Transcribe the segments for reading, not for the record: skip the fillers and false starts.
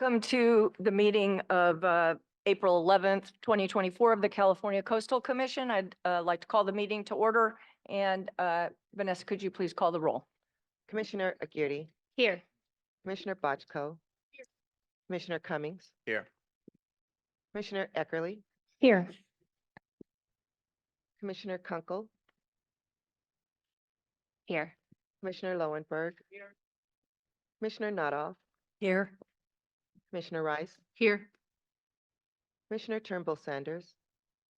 Welcome to the meeting of April 11th, 2024 of the California Coastal Commission. I'd like to call the meeting to order. And Vanessa, could you please call the roll? Commissioner Aguirre, Here. Commissioner Bochco, Here. Commissioner Cummings, Here. Commissioner Eckerly, Here. Commissioner Kunkel, Here. Commissioner Lowenberg, Commissioner Nuttall, Here. Commissioner Rice, Here. Commissioner Turnbull Sanders,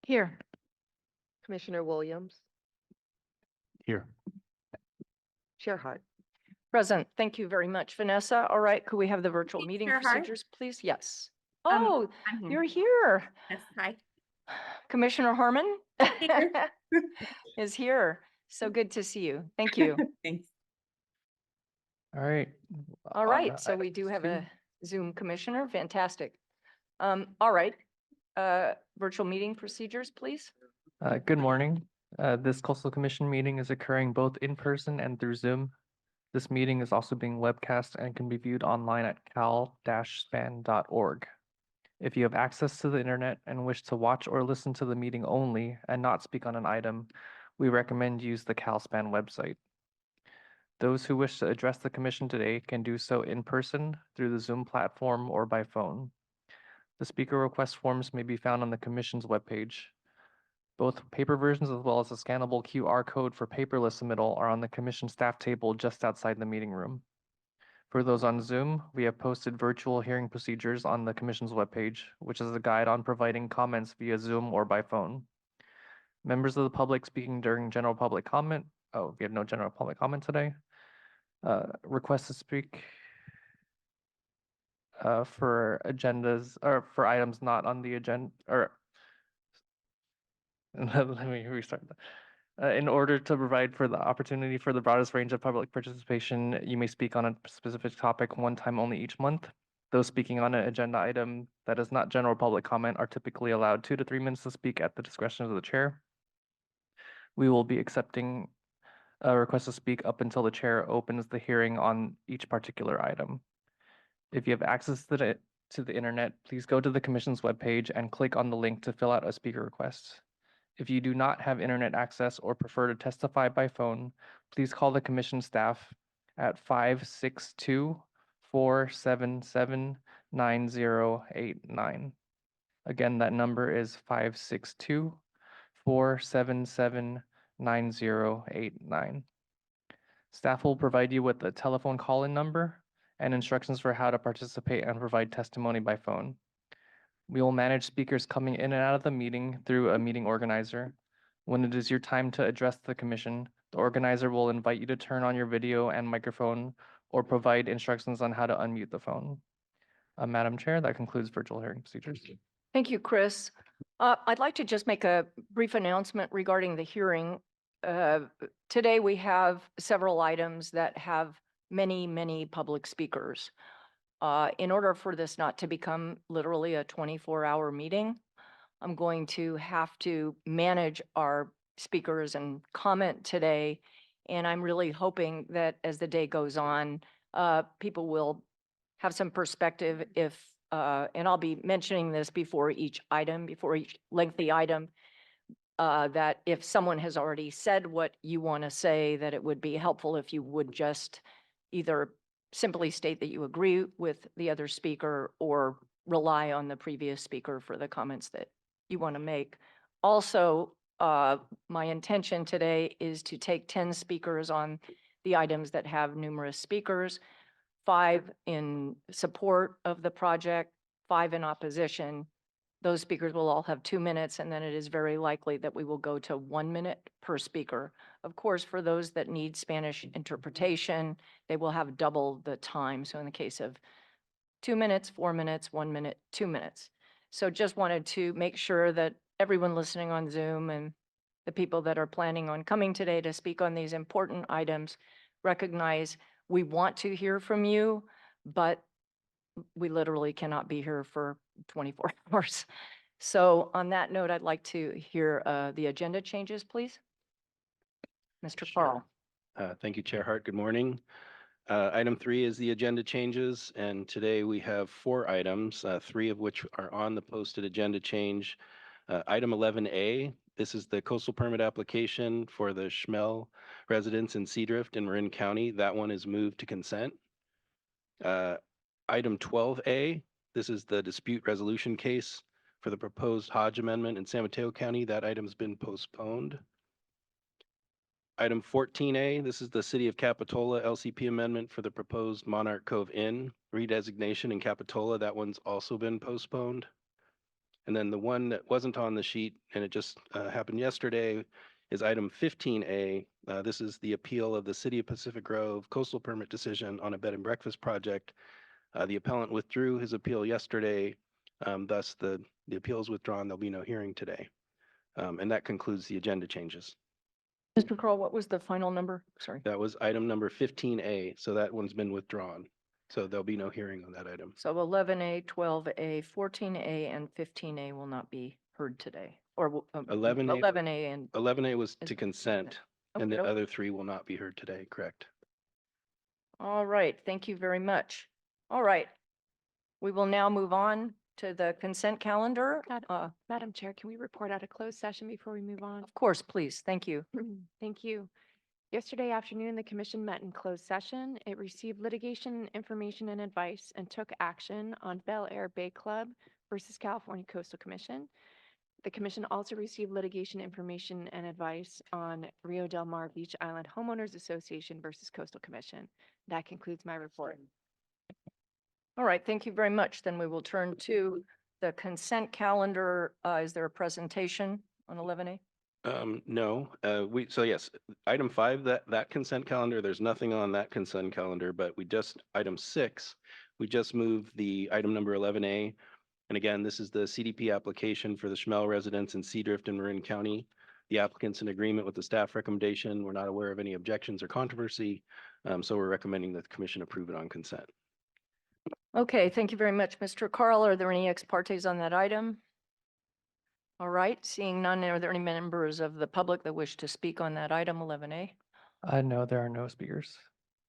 Here. Commissioner Williams, Here. Chair Hart. Present. Thank you very much, Vanessa. All right, could we have the virtual Hey, meeting Chair Hart. procedures, please? Yes. Um, Oh, I'm here. you're here. Yes, hi. Commissioner Harmon Here. is here. So good to see you. Thank you. Thanks. All right. All right, so we do have a Zoom commissioner. Fantastic. All right. Virtual meeting procedures, please. Good morning. This Coastal Commission meeting is occurring both in person and through Zoom. This meeting is also being webcast and can be viewed online at cal-span.org. If you have access to the internet and wish to watch or listen to the meeting only and not speak on an item, we recommend use the CalSpan website. Those who wish to address the Commission today can do so in person through the Zoom platform or by phone. The speaker request forms may be found on the Commission's webpage. Both paper versions as well as a scannable QR code for paperless submittal are on the Commission staff table just outside the meeting room. For those on Zoom, we have posted virtual hearing procedures on the Commission's webpage, which is a guide on providing comments via Zoom or by phone. Members of the public speaking during general public comment. Oh, we have no general public comment today. Request to speak for agendas or for items not on the agenda, or let me restart that. In order to provide for the opportunity for the broadest range of public participation, you may speak on a specific topic one time only each month. Those speaking on an agenda item that is not general public comment are typically allowed 2 to 3 minutes to speak at the discretion of the chair. We will be accepting a request to speak up until the chair opens the hearing on each particular item. If you have access to the internet, please go to the Commission's webpage and click on the link to fill out a speaker request. If you do not have internet access or prefer to testify by phone, please call the Commission staff at 562-477-9089. Again, that number is 562-477-9089. Staff will provide you with a telephone call-in number and instructions for how to participate and provide testimony by phone. We will manage speakers coming in and out of the meeting through a meeting organizer. When it is your time to address the Commission, the organizer will invite you to turn on your video and microphone or provide instructions on how to unmute the phone. Madam Chair, that concludes virtual hearing procedures. Thank you, Chris. I'd like to just make a brief announcement regarding the hearing. Today, we have several items that have many public speakers. In order for this not to become literally a 24-hour meeting, I'm going to have to manage our speakers and comment today. And I'm really hoping that as the day goes on, people will have some perspective if, and I'll be mentioning this before each item, before each lengthy item, that if someone has already said what you want to say, that it would be helpful if you would just either simply state that you agree with the other speaker or rely on the previous speaker for the comments that you want to make. Also, my intention today is to take 10 speakers on the items that have numerous speakers, 5 in support of the project, 5 in opposition. Those speakers will all have 2 minutes, and then it is very likely that we will go to 1 minute per speaker. Of course, for those that need Spanish interpretation, they will have double the time. So in the case of 2 minutes, 4 minutes, 1 minute, 2 minutes. So just wanted to make sure that everyone listening on Zoom and the people that are planning on coming today to speak on these important items recognize we want to hear from you, but we literally cannot be here for 24 hours. So on that note, I'd like to hear the agenda changes, please. Mr. Carl. Thank you, Chair Hart. Good morning. Item 3 is the agenda changes, and today we have 4 items, 3 of which are on the posted agenda change. Item 11A, this is the coastal permit application for the Schmehl residence in Seadrift in Marin County. That one is moved to consent. Item 12A, this is the dispute resolution case for the proposed Hodge Amendment in San Mateo County. That item's been postponed. Item 14A, this is the City of Capitola LCP amendment for the proposed Monarch Cove Inn redesignation in Capitola. That one's also been postponed. And then the one that wasn't on the sheet, and it just happened yesterday, is item 15A. This is the appeal of the City of Pacific Grove coastal permit decision on a bed and breakfast project. The appellant withdrew his appeal yesterday, thus the appeal is withdrawn. There'll be no hearing today. And that concludes the agenda changes. Mr. Carl, what was the final number? Sorry. That was item number 15A, so that one's been withdrawn. So there'll be no hearing on that item. So 11A, 12A, 14A, and 15A will not be heard today, or 11A 11A and. 11A was Is- to consent, and the Okey-doke. other 3 will not be heard today, correct? All right, thank you very much. All right. We will now move on to the consent calendar. Madam Chair, can we report out a closed session before we move on? Of course, please. Thank you. Thank you. Yesterday afternoon, the commission met in closed session. It received litigation information and advice and took action on Bel Air Bay Club versus California Coastal Commission. The commission also received litigation information and advice on Rio Del Mar Beach Island Homeowners Association versus Coastal Commission. That concludes my report. All right, thank you very much. Then we will turn to the consent calendar. Is there a presentation on 11A? No, so yes, item 5, that consent calendar, there's nothing on that consent calendar, but item 6, we just moved the item number 11A. And again, this is the CDP application for the Schmehl residence in Seadrift in Marin County. The applicant's in agreement with the staff recommendation. We're not aware of any objections or controversy. So we're recommending that the commission approve it on consent. Okay, thank you very much, Mr. Carl. Are there any ex partes on that item? All right, seeing none, are there any members of the public that wish to speak on that item, 11A? No, there are no speakers.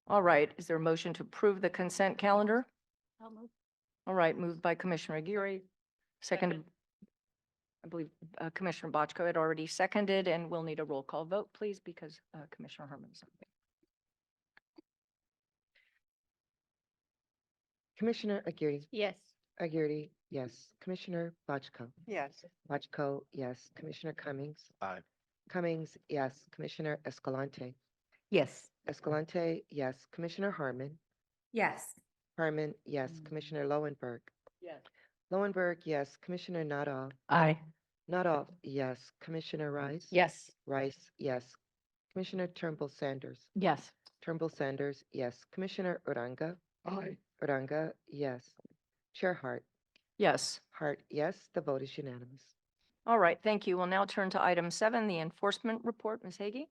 All right, is there a motion to approve the consent calendar? All right, moved by Commissioner Aguirre, seconded, I believe Commissioner Bochco had already seconded, and we'll need a roll call vote, please, because Commissioner Herman's. Commissioner Aguirre. Yes. Aguirre, yes. Commissioner Bochco. Yes. Bochco, yes. Commissioner Cummings. Aye. Cummings, yes. Commissioner Escalante. Yes. Escalante, yes. Commissioner Harmon. Yes. Harmon, yes. Commissioner Lowenberg. Yes. Lowenberg, yes. Commissioner Nuttall. Aye. Nuttall, yes. Commissioner Rice. Yes. Rice, yes. Commissioner Turnbull Sanders. Yes. Turnbull Sanders, yes. Commissioner Uranga. Aye. Uranga, yes. Chair Hart. Yes. Hart, yes. The vote is unanimous. All right, thank you. We'll now turn to item 7, the enforcement report. Ms. Hagee?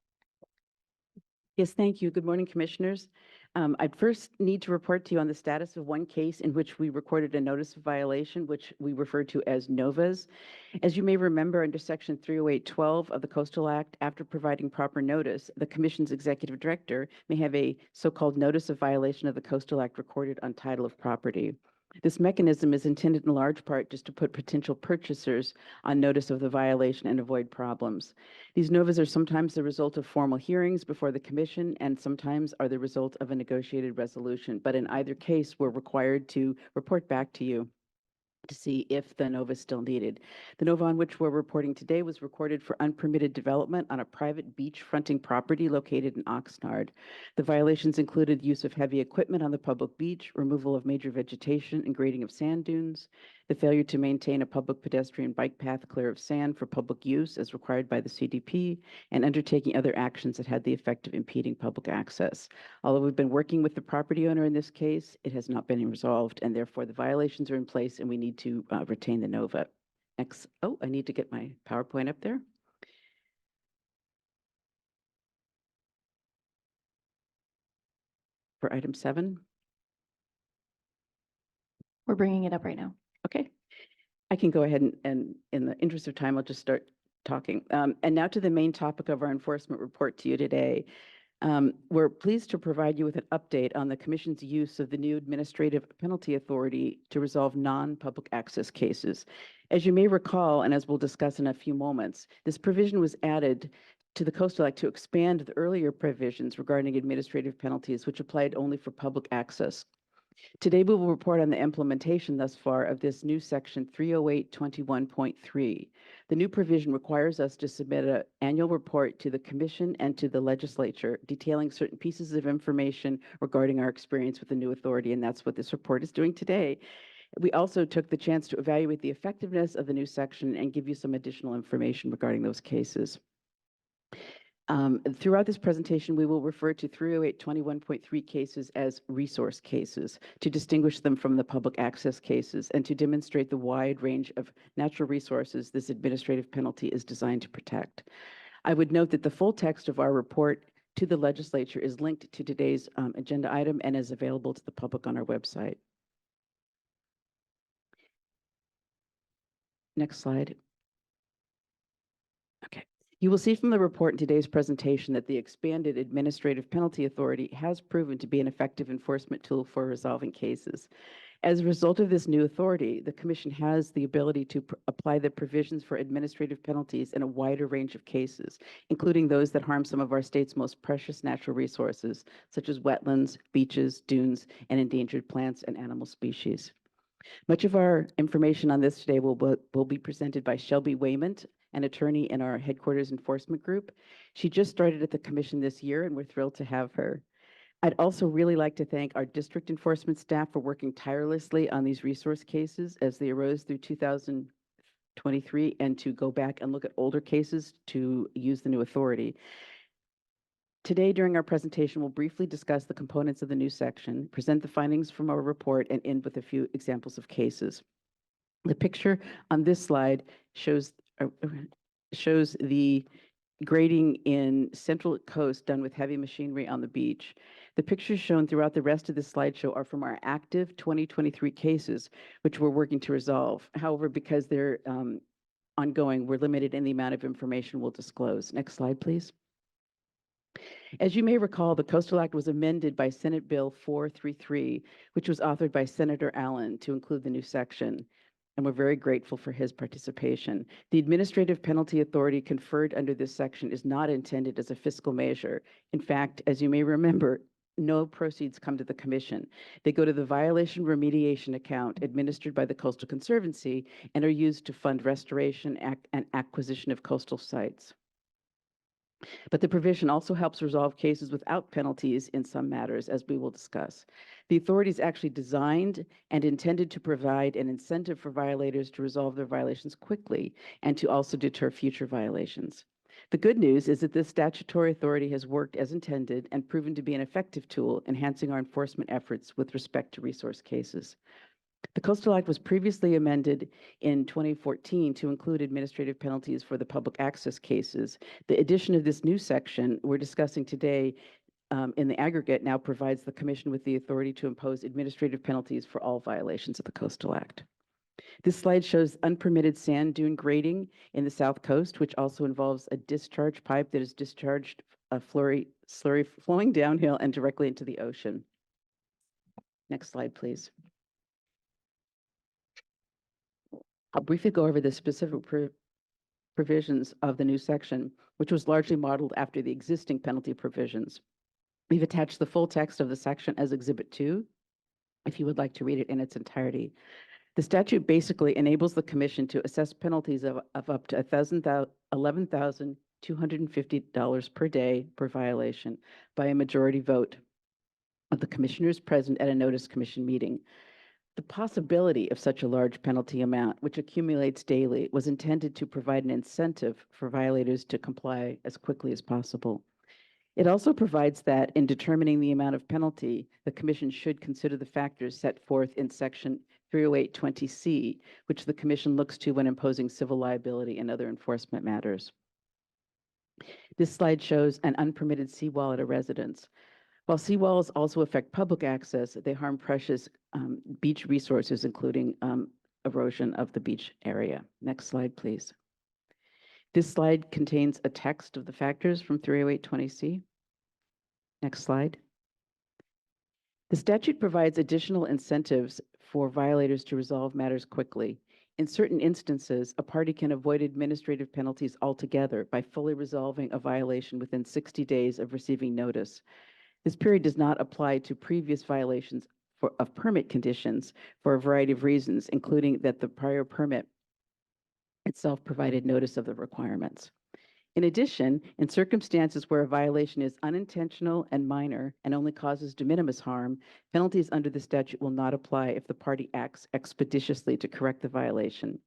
Yes, thank you. Good morning, Commissioners. I'd first need to report to you on the status of one case in which we recorded a notice of violation, which we refer to as NOVAs. As you may remember, under Section 308.12 of the Coastal Act, after providing proper notice, the Commission's executive director may have a so-called notice of violation of the Coastal Act recorded on title of property. This mechanism is intended in large part just to put potential purchasers on notice of the violation and avoid problems. These novas are sometimes the result of formal hearings before the commission and sometimes are the result of a negotiated resolution. But in either case, we're required to report back to you to see if the NOVA is still needed. The NOVA on which we're reporting today was recorded for unpermitted development on a private beach fronting property located in Oxnard. The violations included use of heavy equipment on the public beach, removal of major vegetation and grading of sand dunes, the failure to maintain a public pedestrian bike path clear of sand for public use as required by the CDP, and undertaking other actions that had the effect of impeding public access. Although we've been working with the property owner in this case, it has not been resolved, and therefore the violations are in place and we need to retain the NOVA. Next, I need to get my PowerPoint up there. For item 7. We're bringing it up right now. Okay, I can go ahead and in the interest of time, I'll just start talking. And now to the main topic of our enforcement report to you today. We're pleased to provide you with an update on the Commission's use of the new Administrative Penalty Authority to resolve non-public access cases. As you may recall, and as we'll discuss in a few moments, this provision was added to the Coastal Act to expand the earlier provisions regarding administrative penalties, which applied only for public access. Today, we will report on the implementation thus far of this new section 30821.3. The new provision requires us to submit an annual report to the Commission and to the legislature detailing certain pieces of information regarding our experience with the new authority, and that's what this report is doing today. We also took the chance to evaluate the effectiveness of the new section and give you some additional information regarding those cases. Throughout this presentation, we will refer to 30821.3 cases as resource cases to distinguish them from the public access cases and to demonstrate the wide range of natural resources this administrative penalty is designed to protect. I would note that the full text of our report to the legislature is linked to today's agenda item and is available to the public on our website. Next slide. Okay. You will see from the report in today's presentation that the expanded Administrative Penalty Authority has proven to be an effective enforcement tool for resolving cases. As a result of this new authority, the Commission has the ability to apply the provisions for administrative penalties in a wider range of cases, including those that harm some of our state's most precious natural resources, such as wetlands, beaches, dunes, and endangered plants and animal species. Much of our information on this today will be presented by Shelby Waymont, an attorney in our headquarters enforcement group. She just started at the Commission this year, and we're thrilled to have her. I'd also really like to thank our district enforcement staff for working tirelessly on these resource cases as they arose through 2023 and to go back and look at older cases to use the new authority. Today, during our presentation, we'll briefly discuss the components of the new section, present the findings from our report, and end with a few examples of cases. The picture on this slide shows the grading in Central Coast done with heavy machinery on the beach. The pictures shown throughout the rest of this slideshow are from our active 2023 cases, which we're working to resolve. However, because they're ongoing, we're limited in the amount of information we'll disclose. Next slide, please. As you may recall, the Coastal Act was amended by Senate Bill 433, which was authored by Senator Allen to include the new section, and we're very grateful for his participation. The Administrative Penalty Authority conferred under this section is not intended as a fiscal measure. In fact, as you may remember, no proceeds come to the Commission. They go to the Violation Remediation Account administered by the Coastal Conservancy and are used to fund restoration and acquisition of coastal sites. But the provision also helps resolve cases without penalties in some matters, as we will discuss. The authority is actually designed and intended to provide an incentive for violators to resolve their violations quickly and to also deter future violations. The good news is that this statutory authority has worked as intended and proven to be an effective tool, enhancing our enforcement efforts with respect to resource cases. The Coastal Act was previously amended in 2014 to include administrative penalties for the public access cases. The addition of this new section we're discussing today in the aggregate now provides the Commission with the authority to impose administrative penalties for all violations of the Coastal Act. This slide shows unpermitted sand dune grading in the South Coast, which also involves a discharge pipe that is discharged slurry flowing downhill and directly into the ocean. Next slide, please. I'll briefly go over the specific provisions of the new section, which was largely modeled after the existing penalty provisions. We've attached the full text of the section as Exhibit 2, if you would like to read it in its entirety. The statute basically enables the Commission to assess penalties of up to $11,250 per day per violation by a majority vote of the commissioners present at a notice commission meeting. The possibility of such a large penalty amount, which accumulates daily, was intended to provide an incentive for violators to comply as quickly as possible. It also provides that in determining the amount of penalty, the Commission should consider the factors set forth in Section 30820C, which the Commission looks to when imposing civil liability and other enforcement matters. This slide shows an unpermitted seawall at a residence. While seawalls also affect public access, they harm precious beach resources, including erosion of the beach area. Next slide, please. This slide contains a text of the factors from 30820C. Next slide. The statute provides additional incentives for violators to resolve matters quickly. In certain instances, a party can avoid administrative penalties altogether by fully resolving a violation within 60 days of receiving notice. This period does not apply to previous violations of permit conditions for a variety of reasons, including that the prior permit itself provided notice of the requirements. In addition, in circumstances where a violation is unintentional and minor and only causes de minimis harm, penalties under the statute will not apply if the party acts expeditiously to correct the violation.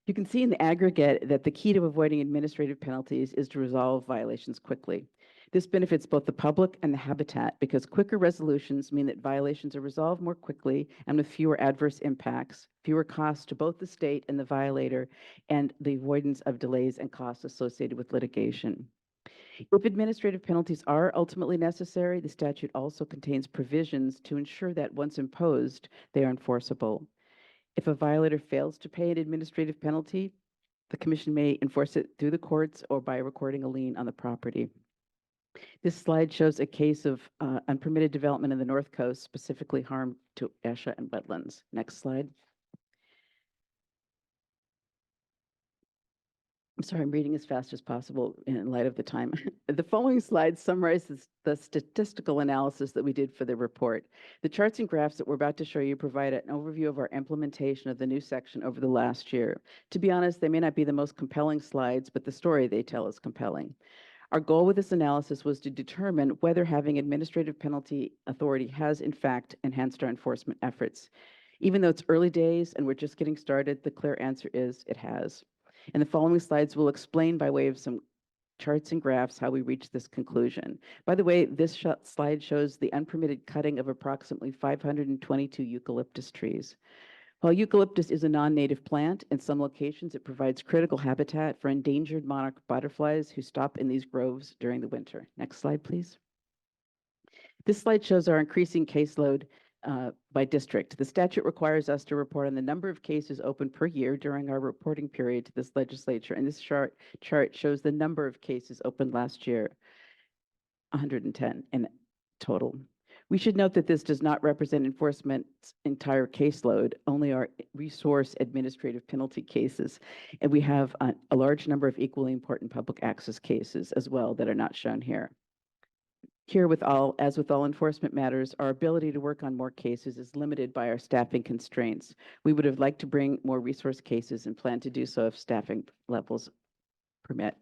You can see in the aggregate that the key to avoiding administrative penalties is to resolve violations quickly. This benefits both the public and the habitat because quicker resolutions mean that violations are resolved more quickly and with fewer adverse impacts, fewer costs to both the state and the violator, and the avoidance of delays and costs associated with litigation. If administrative penalties are ultimately necessary, the statute also contains provisions to ensure that once imposed, they are enforceable. If a violator fails to pay an administrative penalty, the Commission may enforce it through the courts or by recording a lien on the property. This slide shows a case of unpermitted development in the North Coast, specifically harm to ESHA and wetlands. Next slide. I'm sorry, I'm reading as fast as possible in light of the time. The following slide summarizes the statistical analysis that we did for the report. The charts and graphs that we're about to show you provide an overview of our implementation of the new section over the last year. To be honest, they may not be the most compelling slides, but the story they tell is compelling. Our goal with this analysis was to determine whether having administrative penalty authority has, in fact, enhanced our enforcement efforts. Even though it's early days and we're just getting started, the clear answer is it has. In the following slides, we'll explain by way of some charts and graphs how we reached this conclusion. By the way, this slide shows the unpermitted cutting of approximately 522 eucalyptus trees. While eucalyptus is a non-native plant, in some locations it provides critical habitat for endangered monarch butterflies who stop in these groves during the winter. Next slide, please. This slide shows our increasing caseload by district. The statute requires us to report on the number of cases open per year during our reporting period to this legislature, and this chart shows the number of cases opened last year, 110 in total. We should note that this does not represent enforcement's entire caseload, only our resource administrative penalty cases. And we have a large number of equally important public access cases as well that are not shown here. Here, as with all enforcement matters, our ability to work on more cases is limited by our staffing constraints. We would have liked to bring more resource cases and plan to do so if staffing levels permit.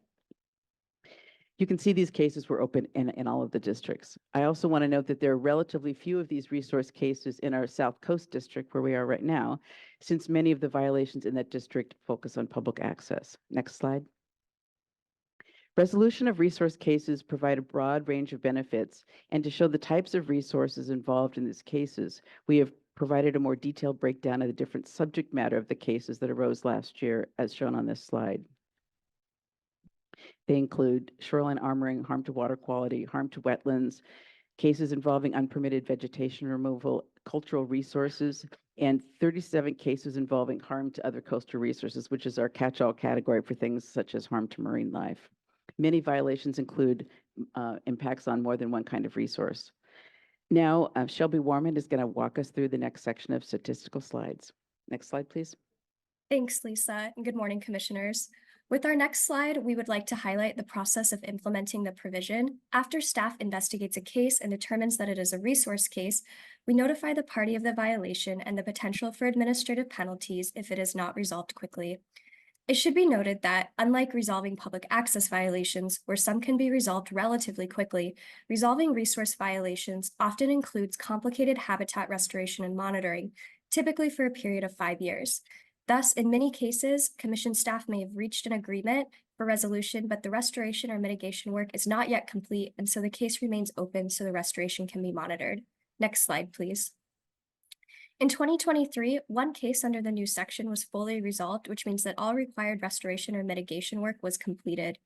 You can see these cases were open in all of the districts. I also want to note that there are relatively few of these resource cases in our South Coast district where we are right now, since many of the violations in that district focus on public access. Next slide. Resolution of resource cases provide a broad range of benefits, and to show the types of resources involved in these cases, we have provided a more detailed breakdown of the different subject matter of the cases that arose last year, as shown on this slide. They include shoreline armoring, harm to water quality, harm to wetlands, cases involving unpermitted vegetation removal, cultural resources, and 37 cases involving harm to other coastal resources, which is our catch-all category for things such as harm to marine life. Many violations include impacts on more than one kind of resource. Now, Shelby Warman is going to walk us through the next section of statistical slides. Next slide, please. Thanks, Lisa, and good morning, commissioners. With our next slide, we would like to highlight the process of implementing the provision. After staff investigates a case and determines that it is a resource case, we notify the party of the violation and the potential for administrative penalties if it is not resolved quickly. It should be noted that, unlike resolving public access violations, where some can be resolved relatively quickly, resolving resource violations often includes complicated habitat restoration and monitoring, typically for a period of 5 years. Thus, in many cases, Commission staff may have reached an agreement for resolution, but the restoration or mitigation work is not yet complete, and so the case remains open so the restoration can be monitored. Next slide, please. In 2023, one case under the new section was fully resolved, which means that all required restoration or mitigation work was completed.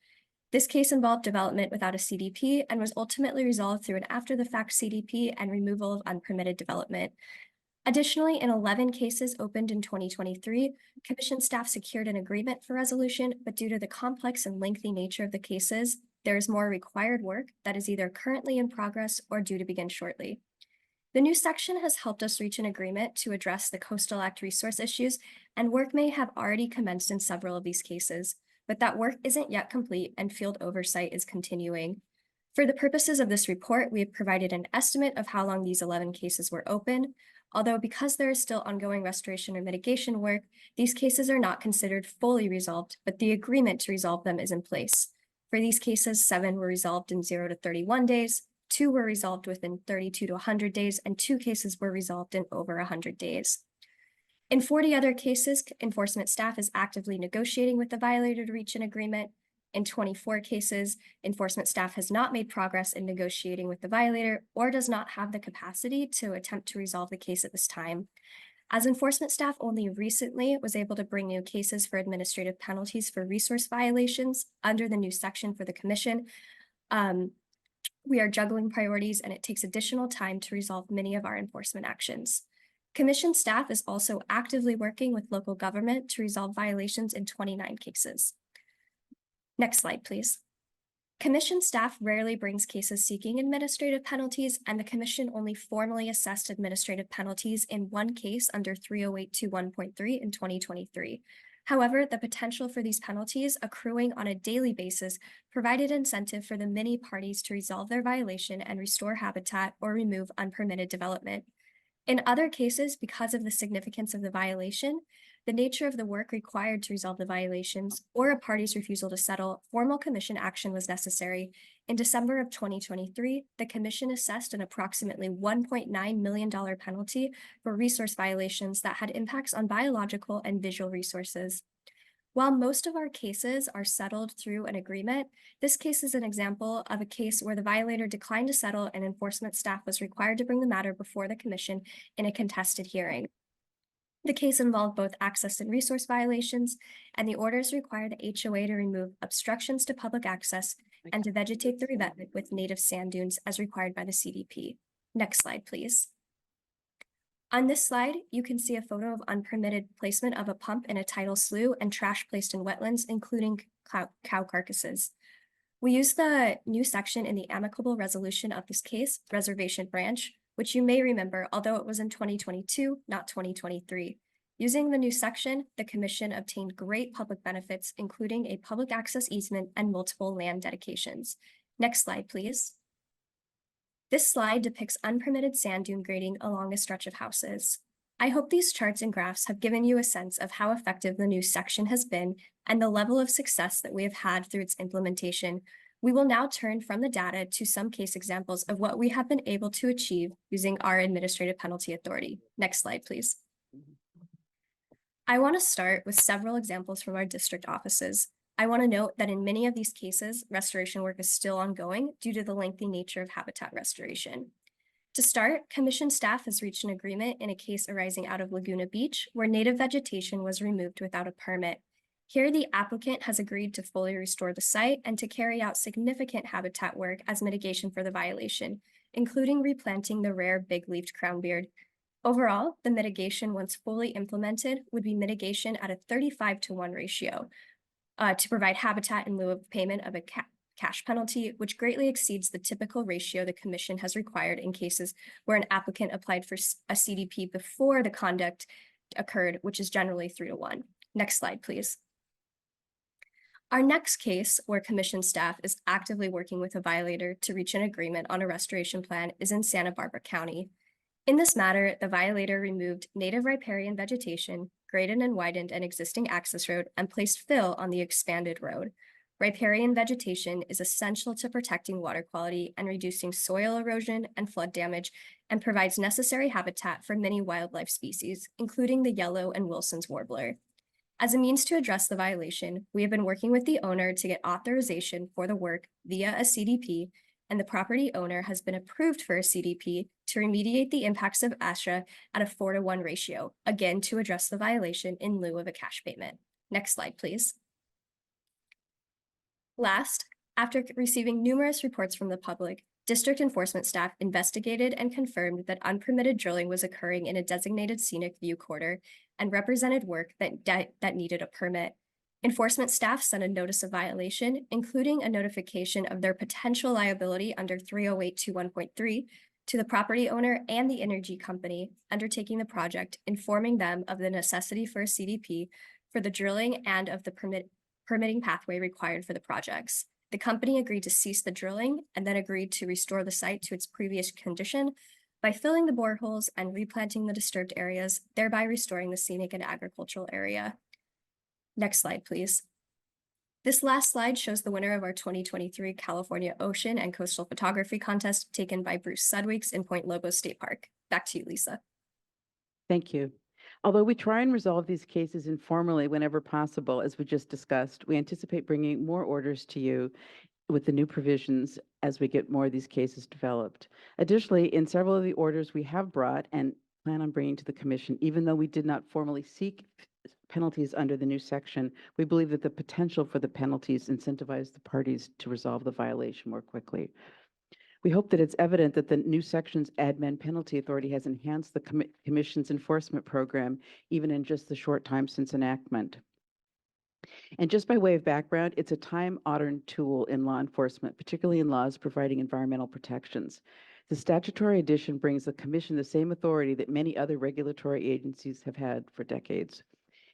This case involved development without a CDP and was ultimately resolved through an after-the-fact CDP and removal of unpermitted development. Additionally, in 11 cases opened in 2023, Commission staff secured an agreement for resolution, but due to the complex and lengthy nature of the cases, there is more required work that is either currently in progress or due to begin shortly. The new section has helped us reach an agreement to address the Coastal Act resource issues, and work may have already commenced in several of these cases, but that work isn't yet complete and field oversight is continuing. For the purposes of this report, we have provided an estimate of how long these 11 cases were open, although because there is still ongoing restoration or mitigation work, these cases are not considered fully resolved, but the agreement to resolve them is in place. For these cases, 7 were resolved in 0 to 31 days, 2 were resolved within 32 to 100 days, and 2 cases were resolved in over 100 days. In 40 other cases, enforcement staff is actively negotiating with the violator to reach an agreement. In 24 cases, enforcement staff has not made progress in negotiating with the violator or does not have the capacity to attempt to resolve the case at this time. As enforcement staff only recently was able to bring new cases for administrative penalties for resource violations under the new section for the commission, we are juggling priorities and it takes additional time to resolve many of our enforcement actions. Commission staff is also actively working with local government to resolve violations in 29 cases. Next slide, please. Commission staff rarely brings cases seeking administrative penalties, and the commission only formally assessed administrative penalties in 1 case under 30821.3 in 2023. However, the potential for these penalties accruing on a daily basis provided incentive for the many parties to resolve their violation and restore habitat or remove unpermitted development. In other cases, because of the significance of the violation, the nature of the work required to resolve the violations, or a party's refusal to settle, formal commission action was necessary. In December of 2023, the commission assessed an approximately $1.9 million penalty for resource violations that had impacts on biological and visual resources. While most of our cases are settled through an agreement, this case is an example of a case where the violator declined to settle and enforcement staff was required to bring the matter before the commission in a contested hearing. The case involved both access and resource violations, and the orders require the HOA to remove obstructions to public access and to vegetate the revetment with native sand dunes as required by the CDP. Next slide, please. On this slide, you can see a photo of unpermitted placement of a pump in a tidal slough and trash placed in wetlands, including cow carcasses. We use the new section in the amicable resolution of this case, Reservation Branch, which you may remember, although it was in 2022, not 2023. Using the new section, the commission obtained great public benefits, including a public access easement and multiple land dedications. Next slide, please. This slide depicts unpermitted sand dune grading along a stretch of houses. I hope these charts and graphs have given you a sense of how effective the new section has been and the level of success that we have had through its implementation. We will now turn from the data to some case examples of what we have been able to achieve using our administrative penalty authority. Next slide, please. I want to start with several examples from our district offices. I want to note that in many of these cases, restoration work is still ongoing due to the lengthy nature of habitat restoration. To start, commission staff has reached an agreement in a case arising out of Laguna Beach, where native vegetation was removed without a permit. Here, the applicant has agreed to fully restore the site and to carry out significant habitat work as mitigation for the violation, including replanting the rare big-leaved crownbeard. Overall, the mitigation, once fully implemented, would be mitigation at a 35-to-1 ratio to provide habitat in lieu of payment of a cash penalty, which greatly exceeds the typical ratio the commission has required in cases where an applicant applied for a CDP before the conduct occurred, which is generally 3-to-1. Next slide, please. Our next case, where commission staff is actively working with a violator to reach an agreement on a restoration plan, is in Santa Barbara County. In this matter, the violator removed native riparian vegetation, graded and widened an existing access road, and placed fill on the expanded road. Riparian vegetation is essential to protecting water quality and reducing soil erosion and flood damage, and provides necessary habitat for many wildlife species, including the yellow and Wilson's warbler. As a means to address the violation, we have been working with the owner to get authorization for the work via a CDP, and the property owner has been approved for a CDP to remediate the impacts of ASHA at a 4-to-1 ratio, again to address the violation in lieu of a cash payment. Next slide, please. Last, after receiving numerous reports from the public, district enforcement staff investigated and confirmed that unpermitted drilling was occurring in a designated scenic view corridor and represented work that needed a permit. Enforcement staff sent a notice of violation, including a notification of their potential liability under 30821.3 to the property owner and the energy company undertaking the project, informing them of the necessity for a CDP for the drilling and of the permitting pathway required for the projects. The company agreed to cease the drilling and then agreed to restore the site to its previous condition by filling the boreholes and replanting the disturbed areas, thereby restoring the scenic and agricultural area. Next slide, please. This last slide shows the winner of our 2023 California Ocean and Coastal Photography Contest taken by Bruce Sudweeks in Point Lobos State Park. Back to you, Lisa. Thank you. Although we try and resolve these cases informally whenever possible, as we just discussed, we anticipate bringing more orders to you with the new provisions as we get more of these cases developed. Additionally, in several of the orders we have brought and plan on bringing to the Commission, even though we did not formally seek penalties under the new section, we believe that the potential for the penalties incentivize the parties to resolve the violation more quickly. We hope that it's evident that the new section's admin penalty authority has enhanced the Commission's enforcement program, even in just the short time since enactment. And just by way of background, it's a time-honored tool in law enforcement, particularly in laws providing environmental protections. The statutory addition brings the Commission the same authority that many other regulatory agencies have had for decades.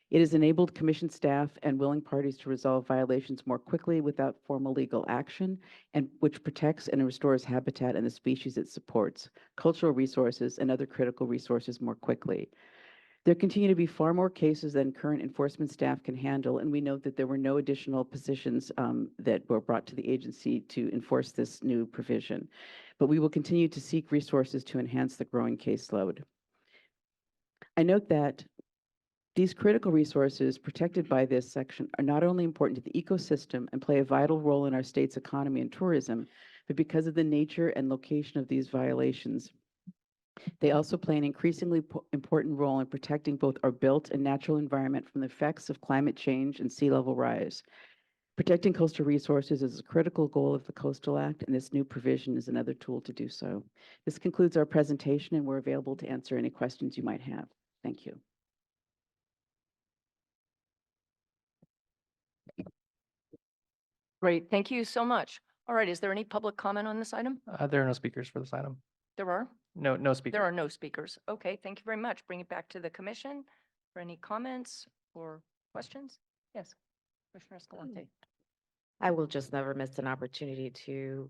It has enabled Commission staff and willing parties to resolve violations more quickly without formal legal action, and which protects and restores habitat and the species it supports, cultural resources, and other critical resources more quickly. There continue to be far more cases than current enforcement staff can handle, and we note that there were no additional positions that were brought to the agency to enforce this new provision. But we will continue to seek resources to enhance the growing caseload. I note that these critical resources protected by this section are not only important to the ecosystem and play a vital role in our state's economy and tourism, but because of the nature and location of these violations, they also play an increasingly important role in protecting both our built and natural environment from the effects of climate change and sea level rise. Protecting coastal resources is a critical goal of the Coastal Act, and this new provision is another tool to do so. This concludes our presentation, and we're available to answer any questions you might have. Thank you. Great, thank you so much. All right, is there any public comment on this item? There are no speakers for this item. There are? No speakers. There are no speakers. Okay, thank you very much. Bring it back to the Commission for any comments or questions. Yes, Commissioner Escalante. I will just never miss an opportunity to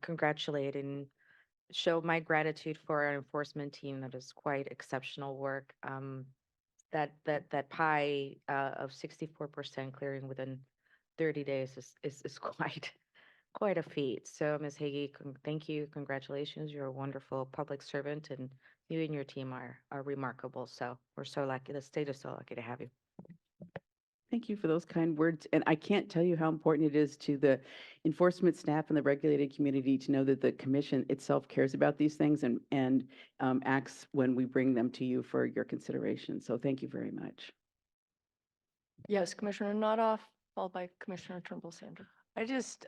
congratulate and show my gratitude for our enforcement team that is quite exceptional work. That pie of 64% clearing within 30 days is quite a feat. So Ms. Hagee, thank you, congratulations. You're a wonderful public servant, and you and your team are remarkable. So we're so lucky. The state is so lucky to have you. Thank you for those kind words. And I can't tell you how important it is to the enforcement staff and the regulated community to know that the Commission itself cares about these things and acts when we bring them to you for your consideration. So thank you very much. Yes, Commissioner Nodoff, followed by Commissioner Turnbull Sanders. I just,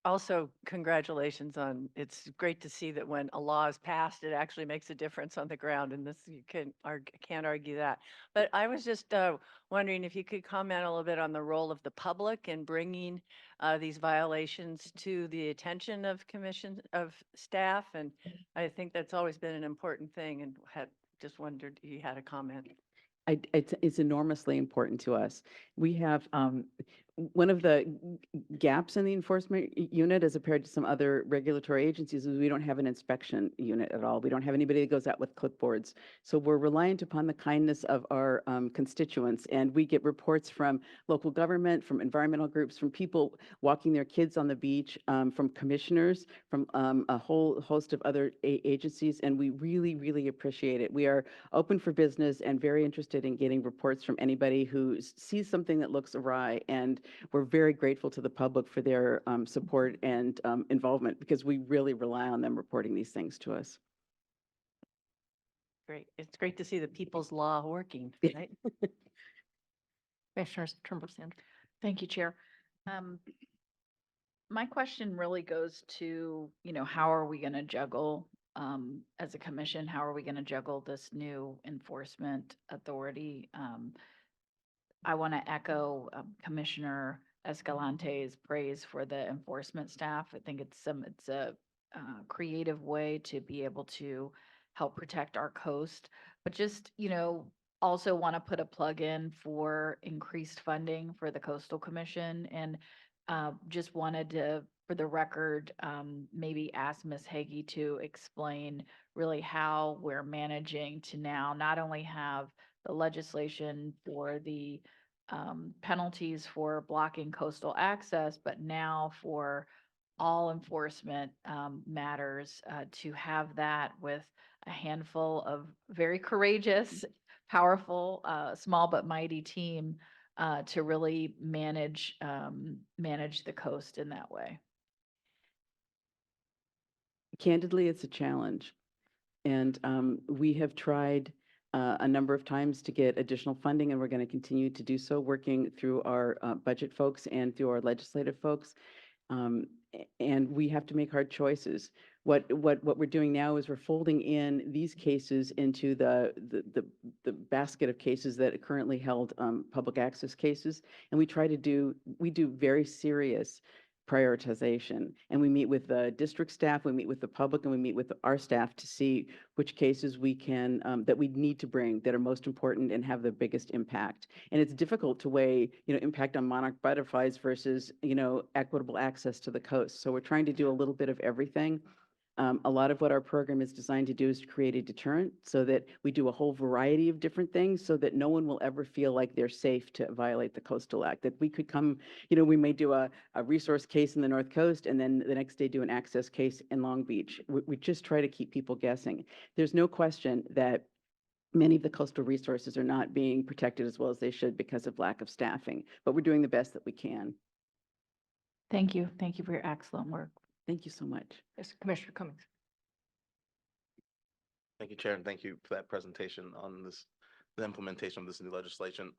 also congratulations on, it's great to see that when a law is passed, it actually makes a difference on the ground, and this, you can't argue that. But I was just wondering if you could comment a little bit on the role of the public in bringing these violations to the attention of Commission, of staff, and I think that's always been an important thing, and had just wondered if you had a comment. It's enormously important to us. We have one of the gaps in the enforcement unit as compared to some other regulatory agencies is we don't have an inspection unit at all. We don't have anybody that goes out with clipboards. So we're reliant upon the kindness of our constituents, and we get reports from local government, from environmental groups, from people walking their kids on the beach, from commissioners, from a whole host of other agencies, and we really, really appreciate it. We are open for business and very interested in getting reports from anybody who sees something that looks awry, and we're very grateful to the public for their support and involvement, because we really rely on them reporting these things to us. Great. It's great to see the people's law working, right? Commissioner Turnbull Sanders. Thank you, Chair. My question really goes to, how are we going to juggle as a commission, how are we going to juggle this new enforcement authority? I want to echo Commissioner Escalante's praise for the enforcement staff. I think it's a creative way to be able to help protect our coast. But just, also want to put a plug in for increased funding for the Coastal Commission, and just wanted to, for the record, maybe ask Ms. Hagee to explain really how we're managing to now not only have the legislation for the penalties for blocking coastal access, but now for all enforcement matters, to have that with a handful of very courageous, powerful, small but mighty team, to really manage the coast in that way. Candidly, it's a challenge. And we have tried a number of times to get additional funding, and we're going to continue to do so, working through our budget folks and through our legislative folks. And we have to make hard choices. What we're doing now is we're folding in these cases into the basket of cases that are currently held public access cases, and we do very serious prioritization, and we meet with the district staff, we meet with the public, and we meet with our staff to see which cases we can that we need to bring that are most important and have the biggest impact. And it's difficult to weigh, impact on monarch butterflies versus, equitable access to the coast. So we're trying to do a little bit of everything. A lot of what our program is designed to do is to create a deterrent, so that we do a whole variety of different things so that no one will ever feel like they're safe to violate the Coastal Act. That we could come, we may do a resource case in the North Coast and then the next day do an access case in Long Beach. We just try to keep people guessing. There's no question that many of the coastal resources are not being protected as well as they should because of lack of staffing, but we're doing the best that we can. Thank you. Thank you for your excellent work. Thank you so much. Yes, Commissioner Cummings. Thank you, Chair, and thank you for that presentation on the implementation of this new legislation.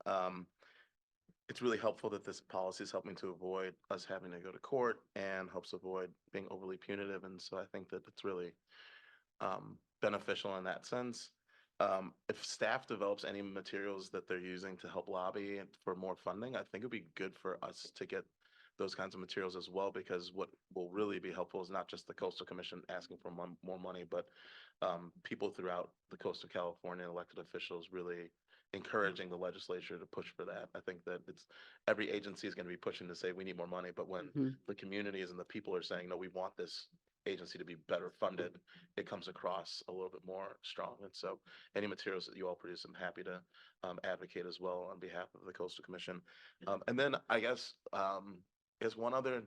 It's really helpful that this policy is helping to avoid us having to go to court and helps avoid being overly punitive. And so I think that it's really beneficial in that sense. If staff develops any materials that they're using to help lobby for more funding, I think it'd be good for us to get those kinds of materials as well, because what will really be helpful is not just the Coastal Commission asking for more money, but people throughout the coast of California, elected officials, really encouraging the legislature to push for that. I think that every agency is going to be pushing to say we need more money, but when the communities and the people are saying, no, we want this agency to be better funded, it comes across a little bit more strong. And so any materials that you all produce, I'm happy to advocate as well on behalf of the Coastal Commission. And then I guess there's one other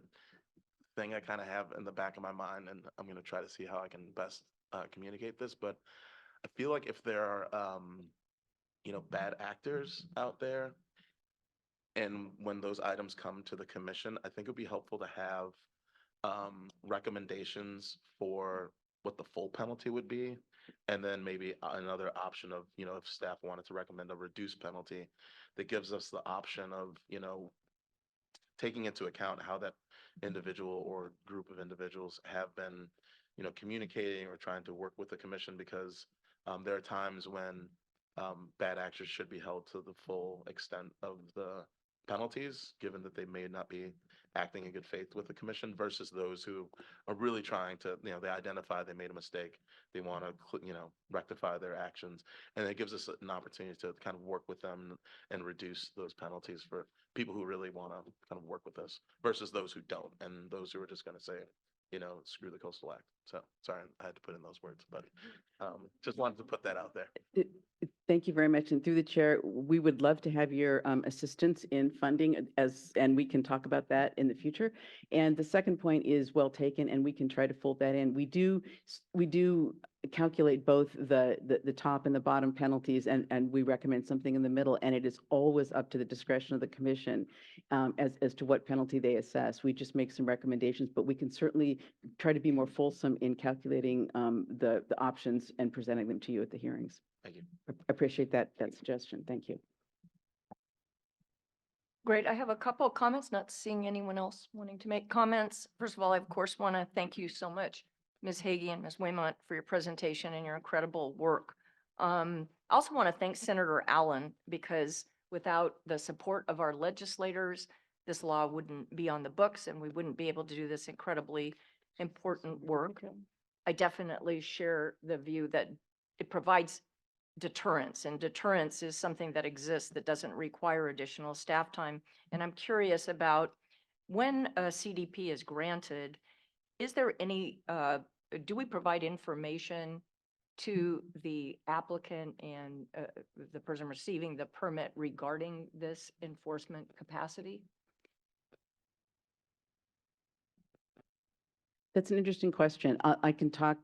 thing I kind of have in the back of my mind, and I'm going to try to see how I can best communicate this, but I feel like if there are, bad actors out there, and when those items come to the commission, I think it would be helpful to have recommendations for what the full penalty would be, and then maybe another option of, if staff wanted to recommend a reduced penalty, that gives us the option of, taking into account how that individual or group of individuals have been, communicating or trying to work with the commission, because there are times when bad actors should be held to the full extent of the penalties, given that they may not be acting in good faith with the commission, versus those who are really trying to, they identify they made a mistake, they want to, rectify their actions, and it gives us an opportunity to kind of work with them and reduce those penalties for people who really want to kind of work with us, versus those who don't, and those who are just going to say, screw the Coastal Act. So sorry, I had to put in those words, but just wanted to put that out there. Thank you very much. And through the chair, we would love to have your assistance in funding and we can talk about that in the future. And the second point is well taken, and we can try to fold that in. We do calculate both the top and the bottom penalties, and we recommend something in the middle, and it is always up to the discretion of the commission as to what penalty they assess. We just make some recommendations, but we can certainly try to be more fulsome in calculating the options and presenting them to you at the hearings. Thank you. I appreciate that suggestion. Thank you. Great. I have a couple of comments, not seeing anyone else wanting to make comments. First of all, I of course want to thank you so much, Ms. Hagee and Ms. Waymont, for your presentation and your incredible work. I also want to thank Senator Allen, because Without the support of our legislators, this law wouldn't be on the books and we wouldn't be able to do this incredibly important work. I definitely share the view that it provides deterrence, and deterrence is something that exists that doesn't require additional staff time. And I'm curious about when a CDP is granted, is there any, do we provide information to the applicant and the person receiving the permit regarding this enforcement capacity? That's an interesting question. We can talk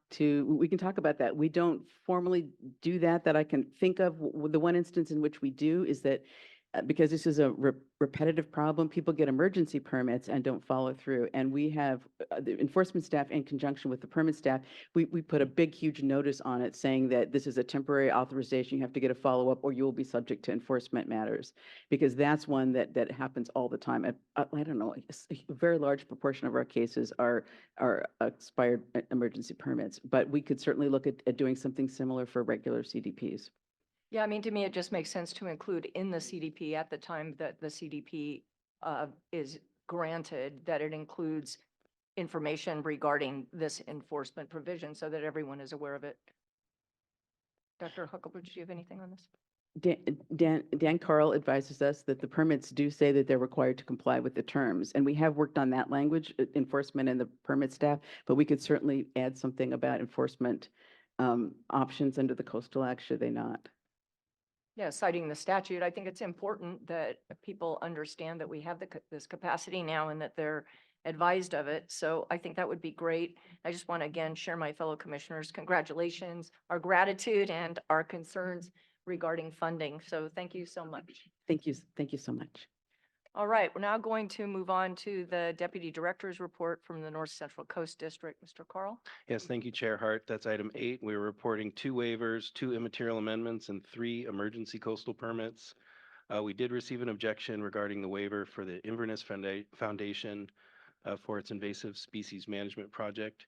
about that. We don't formally do that I can think of. The one instance in which we do is that because this is a repetitive problem, people get emergency permits and don't follow through. And we have the enforcement staff in conjunction with the permit staff, we put a big, huge notice on it saying that this is a temporary authorization. You have to get a follow-up or you will be subject to enforcement matters. Because that's one that happens all the time. I don't know, a very large proportion of our cases are expired emergency permits. But we could certainly look at doing something similar for regular CDPs. Yeah, I mean, to me, it just makes sense to include in the CDP at the time that the CDP is granted, that it includes information regarding this enforcement provision so that everyone is aware of it. Dr. Huckelberg, do you have anything on this? Dan Carl advises us that the permits do say that they're required to comply with the terms. And we have worked on that language, enforcement and the permit staff, but we could certainly add something about enforcement options under the coastal act, should they not? Yeah, citing the statute, I think it's important that people understand that we have this capacity now and that they're advised of it. So I think that would be great. I just want to again share my fellow commissioners' congratulations, our gratitude and our concerns regarding funding. So thank you so much. Thank you. Thank you so much. All right, we're now going to move on to the Deputy Director's report from the North Central Coast District. Mr. Carl? Yes, thank you, Chair Hart. That's item 8. We were reporting 2 waivers, 2 immaterial amendments, and 3 emergency coastal permits. We did receive an objection regarding the waiver for the Inverness Foundation for its invasive species management project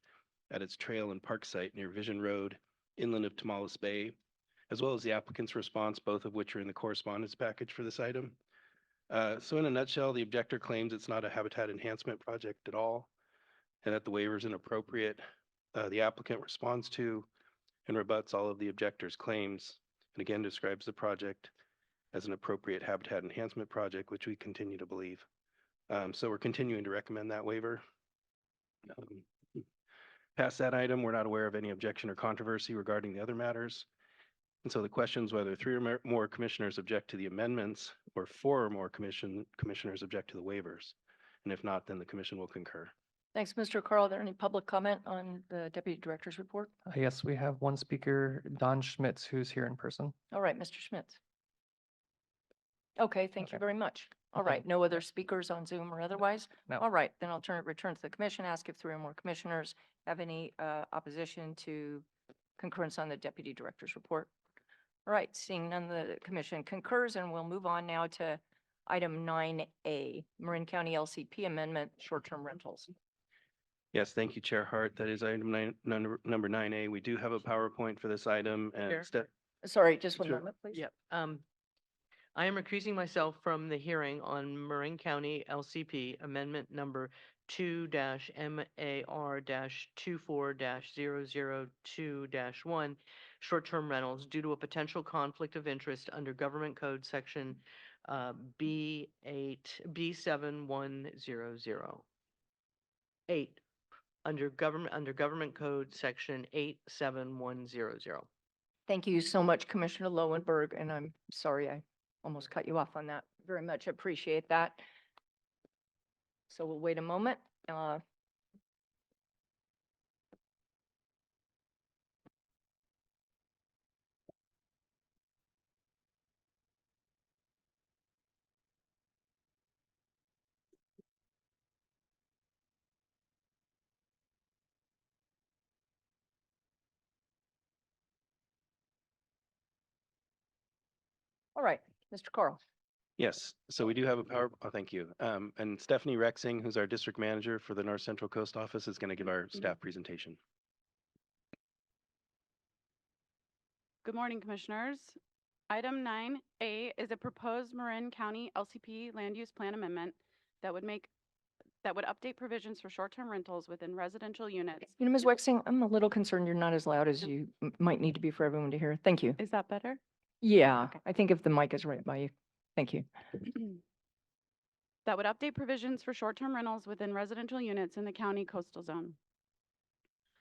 at its trail and park site near Vision Road, inland of Tomales Bay, as well as the applicant's response, both of which are in the correspondence package for this item. So in a nutshell, the objector claims it's not a habitat enhancement project at all, and that the waiver is inappropriate. The applicant responds to and rebuts all of the objector's claims, and again describes the project as an appropriate habitat enhancement project, which we continue to believe. So we're continuing to recommend that waiver. Past that item, we're not aware of any objection or controversy regarding the other matters. And so the question is whether 3 or more commissioners object to the amendments or 4 or more commissioners object to the waivers. And if not, then the commission will concur. Thanks, Mr. Carl. Are there any public comment on the Deputy Director's report? Yes, we have one speaker, Don Schmitz, who's here in person. All right, Mr. Schmitz. Okay, thank you Okay. very much. All Okay. right, no other speakers on Zoom or otherwise? No. All right, then I'll return to the commission, ask if 3 or more commissioners have any opposition to concurrence on the Deputy Director's report. All right, seeing none, the commission concurs, and we'll move on now to item 9A, Marin County LCP Amendment, short-term rentals. Yes, thank you, Chair Hart. That is item number 9A. We do have a PowerPoint for this item and Sorry, just one Sure. moment, please. Yep. I am recusing myself from the hearing on Marin County LCP Amendment Number 2-MAR-24-00-2-1, short-term rentals due to a potential conflict of interest under Government Code Section B7100. 8, under Government Code Section 87100. Thank you so much, Commissioner Lowenberg, and I'm sorry I almost cut you off on that. Very much appreciate that. So we'll wait a moment. All right, Mr. Carl. Yes, so we do have a thank you. And Stephanie Rexing, who's our district manager for the North Central Coast Office, is going to give our staff presentation. Good morning, Commissioners. Item 9A is a proposed Marin County LCP land use plan amendment that would update provisions for short-term rentals within residential units. You know, Ms. Wexing, I'm a little concerned you're not as loud as you might need to be for everyone to hear. Thank you. Is that better? Yeah, Okay. I think if the mic is right by you. Thank you. That would update provisions for short-term rentals within residential units in the county coastal zone.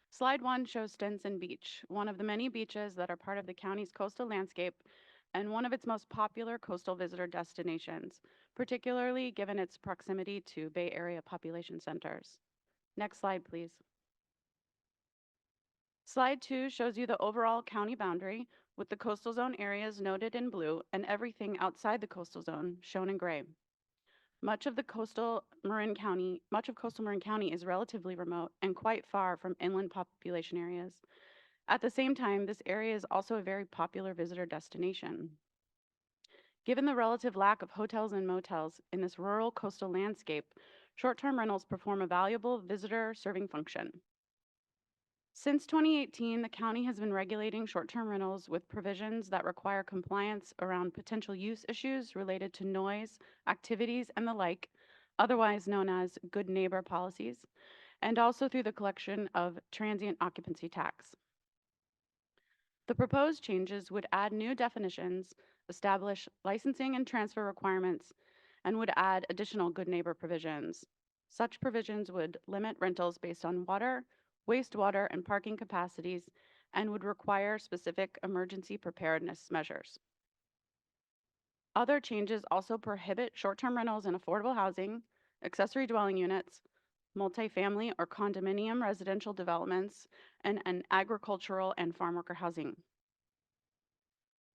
Slide 1 shows Stinson Beach, one of the many beaches that are part of the county's coastal landscape and one of its most popular coastal visitor destinations, particularly given its proximity to Bay Area population centers. Next slide, please. Slide 2 shows you the overall county boundary with the coastal zone areas noted in blue and everything outside the coastal zone shown in gray. Much of coastal Marin County is relatively remote and quite far from inland population areas. At the same time, this area is also a very popular visitor destination. Given the relative lack of hotels and motels in this rural coastal landscape, short-term rentals perform a valuable visitor serving function. Since 2018, the county has been regulating short-term rentals with provisions that require compliance around potential use issues related to noise, activities, and the like, otherwise known as good neighbor policies, and also through the collection of transient occupancy tax. The proposed changes would add new definitions, establish licensing and transfer requirements, and would add additional good neighbor provisions. Such provisions would limit rentals based on water, wastewater, and parking capacities, and would require specific emergency preparedness measures. Other changes also prohibit short-term rentals in affordable housing, accessory dwelling units, multifamily or condominium residential developments, and agricultural and farm worker housing.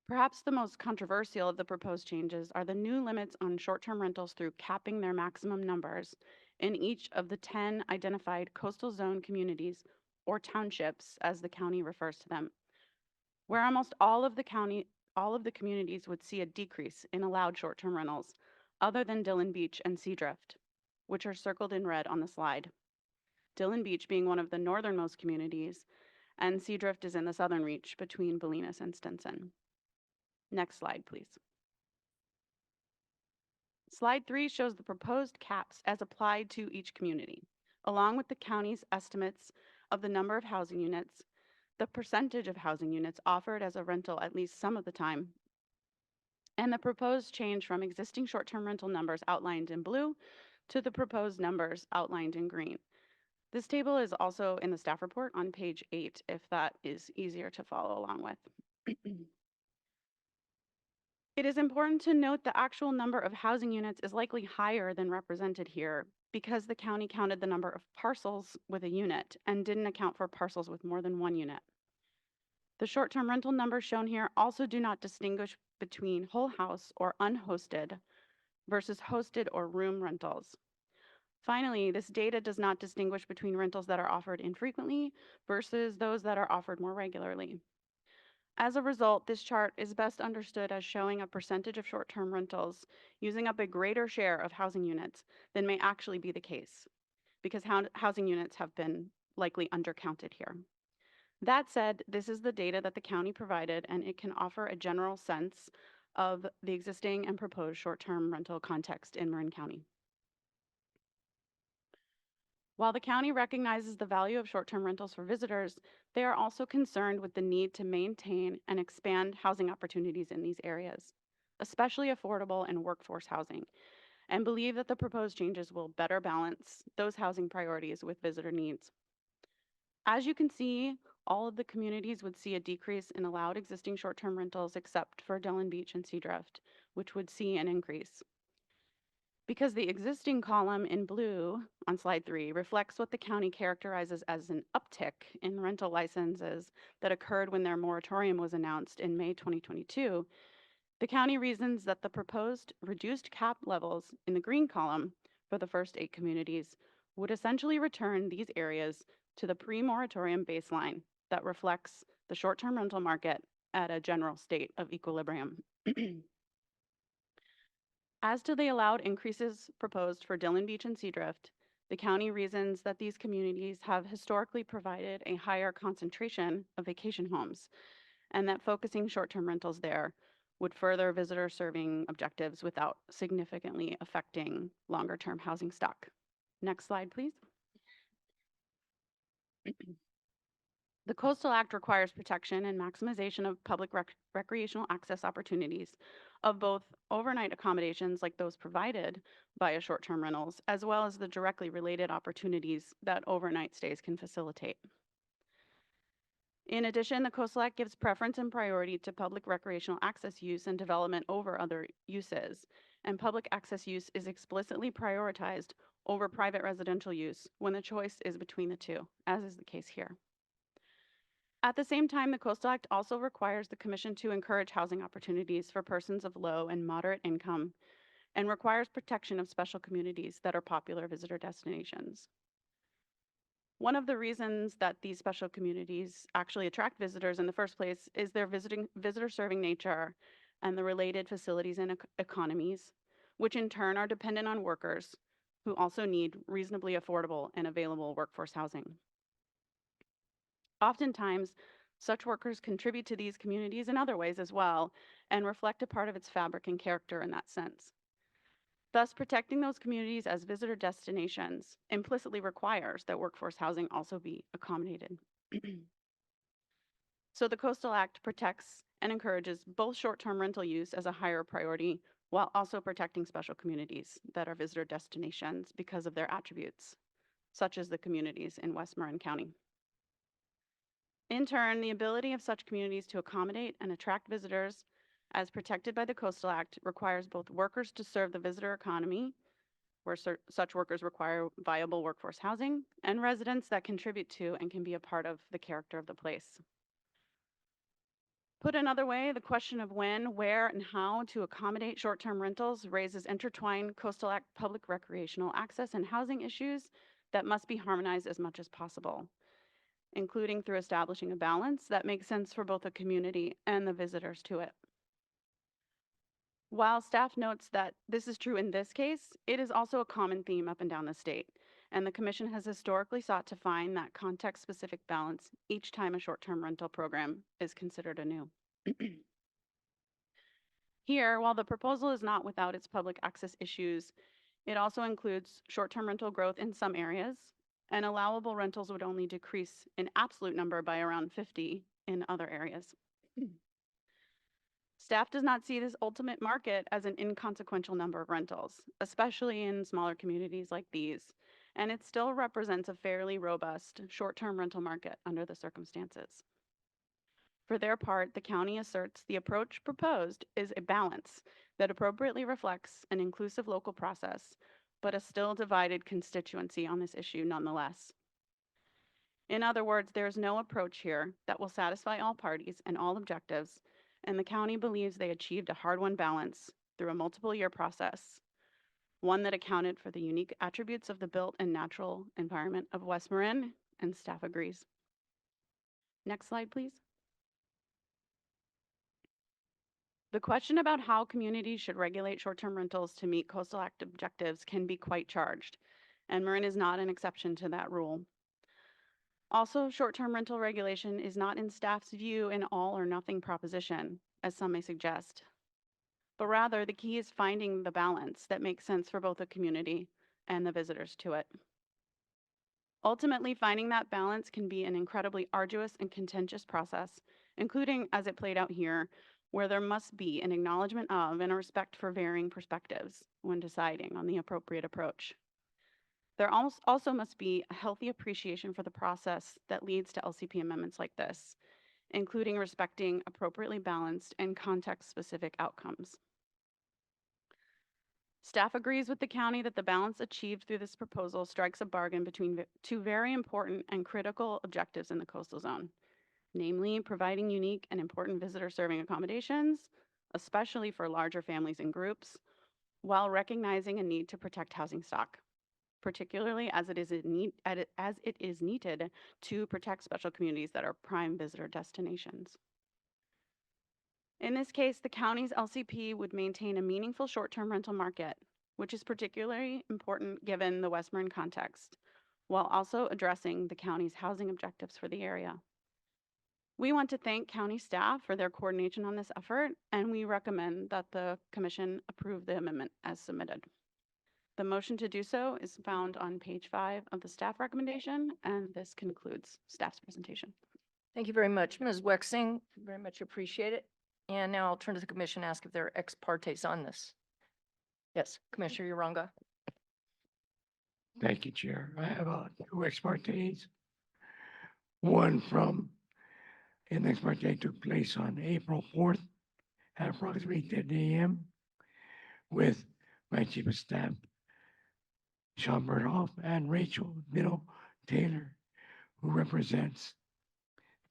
Perhaps the most controversial of the proposed changes are the new limits on short-term rentals through capping their maximum numbers in each of the 10 identified coastal zone communities, or townships as the county refers to them, where almost all of the communities would see a decrease in allowed short-term rentals, other than Dillon Beach and Seadrift, which are circled in red on the slide. Dillon Beach being one of the northernmost communities, and Seadrift is in the southern reach between Bolinas and Stinson. Next slide, please. Slide 3 shows the proposed caps as applied to each community, along with the county's estimates of the number of housing units, the percentage of housing units offered as a rental at least some of the time, and the proposed change from existing short-term rental numbers outlined in blue to the proposed numbers outlined in green. This table is also in the staff report on page 8, if that is easier to follow along with. It is important to note the actual number of housing units is likely higher than represented here because the county counted the number of parcels with a unit and didn't account for parcels with more than one unit. The short-term rental numbers shown here also do not distinguish between whole house or unhosted versus hosted or room rentals. Finally, this data does not distinguish between rentals that are offered infrequently versus those that are offered more regularly. As a result, this chart is best understood as showing a percentage of short-term rentals using up a greater share of housing units than may actually be the case, because housing units have been likely undercounted here. That said, this is the data that the county provided, and it can offer a general sense of the existing and proposed short-term rental context in Marin County. While the county recognizes the value of short-term rentals for visitors, they are also concerned with the need to maintain and expand housing opportunities in these areas, especially affordable and workforce housing, and believe that the proposed changes will better balance those housing priorities with visitor needs. As you can see, all of the communities would see a decrease in allowed existing short-term rentals except for Dillon Beach and Seadrift, which would see an increase. Because the existing column in blue on slide 3 reflects what the county characterizes as an uptick in rental licenses that occurred when their moratorium was announced in May 2022, the county reasons that the proposed reduced cap levels in the green column for the first 8 communities would essentially return these areas to the pre-moratorium baseline that reflects the short-term rental market at a general state of equilibrium. As to the allowed increases proposed for Dillon Beach and Seadrift, the county reasons that these communities have historically provided a higher concentration of vacation homes, and that focusing short-term rentals there would further visitor serving objectives without significantly affecting longer term housing stock. Next slide, please. The Coastal Act requires protection and maximization of public recreational access opportunities of both overnight accommodations like those provided via short-term rentals, as well as the directly related opportunities that overnight stays can facilitate. In addition, the Coastal Act gives preference and priority to public recreational access use and development over other uses, and public access use is explicitly prioritized over private residential use when the choice is between the two, as is the case here. At the same time, the Coastal Act also requires the Commission to encourage housing opportunities for persons of low and moderate income and requires protection of special communities that are popular visitor destinations. One of the reasons that these special communities actually attract visitors in the first place is their visitor-serving nature and the related facilities and economies, which in turn are dependent on workers who also need reasonably affordable and available workforce housing. Oftentimes, such workers contribute to these communities in other ways as well and reflect a part of its fabric and character in that sense. Thus, protecting those communities as visitor destinations implicitly requires that workforce housing also be accommodated. So the Coastal Act protects and encourages both short-term rental use as a higher priority while also protecting special communities that are visitor destinations because of their attributes, such as the communities in West Marin County. In turn, the ability of such communities to accommodate and attract visitors, as protected by the Coastal Act, requires both workers to serve the visitor economy, where such workers require viable workforce housing, and residents that contribute to and can be a part of the character of the place. Put another way, the question of when, where, and how to accommodate short-term rentals raises intertwined Coastal Act public recreational access and housing issues that must be harmonized as much as possible, including through establishing a balance that makes sense for both the community and the visitors to it. While staff notes that this is true in this case, it is also a common theme up and down the state, and the Commission has historically sought to find that context-specific balance each time a short-term rental program is considered anew. Here, while the proposal is not without its public access issues, it also includes short-term rental growth in some areas, and allowable rentals would only decrease in absolute number by around 50 in other areas. Staff does not see this ultimate market as an inconsequential number of rentals, especially in smaller communities like these, and it still represents a fairly robust short-term rental market under the circumstances. For their part, the county asserts the approach proposed is a balance that appropriately reflects an inclusive local process, but a still divided constituency on this issue nonetheless. In other words, there is no approach here that will satisfy all parties and all objectives, and the county believes they achieved a hard-won balance through a multiple-year process, one that accounted for the unique attributes of the built and natural environment of West Marin, and staff agrees. Next slide, please. The question about how communities should regulate short-term rentals to meet Coastal Act objectives can be quite charged, and Marin is not an exception to that rule. Also, short-term rental regulation is not in staff's view an all or nothing proposition, as some may suggest, but rather the key is finding the balance that makes sense for both the community and the visitors to it. Ultimately, finding that balance can be an incredibly arduous and contentious process, including as it played out here, where there must be an acknowledgement of and a respect for varying perspectives when deciding on the appropriate approach. There also must be a healthy appreciation for the process that leads to LCP amendments like this, including respecting appropriately balanced and context-specific outcomes. Staff agrees with the county that the balance achieved through this proposal strikes a bargain between two very important and critical objectives in the coastal zone, namely providing unique and important visitor-serving accommodations, especially for larger families and groups, while recognizing a need to protect housing stock, particularly as it is needed to protect special communities that are prime visitor destinations. In this case, the county's LCP would maintain a meaningful short-term rental market, which is particularly important given the West Marin context, while also addressing the county's housing objectives for the area. We want to thank county staff for their coordination on this effort, and we recommend that the commission approve the amendment as submitted. The motion to do so is found on page 5 of the staff recommendation, and this concludes staff's presentation. Thank you very much, Ms. Wexing. Very much appreciate it. And now I'll turn to the commission, ask if there are ex partes on this. Yes, Commissioner Uranga. Thank you, Chair. I have two ex partes. One from, an ex parte took place on April 4th at approximately 10 a.m. with my chief of staff, Sean Berthoff, and Rachel Middle Taylor, who represents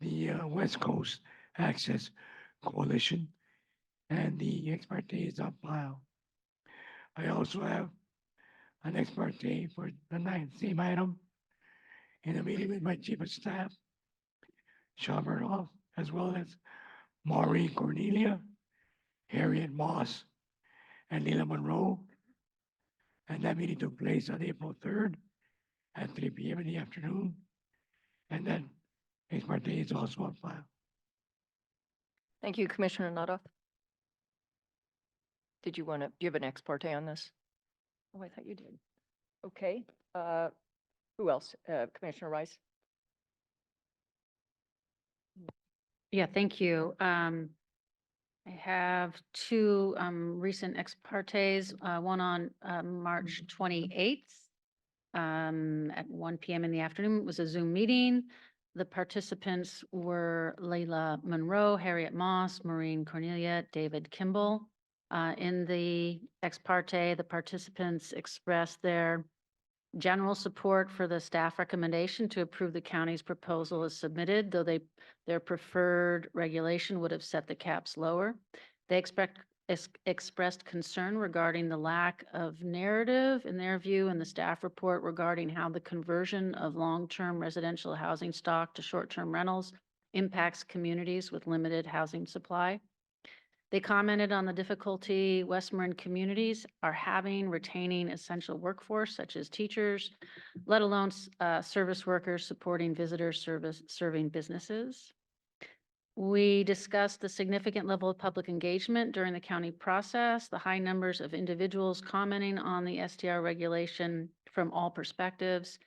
the West Coast Access Coalition, and the ex parte is on file. I also have an ex parte for the same item in a meeting with my chief of staff, Sean Berthoff, as well as Marin Cornelia, Harriet Moss, and Leila Monroe. And that meeting took place on April 3rd at 3 p.m. in the afternoon. And then ex parte is also on file. Thank you, Commissioner Nuttall. Did you want to, do you have an ex parte on this? Oh, I thought you did. Okay. Who else? Commissioner Rice? Yeah, thank you. I have two recent ex partes, one on March 28th at 1 p.m. in the afternoon. It was a Zoom meeting. The participants were Leila Monroe, Harriet Moss, Maureen Cornelia, David Kimball. In the ex parte, the participants expressed their general support for the staff recommendation to approve the county's proposal as submitted, though their preferred regulation would have set the caps lower. They expressed concern regarding the lack of narrative, in their view, in the staff report regarding how the conversion of long-term residential housing stock to short-term rentals impacts communities with limited housing supply. They commented on the difficulty West Marin communities are having retaining essential workforce such as teachers, let alone service workers supporting visitors serving businesses. We discussed the significant level of public engagement during the county process, the high numbers of individuals commenting on the STR regulation from all perspectives,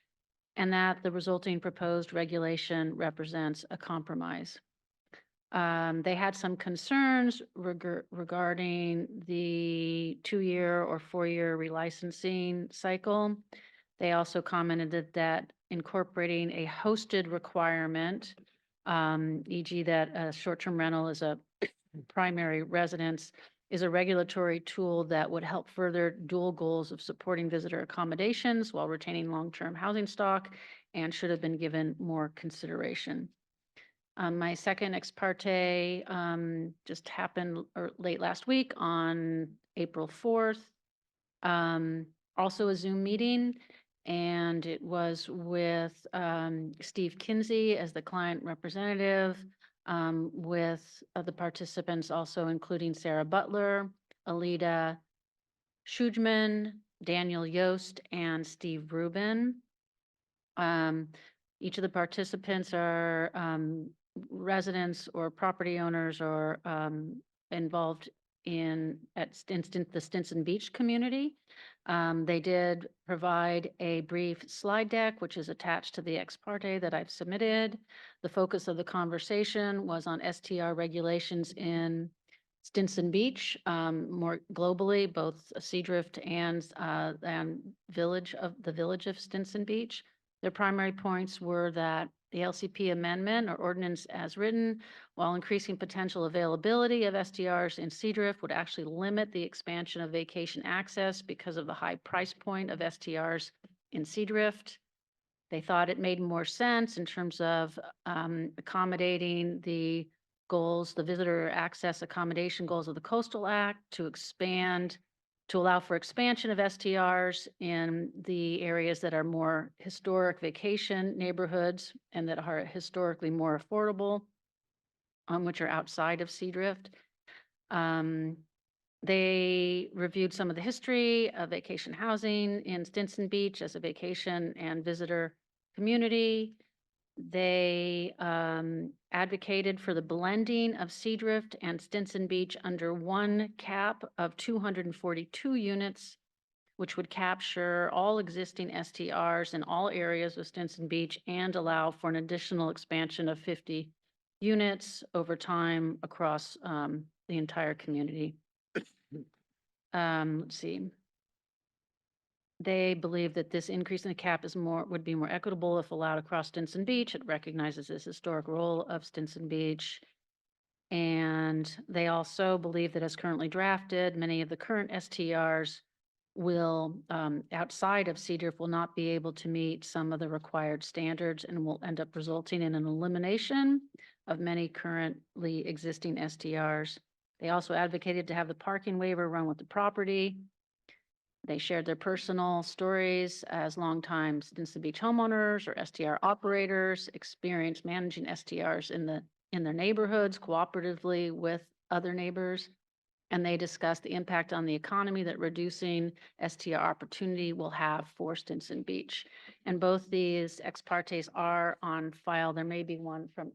and that the resulting proposed regulation represents a compromise. They had some concerns regarding the 2-year or 4-year relicensing cycle. They also commented that incorporating a hosted requirement, e.g. that a short-term rental is a primary residence, is a regulatory tool that would help further dual goals of supporting visitor accommodations while retaining long-term housing stock, and should have been given more consideration. My second ex parte just happened late last week on April 4th. Also a Zoom meeting, and it was with Steve Kinsey as the client representative, with the participants also including Sarah Butler, Alida Schujman, Daniel Yost, and Steve Rubin. Each of the participants are residents or property owners or involved in the Stinson Beach community. They did provide a brief slide deck, which is attached to the ex parte that I've submitted. The focus of the conversation was on STR regulations in Stinson Beach, more globally, both Seadrift and village of Stinson Beach. Their primary points were that the LCP amendment or ordinance as written, while increasing potential availability of STRs in Seadrift, would actually limit the expansion of vacation access because of the high price point of STRs in Seadrift. They thought it made more sense in terms of accommodating the goals, the visitor access accommodation goals of the Coastal Act to allow for expansion of STRs in the areas that are more historic vacation neighborhoods and that are historically more affordable, which are outside of Seadrift. They reviewed some of the history of vacation housing in Stinson Beach as a vacation and visitor community. They advocated for the blending of Seadrift and Stinson Beach under one cap of 242 units, which would capture all existing STRs in all areas of Stinson Beach and allow for an additional expansion of 50 units over time across the entire community. Let's see. They believe that this increase in the cap would be more equitable if allowed across Stinson Beach. It recognizes this historic role of Stinson Beach. And they also believe that as currently drafted, many of the current STRs will, outside of Seadrift, will not be able to meet some of the required standards and will end up resulting in an elimination of many currently existing STRs. They also advocated to have the parking waiver run with the property. They shared their personal stories as longtime Stinson Beach homeowners or STR operators, experience managing STRs in their neighborhoods cooperatively with other neighbors. And they discussed the impact on the economy that reducing STR opportunity will have for Stinson Beach. And both these ex partes are on file. There may be one from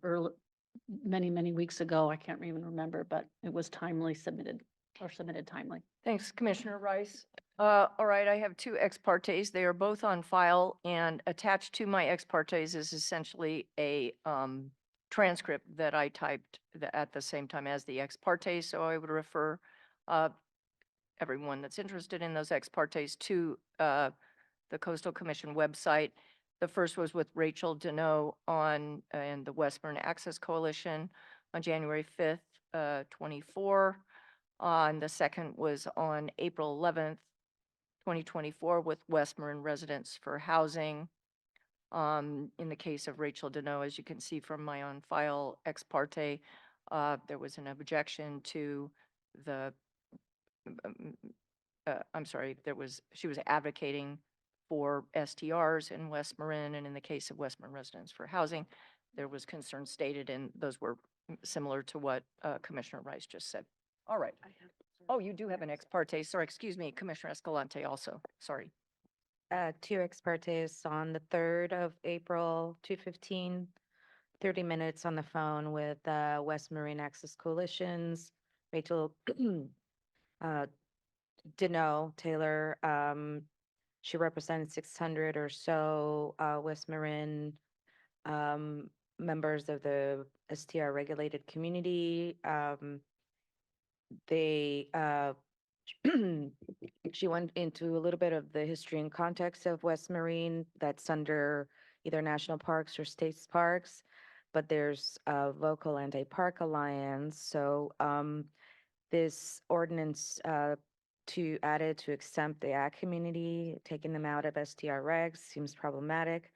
many weeks ago. I can't even remember, but it was timely submitted or submitted timely. Thanks, Commissioner Rice. All right, I have two ex partes. They are both on file, and attached to my ex partes is essentially a transcript that I typed at the same time as the ex parte. So I would refer everyone that's interested in those ex partes to the Coastal Commission website. The first was with Rachel Deneau and the West Marin Access Coalition on January 5th, 24. And the second was on April 11th, 2024 with West Marin Residents for Housing. In the case of Rachel Deneau, as you can see from my on file ex parte, there was an objection to the, she was advocating for STRs in West Marin, and in the case of West Marin Residents for Housing, there was concern stated, and those were similar to what Commissioner Rice just said. All right. Oh, you do have an ex parte. Sorry, excuse me, Commissioner Escalante also. Sorry. Two ex partes on the 3rd of April, 2:15, 30 minutes on the phone with West Marine Access Coalitions, Rachel Deneau Taylor. She represents 600 or so West Marin members of the STR regulated community. She went into a little bit of the history and context of West Marine that's under either national parks or states parks, but there's a local anti-park alliance. So this ordinance to add it to exempt the ag community, taking them out of STR regs seems problematic.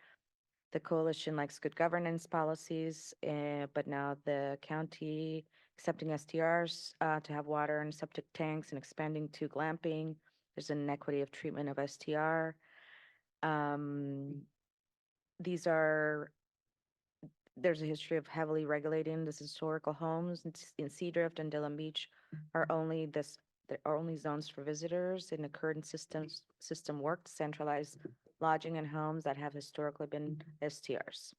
The coalition likes good governance policies, but now the county accepting STRs to have water and septic tanks and expanding to glamping. There's an inequity of treatment of STR. There's a history of heavily regulating this historical homes in Seadrift and Dillon Beach are only zones for visitors. In the current system work to centralize lodging and homes that have historically been STRs.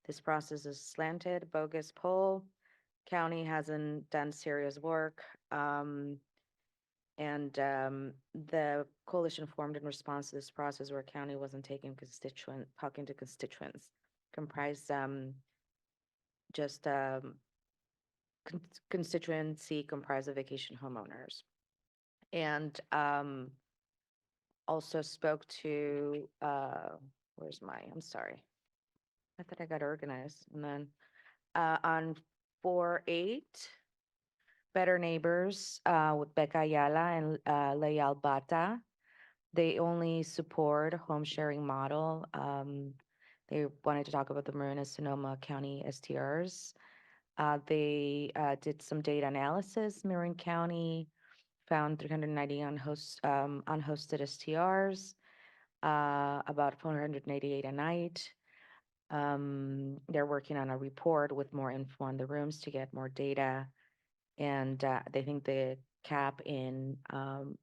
This process is slanted, bogus poll. County hasn't done serious work. The coalition formed in response to this process where county wasn't talking to constituents, comprised constituency comprised of vacation homeowners. And also spoke to, I'm sorry. I thought I got organized. And then on 4/8, Better Neighbors with Becca Ayala and Layal Bata. They only support home sharing model. They wanted to talk about the Marin and Sonoma County STRs. They did some data analysis. Marin County found 390 unhosted STRs, about 488 a night. They're working on a report with more info on the rooms to get more data. And they think the cap in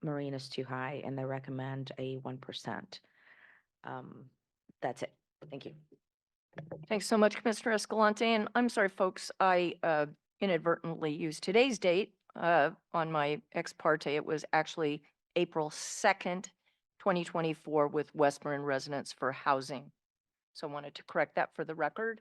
Marin is too high and they recommend a 1%. That's it. Thank you. Thanks so much, Commissioner Escalante. And I'm sorry, folks, I inadvertently used today's date on my ex parte. It was actually April 2nd, 2024 with West Marin residents for housing. So I wanted to correct that for the record.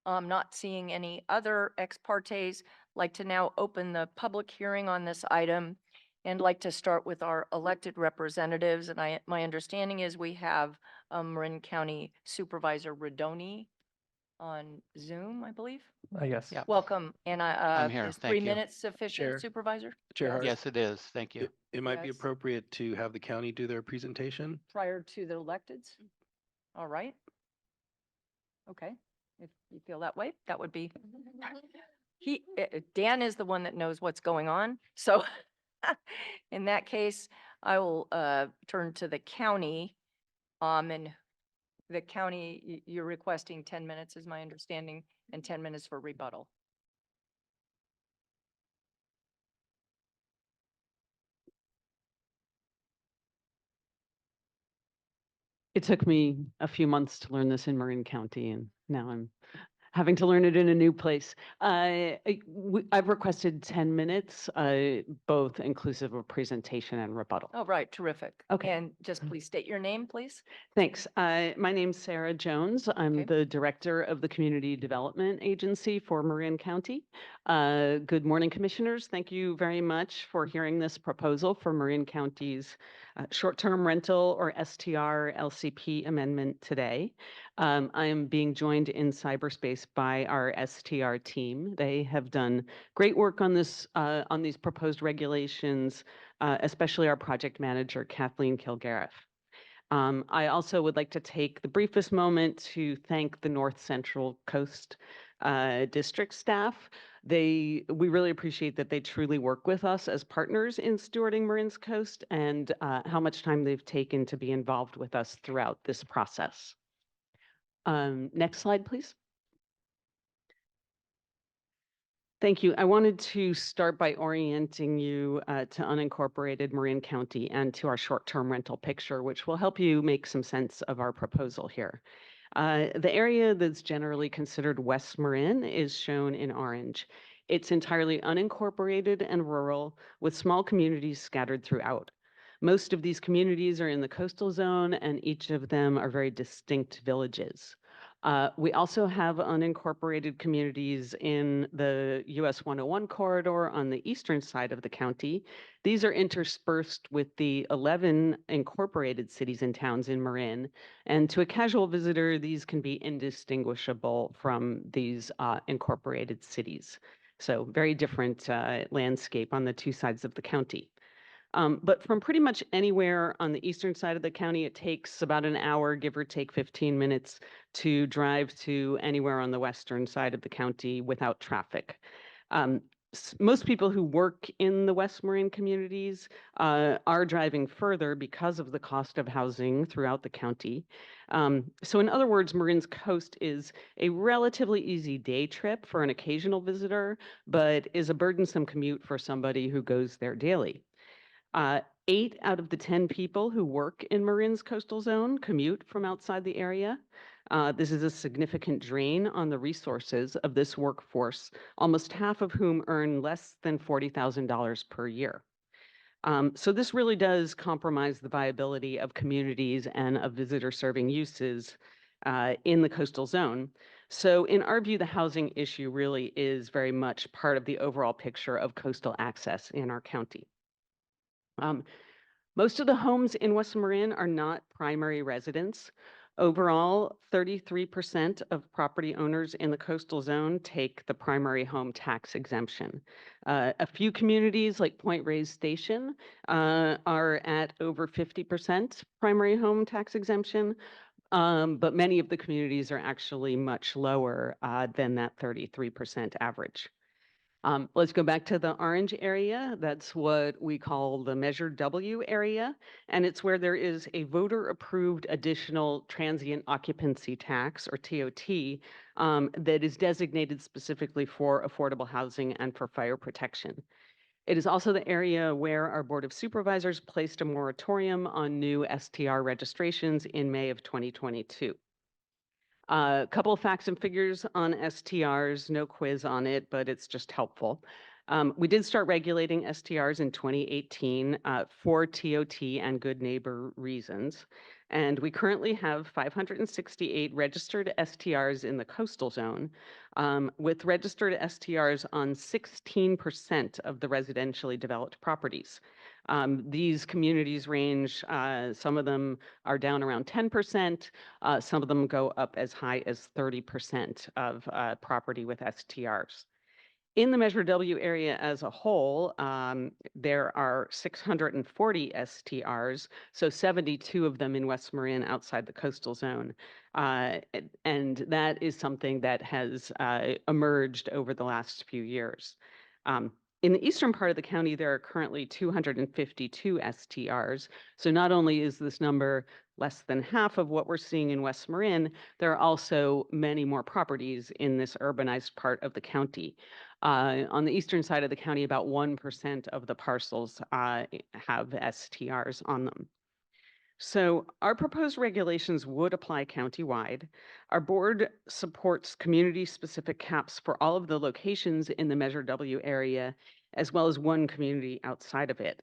I'm not seeing any other ex partes. Like to now open the public hearing on this item and like to start with our elected representatives. And my understanding is we have Marin County Supervisor Redoni on Zoom, I believe. Yes. Yeah. Welcome. And I'm here. is Thank 3 you. minutes sufficient, Chair. Supervisor? Chair Hart. Yes, it is. Thank you. It might be Yes. appropriate to have the county do their presentation. Prior to the electeds? All right. Okay, if you feel that way, that would be. Dan is the one that knows what's going on, so in that case, I will turn to the county. And the county, you're requesting 10 minutes is my understanding, and 10 minutes for rebuttal. It took me a few months to learn this in Marin County, and now I'm having to learn it in a new place. I've requested 10 minutes, both inclusive of presentation and rebuttal. Oh, right, terrific. Okay. And just please state your name, please. Thanks. My name's Sarah Jones. I'm Okay. the director of the Community Development Agency for Marin County. Good morning, commissioners. Thank you very much for hearing this proposal for Marin County's short-term rental or STR LCP amendment today. I am being joined in cyberspace by our STR team. They have done great work on this, on these proposed regulations, especially our project manager, Kathleen Kilgariff. I also would like to take the briefest moment to thank the North Central Coast District staff. We really appreciate that they truly work with us as partners in stewarding Marin's Coast and how much time they've taken to be involved with us throughout this process. Next slide, please. Thank you. I wanted to start by orienting you to unincorporated Marin County and to our short-term rental picture, which will help you make some sense of our proposal here. The area that's generally considered West Marin is shown in orange. It's entirely unincorporated and rural, with small communities scattered throughout. Most of these communities are in the coastal zone, and each of them are very distinct villages. We also have unincorporated communities in the US 101 corridor on the eastern side of the county. These are interspersed with the 11 incorporated cities and towns in Marin. And to a casual visitor, these can be indistinguishable from these incorporated cities. So very different landscape on the two sides of the county. But from pretty much anywhere on the eastern side of the county, it takes about an hour, give or take 15 minutes, to drive to anywhere on the western side of the county without traffic. Most people who work in the West Marin communities are driving further because of the cost of housing throughout the county. So in other words, Marin's Coast is a relatively easy day trip for an occasional visitor, but is a burdensome commute for somebody who goes there daily. 8 out of the 10 people who work in Marin's coastal zone commute from outside the area. This is a significant drain on the resources of this workforce, almost half of whom earn less than $40,000 per year. So this really does compromise the viability of communities and of visitor-serving uses in the coastal zone. So in our view, the housing issue really is very much part of the overall picture of coastal access in our county. Most of the homes in West Marin are not primary residents. Overall, 33% of property owners in the coastal zone take the primary home tax exemption. A few communities like Point Reyes Station are at over 50% primary home tax exemption, but many of the communities are actually much lower than that 33% average. Let's go back to the orange area. That's what we call the Measure W area, and it's where there is a voter-approved additional transient occupancy tax, or TOT, that is designated specifically for affordable housing and for fire protection. It is also the area where our Board of Supervisors placed a moratorium on new STR registrations in May of 2022. A couple of facts and figures on STRs, no quiz on it, but it's just helpful. We did start regulating STRs in 2018 for TOT and good neighbor reasons. And we currently have 568 registered STRs in the coastal zone, with registered STRs on 16% of the residentially developed properties. These communities range, some of them are down around 10%, some of them go up as high as 30% of property with STRs. In the Measure W area as a whole, there are 640 STRs, so 72 of them in West Marin outside the coastal zone. And that is something that has emerged over the last few years. In the eastern part of the county, there are currently 252 STRs. So not only is this number less than half of what we're seeing in West Marin, there are also many more properties in this urbanized part of the county. On the eastern side of the county, about 1% of the parcels have STRs on them. So our proposed regulations would apply countywide. Our board supports community-specific caps for all of the locations in the Measure W area, as well as one community outside of it.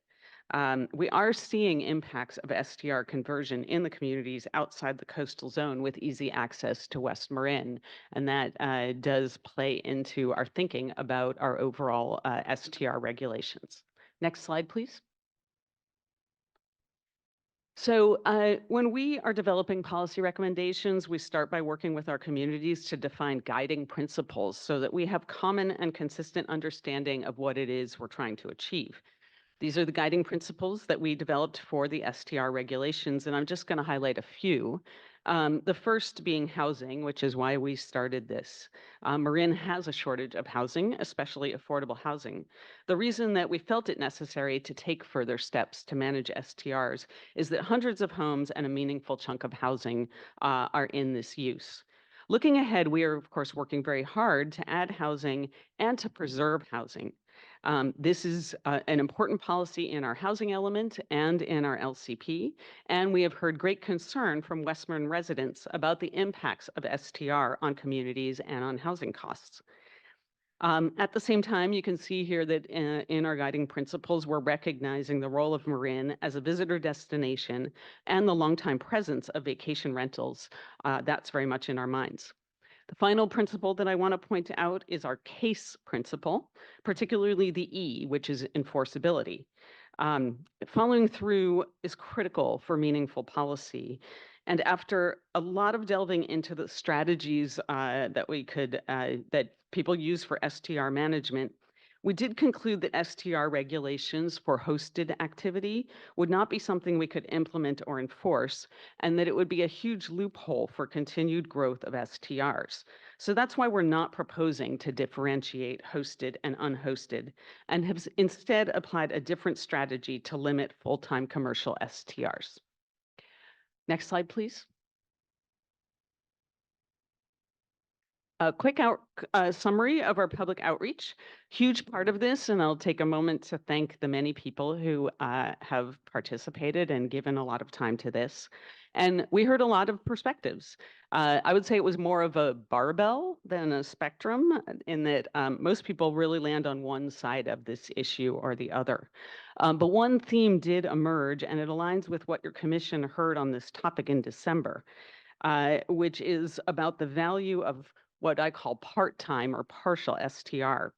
We are seeing impacts of STR conversion in the communities outside the coastal zone with easy access to West Marin, and that does play into our thinking about our overall STR regulations. Next slide, please. So when we are developing policy recommendations, we start by working with our communities to define guiding principles so that we have common and consistent understanding of what it is we're trying to achieve. These are the guiding principles that we developed for the STR regulations, and I'm just going to highlight a few. The first being housing, which is why we started this. Marin has a shortage of housing, especially affordable housing. The reason that we felt it necessary to take further steps to manage STRs is that hundreds of homes and a meaningful chunk of housing are in this use. Looking ahead, we are, of course, working very hard to add housing and to preserve housing. This is an important policy in our housing element and in our LCP, and we have heard great concern from West Marin residents about the impacts of STR on communities and on housing costs. At the same time, you can see here that in our guiding principles, we're recognizing the role of Marin as a visitor destination and the longtime presence of vacation rentals. That's very much in our minds. The final principle that I want to point out is our case principle, particularly the E, which is enforceability. Following through is critical for meaningful policy. And after a lot of delving into the strategies that people use for STR management, we did conclude that STR regulations for hosted activity would not be something we could implement or enforce, and that it would be a huge loophole for continued growth of STRs. So that's why we're not proposing to differentiate hosted and unhosted, and have instead applied a different strategy to limit full-time commercial STRs. Next slide, please. A quick summary of our public outreach. Huge part of this, and I'll take a moment to thank the many people who have participated and given a lot of time to this. And we heard a lot of perspectives. I would say it was more of a barbell than a spectrum, in that most people really land on one side of this issue or the other. But one theme did emerge, and it aligns with what your commission heard on this topic in December, which is about the value of what I call part-time or partial STR.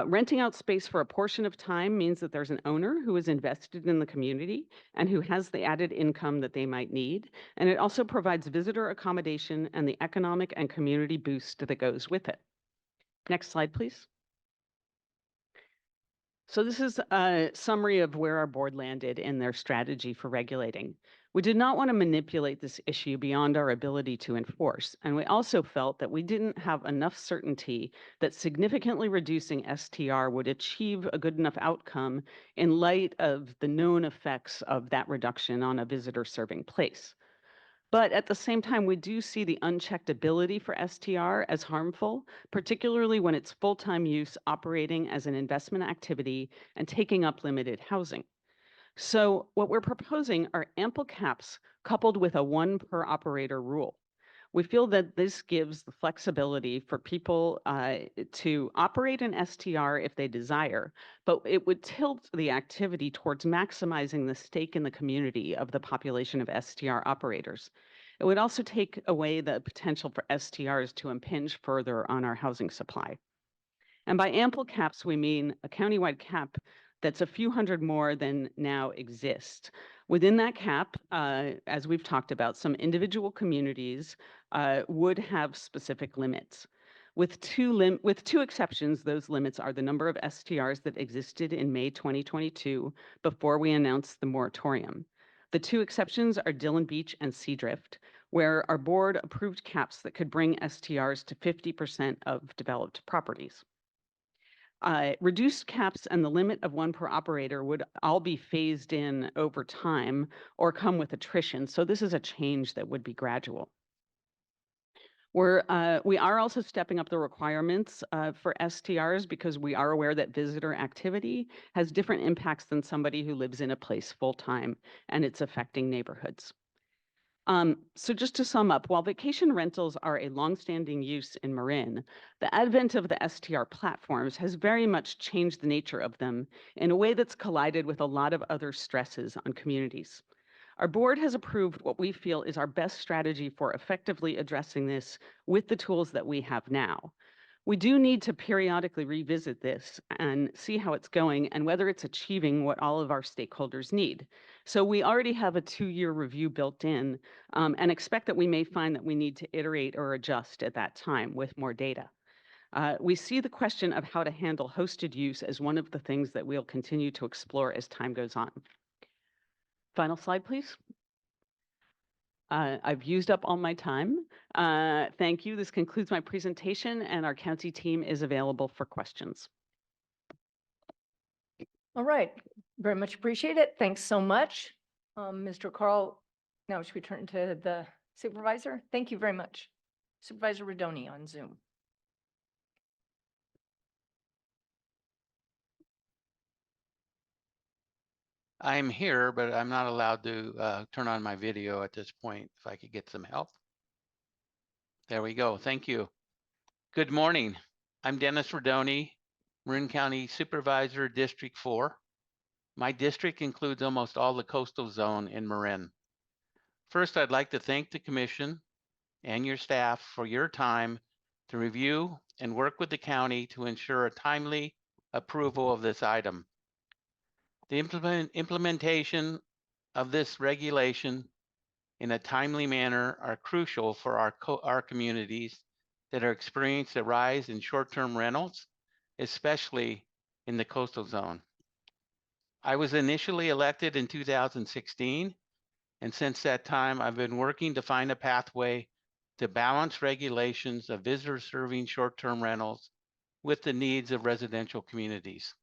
Renting out space for a portion of time means that there's an owner who is invested in the community and who has the added income that they might need. And it also provides visitor accommodation and the economic and community boost that goes with it. Next slide, please. So this is a summary of where our board landed in their strategy for regulating. We did not want to manipulate this issue beyond our ability to enforce, and we also felt that we didn't have enough certainty that significantly reducing STR would achieve a good enough outcome in light of the known effects of that reduction on a visitor serving place. But at the same time, we do see the unchecked ability for STR as harmful, particularly when it's full-time use operating as an investment activity and taking up limited housing. So what we're proposing are ample caps coupled with a one per operator rule. We feel that this gives the flexibility for people to operate an STR if they desire, but it would tilt the activity towards maximizing the stake in the community of the population of STR operators. It would also take away the potential for STRs to impinge further on our housing supply. And by ample caps, we mean a countywide cap that's a few hundred more than now exist. Within that cap, as we've talked about, some individual communities would have specific limits. With two exceptions, those limits are the number of STRs that existed in May 2022 before we announced the moratorium. The two exceptions are Dillon Beach and Seadrift, where our board approved caps that could bring STRs to 50% of developed properties. Reduced caps and the limit of one per operator would all be phased in over time or come with attrition. So this is a change that would be gradual. We are also stepping up the requirements for STRs because we are aware that visitor activity has different impacts than somebody who lives in a place full time, and it's affecting neighborhoods. So just to sum up, while vacation rentals are a longstanding use in Marin, the advent of the STR platforms has very much changed the nature of them in a way that's collided with a lot of other stresses on communities. Our board has approved what we feel is our best strategy for effectively addressing this with the tools that we have now. We do need to periodically revisit this and see how it's going and whether it's achieving what all of our stakeholders need. So we already have a 2-year review built in and expect that we may find that we need to iterate or adjust at that time with more data. We see the question of how to handle hosted use as one of the things that we'll continue to explore as time goes on. Final slide, please. I've used up all my time. Thank you. This concludes my presentation, and our county team is available for questions. All right, very much appreciate it. Thanks so much. Mr. Carl, now should we turn to the supervisor? Thank you very much. Supervisor Rodoni on Zoom. I'm here, but I'm not allowed to turn on my video at this point. If I could get some help. There we go. Thank you. Good morning. I'm Dennis Rodoni, Marin County Supervisor, District 4. My district includes almost all the coastal zone in Marin. First, I'd like to thank the Commission and your staff for your time to review and work with the county to ensure a timely approval of this item. The implementation of this regulation in a timely manner are crucial for our communities that are experiencing a rise in short-term rentals, especially in the coastal zone. I was initially elected in 2016, and since that time, I've been working to find a pathway to balance regulations of visitor-serving short-term rentals with the needs of residential communities.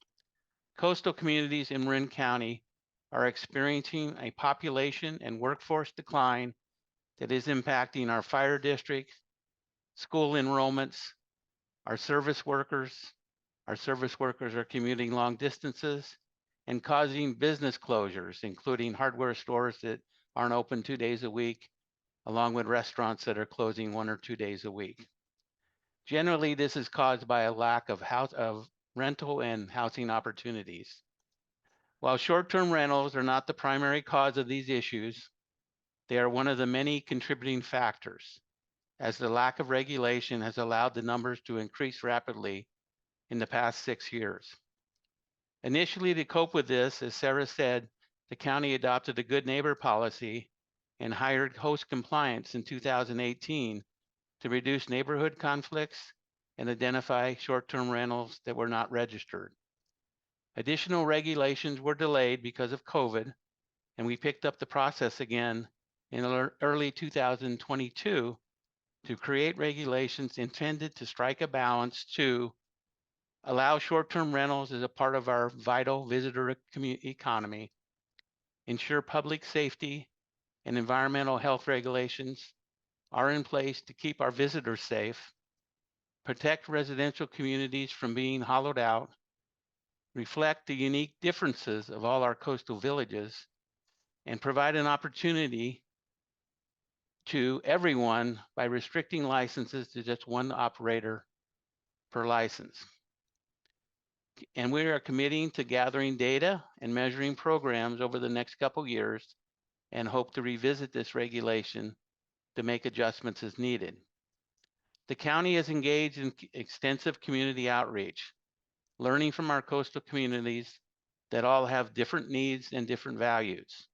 Coastal communities in Marin County are experiencing a population and workforce decline that is impacting our fire districts, school enrollments, our service workers. Our service workers are commuting long distances and causing business closures, including hardware stores that aren't open 2 days a week, along with restaurants that are closing 1 or 2 days a week. Generally, this is caused by a lack of rental and housing opportunities. While short-term rentals are not the primary cause of these issues, they are one of the many contributing factors, as the lack of regulation has allowed the numbers to increase rapidly in the past 6 years. Initially, to cope with this, as Sarah said, the county adopted a good neighbor policy and hired host compliance in 2018 to reduce neighborhood conflicts and identify short-term rentals that were not registered. Additional regulations were delayed because of COVID, and we picked up the process again in early 2022 to create regulations intended to strike a balance to allow short-term rentals as a part of our vital visitor economy, ensure public safety and environmental health regulations are in place to keep our visitors safe, protect residential communities from being hollowed out, reflect the unique differences of all our coastal villages, and provide an opportunity to everyone by restricting licenses to just one operator per license. And we are committing to gathering data and measuring programs over the next couple years and hope to revisit this regulation to make adjustments as needed. The county is engaged in extensive community outreach, learning from our coastal communities that all have different needs and different values.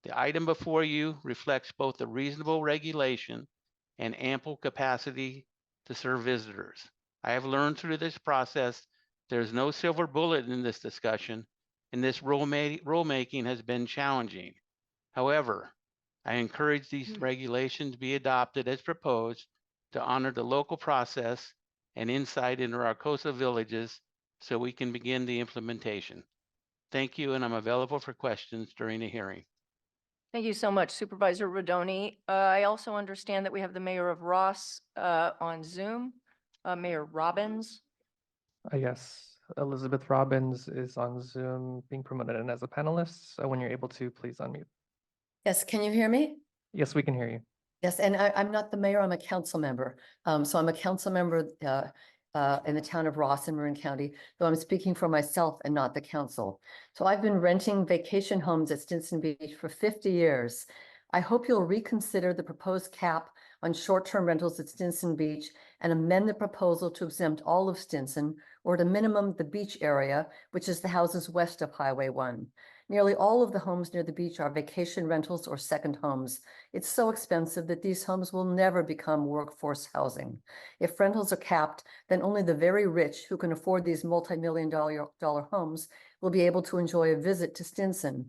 The item before you reflects both a reasonable regulation and ample capacity to serve visitors. I have learned through this process there's no silver bullet in this discussion, and this rulemaking has been challenging. However, I encourage these regulations be adopted as proposed to honor the local process and insight into our coastal villages so we can begin the implementation. Thank you, and I'm available for questions during the hearing. Thank you so much, Supervisor Rodoni. I also understand that we have the Mayor of Ross on Zoom, Mayor Robbins. Yes, Elizabeth Robbins is on Zoom being promoted in as a panelist. So when you're able to, please unmute. Yes, can you hear me? Yes, we can hear you. Yes, and I'm not the mayor, I'm a council member. So I'm a council member in the town of Ross in Marin County, though I'm speaking for myself and not the council. So I've been renting vacation homes at Stinson Beach for 50 years. I hope you'll reconsider the proposed cap on short-term rentals at Stinson Beach and amend the proposal to exempt all of Stinson, or at a minimum, the beach area, which is the houses west of Highway 1. Nearly all of the homes near the beach are vacation rentals or second homes. It's so expensive that these homes will never become workforce housing. If rentals are capped, then only the very rich who can afford these multi-million-dollar homes will be able to enjoy a visit to Stinson.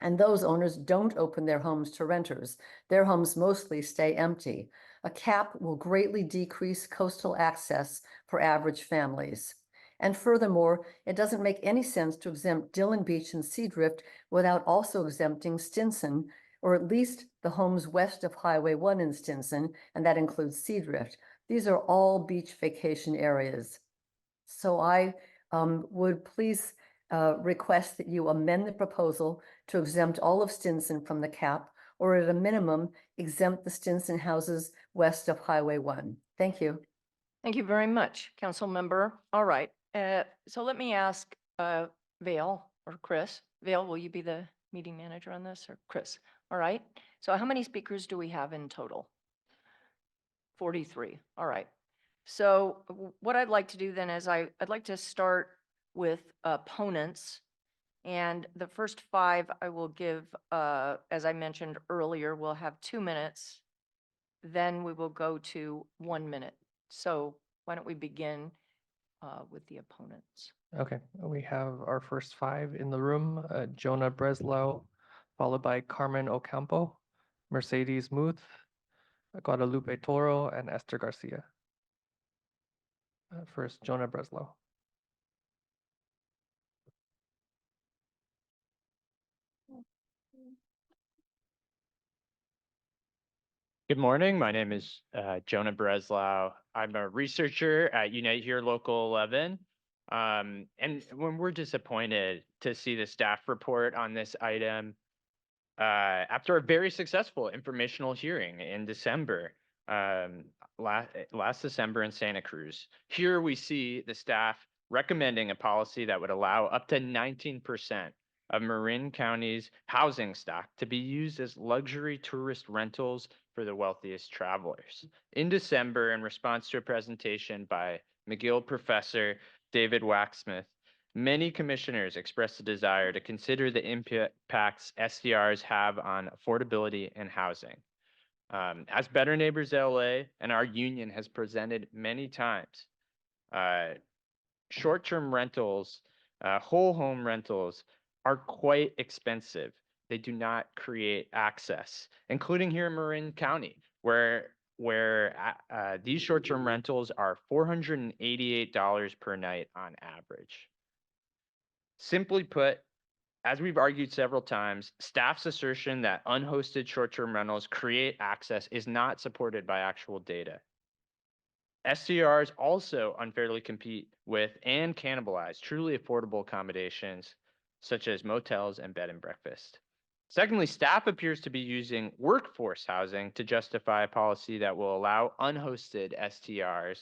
And those owners don't open their homes to renters. Their homes mostly stay empty. A cap will greatly decrease coastal access for average families. And furthermore, it doesn't make any sense to exempt Dillon Beach and Seadrift without also exempting Stinson, or at least the homes west of Highway 1 in Stinson, and that includes Seadrift. These are all beach vacation areas. So I would please request that you amend the proposal to exempt all of Stinson from the cap, or at a minimum, exempt the Stinson houses west of Highway 1. Thank you. Thank you very much, Council Member. All right. So let me ask Vale or Chris. Vale, will you be the meeting manager on this, or Chris? All right. So how many speakers do we have in total? 43. All right. So what I'd like to do then is I'd like to start with opponents. And the first 5 I will give, as I mentioned earlier, we'll have 2 minutes. Then we will go to 1 minute. So why don't we begin with the opponents? Okay, we have our first 5 in the room, Jonah Breslau, followed by Carmen Ocampo, Mercedes Muth, Guadalupe Toro, and Esther Garcia. First, Jonah Breslau. Good morning. My name is Jonah Breslau. I'm a researcher at Unite Here Local 11. And when we're disappointed to see the staff report on this item after a very successful informational hearing in December, last December in Santa Cruz. Here we see the staff recommending a policy that would allow up to 19% of Marin County's housing stock to be used as luxury tourist rentals for the wealthiest travelers. In December, in response to a presentation by McGill professor David Waxsmith, many commissioners expressed a desire to consider the impacts SDRs have on affordability and housing. As Better Neighbors LA and our union has presented many times, short-term rentals, whole home rentals are quite expensive. They do not create access, including here in Marin County, where these short-term rentals are $488 per night on average. Simply put, as we've argued several times, staff's assertion that unhosted short-term rentals create access is not supported by actual data. STRs also unfairly compete with and cannibalize truly affordable accommodations, such as motels and bed and breakfast. Secondly, staff appears to be using workforce housing to justify a policy that will allow unhosted STRs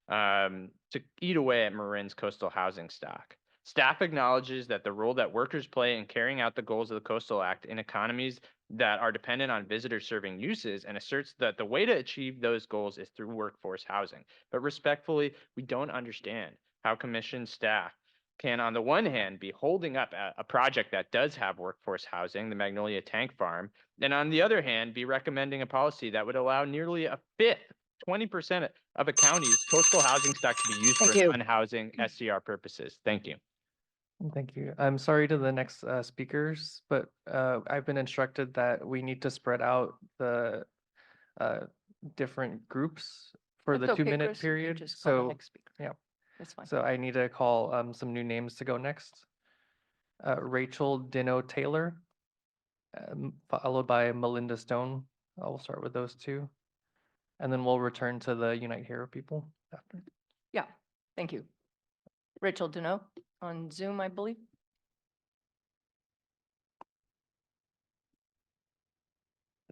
to eat away at Marin's coastal housing stock. Staff acknowledges that the role that workers play in carrying out the goals of the Coastal Act in economies that are dependent on visitor serving uses and asserts that the way to achieve those goals is through workforce housing. But respectfully, we don't understand how Commission staff can, on the one hand, be holding up a project that does have workforce housing, the Magnolia Tank Farm, and on the other hand, be recommending a policy that would allow nearly a fifth, 20% of a county's coastal housing stock to be used Thank for you. unhousing SCR purposes. Thank you. Thank you. I'm sorry to the next speakers, but I've been instructed that we need to spread out the different groups for That's the okay, 2-minute Chris. You can period. just call the So, next speaker. yeah. That's fine. So I need to call some new names to go next. Rachel Dino Taylor, followed by Melinda Stone. I'll start with those two. And then we'll return to the Unite Hero people after. Yeah, thank you. Rachel Deneau on Zoom, I believe.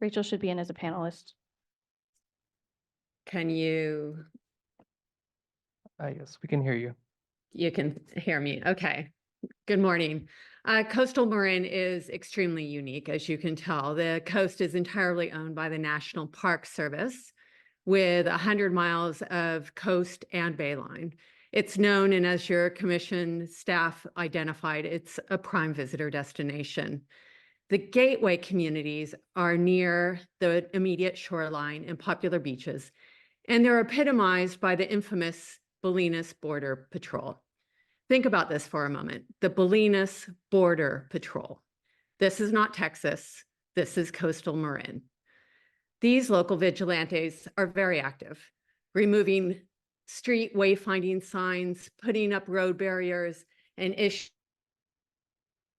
Rachel should be in as a panelist. Can you, Yes, we can hear you. you can hear me? Okay. Good morning. Coastal Marin is extremely unique, as you can tell. The coast is entirely owned by the National Park Service with 100 miles of coast and bayline. It's known, and as your commission staff identified, it's a prime visitor destination. The gateway communities are near the immediate shoreline and popular beaches, and they're epitomized by the infamous Bolinas Border Patrol. Think about this for a moment. The Bolinas Border Patrol. This is not Texas. This is Coastal Marin. These local vigilantes are very active, removing street wayfinding signs, putting up road barriers, and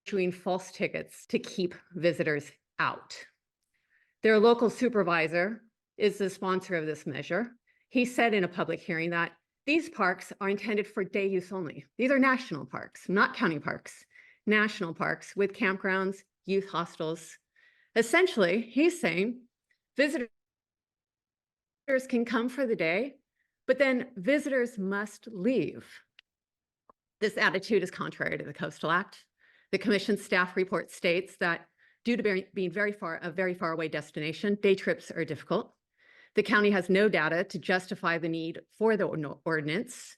issuing false tickets to keep visitors out. Their local supervisor is the sponsor of this measure. He said in a public hearing that these parks are intended for day use only. These are national parks, not county parks, national parks with campgrounds, youth hostels. Essentially, he's saying visitors can come for the day, but then visitors must leave. This attitude is contrary to the Coastal Act. The Commission staff report states that due to being a very far away destination, day trips are difficult. The county has no data to justify the need for the ordinance,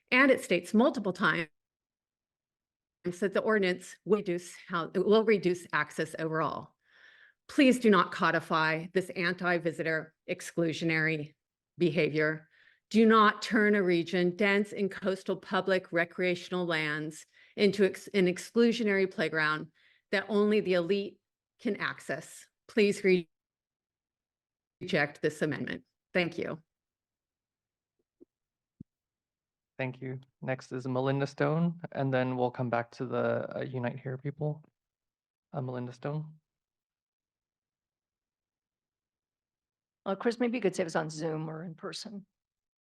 and it states multiple times that the ordinance will reduce access overall. Please do not codify this anti-visitor exclusionary behavior. Do not turn a region dense in coastal public recreational lands into an exclusionary playground that only the elite can access. Please reject this amendment. Thank you. Thank you. Next is Melinda Stone, and then we'll come back to the Unite Here people. Melinda Stone. Chris, maybe you could say it was on Zoom or in person.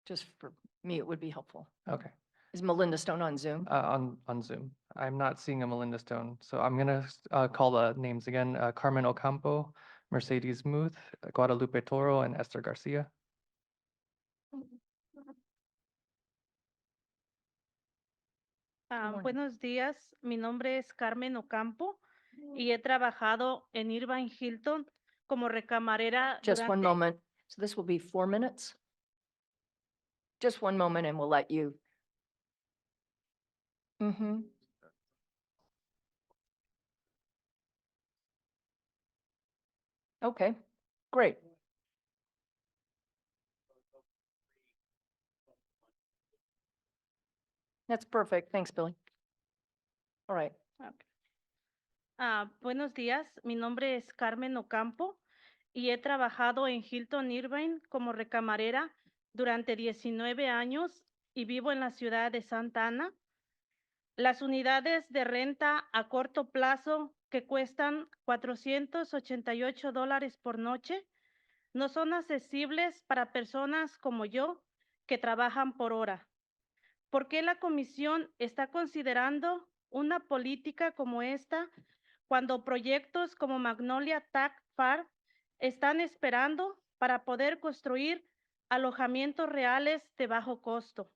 Just for me, it would be helpful. Okay. Is Melinda Stone on Zoom? On Zoom. I'm not seeing a Melinda Stone, so I'm gonna call the names again. Carmen Ocampo, Mercedes Muth, Guadalupe Toro, and Esther Garcia. Buenos días, mi nombre es Carmen Ocampo y he trabajado en Irvine Hilton como recamarera. Just one moment. So this will be 4 minutes. Just one moment and we'll let you. Okay, great. That's perfect. Thanks, Billy. All right. Buenos días, mi nombre es Carmen Ocampo y he trabajado en Hilton Irvine como recamarera durante 19 años y vivo en la ciudad de Santa Ana. Las unidades de renta a corto plazo que cuestan $488 por noche no son accesibles para personas como yo que trabajan por hora. ¿Por qué la Comisión está considerando una política como esta cuando proyectos como Magnolia Tech Farm están esperando para poder construir alojamientos reales de bajo costo.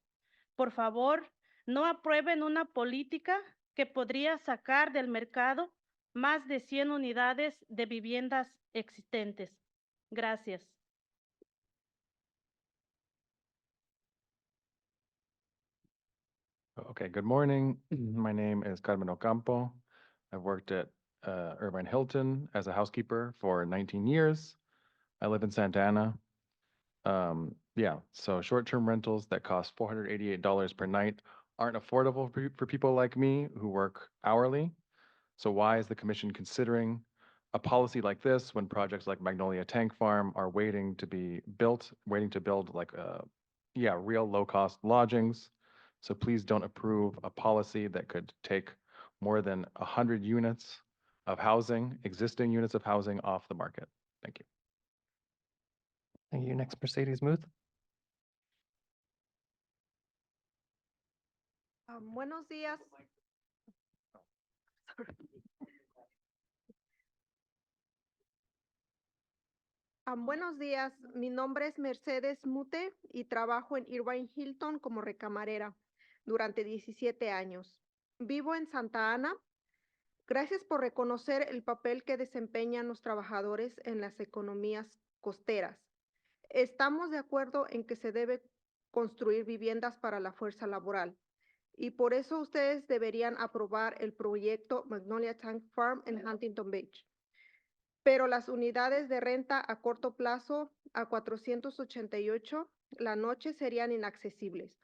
Por favor, no aprueben una política que podría sacar del mercado más de 100 unidades de viviendas existentes. Gracias. Okay, good morning. My name is Carmen Ocampo. I've worked at Irvine Hilton as a housekeeper for 19 years. I live in Santa Ana. Yeah, so short-term rentals that cost $488 per night aren't affordable for people like me who work hourly. So why is the commission considering a policy like this when projects like Magnolia Tank Farm are waiting to be built, waiting to build like real low-cost lodgings? So please don't approve a policy that could take more than 100 units of housing, existing units of housing off the market. Thank you. Thank you. Next, Mercedes Muth. Buenos días. Buenos días, mi nombre es Mercedes Mute y trabajo en Irvine Hilton como recamarera durante 17 años. Vivo en Santa Ana. Gracias por reconocer el papel que desempeñan los trabajadores en las economías costeras. Estamos de acuerdo en que se debe construir viviendas para la fuerza laboral y por eso ustedes deberían aprobar el proyecto Magnolia Tank Farm en Huntington Beach. Pero las unidades de renta a corto plazo a 488 la noche serían inaccesibles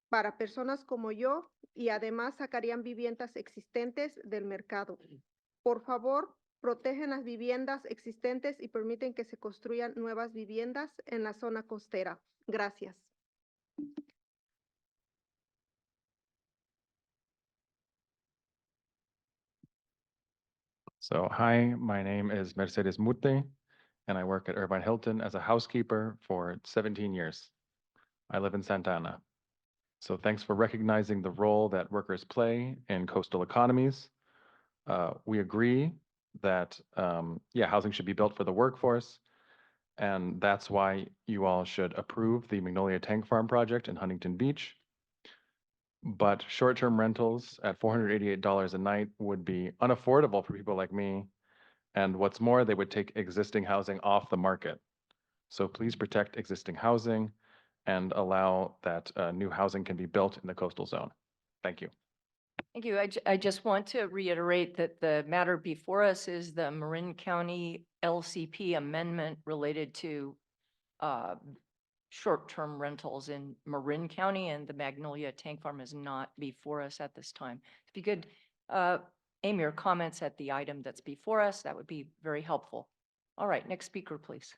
para personas como yo y además sacarían viviendas existentes del mercado. Por favor, protegen las viviendas existentes y permiten que se construyan nuevas viviendas en la zona costera. Gracias. So hi, my name is Mercedes Mute, and I work at Irvine Hilton as a housekeeper for 17 years. I live in Santa Ana. So thanks for recognizing the role that workers play in coastal economies. We agree that, housing should be built for the workforce, and that's why you all should approve the Magnolia Tank Farm project in Huntington Beach. But short-term rentals at $488 a night would be unaffordable for people like me. And what's more, they would take existing housing off the market. So please protect existing housing and allow that new housing can be built in the coastal zone. Thank you. Thank you. I just want to reiterate that the matter before us is the Marin County LCP amendment related to short-term rentals in Marin County, and the Magnolia Tank Farm is not before us at this time. If you could aim your comments at the item that's before us, that would be very helpful. All right, next speaker, please.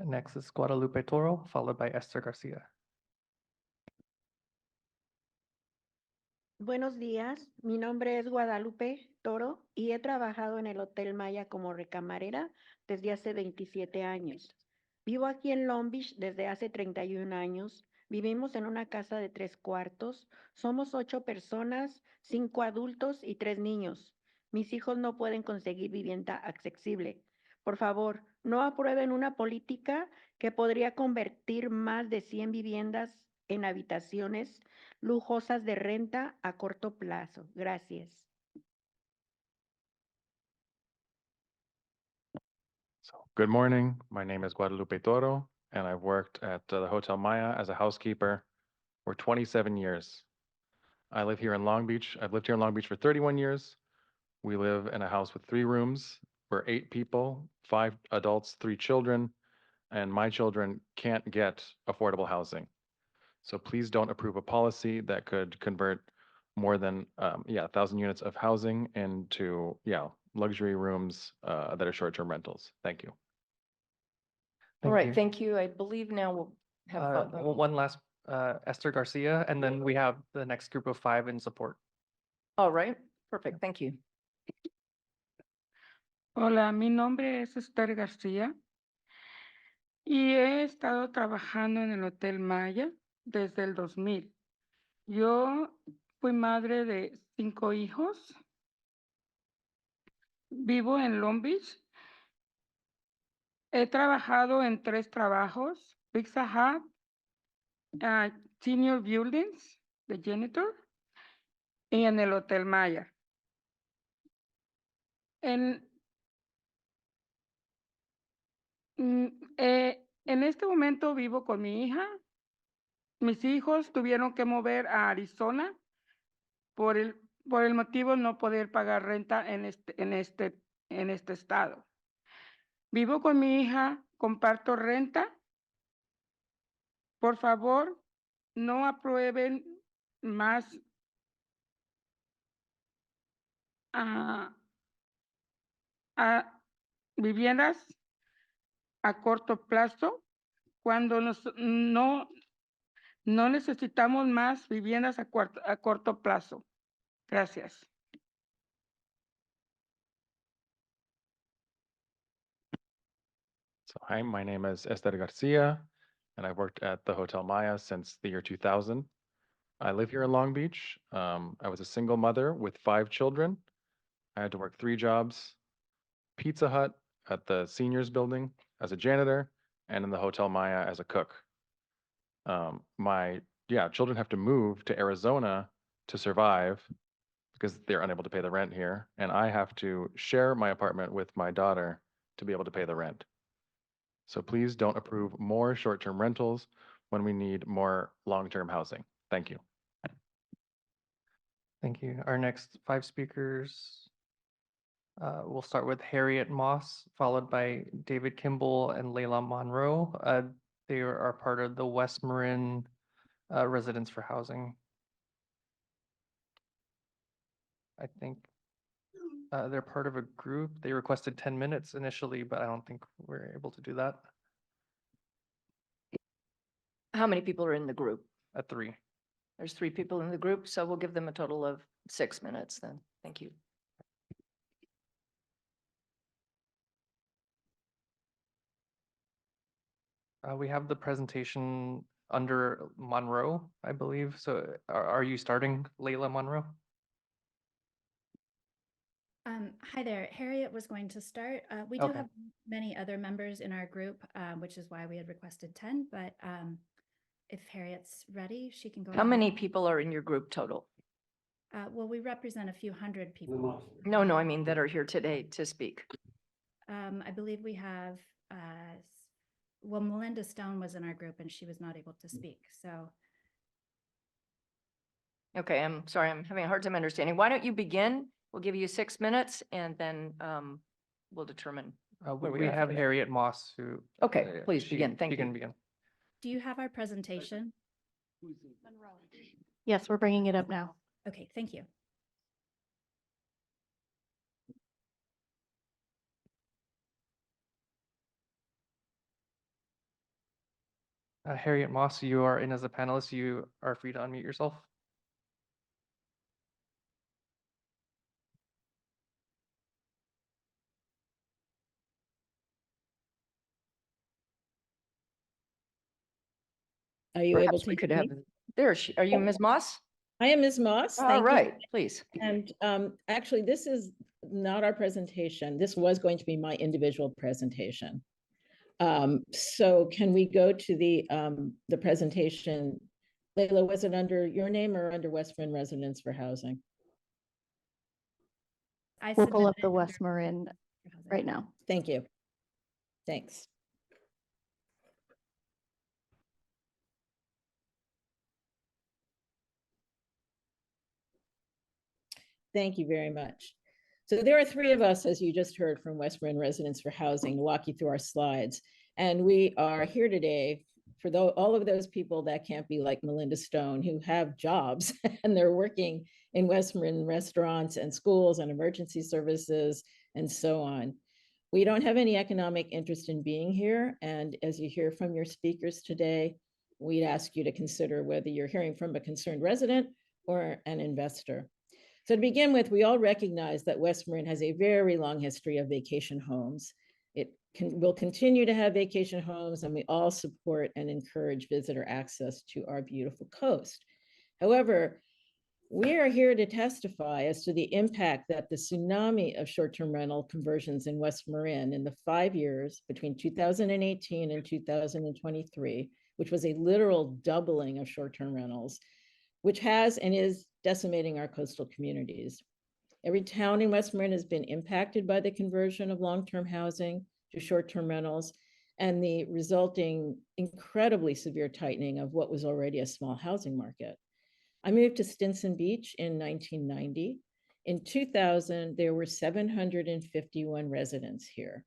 Next is Guadalupe Toro, followed by Esther Garcia. Buenos días, mi nombre es Guadalupe Toro y he trabajado en el Hotel Maya como recamarera desde hace 27 años. Vivo aquí en Long Beach desde hace 31 años. Vivimos en una casa de 3 cuartos. Somos 8 personas, 5 adultos y 3 niños. Mis hijos no pueden conseguir vivienda accesible. Por favor, no aprueben una política que podría convertir más de 100 viviendas en habitaciones lujosas de renta a corto plazo. Gracias. Good morning. My name is Guadalupe Toro, and I've worked at the Hotel Maya as a housekeeper for 27 years. I live here in Long Beach. I've lived here in Long Beach for 31 years. We live in a house with 3 rooms. We're 8 people, 5 adults, 3 children, and my children can't get affordable housing. So please don't approve a policy that could convert more than 1,000 units of housing into luxury rooms that are short-term rentals. Thank you. All right, thank you. I believe now we'll have One last, Esther Garcia, and then we have the next group of 5 in support. All right, perfect. Thank you. Hola, mi nombre es Esther García y he estado trabajando en el Hotel Maya desde el 2000. Yo fui madre de 5 hijos Vivo en Long Beach. He trabajado en 3 trabajos, Pizza Hut, Senior Buildings, de janitor, y en el Hotel Maya. En, en este momento vivo con mi hija. Mis hijos tuvieron que mover a Arizona por el motivo no poder pagar renta en este estado. Vivo con mi hija, comparto renta. Por favor, no aprueben más a viviendas a corto plazo cuando no necesitamos más viviendas a corto plazo. Gracias. So hi, my name is Esther Garcia, and I've worked at the Hotel Maya since the year 2000. I live here in Long Beach. I was a single mother with 5 children. I had to work 3 jobs, Pizza Hut at the seniors building as a janitor, and in the Hotel Maya as a cook. My children have to move to Arizona to survive because they're unable to pay the rent here, and I have to share my apartment with my daughter to be able to pay the rent. So please don't approve more short-term rentals when we need more long-term housing. Thank you. Thank you. Our next 5 speakers, we'll start with Harriet Moss, followed by David Kimball and Layla Monroe. They are part of the West Marin Residents for Housing. I think they're part of a group. They requested 10 minutes initially, but I don't think we're able to do that. How many people are in the group? 3. There's 3 people in the group, so we'll give them a total of 6 minutes then. Thank you. We have the presentation under Monroe, I believe. So are you starting, Layla Monroe? Hi there. Harriet was going to start. We do Okay. have many other members in our group, which is why we had requested 10, but if Harriet's ready, she can go How ahead. many people are in your group total? Well, we represent a few hundred people. No, I mean that are here today to speak. I believe we have, well, Melinda Stone was in our group and she was not able to speak, so. Okay, I'm sorry, I'm having a hard time understanding. Why don't you begin? We'll give you 6 minutes and then we'll determine. where We are have for that. Harriet Moss who. Okay, please begin. Thank you. Begin. Do you have our presentation? Yes, we're bringing it up now. Okay, thank you. Harriet Moss, you are in as a panelist. You are free to unmute yourself. Are you able Perhaps to we could hear have, me? are you Ms. Moss? I am Ms. Moss. All Thank you. right, please. And actually, this is not our presentation. This was going to be my individual presentation. So can we go to the presentation? Layla, was it under your name or under West Marin Residents for Housing? We'll pull up the West Marin right now. Thank you. Thanks. Thank you very much. So there are 3 of us, as you just heard, from West Marin Residents for Housing, to walk you through our slides. And we are here today for all of those people that can't be like Melinda Stone, who have jobs and they're working in West Marin restaurants and schools and emergency services and so on. We don't have any economic interest in being here. And as you hear from your speakers today, we'd ask you to consider whether you're hearing from a concerned resident or an investor. So to begin with, we all recognize that West Marin has a very long history of vacation homes. It will continue to have vacation homes, and we all support and encourage visitor access to our beautiful coast. However, We are here to testify as to the impact that the tsunami of short-term rental conversions in West Marin in the 5 years between 2018 and 2023, which was a literal doubling of short-term rentals, which has and is decimating our coastal communities. Every town in West Marin has been impacted by the conversion of long-term housing to short-term rentals and the resulting incredibly severe tightening of what was already a small housing market. I moved to Stinson Beach in 1990. In 2000, there were 751 residents here.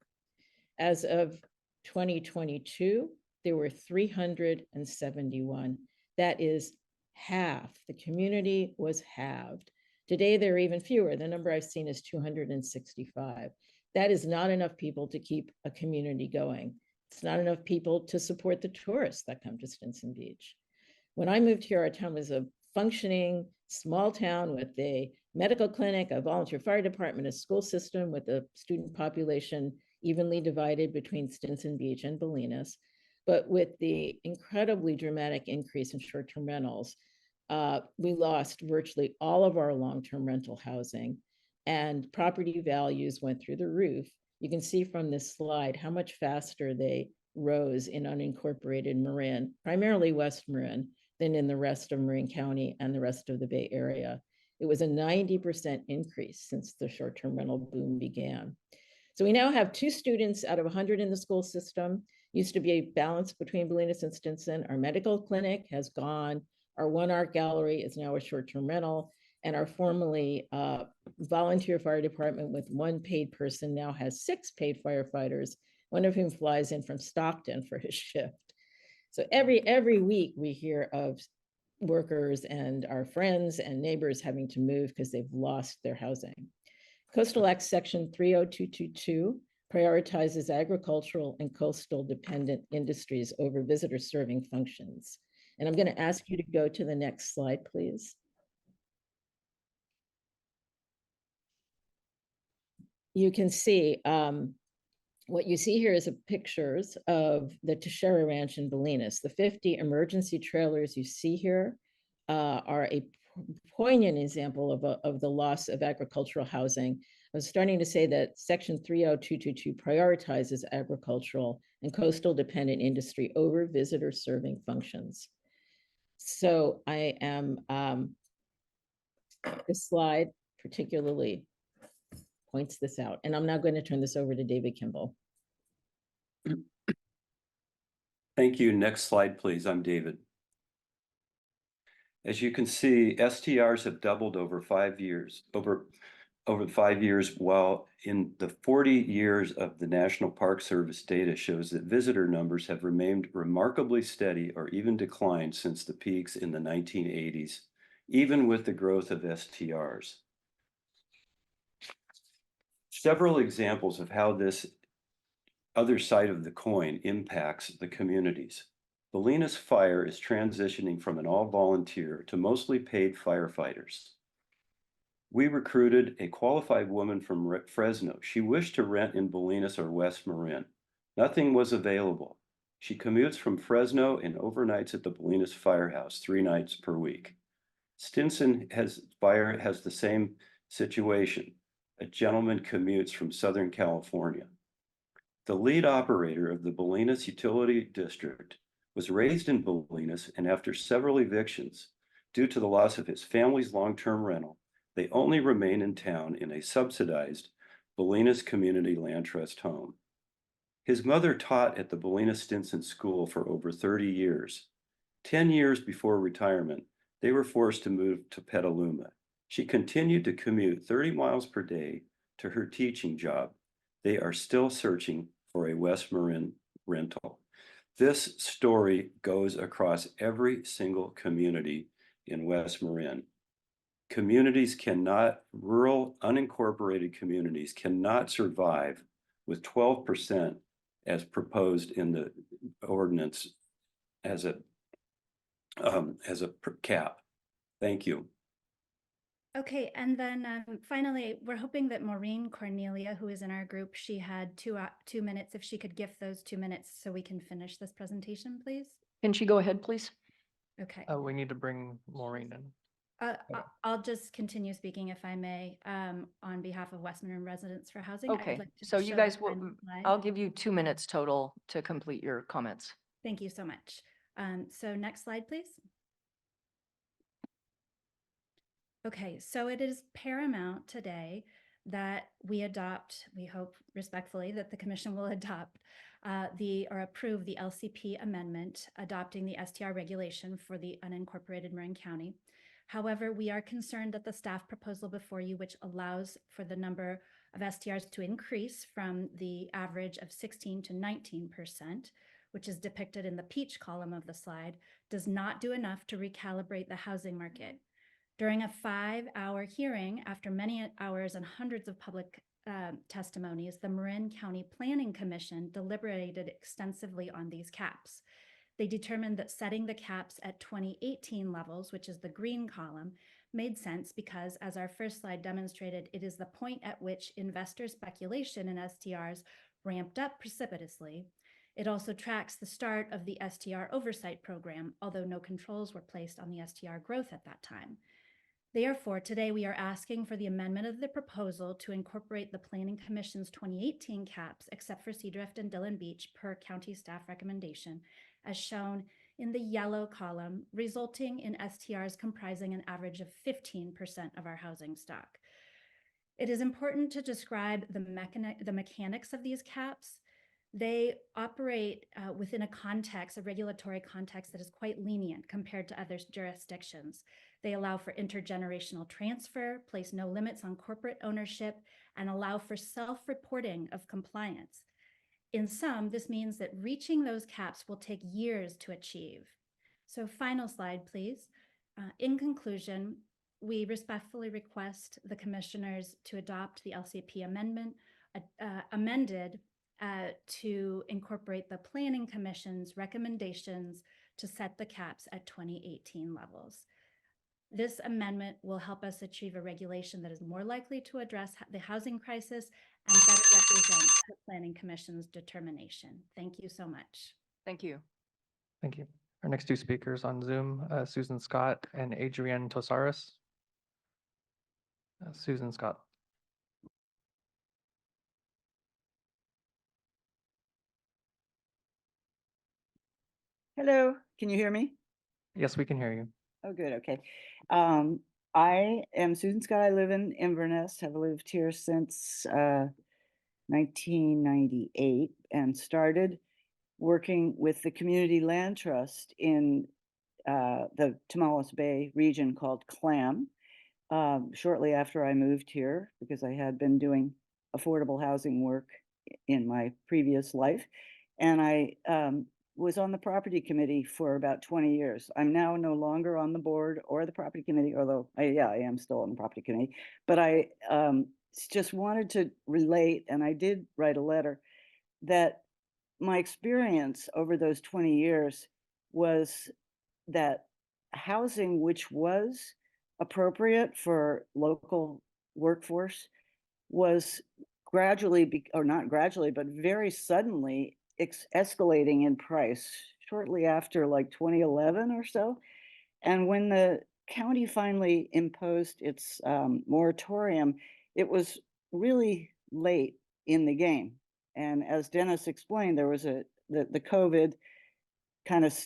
As of 2022, there were 371. That is half. The community was halved. Today, there are even fewer. The number I've seen is 265. That is not enough people to keep a community going. It's not enough people to support the tourists that come to Stinson Beach. When I moved here, our town was a functioning small town with a medical clinic, a volunteer fire department, a school system with a student population evenly divided between Stinson Beach and Bolinas. But with the incredibly dramatic increase in short-term rentals, we lost virtually all of our long-term rental housing and property values went through the roof. You can see from this slide how much faster they rose in unincorporated Marin, primarily West Marin, than in the rest of Marin County and the rest of the Bay Area. It was a 90% increase since the short-term rental boom began. So we now have 2 students out of 100 in the school system. Used to be a balance between Bolinas and Stinson. Our medical clinic has gone. Our one art gallery is now a short-term rental. And our formerly volunteer fire department with 1 paid person now has 6 paid firefighters, one of whom flies in from Stockton for his shift. So every week we hear of workers and our friends and neighbors having to move because they've lost their housing. Coastal Act Section 30222 prioritizes agricultural and coastal dependent industries over visitor serving functions. And I'm going to ask you to go to the next slide, please. You can see what you see here is pictures of the Teixeira Ranch in Bolinas. The 50 emergency trailers you see here are a poignant example of the loss of agricultural housing. I was starting to say that Section 30222 prioritizes agricultural and coastal dependent industry over visitor serving functions. So I am, this slide particularly points this out. And I'm now going to turn this over to David Kimball. Thank you. Next slide, please. I'm David. As you can see, STRs have doubled over 5 years, over 5 years, while in the 40 years of the National Park Service data shows that visitor numbers have remained remarkably steady or even declined since the peaks in the 1980s, even with the growth of STRs. Several examples of how this other side of the coin impacts the communities. Bolinas Fire is transitioning from an all-volunteer to mostly paid firefighters. We recruited a qualified woman from Fresno. She wished to rent in Bolinas or West Marin. Nothing was available. She commutes from Fresno and overnights at the Bolinas Firehouse 3 nights per week. Stinson Fire has the same situation. A gentleman commutes from Southern California. The lead operator of the Bolinas Utility District was raised in Bolinas, and after several evictions, due to the loss of his family's long-term rental, they only remain in town in a subsidized Bolinas Community Land Trust home. His mother taught at the Bolinas Stinson School for over 30 years. 10 years before retirement, they were forced to move to Petaluma. She continued to commute 30 miles per day to her teaching job. They are still searching for a West Marin rental. This story goes across every single community in West Marin. Communities cannot, rural unincorporated communities cannot survive with 12% as proposed in the ordinance as a cap. Thank you. Okay, and then finally, we're hoping that Maureen Cornelia, who is in our group, she had 2 minutes, if she could give those 2 minutes so we can finish this presentation, please. Can she go ahead, please? Okay. We need to bring Maureen in. I'll just continue speaking if I may, on behalf of West Marin Residents for Housing. I'd Okay, like to so you show guys the will, final slide. I'll give you 2 minutes total to complete your comments. Thank you so much. So next slide, please. Okay, so it is paramount today that we adopt, we hope respectfully that the Commission will adopt or approve the LCP amendment adopting the STR regulation for the unincorporated Marin County. However, we are concerned that the staff proposal before you, which allows for the number of STRs to increase from the average of 16 to 19%, which is depicted in the peach column of the slide, does not do enough to recalibrate the housing market. During a 5-hour hearing, after many hours and hundreds of public testimonies, the Marin County Planning Commission deliberated extensively on these caps. They determined that setting the caps at 2018 levels, which is the green column, made sense because, as our first slide demonstrated, it is the point at which investor speculation in STRs ramped up precipitously. It also tracks the start of the STR oversight program, although no controls were placed on the STR growth at that time. Therefore, today we are asking for the amendment of the proposal to incorporate the Planning Commission's 2018 caps, except for Seadrift and Dillon Beach, per county staff recommendation, as shown in the yellow column, resulting in STRs comprising an average of 15% of our housing stock. It is important to describe the mechanics of these caps. They operate within a regulatory context that is quite lenient compared to other jurisdictions. They allow for intergenerational transfer, place no limits on corporate ownership, and allow for self-reporting of compliance. In sum, this means that reaching those caps will take years to achieve. So final slide, please. In conclusion, we respectfully request the commissioners to adopt the LCP amendment amended to incorporate the Planning Commission's recommendations to set the caps at 2018 levels. This amendment will help us achieve a regulation that is more likely to address the housing crisis and better represent the Planning Commission's determination. Thank you so much. Thank you. Thank you. Our next two speakers on Zoom, Susan Scott and Adrienne Tosaris. Susan Scott. Hello, can you hear me? Yes, we can hear you. Oh, good, okay. I am Susan Scott. I live in Inverness, have lived here since 1998 and started working with the Community Land Trust in the Tomales Bay region called CLAM shortly after I moved here because I had been doing affordable housing work in my previous life. And I was on the property committee for about 20 years. I'm now no longer on the board or the property committee, although I am still on the property committee. But I just wanted to relate, and I did write a letter, that my experience over those 20 years was that housing which was appropriate for local workforce was gradually, or not gradually, but very suddenly escalating in price shortly after like 2011 or so. And when the county finally imposed its moratorium, it was really late in the game. And as Dennis explained, there was the COVID kind of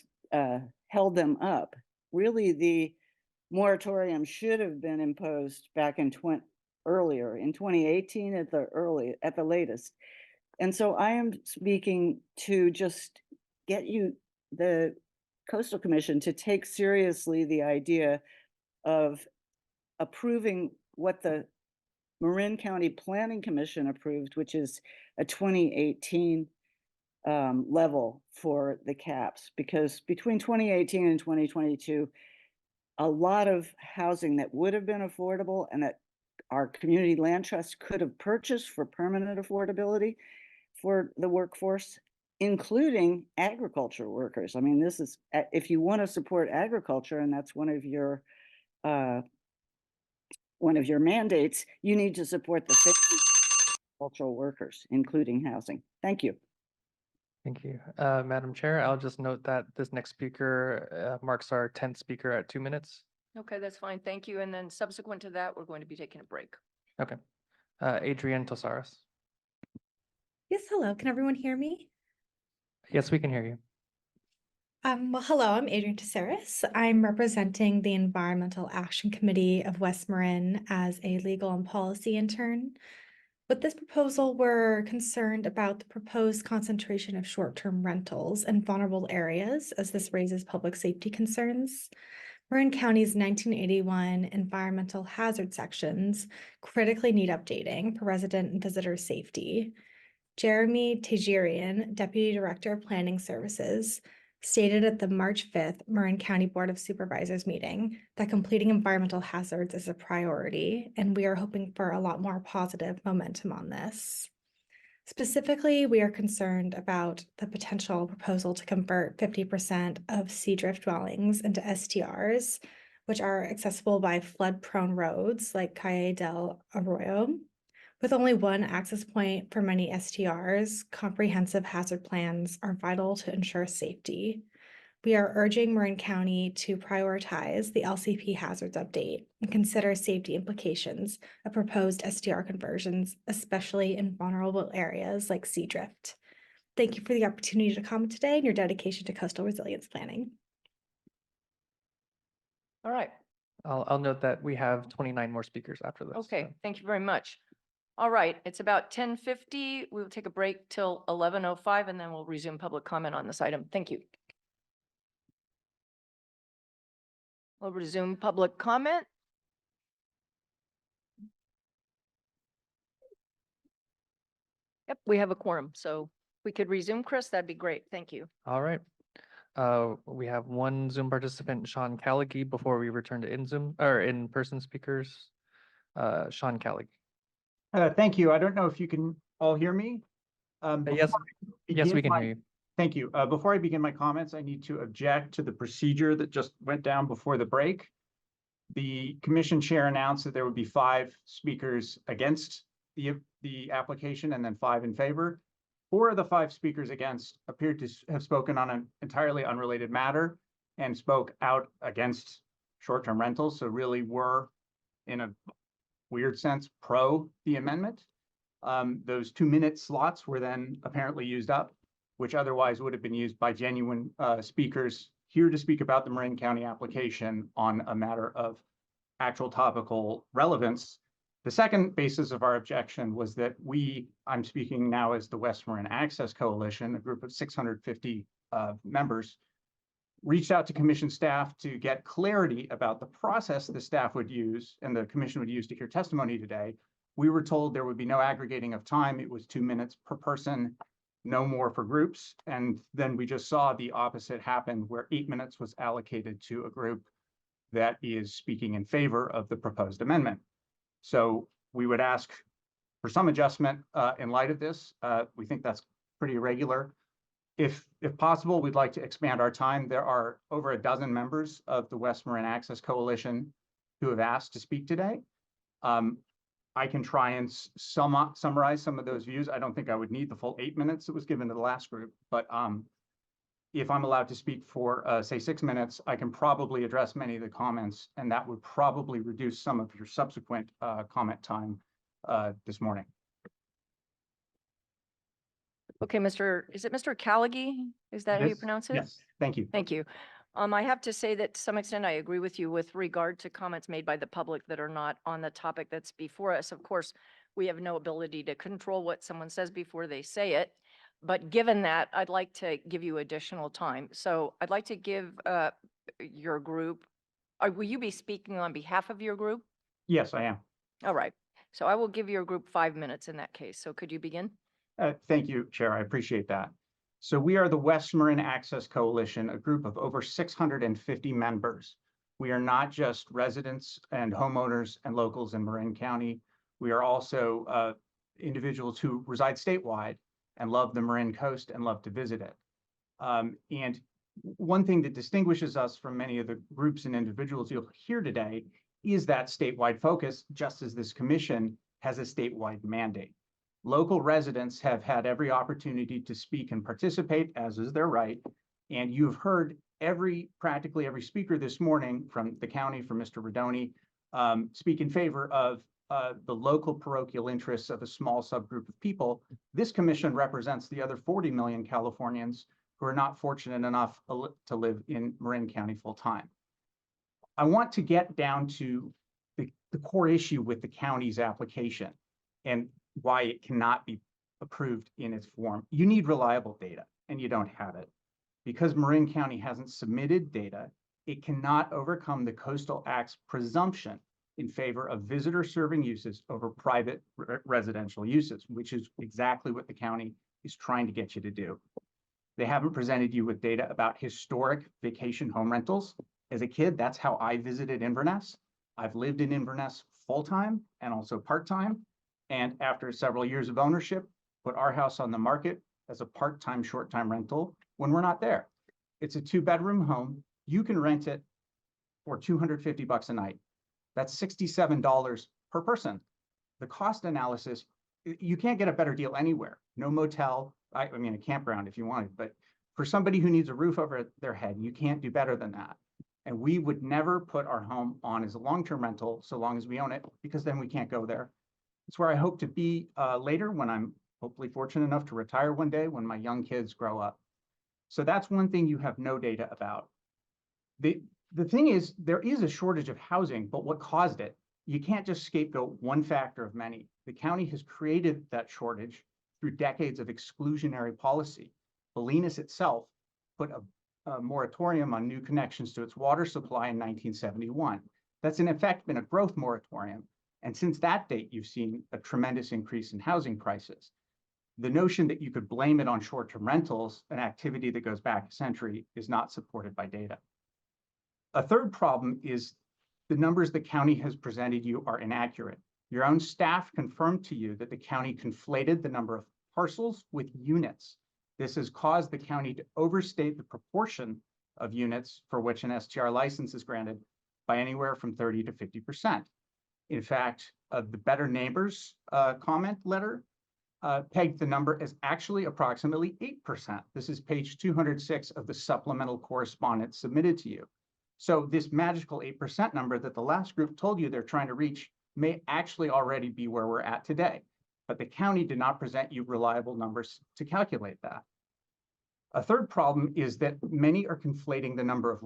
held them up. Really, the moratorium should have been imposed back in earlier in 2018 at the latest. And so I am speaking to just get the Coastal Commission to take seriously the idea of approving what the Marin County Planning Commission approved, which is a 2018 level for the caps, because between 2018 and 2022, a lot of housing that would have been affordable and that our community land trust could have purchased for permanent affordability for the workforce, including agriculture workers. I mean, this is, if you want to support agriculture, and that's one of your mandates, you need to support the agricultural workers, including housing. Thank you. Thank you. Madam Chair, I'll just note that this next speaker marks our 10th speaker at 2 minutes. Okay, that's fine. Thank you. And then subsequent to that, we're going to be taking a break. Okay. Adrienne Tosaris. Yes, hello. Can everyone hear me? Yes, we can hear you. Well, hello, I'm Adrienne Tesseris. I'm representing the Environmental Action Committee of West Marin as a legal and policy intern. With this proposal, we're concerned about the proposed concentration of short-term rentals in vulnerable areas, as this raises public safety concerns. Marin County's 1981 environmental hazard sections critically need updating for resident and visitor safety. Jeremy Tajirian, Deputy Director of Planning Services, stated at the March 5th Marin County Board of Supervisors meeting that completing environmental hazards is a priority, and we are hoping for a lot more positive momentum on this. Specifically, we are concerned about the potential proposal to convert 50% of Seadrift dwellings into STRs, which are accessible by flood-prone roads like Calle del Arroyo. With only one access point for many STRs, comprehensive hazard plans are vital to ensure safety. We are urging Marin County to prioritize the LCP hazards update and consider safety implications of proposed STR conversions, especially in vulnerable areas like Seadrift. Thank you for the opportunity to comment today and your dedication to coastal resilience planning. All right. I'll note that we have 29 more speakers after this. Okay, thank you very much. All right, it's about 10:50. We will take a break till 11:05 and then we'll resume public comment on this item. Thank you. We'll resume public comment. Yep, we have a quorum, so we could resume, Chris, that'd be great. Thank you. All right. We have one Zoom participant, Sean Callaghy, before we return to in-person speakers. Sean Callaghy. Thank you. I don't know if you can all hear me. Yes, we can hear you. Thank you. Before I begin my comments, I need to object to the procedure that just went down before the break. The commission chair announced that there would be 5 speakers against the application and then 5 in favor. 4 of the 5 speakers against appeared to have spoken on an entirely unrelated matter and spoke out against short-term rentals. So really were, in a weird sense, pro the amendment. Those 2-minute slots were then apparently used up, which otherwise would have been used by genuine speakers here to speak about the Marin County application on a matter of actual topical relevance. The second basis of our objection was that I'm speaking now as the West Marin Access Coalition, a group of 650 members, reached out to commission staff to get clarity about the process the staff would use and the commission would use to hear testimony today. We were told there would be no aggregating of time. It was 2 minutes per person, no more for groups. And then we just saw the opposite happen, where 8 minutes was allocated to a group that is speaking in favor of the proposed amendment. So we would ask for some adjustment in light of this. We think that's pretty irregular. If possible, we'd like to expand our time. There are over a dozen members of the West Marin Access Coalition who have asked to speak today. I can try and summarize some of those views. I don't think I would need the full 8 minutes that was given to the last group, but if I'm allowed to speak for, say, 6 minutes, I can probably address many of the comments, and that would probably reduce some of your subsequent comment time this morning. Okay, is it Mr. Callaghy? Is that how you Yes. pronounce it? Yes, thank you. Thank you. I have to say that to some extent, I agree with you with regard to comments made by the public that are not on the topic that's before us. Of course, we have no ability to control what someone says before they say it. But given that, I'd like to give you additional time. So I'd like to give your group, will you be speaking on behalf of your group? Yes, I am. All right. So I will give your group 5 minutes in that case. So could you begin? Thank you, Chair. I appreciate that. So we are the West Marin Access Coalition, a group of over 650 members. We are not just residents and homeowners and locals in Marin County. We are also individuals who reside statewide and love the Marin coast and love to visit it. And one thing that distinguishes us from many of the groups and individuals you'll hear today is that statewide focus, just as this commission has a statewide mandate. Local residents have had every opportunity to speak and participate, as is their right, and you've heard practically every speaker this morning from the county, from Mr. Rodoni, speak in favor of the local parochial interests of a small subgroup of people. This commission represents the other 40 million Californians who are not fortunate enough to live in Marin County full time. I want to get down to the core issue with the county's application and why it cannot be approved in its form. You need reliable data, and you don't have it. Because Marin County hasn't submitted data, it cannot overcome the Coastal Act's presumption in favor of visitor-serving uses over private residential uses, which is exactly what the county is trying to get you to do. They haven't presented you with data about historic vacation home rentals. As a kid, that's how I visited Inverness. I've lived in Inverness full-time and also part-time. And after several years of ownership, put our house on the market as a part-time, short-time rental when we're not there. It's a 2-bedroom home. You can rent it for $250 a night. That's $67 per person. The cost analysis, you can't get a better deal anywhere. No motel, I mean, a campground if you wanted, but for somebody who needs a roof over their head, you can't do better than that. And we would never put our home on as a long-term rental so long as we own it, because then we can't go there. It's where I hope to be later when I'm hopefully fortunate enough to retire one day when my young kids grow up. So that's one thing you have no data about. The thing is, there is a shortage of housing, but what caused it? You can't just scapegoat one factor of many. The county has created that shortage through decades of exclusionary policy. Bolinas itself put a moratorium on new connections to its water supply in 1971. That's in effect been a growth moratorium. And since that date, you've seen a tremendous increase in housing prices. The notion that you could blame it on short-term rentals, an activity that goes back a century, is not supported by data. A third problem is the numbers the county has presented you are inaccurate. Your own staff confirmed to you that the county conflated the number of parcels with units. This has caused the county to overstate the proportion of units for which an STR license is granted by anywhere from 30 to 50%. In fact, the Better Neighbors comment letter pegged the number as actually approximately 8%. This is page 206 of the supplemental correspondence submitted to you. So this magical 8% number that the last group told you they're trying to reach may actually already be where we're at today, but the county did not present you reliable numbers to calculate that. A third problem is that many are conflating the number of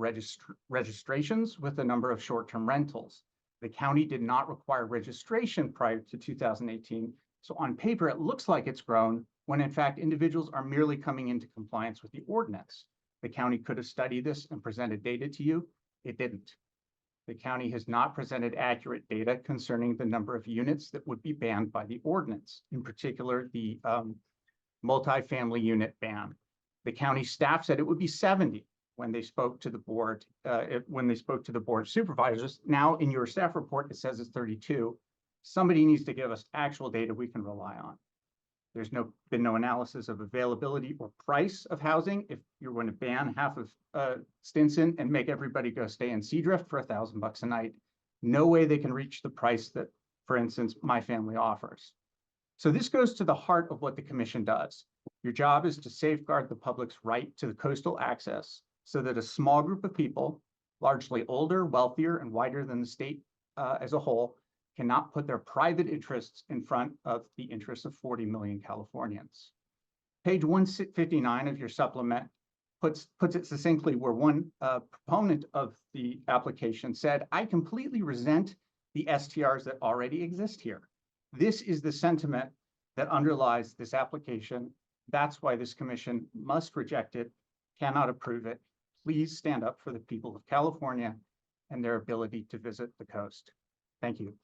registrations with the number of short-term rentals. The county did not require registration prior to 2018, so on paper it looks like it's grown, when in fact individuals are merely coming into compliance with the ordinance. The county could have studied this and presented data to you. It didn't. The county has not presented accurate data concerning the number of units that would be banned by the ordinance, in particular the multifamily unit ban. The county staff said it would be 70 when they spoke to the board, of supervisors. Now in your staff report, it says it's 32. Somebody needs to give us actual data we can rely on. There's been no analysis of availability or price of housing. If you're going to ban half of Stinson and make everybody go stay in Seadrift for $1,000 a night, no way they can reach the price that, for instance, my family offers. So this goes to the heart of what the commission does. Your job is to safeguard the public's right to the coastal access so that a small group of people, largely older, wealthier, and whiter than the state as a whole, cannot put their private interests in front of the interests of 40 million Californians. Page 159 of your supplement puts it succinctly, where one proponent of the application said, "I completely resent the STRs that already exist here." This is the sentiment that underlies this application. That's why this commission must reject it, cannot approve it. Please stand up for the people of California and their ability to visit the coast. Thank you.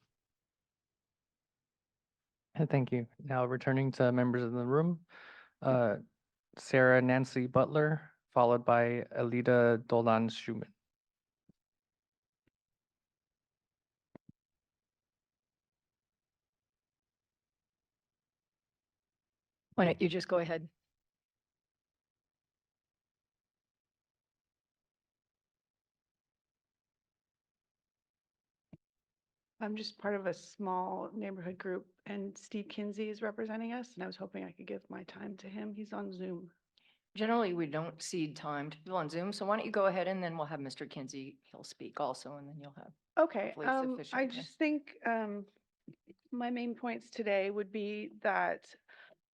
Thank you. Now returning to members in the room, Sarah Nancy Butler, followed by Alida Dolan Schumann. Why don't you just go ahead? I'm just part of a small neighborhood group, and Steve Kinsey is representing us, and I was hoping I could give my time to him. He's on Zoom. Generally, we don't cede time to people on Zoom, so why don't you go ahead and then we'll have Mr. Kinsey, he'll speak also, and then you'll have. Okay, hopefully sufficient I time. just think my main points today would be that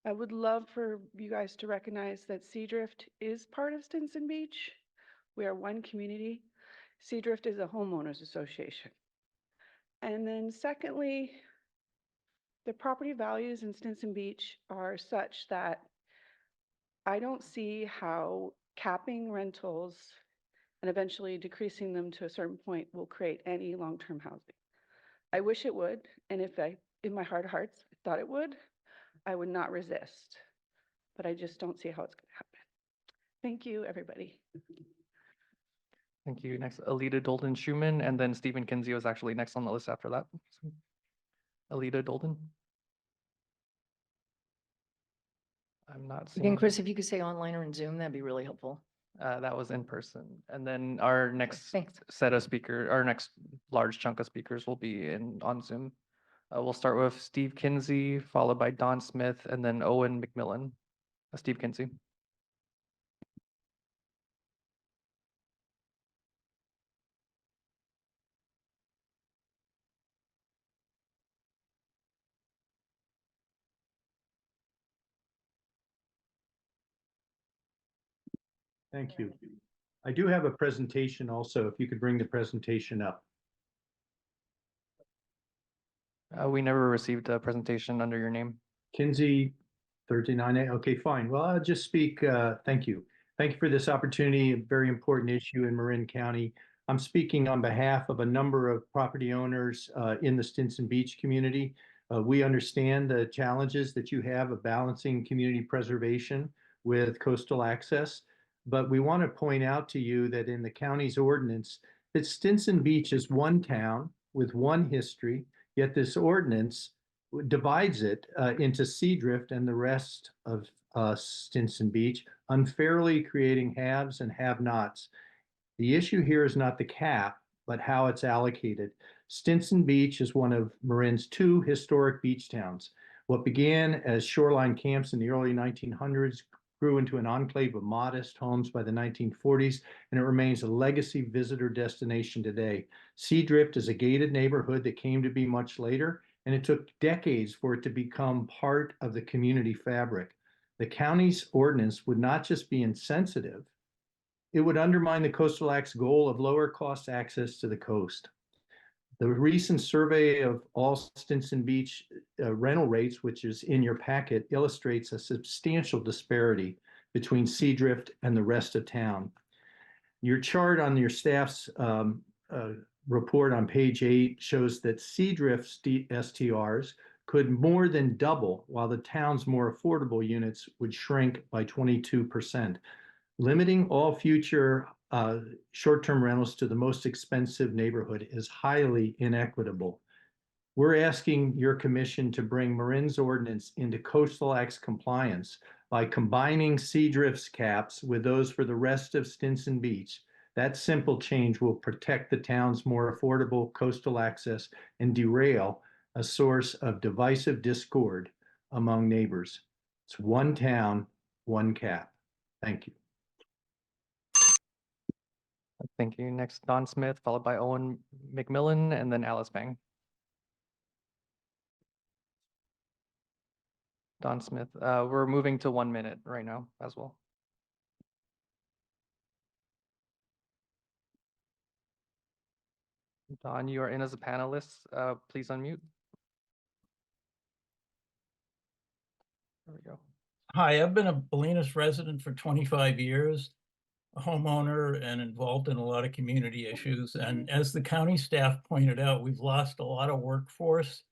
I would love for you guys to recognize that Seadrift is part of Stinson Beach. We are one community. Seadrift is a homeowners association. And then secondly, the property values in Stinson Beach are such that I don't see how capping rentals and eventually decreasing them to a certain point will create any long-term housing. I wish it would, and if I, in my heart of hearts, thought it would, I would not resist. But I just don't see how it's going to happen. Thank you, everybody. Thank you. Next, Alita Dolden Schumann, and then Stephen Kinsey was actually next on the list after that. So, Alita Dolden. I'm not seeing. Again, Chris, if you could say online or in Zoom, that'd be really helpful. That was in person. And then our next Thanks. set of speakers, our next large chunk of speakers will be on Zoom. We'll start with Steve Kinsey, followed by Don Smith, and then Owen McMillan. Steve Kinsey. Thank you. I do have a presentation also, if you could bring the presentation up. We never received a presentation under your name. Kinsey 39A, okay, fine. Well, I'll just speak, thank you. Thank you for this opportunity, a very important issue in Marin County. I'm speaking on behalf of a number of property owners in the Stinson Beach community. We understand the challenges that you have of balancing community preservation with coastal access. But we want to point out to you that in the county's ordinance, that Stinson Beach is one town with one history, yet this ordinance divides it into Seadrift and the rest of Stinson Beach, unfairly creating haves and have-nots. The issue here is not the cap, but how it's allocated. Stinson Beach is one of Marin's two historic beach towns. What began as shoreline camps in the early 1900s grew into an enclave of modest homes by the 1940s, and it remains a legacy visitor destination today. Seadrift is a gated neighborhood that came to be much later, and it took decades for it to become part of the community fabric. The county's ordinance would not just be insensitive, it would undermine the Coastal Act's goal of lower cost access to the coast. The recent survey of all Stinson Beach rental rates, which is in your packet, illustrates a substantial disparity between Seadrift and the rest of town. Your chart on your staff's report on page 8 shows that Seadrift's STRs could more than double, while the town's more affordable units would shrink by 22%. Limiting all future short-term rentals to the most expensive neighborhood is highly inequitable. We're asking your commission to bring Marin's ordinance into Coastal Act's compliance by combining Seadrift's caps with those for the rest of Stinson Beach. That simple change will protect the town's more affordable coastal access and derail a source of divisive discord among neighbors. It's one town, one cap. Thank you. Thank you. Next, Don Smith, followed by Owen McMillan, and then Alice Bang. Don Smith, we're moving to 1 minute right now as well. Don, you are in as a panelist. Please unmute. There we go. Hi, I've been a Bolinas resident for 25 years, a homeowner and involved in a lot of community issues. And as the county staff pointed out, we've lost a lot of workforce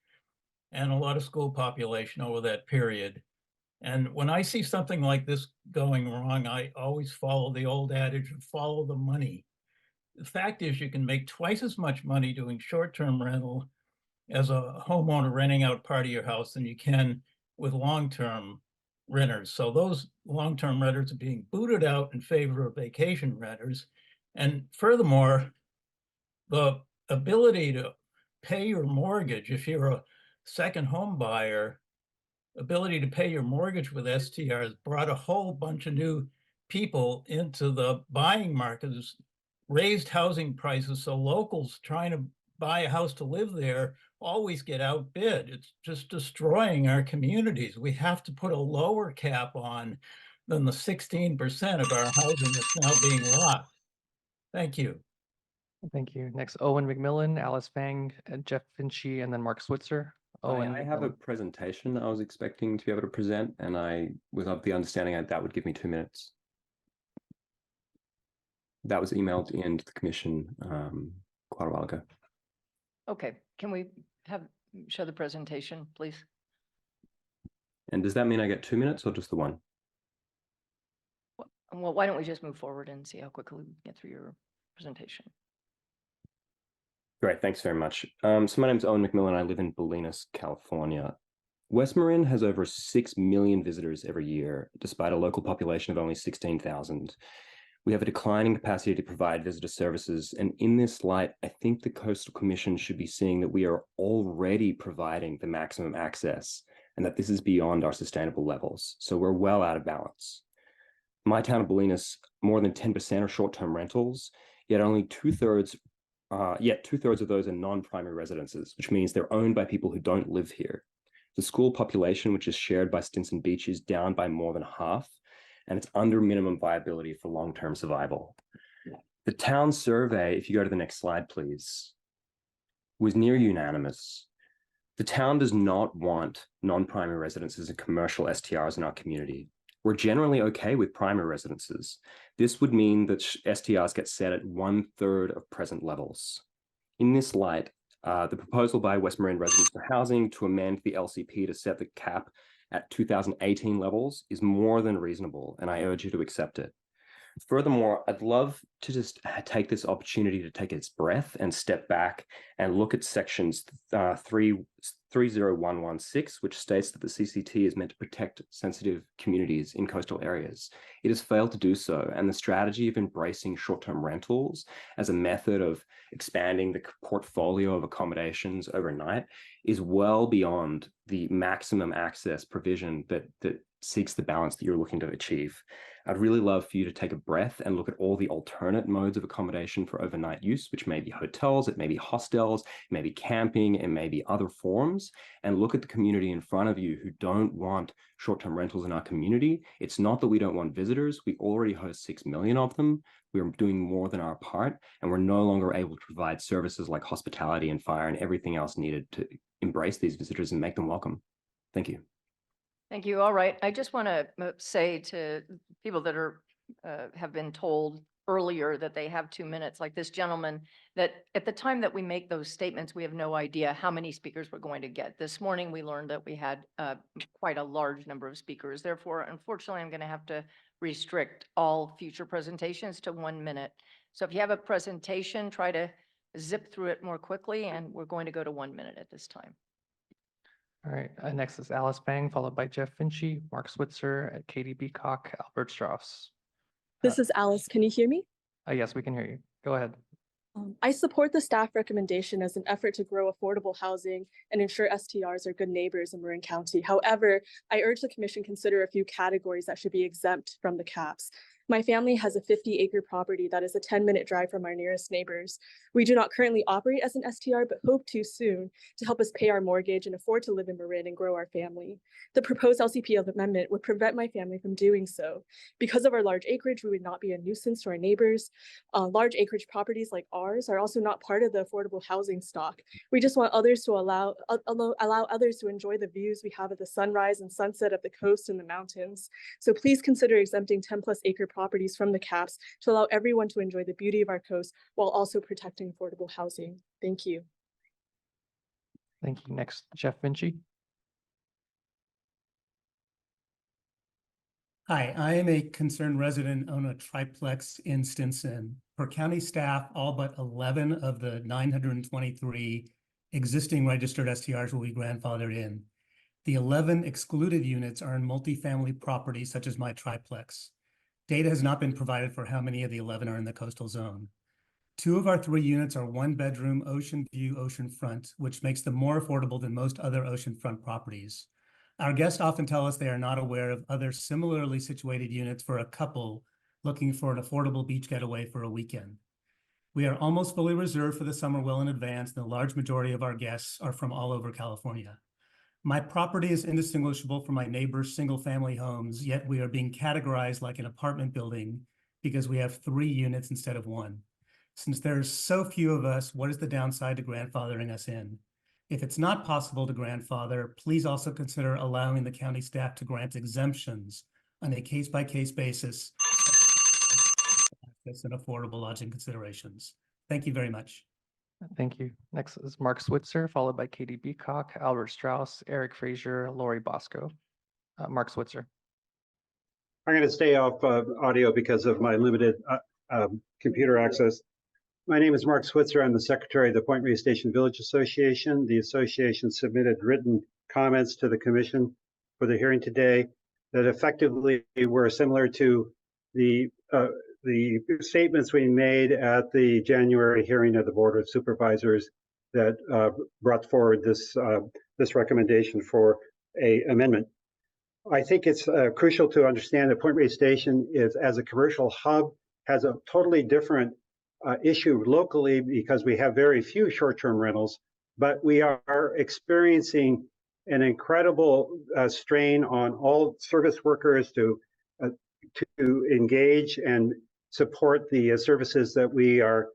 and a lot of school population over that period. And when I see something like this going wrong, I always follow the old adage of follow the money. The fact is you can make twice as much money doing short-term rental as a homeowner renting out part of your house than you can with long-term renters. So those long-term renters are being booted out in favor of vacation renters. And furthermore, the ability to pay your mortgage, if you're a second home buyer, ability to pay your mortgage with STRs brought a whole bunch of new people into the buying market, has raised housing prices, so locals trying to buy a house to live there always get outbid. It's just destroying our communities. We have to put a lower cap on than the 16% of our housing that's now being lost. Thank you. Thank you. Next, Owen McMillan, Alice Fang, Jeff Finchie, and then Mark Switzer. Owen I have a McMillan. presentation I was expecting to be able to present, and I was of the understanding that would give me 2 minutes. That was emailed into the commission quite a while ago. Okay, can we show the presentation, please? And does that mean I get 2 minutes or just the one? Well, why don't we just move forward and see how quickly we can get through your presentation? Great, thanks very much. So my name is Owen McMillan. I live in Bolinas, California. West Marin has over 6 million visitors every year, despite a local population of only 16,000. We have a declining capacity to provide visitor services, and in this light, I think the Coastal Commission should be seeing that we are already providing the maximum access and that this is beyond our sustainable levels. So we're well out of balance. My town of Bolinas, more than 10% are short-term rentals, yet only two-thirds of those are non-primary residences, which means they're owned by people who don't live here. The school population, which is shared by Stinson Beach, is down by more than half, and it's under minimum viability for long-term survival. The town survey, if you go to the next slide, please, was near unanimous. The town does not want non-primary residences and commercial STRs in our community. We're generally okay with primary residences. This would mean that STRs get set at 1/3 of present levels. In this light, the proposal by West Marin Residents for Housing to amend the LCP to set the cap at 2018 levels is more than reasonable, and I urge you to accept it. Furthermore, I'd love to just take this opportunity to take its breath and step back and look at sections 30116, which states that the CCT is meant to protect sensitive communities in coastal areas. It has failed to do so, and the strategy of embracing short-term rentals as a method of expanding the portfolio of accommodations overnight is well beyond the maximum access provision that seeks the balance that you're looking to achieve. I'd really love for you to take a breath and look at all the alternate modes of accommodation for overnight use, which may be hotels, it may be hostels, it may be camping, it may be other forms, and look at the community in front of you who don't want short-term rentals in our community. It's not that we don't want visitors. We already host 6 million of them. We're doing more than our part, and we're no longer able to provide services like hospitality and fire and everything else needed to embrace these visitors and make them welcome. Thank you. Thank you. All right. I just want to say to people that are have been told earlier that they have 2 minutes, like this gentleman, that at the time that we make those statements, we have no idea how many speakers we're going to get. This morning, we learned that we had quite a large number of speakers. Therefore, unfortunately, I'm going to have to restrict all future presentations to 1 minute. So if you have a presentation, try to zip through it more quickly, and we're going to go to 1 minute at this time. All right, next is Alice Bang, followed by Jeff Finchie, Mark Switzer, Katie Beacock, Albert Strauss. This is Alice. Can you hear me? Yes, we can hear you. Go ahead. I support the staff recommendation as an effort to grow affordable housing and ensure STRs are good neighbors in Marin County. However, I urge the commission consider a few categories that should be exempt from the caps. My family has a 50-acre property that is a 10-minute drive from our nearest neighbors. We do not currently operate as an STR, but hope to soon to help us pay our mortgage and afford to live in Marin and grow our family. The proposed LCP amendment would prevent my family from doing so. Because of our large acreage, we would not be a nuisance to our neighbors. Large acreage properties like ours are also not part of the affordable housing stock. We just want others to allow others to enjoy the views we have of the sunrise and sunset of the coast and the mountains. So please consider exempting 10+ acre properties from the caps to allow everyone to enjoy the beauty of our coast while also protecting affordable housing. Thank you. Thank you. Next, Jeff Finchie. Hi, I am a concerned resident on a triplex in Stinson. Per county staff, all but 11 of the 923 existing registered STRs will be grandfathered in. The 11 excluded units are in multifamily properties such as my triplex. Data has not been provided for how many of the 11 are in the coastal zone. 2 of our 3 units are 1-bedroom ocean view oceanfront, which makes them more affordable than most other oceanfront properties. Our guests often tell us they are not aware of other similarly situated units for a couple looking for an affordable beach getaway for a weekend. We are almost fully reserved for the summer well in advance, and the large majority of our guests are from all over California. My property is indistinguishable from my neighbors' single-family homes, yet we are being categorized like an apartment building because we have 3 units instead of 1. Since there's so few of us, what is the downside to grandfathering us in? If it's not possible to grandfather, please also consider allowing the county staff to grant exemptions on a case-by-case basis and affordable lodging considerations. Thank you very much. Thank you. Next is Mark Switzer, followed by Katie Beacock, Albert Strauss, Eric Frazier, Lori Bosco. Mark Switzer. I'm going to stay off audio because of my limited computer access. My name is Mark Switzer. I'm the secretary of the Point Reyes Station Village Association. The association submitted written comments to the commission for the hearing today that effectively were similar to the statements we made at the January hearing of the Board of Supervisors that brought forward this recommendation for an amendment. I think it's crucial to understand that Point Reyes Station is, as a commercial hub, has a totally different issue locally because we have very few short-term rentals, but we are experiencing an incredible strain on all service workers to engage and support the services that we are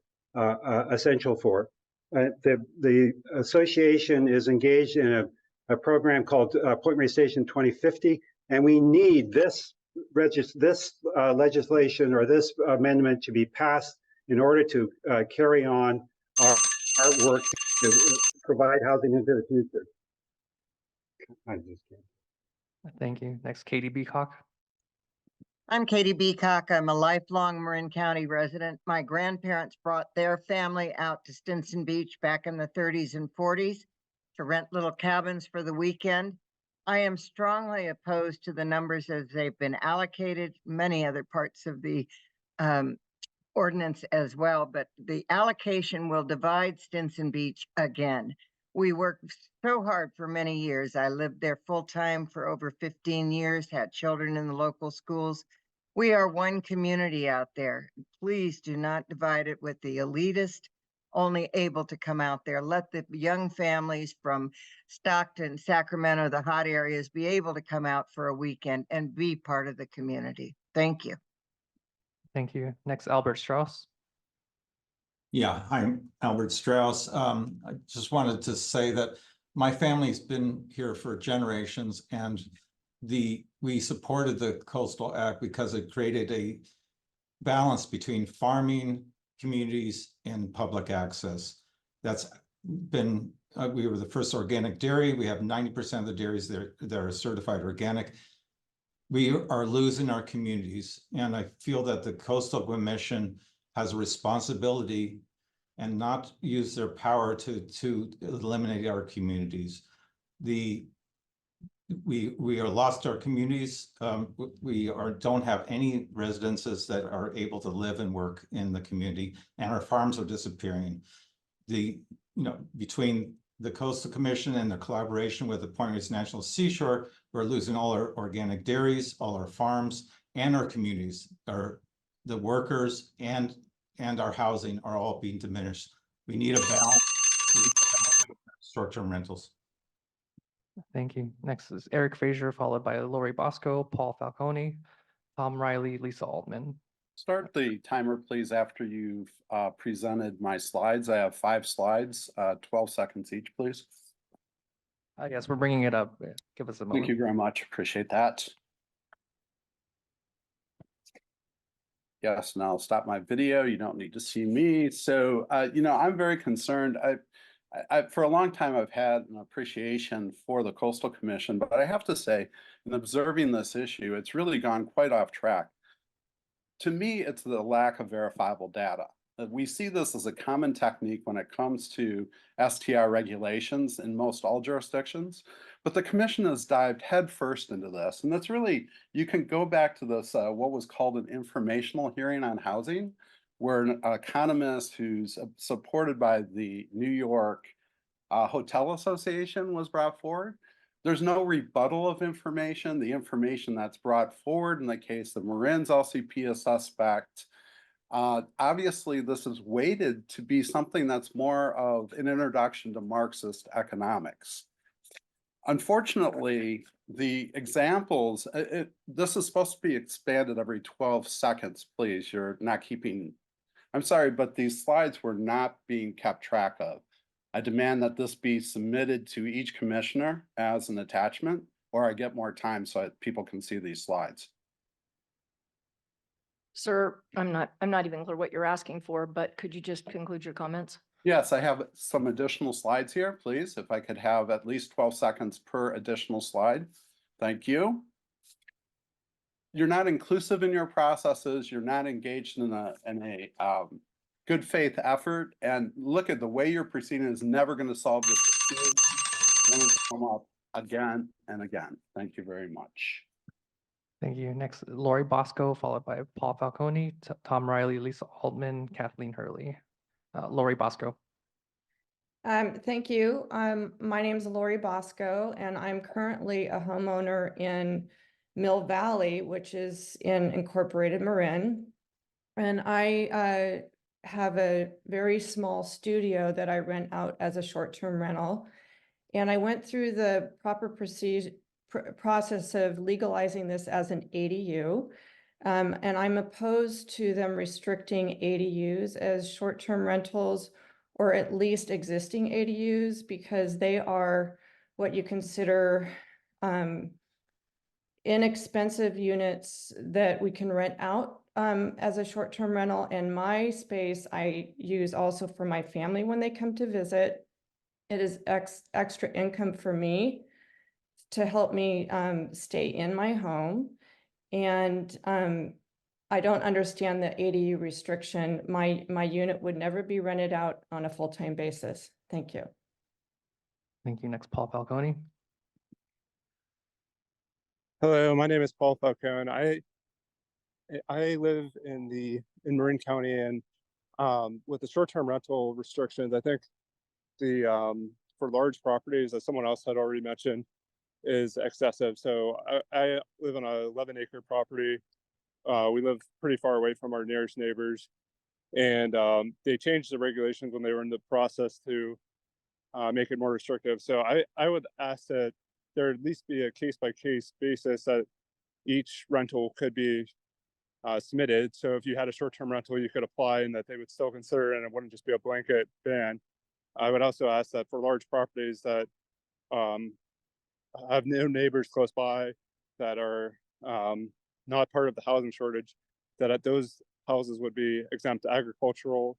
essential for. The association is engaged in a program called Point Reyes Station 2050, and we need this legislation or this amendment to be passed in order to carry on our work to provide housing into the future. Thank you. Next, Katie Beacock. I'm Katie Beacock. I'm a lifelong Marin County resident. My grandparents brought their family out to Stinson Beach back in the 30s and 40s to rent little cabins for the weekend. I am strongly opposed to the numbers as they've been allocated, many other parts of the ordinance as well, but the allocation will divide Stinson Beach again. We worked so hard for many years. I lived there full time for over 15 years, had children in the local schools. We are one community out there. Please do not divide it with the elitist only able to come out there. Let the young families from Stockton, Sacramento, the hot areas be able to come out for a weekend and be part of the community. Thank you. Thank you. Next, Albert Strauss. Yeah, I'm Albert Strauss. I just wanted to say that my family's been here for generations, and we supported the Coastal Act because it created a balance between farming communities and public access. That's been, we were the first organic dairy. We have 90% of the dairies that are certified organic. We are losing our communities, and I feel that the Coastal Commission has a responsibility and not use their power to eliminate our communities. We are lost our communities. We don't have any residences that are able to live and work in the community, and our farms are disappearing. Between the Coastal Commission and the collaboration with the Point Reyes National Seashore, we're losing all our organic dairies, all our farms, and our communities. The workers and our housing are all being diminished. We need a balance. Short-term rentals. Thank you. Next is Eric Frazier, followed by Lori Bosco, Paul Falcone, Tom Riley, Lisa Altman. Start the timer, please, after you've presented my slides. I have 5 slides, 12 seconds each, please. Yes, we're bringing it up. Give us a moment. Thank you very much. Appreciate that. Yes, now I'll stop my video. You don't need to see me. So, I'm very concerned. For a long time, I've had an appreciation for the Coastal Commission, but I have to say, in observing this issue, it's really gone quite off track. To me, it's the lack of verifiable data. We see this as a common technique when it comes to STR regulations in most all jurisdictions, but the Commission has dived headfirst into this. And that's really, you can go back to this, what was called an informational hearing on housing, where an economist who's supported by the New York Hotel Association was brought forward, There's no rebuttal of information. The information that's brought forward in the case of Marin's LCP is suspect. Obviously, this is weighted to be something that's more of an introduction to Marxist economics. Unfortunately, the examples, this is supposed to be expanded every 12 seconds, please. You're not keeping, I'm sorry, but these slides were not being kept track of. I demand that this be submitted to each commissioner as an attachment, or I get more time so that people can see these slides. Sir, I'm not even clear what you're asking for, but could you just conclude your comments? Yes, I have some additional slides here, please. If I could have at least 12 seconds per additional slide. Thank you. You're not inclusive in your processes. You're not engaged in a good faith effort. And look at the way you're proceeding is never going to solve this issue. It's going to come up again and again. Thank you very much. Thank you. Next, Lori Bosco, followed by Paul Falcone, Tom Riley, Lisa Altman, Kathleen Hurley. Lori Bosco. Thank you. My name is Lori Bosco, and I'm currently a homeowner in Mill Valley, which is in incorporated Marin. And I have a very small studio that I rent out as a short-term rental. And I went through the proper process of legalizing this as an ADU. And I'm opposed to them restricting ADUs as short-term rentals, or at least existing ADUs, because they are what you consider inexpensive units that we can rent out as a short-term rental. And my space I use also for my family when they come to visit. It is extra income for me to help me stay in my home. And I don't understand the ADU restriction. My unit would never be rented out on a full-time basis. Thank you. Thank you. Next, Paul Falcone. Hello, my name is Paul Falcone. I live in Marin County, and with the short-term rental restrictions, I think for large properties, as someone else had already mentioned, is excessive. So I live on a 11-acre property. We live pretty far away from our nearest neighbors, and they changed the regulations when they were in the process to make it more restrictive. So I would ask that there at least be a case-by-case basis that each rental could be submitted. So if you had a short-term rental, you could apply and that they would still consider it, and it wouldn't just be a blanket ban. I would also ask that for large properties that have no neighbors close by that are not part of the housing shortage, that at those houses would be exempt agricultural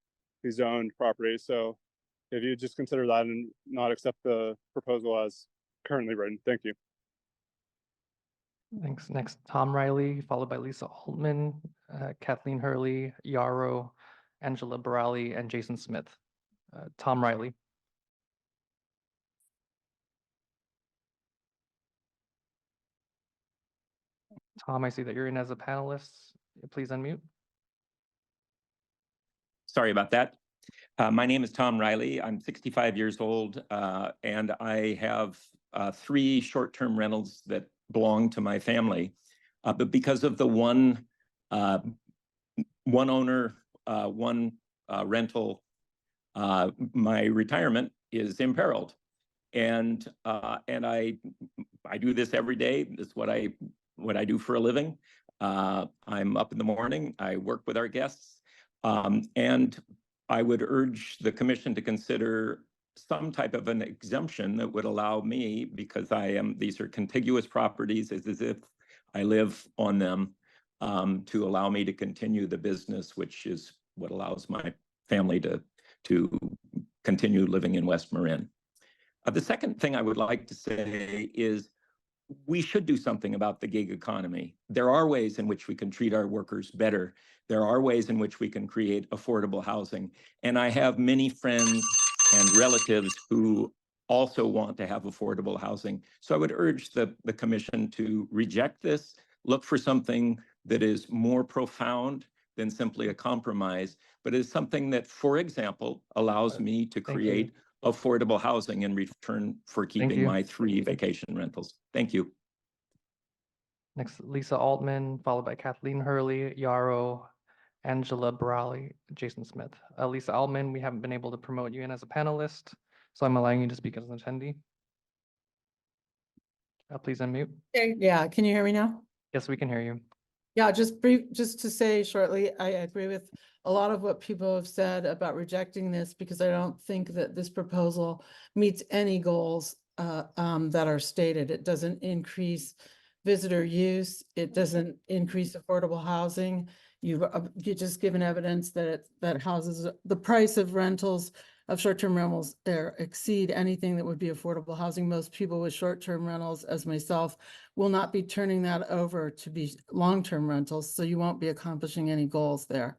zoned properties. So if you just consider that and not accept the proposal as currently written. Thank you. Thanks. Next, Tom Riley, followed by Lisa Altman, Kathleen Hurley, Yarrow, Angela Barali, and Jason Smith. Tom Riley. Tom, I see that you're in as a panelist. Please unmute. Sorry about that. My name is Tom Riley. I'm 65 years old, and I have 3 short-term rentals that belong to my family. But because of the one owner, one rental, my retirement is imperiled. And I do this every day. This is what I do for a living. I'm up in the morning. I work with our guests, and I would urge the commission to consider some type of an exemption that would allow me, because these are contiguous properties, as if I live on them, to allow me to continue the business, which is what allows my family to continue living in West Marin. The second thing I would like to say is we should do something about the gig economy. There are ways in which we can treat our workers better. There are ways in which we can create affordable housing. And I have many friends and relatives who also want to have affordable housing. So I would urge the commission to reject this, look for something that is more profound than simply a compromise, but is something that, for example, allows me to create affordable housing in return for keeping you. my 3 vacation rentals. Thank you. Next, Lisa Altman, followed by Kathleen Hurley, Yarrow, Angela Borali, Jason Smith. Lisa Altman, we haven't been able to promote you in as a panelist, so I'm allowing you to speak as an attendee. Please unmute. Okay, yeah, can you hear me now? Yes, we can hear you. Yeah, just to say shortly, I agree with a lot of what people have said about rejecting this because I don't think that this proposal meets any goals that are stated. It doesn't increase visitor use. It doesn't increase affordable housing. You've just given evidence that that houses, the price of rentals of short-term rentals there exceed anything that would be affordable housing. Most people with short-term rentals, as myself, will not be turning that over to be long-term rentals, so you won't be accomplishing any goals there.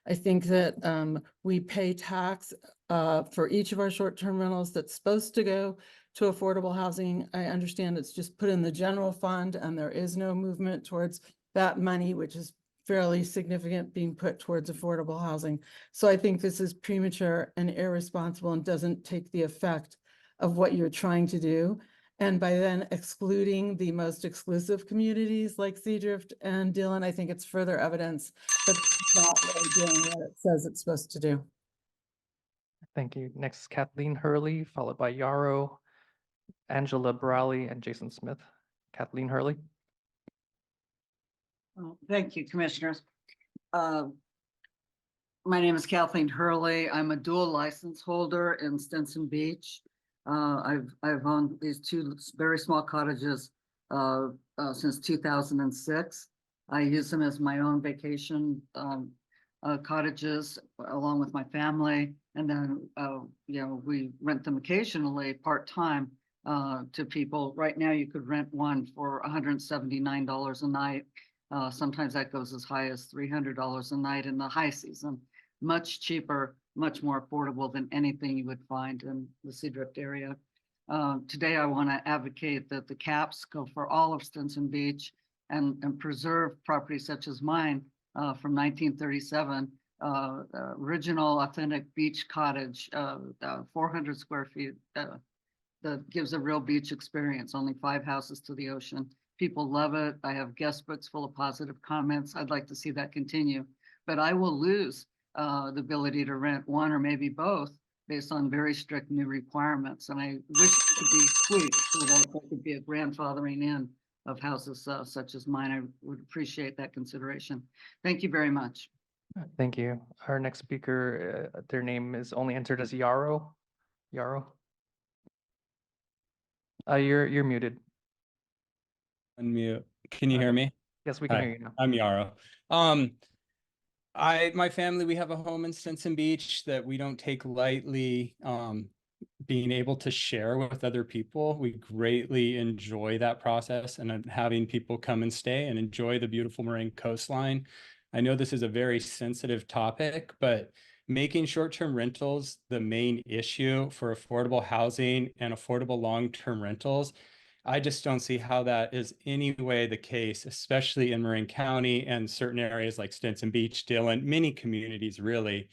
I think that we pay tax for each of our short-term rentals that's supposed to go to affordable housing. I understand it's just put in the general fund and there is no movement towards that money, which is fairly significant, being put towards affordable housing. So I think this is premature and irresponsible and doesn't take the effect of what you're trying to do. And by then excluding the most exclusive communities like Seadrift and Dillon, I think it's further evidence that it's not really doing what it says it's supposed to do. Thank you. Next, Kathleen Hurley, followed by Yarrow, Angela Borali, and Jason Smith. Kathleen Hurley. Thank you, Commissioners. My name is Kathleen Hurley. I'm a dual license holder in Stinson Beach. I've owned these 2 very small cottages since 2006. I use them as my own vacation cottages along with my family, and then we rent them occasionally part-time to people. Right now, you could rent one for $179 a night. Sometimes that goes as high as $300 a night in the high season. Much cheaper, much more affordable than anything you would find in the Seadrift area. Today, I want to advocate that the caps go for all of Stinson Beach and preserve properties such as mine from 1937, original authentic beach cottage, 400 square feet that gives a real beach experience, only 5 houses to the ocean. People love it. I have guest books full of positive comments. I'd like to see that continue, but I will lose the ability to rent one or maybe both based on very strict new requirements. And I wish it could be tweaked so that there could be a grandfathering in of houses such as mine. I would appreciate that consideration. Thank you very much. Thank you. Our next speaker, their name is only entered as Yarrow. Yarrow. You're muted. Unmute. Can you hear me? Yes, we can Hi, hear you now. I'm Yarrow. My family, we have a home in Stinson Beach that we don't take lightly. Being able to share with other people, we greatly enjoy that process and having people come and stay and enjoy the beautiful Marin coastline. I know this is a very sensitive topic, but making short-term rentals the main issue for affordable housing and affordable long-term rentals, I just don't see how that is any way the case, especially in Marin County and certain areas like Stinson Beach, Dillon, many communities really.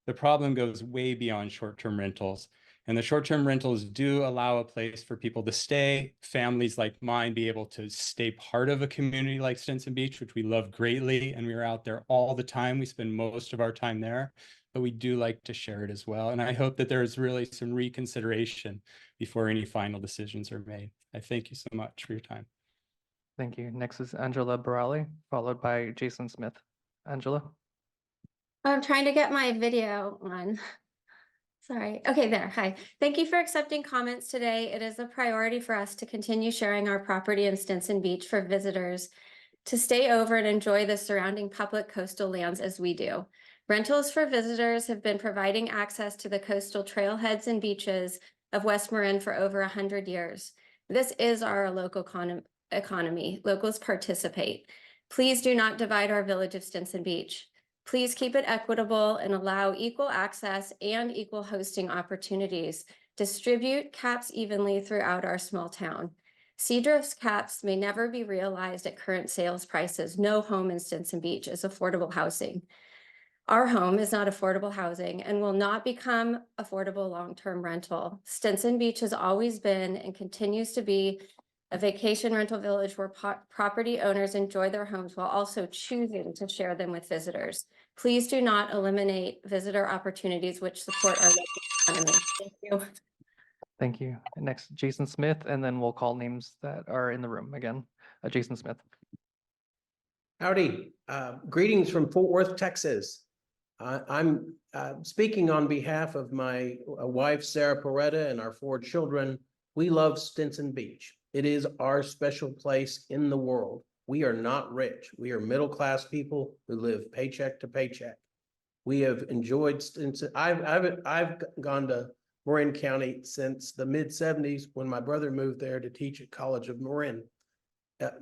The problem goes way beyond short-term rentals. And the short-term rentals do allow a place for people to stay, families like mine be able to stay part of a community like Stinson Beach, which we love greatly. And we are out there all the time. We spend most of our time there, but we do like to share it as well. And I hope that there is really some reconsideration before any final decisions are made. I thank you so much for your time. Thank you. Next is Angela Borali, followed by Jason Smith. Angela. I'm trying to get my video on. Sorry. Okay, there. Hi. Thank you for accepting comments today. It is a priority for us to continue sharing our property in Stinson Beach for visitors to stay over and enjoy the surrounding public coastal lands as we do. Rentals for visitors have been providing access to the coastal trailheads and beaches of West Marin for over 100 years. This is our local economy. Locals participate. Please do not divide our village of Stinson Beach. Please keep it equitable and allow equal access and equal hosting opportunities. Distribute caps evenly throughout our small town. Seadrift's caps may never be realized at current sales prices. No home in Stinson Beach is affordable housing. Our home is not affordable housing and will not become affordable long-term rental. Stinson Beach has always been and continues to be a vacation rental village where property owners enjoy their homes while also choosing to share them with visitors. Please do not eliminate visitor opportunities which support our local economy. Thank you. Thank you. Next, Jason Smith, and then we'll call names that are in the room again. Jason Smith. Howdy. Greetings from Fort Worth, Texas. I'm speaking on behalf of my wife, Sarah Peretta, and our 4 children. We love Stinson Beach. It is our special place in the world. We are not rich. We are middle-class people who live paycheck to paycheck. We have enjoyed Stinson. I've gone to Marin County since the mid-70s when my brother moved there to teach at College of Marin.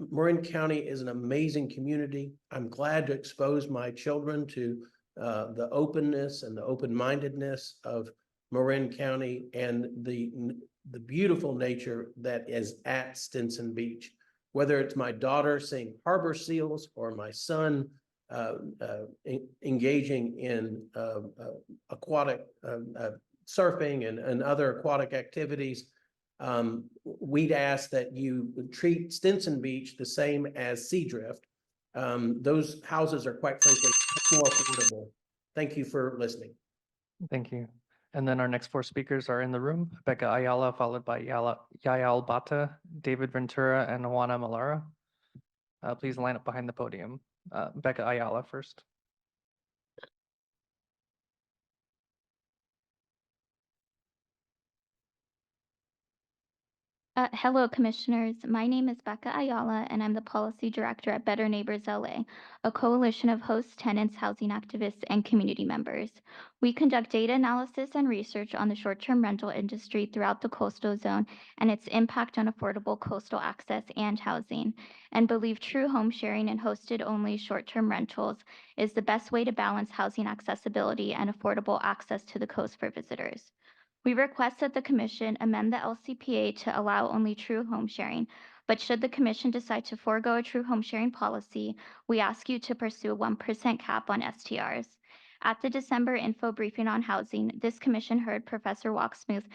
Marin County is an amazing community. I'm glad to expose my children to the openness and the open-mindedness of Marin County and the beautiful nature that is at Stinson Beach. Whether it's my daughter seeing harbor seals or my son engaging in aquatic surfing and other aquatic activities, we'd ask that you treat Stinson Beach the same as Seadrift. Those houses are quite frankly more affordable. Thank you for listening. Thank you. And then our next 4 speakers are in the room: Becca Ayala, followed by Yael Bata, David Ventura, and Juana Malara. Please line up behind the podium. Becca Ayala first. Hello, Commissioners. My name is Becca Ayala, and I'm the Policy Director at Better Neighbors LA, a coalition of hosts, tenants, housing activists, and community members. We conduct data analysis and research on the short-term rental industry throughout the coastal zone and its impact on affordable coastal access and housing, and believe true home sharing and hosted-only short-term rentals is the best way to balance housing accessibility and affordable access to the coast for visitors. We request that the Commission amend the LCPA to allow only true home sharing, but should the Commission decide to forego a true home sharing policy, we ask you to pursue a 1% cap on STRs. At the December info briefing on housing, this Commission heard Professor Walksmooth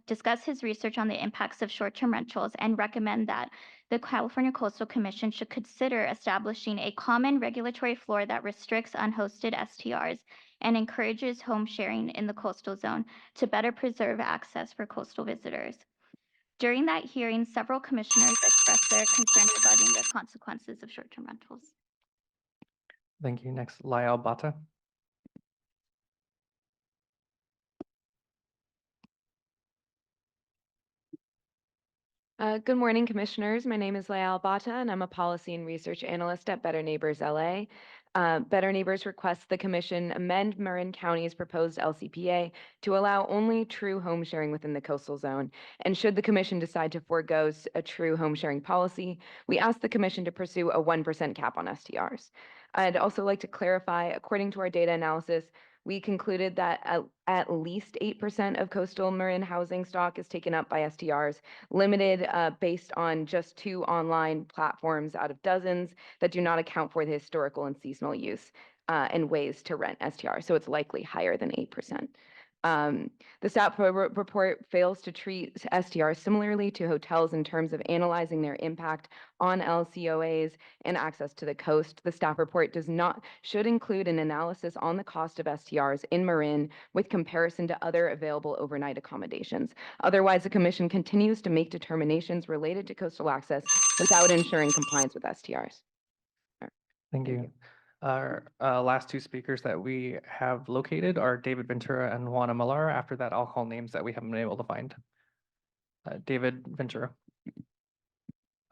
discuss his research on the impacts of short-term rentals and recommend that the California Coastal Commission should consider establishing a common regulatory floor that restricts unhosted STRs and encourages home sharing in the coastal zone to better preserve access for coastal visitors. During that hearing, several commissioners expressed their concern regarding the consequences of short-term rentals. Thank you. Next, Lael Bata. Good morning, Commissioners. My name is Lael Bata, and I'm a Policy and Research Analyst at Better Neighbors LA. Better Neighbors requests the Commission amend Marin County's proposed LCPA to allow only true home sharing within the coastal zone. And should the Commission decide to forego a true home sharing policy, we ask the Commission to pursue a 1% cap on STRs. I'd also like to clarify, according to our data analysis, we concluded that at least 8% of coastal Marin housing stock is taken up by STRs, limited based on just 2 online platforms out of dozens that do not account for the historical and seasonal use and ways to rent STRs. So it's likely higher than 8%. The staff report fails to treat STRs similarly to hotels in terms of analyzing their impact on LCOAs and access to the coast. The staff report should include an analysis on the cost of STRs in Marin with comparison to other available overnight accommodations. Otherwise, the Commission continues to make determinations related to coastal access without ensuring compliance with STRs. Thank you. Our last 2 speakers that we have located are David Ventura and Juana Malara. After that, I'll call names that we haven't been able to find. David Ventura.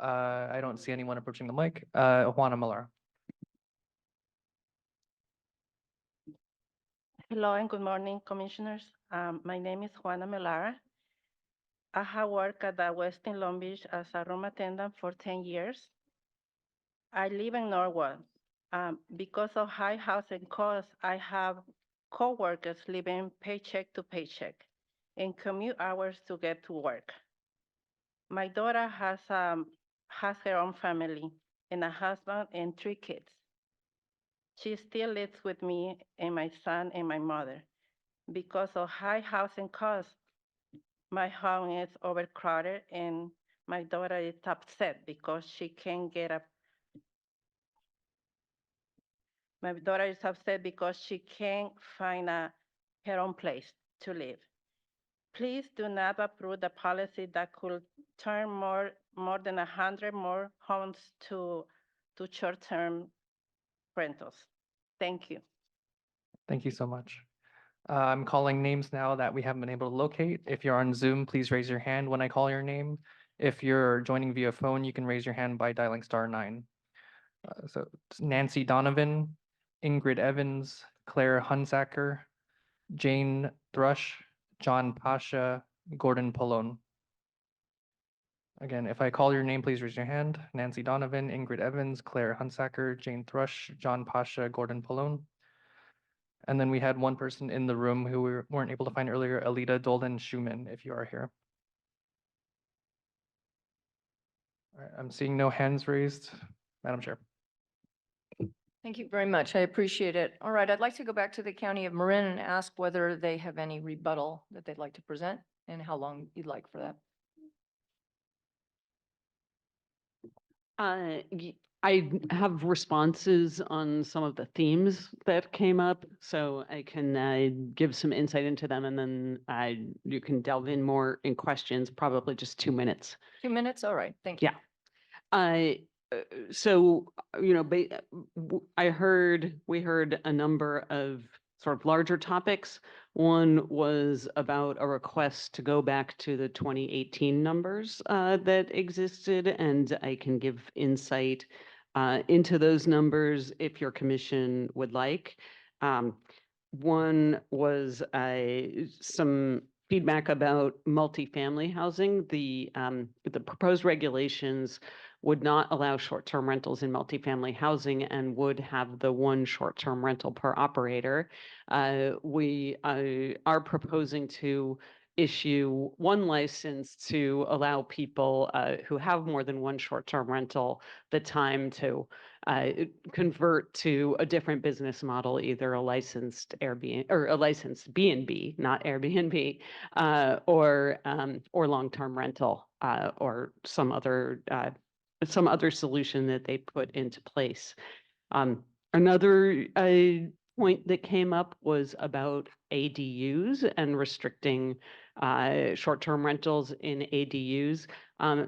I don't see anyone approaching the mic. Juana Malara. Hello and good morning, Commissioners. My name is Juana Melara. I have worked at the Westin Long Beach as a room attendant for 10 years. I live in Norwood. Because of high housing costs, I have co-workers living paycheck to paycheck and commute hours to get to work. My daughter has her own family and a husband and 3 kids. She still lives with me and my son and my mother. Because of high housing costs, my home is overcrowded and my daughter is upset because she can't get a My daughter is upset because she can't find her own place to live. Please do not approve the policy that could turn more than 100 more homes to short-term rentals. Thank you. Thank you so much. I'm calling names now that we haven't been able to locate. If you're on Zoom, please raise your hand when I call your name. If you're joining via phone, you can raise your hand by dialing *9. So it's Nancy Donovan, Ingrid Evans, Claire Hunsacker, Jane Thrush, John Pasha, Gordon Polone. Again, if I call your name, please raise your hand. Nancy Donovan, Ingrid Evans, Claire Hunsacker, Jane Thrush, John Pasha, Gordon Polone. And then we had one person in the room who we weren't able to find earlier, Alita Dolden Schumann, if you are here. All right, I'm seeing no hands raised. Madam Chair. Thank you very much. I appreciate it. All right, I'd like to go back to the County of Marin and ask whether they have any rebuttal that they'd like to present and how long you'd like for that. I have responses on some of the themes that came up, so I can give some insight into them, and then you can delve in more in questions, probably just 2 minutes. 2 minutes? All right, thank you. Yeah. So, you know, we heard a number of sort of larger topics. One was about a request to go back to the 2018 numbers that existed, and I can give insight into those numbers if your commission would like. One was some feedback about multifamily housing. The proposed regulations would not allow short-term rentals in multifamily housing and would have the one short-term rental per operator. We are proposing to issue one license to allow people who have more than one short-term rental the time to convert to a different business model, either a licensed Airbnb or a licensed B&B, not Airbnb, or long-term rental, or some other solution that they put into place. Another point that came up was about ADUs and restricting short-term rentals in ADUs.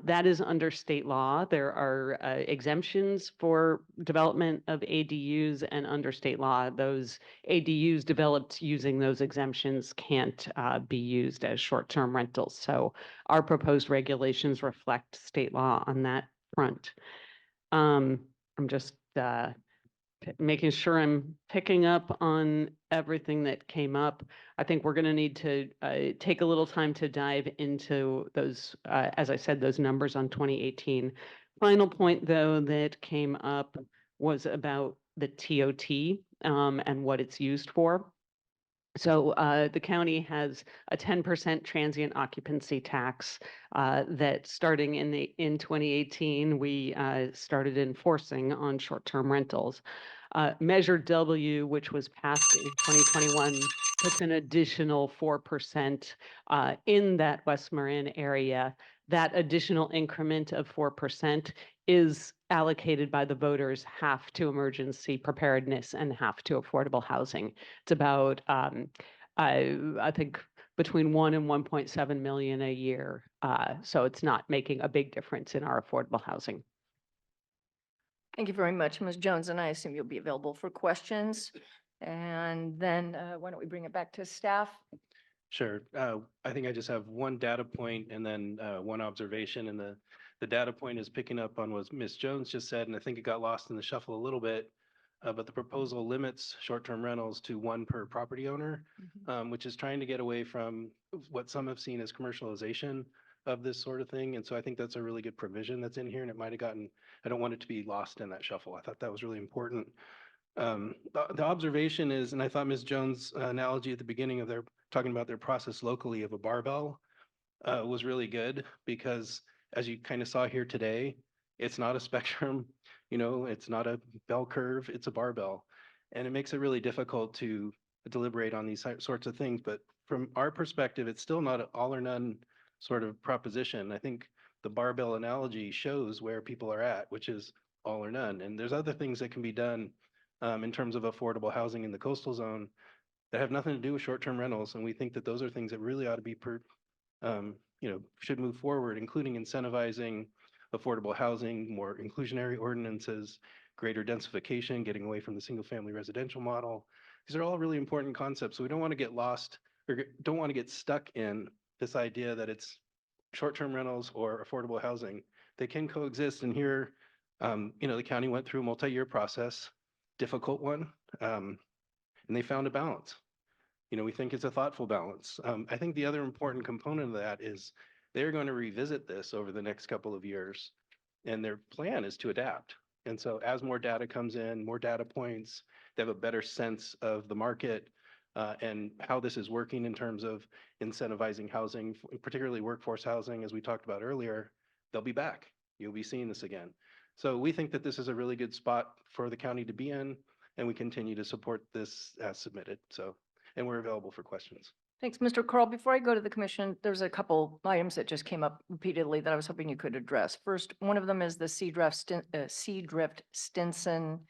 That is under state law. There are exemptions for development of ADUs, and under state law, those ADUs developed using those exemptions can't be used as short-term rentals. So our proposed regulations reflect state law on that front. I'm just making sure I'm picking up on everything that came up. I think we're going to need to take a little time to dive into those, as I said, those numbers on 2018. Final point, though, that came up was about the TOT and what it's used for. So the county has a 10% transient occupancy tax that starting in 2018, we started enforcing on short-term rentals. Measure W, which was passed in 2021, puts an additional 4% in that West Marin area. That additional increment of 4% is allocated by the voters half to emergency preparedness and half to affordable housing. It's about, I think, between 1 and 1.7 million a year. So it's not making a big difference in our affordable housing. Thank you very much, Ms. Jones, and I assume you'll be available for questions. And then why don't we bring it back to staff? Sure. I think I just have one data point and then one observation. And the data point is picking up on what Ms. Jones just said, and I think it got lost in the shuffle a little bit. But the proposal limits short-term rentals to one per property owner, which is trying to get away from what some have seen as commercialization of this sort of thing. And so I think that's a really good provision that's in here, and it might have gotten, I don't want it to be lost in that shuffle. I thought that was really important. The observation is, and I thought Ms. Jones' analogy at the beginning of their talking about their process locally of a barbell was really good, because as you kind of saw here today, it's not a spectrum, you know, it's not a bell curve, it's a barbell. And it makes it really difficult to deliberate on these sorts of things. But from our perspective, it's still not an all or none sort of proposition. I think the barbell analogy shows where people are at, which is all or none. And there's other things that can be done in terms of affordable housing in the coastal zone that have nothing to do with short-term rentals. And we think that those are things that really ought to be, should move forward, including incentivizing affordable housing, more inclusionary ordinances, greater densification, getting away from the single-family residential model. These are all really important concepts. So we don't want to get lost or don't want to get stuck in this idea that it's short-term rentals or affordable housing. They can coexist. And here, the county went through a multi-year process, difficult one, and they found a balance. We think it's a thoughtful balance. I think the other important component of that is they're going to revisit this over the next couple of years, and their plan is to adapt. And so as more data comes in, more data points, they have a better sense of the market and how this is working in terms of incentivizing housing, particularly workforce housing, as we talked about earlier, they'll be back. You'll be seeing this again. So we think that this is a really good spot for the county to be in, and we continue to support this as submitted. And we're available for questions. Thanks, Mr. Carl. Before I go to the commission, there's a couple items that just came up repeatedly that I was hoping you could address. First, one of them is the Seadrift Stinson,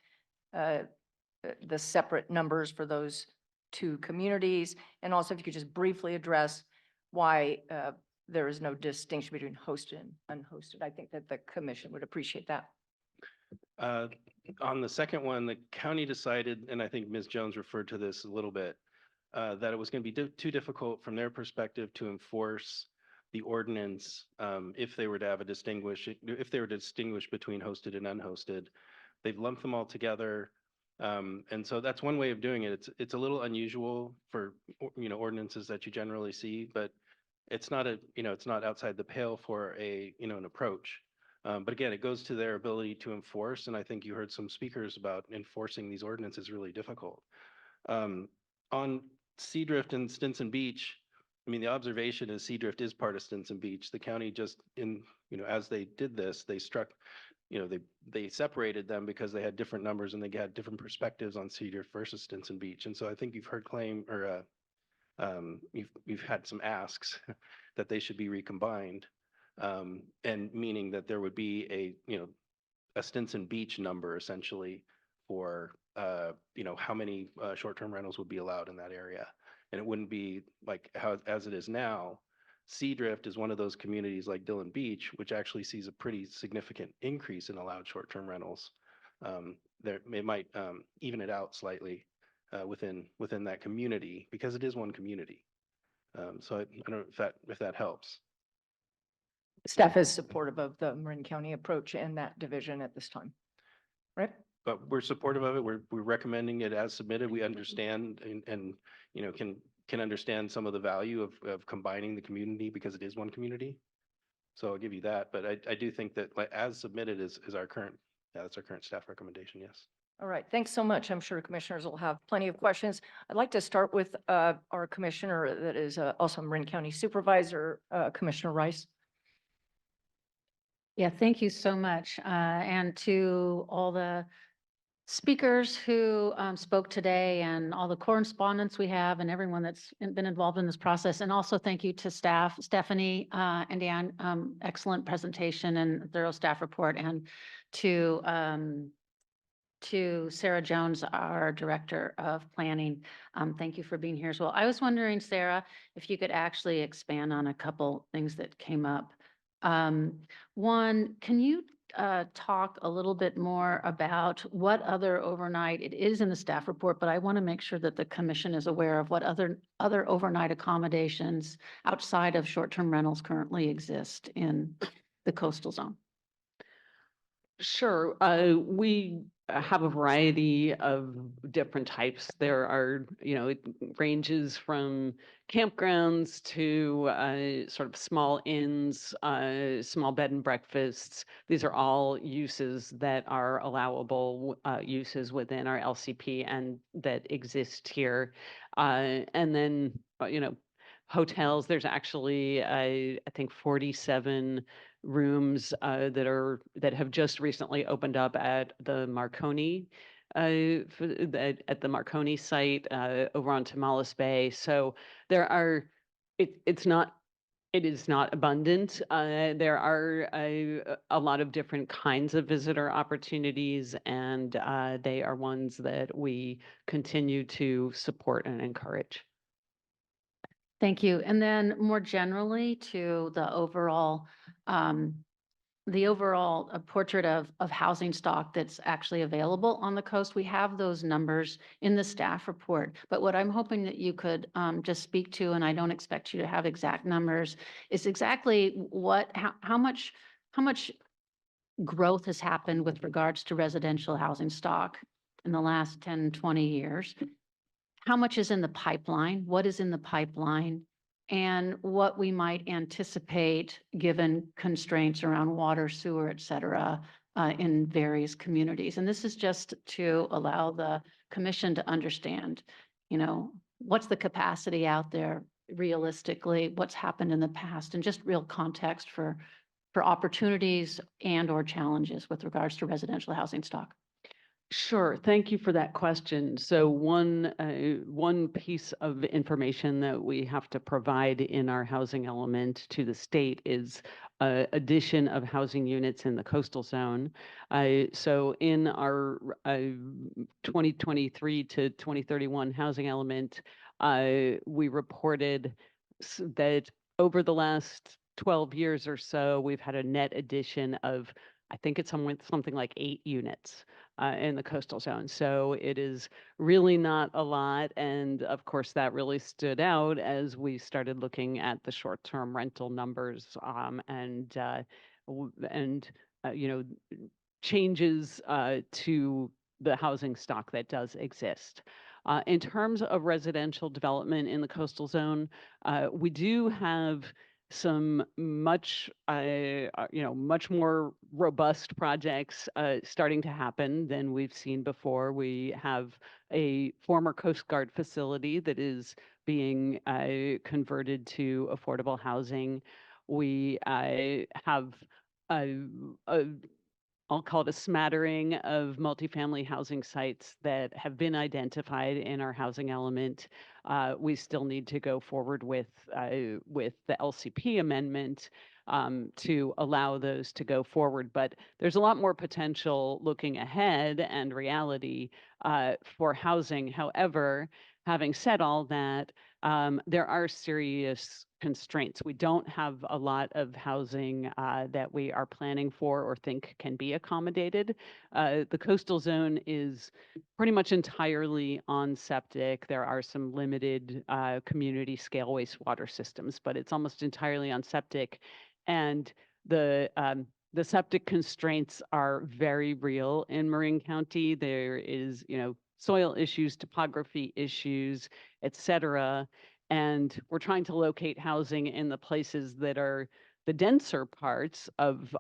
the separate numbers for those two communities. And also if you could just briefly address why there is no distinction between hosted and unhosted. I think that the commission would appreciate that. On the second one, the county decided, and I think Ms. Jones referred to this a little bit, that it was going to be too difficult from their perspective to enforce the ordinance if they were to have if they were to distinguish between hosted and unhosted. They've lumped them all together. And so that's one way of doing it. It's a little unusual for ordinances that you generally see, but it's not it's not outside the pale for an approach. But again, it goes to their ability to enforce, and I think you heard some speakers about enforcing these ordinances is really difficult. On Seadrift and Stinson Beach, I mean, the observation is Seadrift is part of Stinson Beach. The county just as they did this, they struck, they separated them because they had different numbers and they had different perspectives on Seadrift versus Stinson Beach. And so I think you've heard claim or you've had some asks that they should be recombined, and meaning that there would be a Stinson Beach number essentially for how many short-term rentals would be allowed in that area. And it wouldn't be like as it is now. Seadrift is one of those communities like Dillon Beach, which actually sees a pretty significant increase in allowed short-term rentals. It might even it out slightly within that community because it is one community. So I don't know if that helps. Staff is supportive of the Marin County approach and that division at this time, right? But we're supportive of it. We're recommending it as submitted. We understand and can understand some of the value of combining the community because it is one community. So I'll give you that. But I do think that as submitted is our current, that's our current staff recommendation, yes. All right, thanks so much. I'm sure commissioners will have plenty of questions. I'd like to start with our commissioner that is also Marin County Supervisor, Commissioner Rice. Yeah, thank you so much. And to all the speakers who spoke today and all the correspondents we have and everyone that's been involved in this process. And also thank you to staff, Stephanie and Dan, excellent presentation and thorough staff report, and to Sarah Jones, our Director of Planning. Thank you for being here as well. I was wondering, Sarah, if you could actually expand on a couple things that came up. One, can you talk a little bit more about what other overnight, it is in the staff report, but I want to make sure that the commission is aware of what other overnight accommodations outside of short-term rentals currently exist in the coastal zone? Sure. We have a variety of different types. There are, it ranges from campgrounds to sort of small inns, small bed and breakfasts. These are all uses that are allowable uses within our LCP and that exist here. And then, hotels, there's actually, I think 47 rooms that have just recently opened up at the Marconi at the Marconi site over on Tomales Bay. So there are, it's not, it is not abundant. There are a lot of different kinds of visitor opportunities, and they are ones that we continue to support and encourage. Thank you. And then more generally to the overall portrait of housing stock that's actually available on the coast. We have those numbers in the staff report, but what I'm hoping that you could just speak to, and I don't expect you to have exact numbers, is exactly how much growth has happened with regards to residential housing stock in the last 10, 20 years. How much is in the pipeline? What is in the pipeline? And what we might anticipate given constraints around water, sewer, et cetera, in various communities. And this is just to allow the commission to understand, what's the capacity out there realistically, what's happened in the past, and just real context for opportunities and or challenges with regards to residential housing stock. Sure. Thank you for that question. So one piece of information that we have to provide in our housing element to the state is addition of housing units in the coastal zone. So in our 2023 to 2031 housing element, we reported that over the last 12 years or so, we've had a net addition of, I think it's something like 8 units in the coastal zone. So it is really not a lot. And of course, that really stood out as we started looking at the short-term rental numbers and changes to the housing stock that does exist. In terms of residential development in the coastal zone, we do have some much more robust projects starting to happen than we've seen before. We have a former Coast Guard facility that is being converted to affordable housing. We have I'll call it a smattering of multifamily housing sites that have been identified in our housing element. We still need to go forward with the LCP amendment to allow those to go forward. But there's a lot more potential looking ahead and reality for housing. However, having said all that, there are serious constraints. We don't have a lot of housing that we are planning for or think can be accommodated. The coastal zone is pretty much entirely on septic. There are some limited community scale wastewater systems, but it's almost entirely on septic. And the septic constraints are very real in Marin County. There is, soil issues, topography issues, et cetera. And we're trying to locate housing in the places that are the denser parts of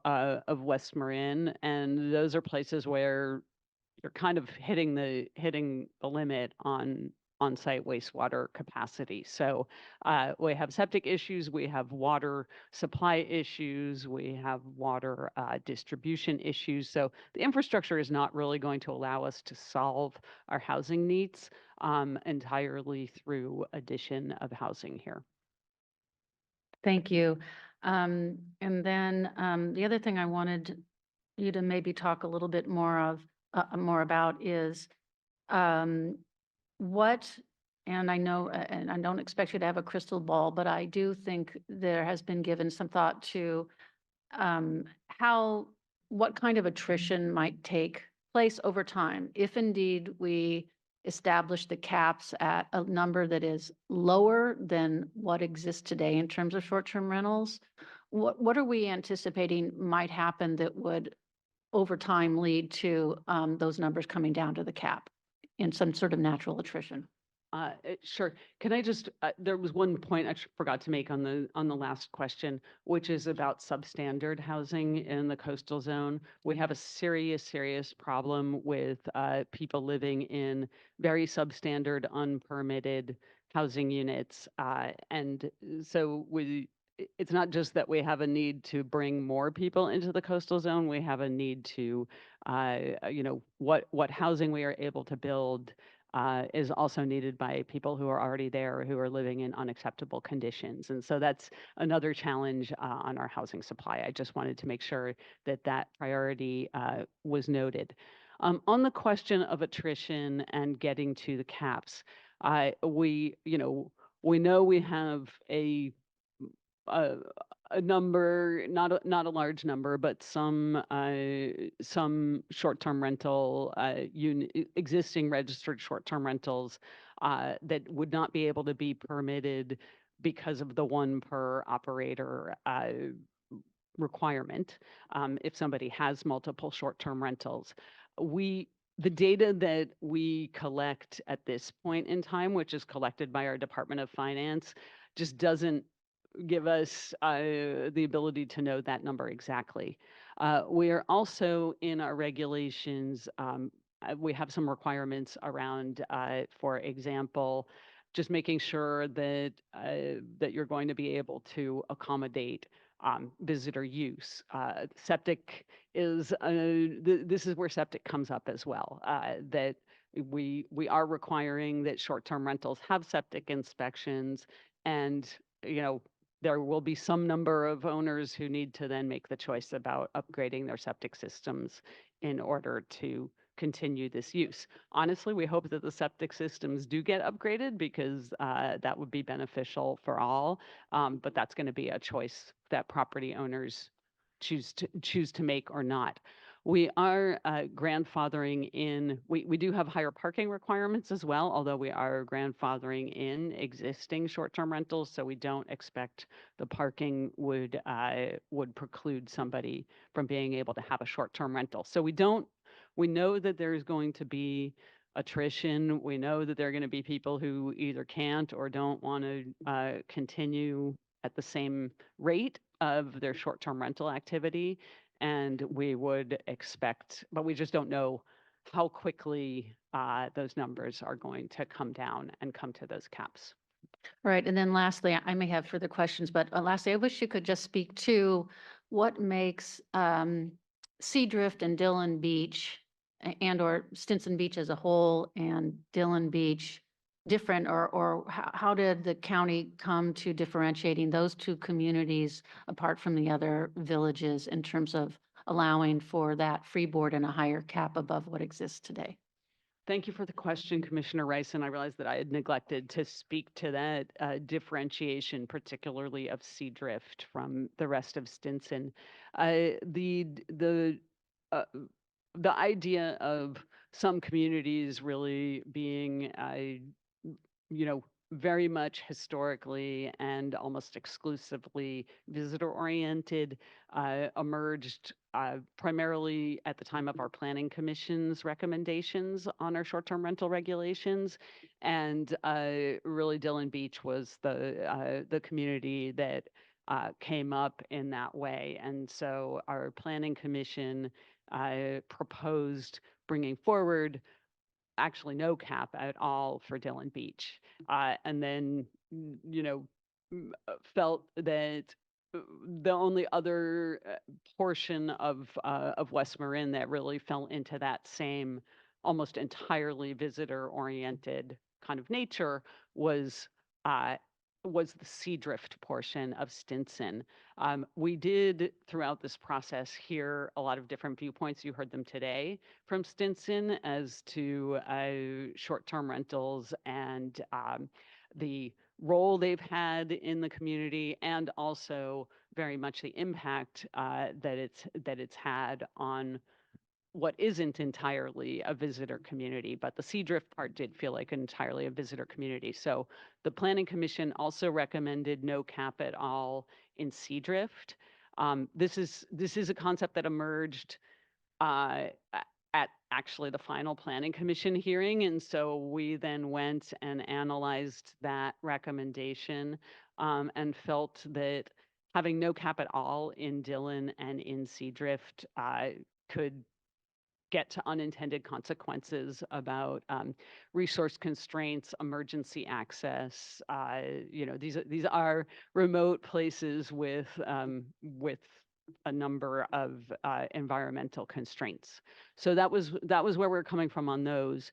West Marin, and those are places where you're kind of hitting the limit on site wastewater capacity. So we have septic issues, we have water supply issues, we have water distribution issues. So the infrastructure is not really going to allow us to solve our housing needs entirely through addition of housing here. Thank you. And then the other thing I wanted you to maybe talk a little bit more about is what, and I know, and I don't expect you to have a crystal ball, but I do think there has been given some thought to what kind of attrition might take place over time if indeed we establish the caps at a number that is lower than what exists today in terms of short-term rentals. What are we anticipating might happen that would over time lead to those numbers coming down to the cap in some sort of natural attrition? Sure. Can I just, there was one point I forgot to make on the last question, which is about substandard housing in the coastal zone. We have a serious problem with people living in very substandard, unpermitted housing units. And so it's not just that we have a need to bring more people into the coastal zone, we have a need to, what housing we are able to build is also needed by people who are already there, who are living in unacceptable conditions. And so that's another challenge on our housing supply. I just wanted to make sure that that priority was noted. On the question of attrition and getting to the caps, we know we have a number, not a large number, but some short-term rental existing registered short-term rentals that would not be able to be permitted because of the one per operator requirement. If somebody has multiple short-term rentals, the data that we collect at this point in time, which is collected by our Department of Finance, just doesn't give us the ability to know that number exactly. We are also in our regulations, we have some requirements around, for example, just making sure that that you're going to be able to accommodate visitor use. Septic is, this is where septic comes up as well, that we are requiring that short-term rentals have septic inspections, and there will be some number of owners who need to then make the choice about upgrading their septic systems in order to continue this use. Honestly, we hope that the septic systems do get upgraded because that would be beneficial for all, but that's going to be a choice that property owners choose to make or not. We are grandfathering in, we do have higher parking requirements as well, although we are grandfathering in existing short-term rentals, so we don't expect the parking would preclude somebody from being able to have a short-term rental. So we know that there's going to be attrition. We know that there are going to be people who either can't or don't want to continue at the same rate of their short-term rental activity. And we would expect, but we just don't know how quickly those numbers are going to come down and come to those caps. Right. And then lastly, I may have further questions, but lastly, I wish you could just speak to what makes Seadrift and Dillon Beach and or Stinson Beach as a whole and Dillon Beach different, or how did the county come to differentiating those two communities apart from the other villages in terms of allowing for that freeboard and a higher cap above what exists today? Thank you for the question, Commissioner Rice, and I realized that I had neglected to speak to that differentiation, particularly of Seadrift from the rest of Stinson. The idea of some communities really being very much historically and almost exclusively visitor-oriented emerged primarily at the time of our Planning Commission's recommendations on our short-term rental regulations. And really Dillon Beach was the community that came up in that way. And so our Planning Commission proposed bringing forward actually no cap at all for Dillon Beach. And then, felt that the only other portion of West Marin that really fell into that same almost entirely visitor-oriented kind of nature was the Seadrift portion of Stinson. We did throughout this process hear a lot of different viewpoints. You heard them today from Stinson as to short-term rentals and the role they've had in the community, and also very much the impact that it's had on what isn't entirely a visitor community, but the Seadrift part did feel like entirely a visitor community. So the Planning Commission also recommended no cap at all in Seadrift. This is a concept that emerged at actually the final Planning Commission hearing, and so we then went and analyzed that recommendation and felt that having no cap at all in Dillon and in Seadrift could get to unintended consequences about resource constraints, emergency access. These are remote places with a number of environmental constraints. So that was where we're coming from on those.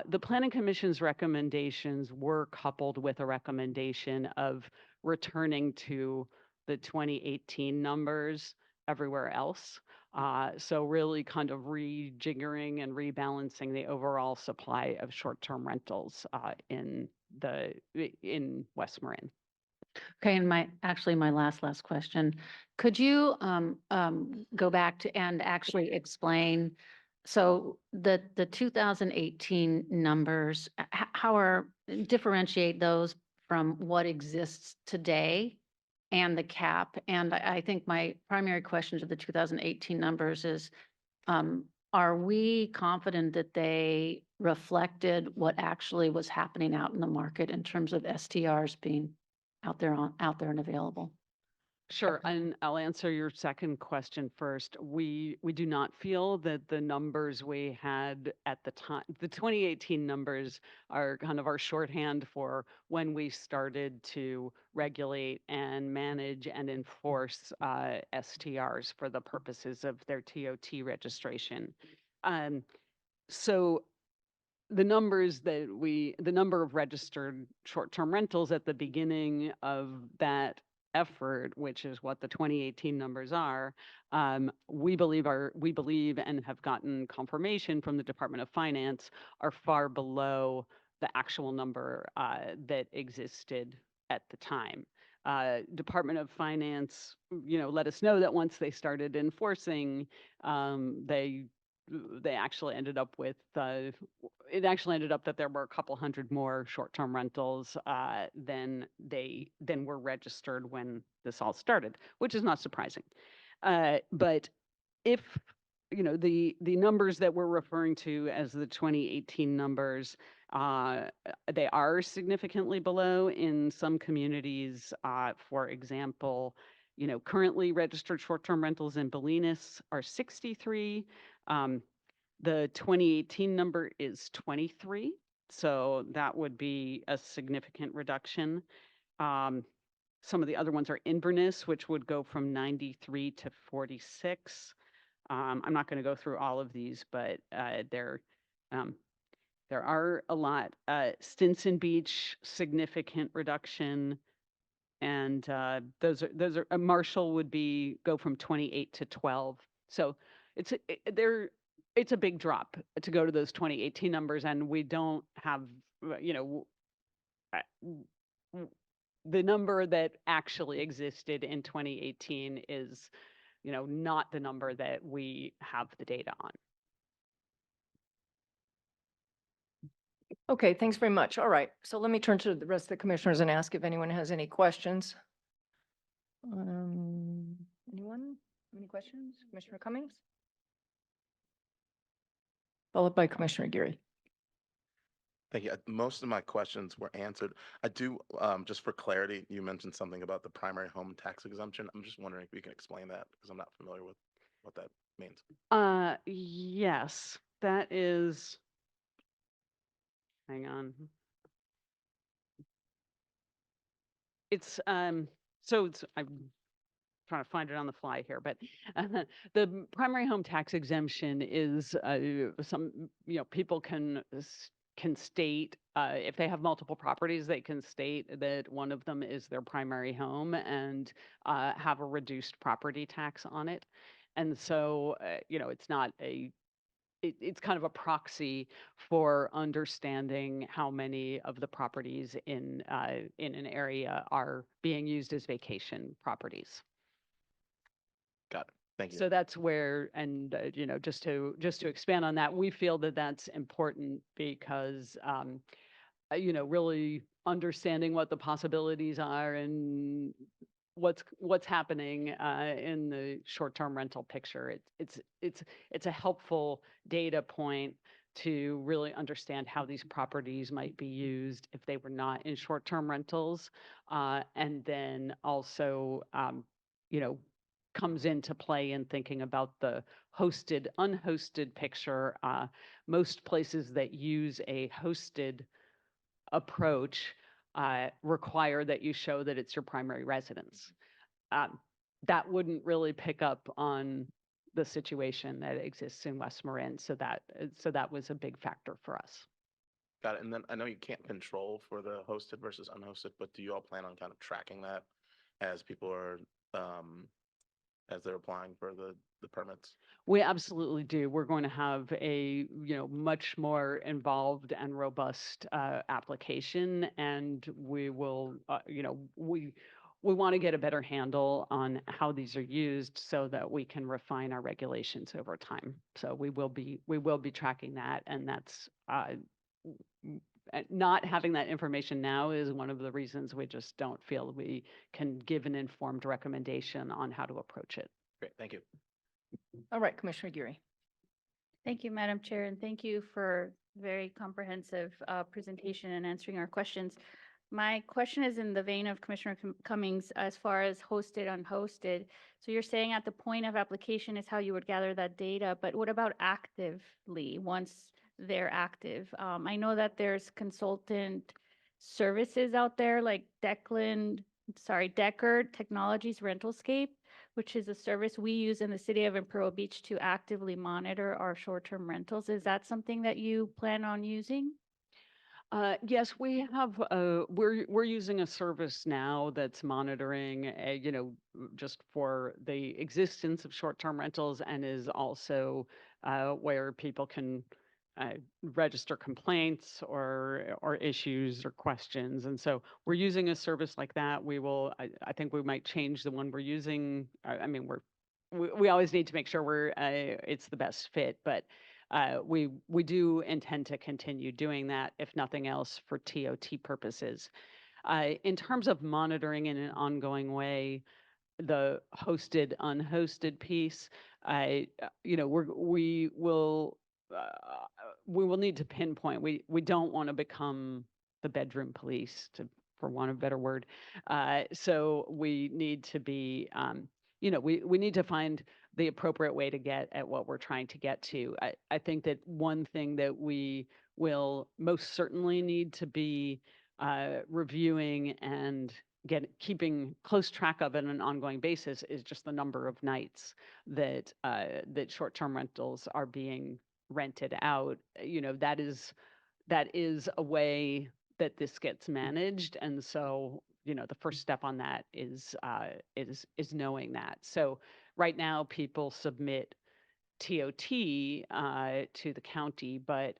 The Planning Commission's recommendations were coupled with a recommendation of returning to the 2018 numbers everywhere else. So really kind of rejiggering and rebalancing the overall supply of short-term rentals in West Marin. Okay, and my last question. Could you go back to and actually explain, so the 2018 numbers, differentiate those from what exists today and the cap? And I think my primary question to the 2018 numbers is, are we confident that they reflected what actually was happening out in the market in terms of STRs being out there and available? Sure, and I'll answer your second question first. We do not feel that the numbers we had at the time, the 2018 numbers are kind of our shorthand for when we started to regulate and manage and enforce STRs for the purposes of their TOT registration. So the number of registered short-term rentals at the beginning of that effort, which is what the 2018 numbers are, we believe and have gotten confirmation from the Department of Finance are far below the actual number that existed at the time. Department of Finance, let us know that once they started enforcing, they actually ended up with that there were a couple hundred more short-term rentals than were registered when this all started, which is not surprising. But if the numbers that we're referring to as the 2018 numbers, they are significantly below in some communities. For example, currently registered short-term rentals in Bolinas are 63. The 2018 number is 23, so that would be a significant reduction. Some of the other ones are Inverness, which would go from 93 to 46. I'm not going to go through all of these, but there are a lot. Stinson Beach, significant reduction, and those are Marshall would go from 28 to 12. So it's a big drop to go to those 2018 numbers, and we don't have, the number that actually existed in 2018 is, not the number that we have the data on. Okay, thanks very much. All right, so let me turn to the rest of the commissioners and ask if anyone has any questions. Anyone? Any questions? Commissioner Cummings? Followed by Commissioner Geary. Thank you. Most of my questions were answered. I do, just for clarity, you mentioned something about the primary home tax exemption. I'm just wondering if you can explain that because I'm not familiar with what that means. Yes, that is, hang on. It's, I'm trying to find it on the fly here, but the primary home tax exemption is people can state if they have multiple properties, they can state that one of them is their primary home and have a reduced property tax on it. And so, it's not it's kind of a proxy for understanding how many of the properties in an area are being used as vacation properties. Got it. Thank you. So that's where, and just to expand on that, we feel that that's important because really understanding what the possibilities are and what's happening in the short-term rental picture. It's a helpful data point to really understand how these properties might be used if they were not in short-term rentals, and then also comes into play in thinking about the hosted, unhosted picture. Most places that use a hosted approach require that you show that it's your primary residence. That wouldn't really pick up on the situation that exists in West Marin. So that was a big factor for us. Got it. And then I know you can't control for the hosted versus unhosted, but do you all plan on kind of tracking that as people are, as they're applying for the permits? We absolutely do. We're going to have a, much more involved and robust application, and we will, we want to get a better handle on how these are used so that we can refine our regulations over time. So we will be tracking that, and that's not having that information now is one of the reasons we just don't feel we can give an informed recommendation on how to approach it. Great, thank you. All right, Commissioner Geary. Thank you, Madam Chair, and thank you for very comprehensive presentation and answering our questions. My question is in the vein of Commissioner Cummings as far as hosted, unhosted. So you're saying at the point of application is how you would gather that data, but what about actively once they're active? I know that there's consultant services out there like Decker Technologies Rentalscape, which is a service we use in the city of Imperial Beach to actively monitor our short-term rentals. Is that something that you plan on using? Yes, we have, we're using a service now that's monitoring, just for the existence of short-term rentals, and is also where people can register complaints or issues or questions. And so we're using a service like that. We will, I think we might change the one we're using. I mean, we always need to make sure it's the best fit, but we do intend to continue doing that, if nothing else, for TOT purposes. In terms of monitoring in an ongoing way, the hosted, unhosted piece, we will need to pinpoint. We don't want to become the bedroom police, for want of a better word. So we need to be, we need to find the appropriate way to get at what we're trying to get to. I think that one thing that we will most certainly need to be reviewing and keeping close track of on an ongoing basis is just the number of nights that short-term rentals are being rented out. That is a way that this gets managed, and so the first step on that is knowing that. So right now, people submit TOT to the county, but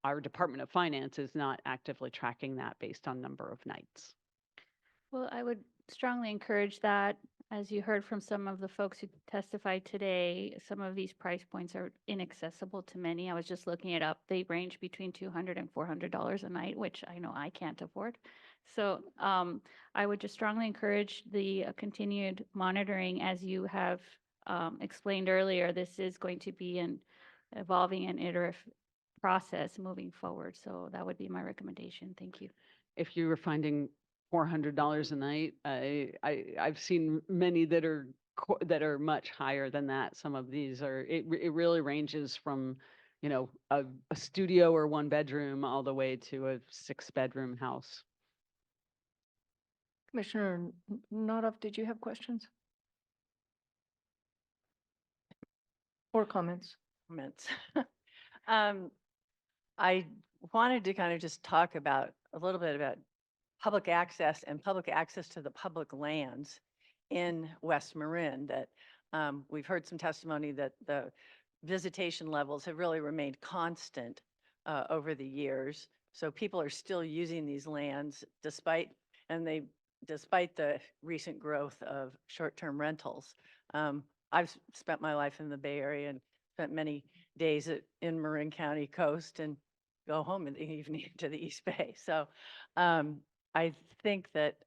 our Department of Finance is not actively tracking that based on number of nights. Well, I would strongly encourage that. As you heard from some of the folks who testified today, some of these price points are inaccessible to many. I was just looking it up. They range between $200 and $400 a night, which I know I can't afford. So I would just strongly encourage the continued monitoring. As you have explained earlier, this is going to be an evolving and iterative process moving forward. So that would be my recommendation. Thank you. If you were finding $400 a night, I've seen many that are much higher than that. Some of these are, it really ranges from, a studio or one bedroom all the way to a 6-bedroom house. Commissioner Nodov, did you have questions? Or comments? Comments. I wanted to kind of just talk about a little bit about public access and public access to the public lands in West Marin. That we've heard some testimony that the visitation levels have really remained constant over the years. So people are still using these lands despite the recent growth of short-term rentals. I've spent my life in the Bay Area and spent many days in Marin County coast and go home in the evening to the East Bay. So I think that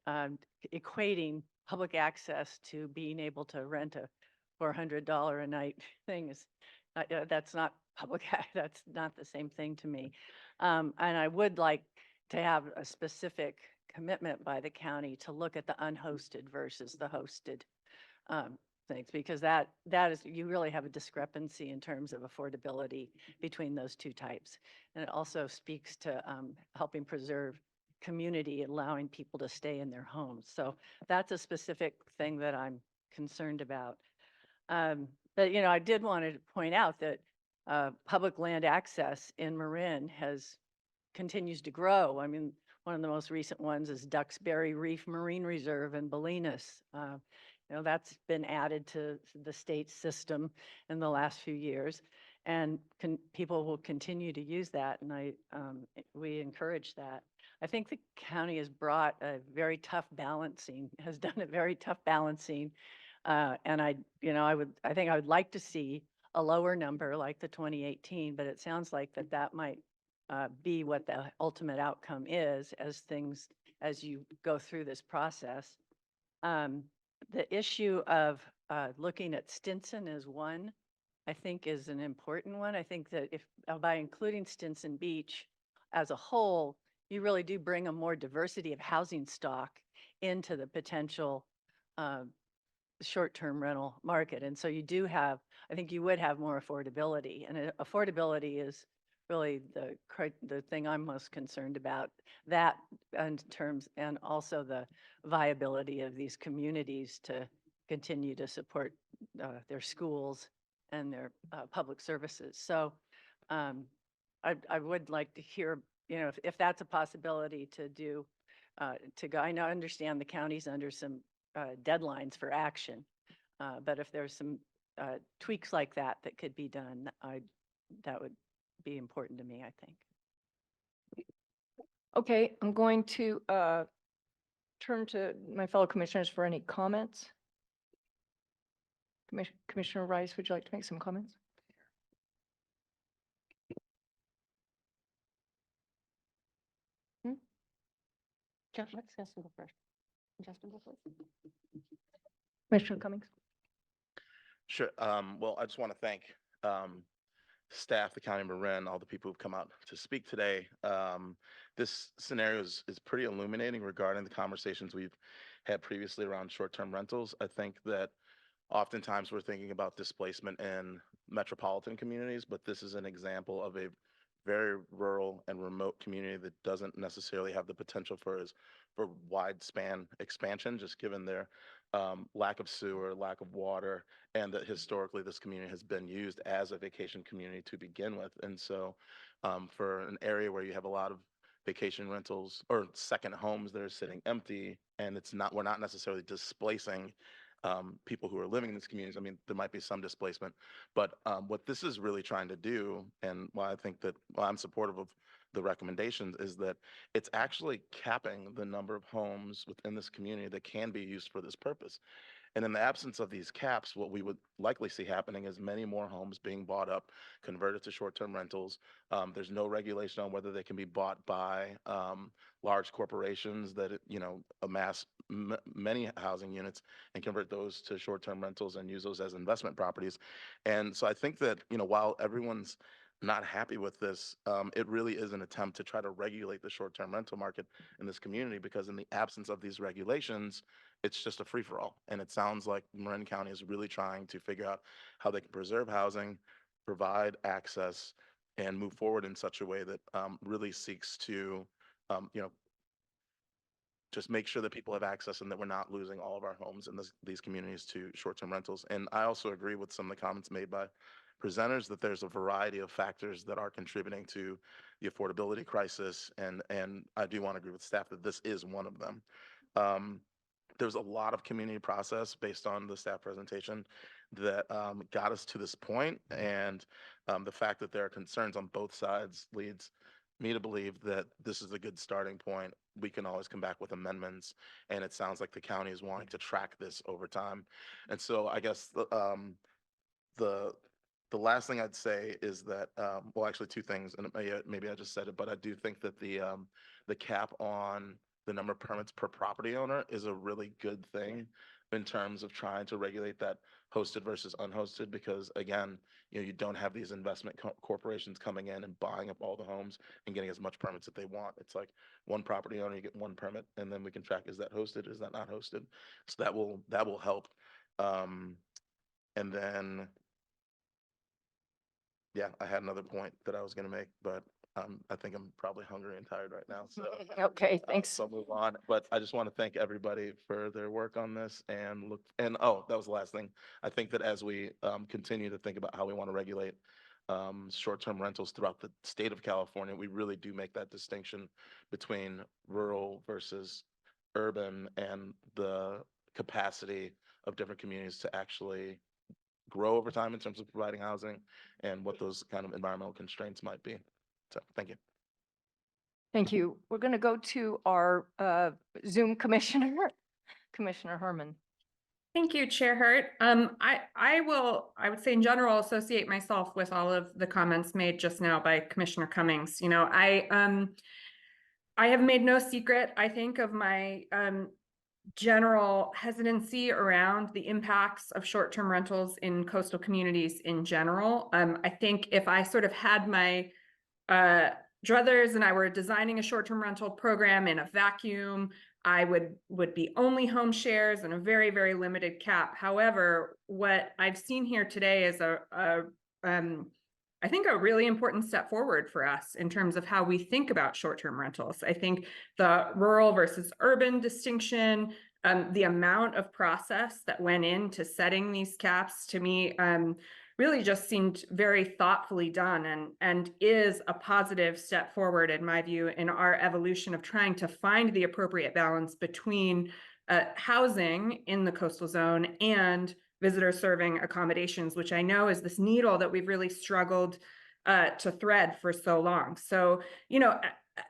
equating public access to being able to rent a $400 a night thing is, that's not public, that's not the same thing to me. And I would like to have a specific commitment by the county to look at the unhosted versus the hosted things, because that is, you really have a discrepancy in terms of affordability between those two types. And it also speaks to helping preserve community, allowing people to stay in their homes. So that's a specific thing that I'm concerned about. But, you know, I did want to point out that public land access in Marin continues to grow. I mean, one of the most recent ones is Duxbury Reef Marine Reserve in Bolinas. You know, that's been added to the state system in the last few years, and people will continue to use that, and we encourage that. I think the county has brought a very tough balancing, has done a very tough balancing, and I think I would like to see a lower number like the 2018, but it sounds like that might be what the ultimate outcome is as you go through this process. The issue of looking at Stinson as one, I think is an important one. I think that if by including Stinson Beach as a whole, you really do bring a more diversity of housing stock into the potential short-term rental market. And so you do have, I think you would have more affordability, and affordability is really the thing I'm most concerned about, that in terms, and also the viability of these communities to continue to support their schools and their public services. So I would like to hear, you know, if that's a possibility to do, to go. I know, understand the county's under some deadlines for action, but if there's some tweaks like that could be done, that would be important to me, I think. Okay, I'm going to turn to my fellow commissioners for any comments. Commissioner Rice, would you like to make some comments? Justin, go first. Justin, go first. Commissioner Cummings? Sure. Well, I just want to thank staff, the County of Marin, all the people who've come out to speak today. This scenario is pretty illuminating regarding the conversations we've had previously around short-term rentals. I think that oftentimes we're thinking about displacement in metropolitan communities, but this is an example of a very rural and remote community that doesn't necessarily have the potential for wide span expansion, just given their lack of sewer, lack of water, and that historically this community has been used as a vacation community to begin with. And so for an area where you have a lot of vacation rentals or second homes that are sitting empty, and we're not necessarily displacing people who are living in these communities. I mean, there might be some displacement, but what this is really trying to do, and why I think that I'm supportive of the recommendations, is that it's actually capping the number of homes within this community that can be used for this purpose. And in the absence of these caps, what we would likely see happening is many more homes being bought up, converted to short-term rentals. There's no regulation on whether they can be bought by large corporations that, you know, amass many housing units and convert those to short-term rentals and use those as investment properties. And so I think that, you know, while everyone's not happy with this, it really is an attempt to try to regulate the short-term rental market in this community, because in the absence of these regulations, it's just a free-for-all. And it sounds like Marin County is really trying to figure out how they can preserve housing, provide access, and move forward in such a way that really seeks to, you know, just make sure that people have access and that we're not losing all of our homes in these communities to short-term rentals. And I also agree with some of the comments made by presenters that there's a variety of factors that are contributing to the affordability crisis. And I do want to agree with staff that this is one of them. There's a lot of community process based on the staff presentation that got us to this point. And the fact that there are concerns on both sides leads me to believe that this is a good starting point. We can always come back with amendments, and it sounds like the county is wanting to track this over time. And so I guess the last thing I'd say is that, well, actually two things, and maybe I just said it, but I do think that the cap on the number of permits per property owner is a really good thing in terms of trying to regulate that hosted versus unhosted, because again, you know, you don't have these investment corporations coming in and buying up all the homes and getting as much permits that they want. It's like one property owner, you get one permit, and then we can track, is that hosted, is that not hosted? So that will help And then, yeah, I had another point that I was gonna make, but I think I'm probably hungry and tired right now, so. Okay, thanks. So I'll move on, but I just want to thank everybody for their work on this and oh, that was the last thing. I think that as we continue to think about how we want to regulate short-term rentals throughout the state of California, we really do make that distinction between rural versus urban and the capacity of different communities to actually grow over time in terms of providing housing and what those kind of environmental constraints might be. So, thank you. Thank you. We're going to go to our Zoom commissioner, Commissioner Herman. Thank you, Chair Hurt. I would say in general, associate myself with all of the comments made just now by Commissioner Cummings. You know, I have made no secret, I think, of my general hesitancy around the impacts of short-term rentals in coastal communities in general. I think if I sort of had my druthers and I were designing a short-term rental program in a vacuum, I would be only home shares and a very, very limited cap. However, what I've seen here today is I think a really important step forward for us in terms of how we think about short-term rentals. I think the rural versus urban distinction, the amount of process that went into setting these caps, to me, really just seemed very thoughtfully done and is a positive step forward, in my view, in our evolution of trying to find the appropriate balance between housing in the coastal zone and visitor serving accommodations, which I know is this needle that we've really struggled to thread for so long. So, you know,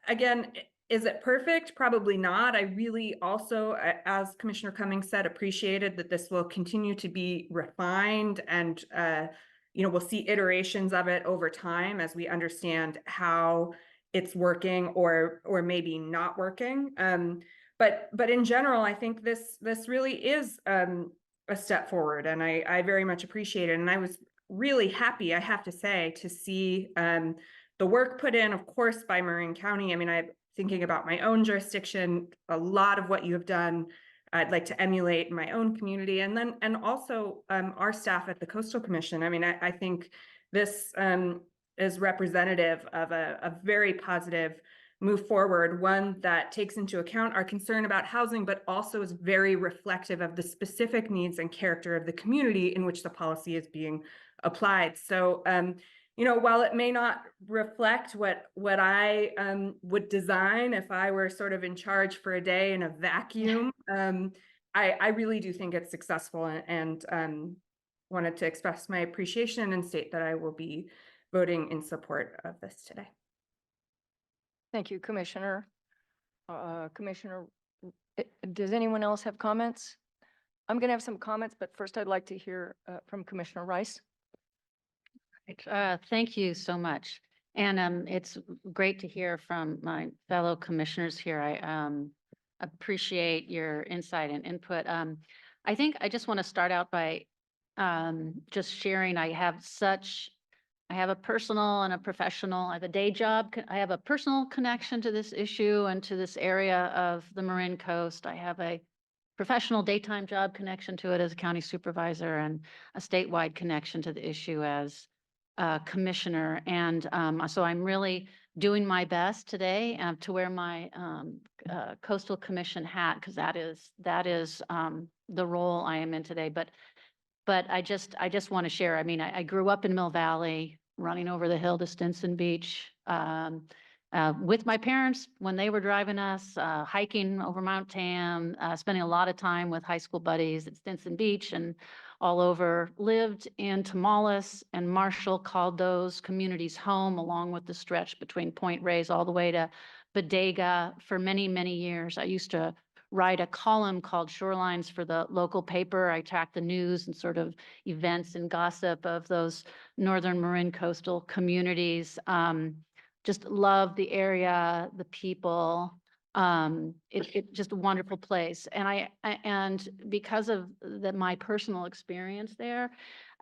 again, is it perfect? Probably not. I really also, as Commissioner Cummings said, appreciated that this will continue to be refined and, you know, we'll see iterations of it over time as we understand how it's working or maybe not working. But in general, I think this really is a step forward, and I very much appreciate it. And I was really happy, I have to say, to see the work put in, of course, by Marin County. I mean, thinking about my own jurisdiction, a lot of what you have done, I'd like to emulate in my own community, and also our staff at the Coastal Commission. I mean, I think this is representative of a very positive move forward, one that takes into account our concern about housing, but also is very reflective of the specific needs and character of the community in which the policy is being applied. So, you know, while it may not reflect what I would design if I were sort of in charge for a day in a vacuum, I really do think it's successful, and wanted to express my appreciation and state that I will be voting in support of this today. Thank you, Commissioner. Commissioner, does anyone else have comments? I'm going to have some comments, but first I'd like to hear from Commissioner Rice. Thank you so much. And it's great to hear from my fellow commissioners here. I appreciate your insight and input. I think I just want to start out by just sharing. I have a personal and a professional, I have a day job. I have a personal connection to this issue and to this area of the Marin Coast. I have a professional daytime job connection to it as a county supervisor, and a statewide connection to the issue as commissioner. And so I'm really doing my best today to wear my Coastal Commission hat, because that is the role I am in today. But I just want to share. I mean, I grew up in Mill Valley, running over the hill to Stinson Beach with my parents when they were driving us, hiking over Mount Tam, spending a lot of time with high school buddies at Stinson Beach and all over. Lived in Tomales and Marshall, called those communities home, along with the stretch between Point Reyes all the way to Bodega for many, many years. I used to write a column called Shorelines for the local paper. I tracked the news and sort of events and gossip of those northern Marin coastal communities. Just love the area, the people. It's just a wonderful place. And because of my personal experience there,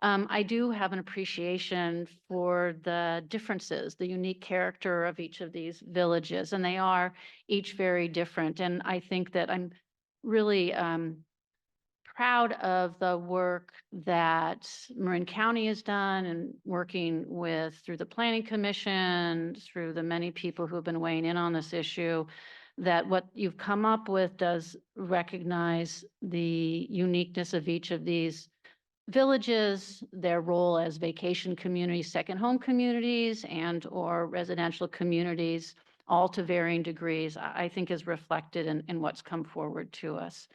I do have an appreciation for the differences, the unique character of each of these villages, and they are each very different. And I think that I'm really proud of the work that Marin County has done and working with through the Planning Commission, through the many people who have been weighing in on this issue, that what you've come up with does recognize the uniqueness of each of these villages, their role as vacation communities, second home communities, and or residential communities, all to varying degrees, I think is reflected in what's come forward to us.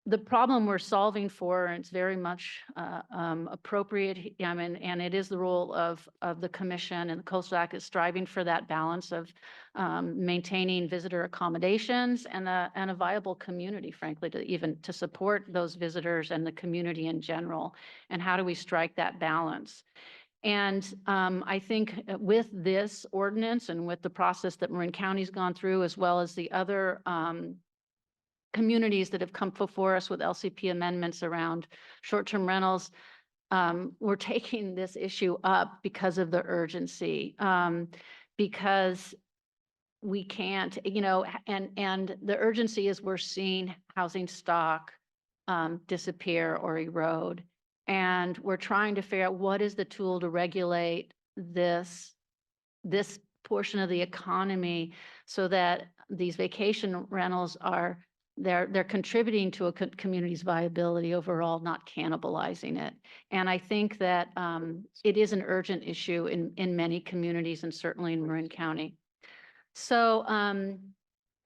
The problem we're solving for, and it's very much appropriate, I mean, and it is the role of the commission, and the Coastal Act is striving for that balance of maintaining visitor accommodations and a viable community, frankly, to support those visitors and the community in general. And how do we strike that balance? And I think with this ordinance and with the process that Marin County's gone through, as well as the other communities that have come before us with LCP amendments around short-term rentals, we're taking this issue up because of the urgency, because we can't, you know, and the urgency is we're seeing housing stock disappear or erode. And we're trying to figure out what is the tool to regulate this portion of the economy so that these vacation rentals are they're contributing to a community's viability overall, not cannibalizing it. And I think that it is an urgent issue in many communities and certainly in Marin County. So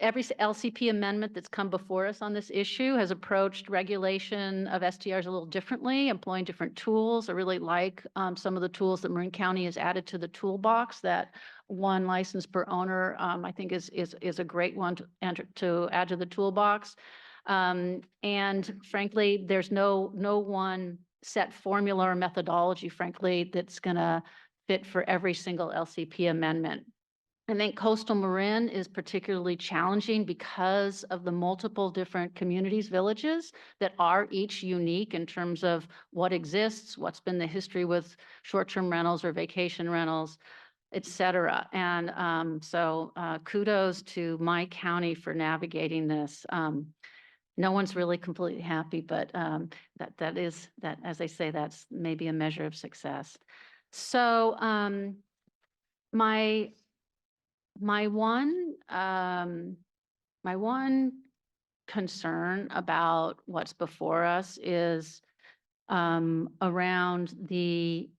every LCP amendment that's come before us on this issue has approached regulation of STRs a little differently, employing different tools. I really like some of the tools that Marin County has added to the toolbox. That one license per owner, I think is a great one to add to the toolbox. And frankly, there's no one set formula or methodology, frankly, that's gonna fit for every single LCP amendment. I think coastal Marin is particularly challenging because of the multiple different communities, villages that are each unique in terms of what exists, what's been the history with short-term rentals or vacation rentals, et cetera. And so kudos to my county for navigating this. No one's really completely happy, but that is, as I say, that's maybe a measure of success. So my one concern about what's before us is around the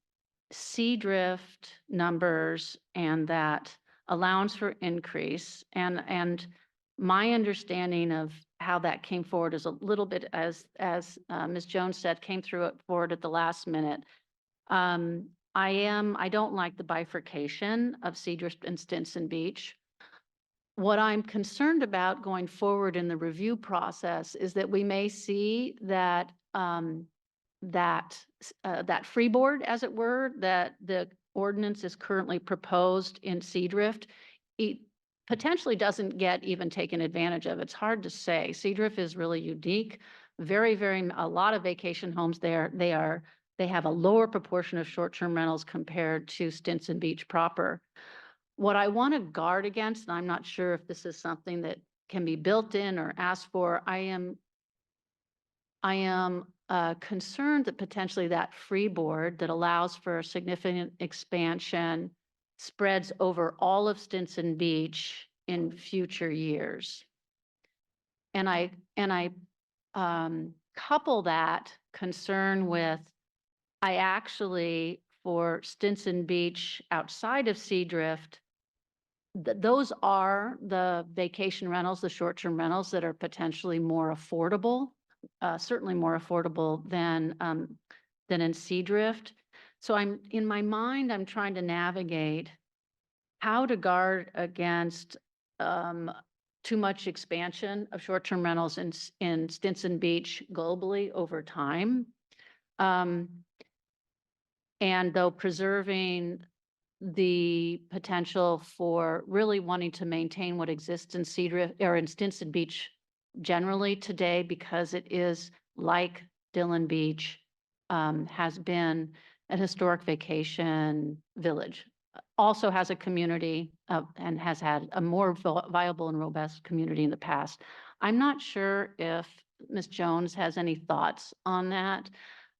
Seadrift numbers and that allowance for increase. And my understanding of how that came forward is a little bit, as Ms. Jones said, came forward at the last minute. I don't like the bifurcation of Seadrift and Stinson Beach. What I'm concerned about going forward in the review process is that we may see that that freeboard, as it were, that the ordinance is currently proposed in Seadrift, it potentially doesn't get even taken advantage of. It's hard to say. Seadrift is really unique. A lot of vacation homes there. They have a lower proportion of short-term rentals compared to Stinson Beach proper. What I want to guard against, and I'm not sure if this is something that can be built in or asked for, I am concerned that potentially that freeboard that allows for a significant expansion spreads over all of Stinson Beach in future years. And I couple that concern with, I actually, for Stinson Beach outside of Seadrift, those are the vacation rentals, the short-term rentals that are potentially more affordable, certainly more affordable than in Seadrift. So in my mind, I'm trying to navigate how to guard against too much expansion of short-term rentals in Stinson Beach globally over time. And though preserving the potential for really wanting to maintain what exists in Seadrift or in Stinson Beach generally today, because it is like Dillon Beach, has been an historic vacation village, also has a community and has had a more viable and robust community in the past. I'm not sure if Ms. Jones has any thoughts on that.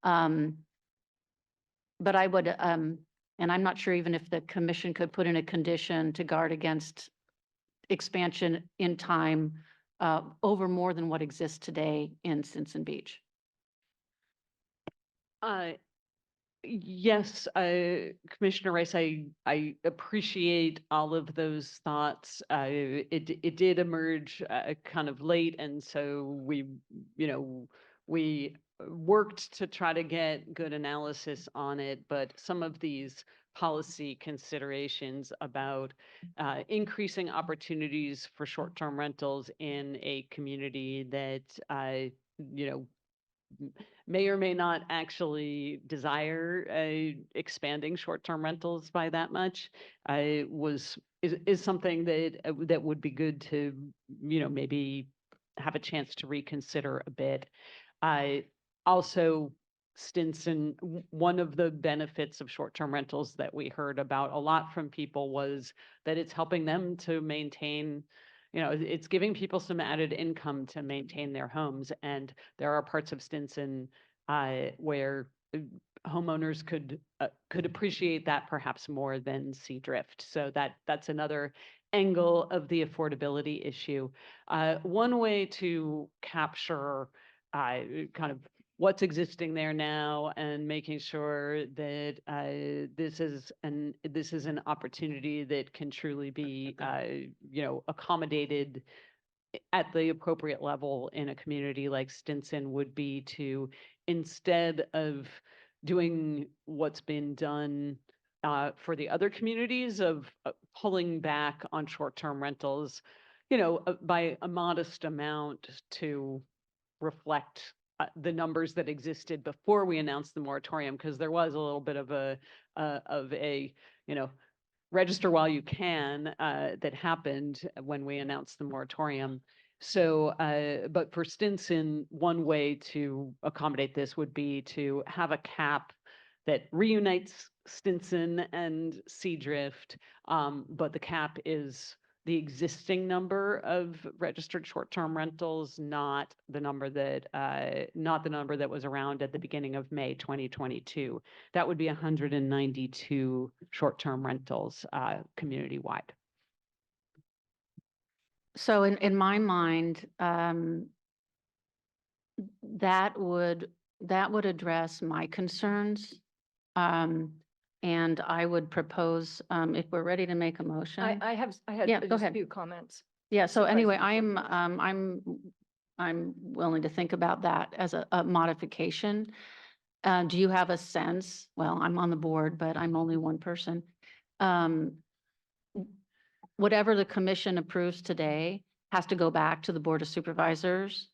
But I would, and I'm not sure even if the commission could put in a condition to guard against expansion in time over more than what exists today in Stinson Beach. Yes, Commissioner Rice, I appreciate all of those thoughts. It did emerge kind of late, and so we worked to try to get good analysis on it, but some of these policy considerations about increasing opportunities for short-term rentals in a community that may or may not actually desire expanding short-term rentals by that much is something that would be good to maybe have a chance to reconsider a bit. Also, Stinson, one of the benefits of short-term rentals that we heard about a lot from people was that it's helping them to maintain, it's giving people some added income to maintain their homes. And there are parts of Stinson where homeowners could appreciate that perhaps more than Seadrift. So that's another angle of the affordability issue. One way to capture kind of what's existing there now and making sure that this is an opportunity that can truly be accommodated at the appropriate level in a community like Stinson would be to, instead of doing what's been done for the other communities of pulling back on short-term rentals, by a modest amount to reflect the numbers that existed before we announced the moratorium, because there was a little bit of a register while you can that happened when we announced the moratorium. So, but for Stinson, one way to accommodate this would be to have a cap that reunites Stinson and Seadrift, but the cap is the existing number of registered short-term rentals, not the number that was around at the beginning of May 2022. That would be 192 short-term rentals community-wide. So in my mind, that would address my concerns. And I would propose, if we're ready to make a motion. I had Yeah, go just a ahead. few comments. Yeah, so anyway, Supervisor. I'm willing to think about that as a modification. Do you have a sense? Well, I'm on the board, but I'm only one person. Whatever the commission approves today has to go back to the Board of Supervisors.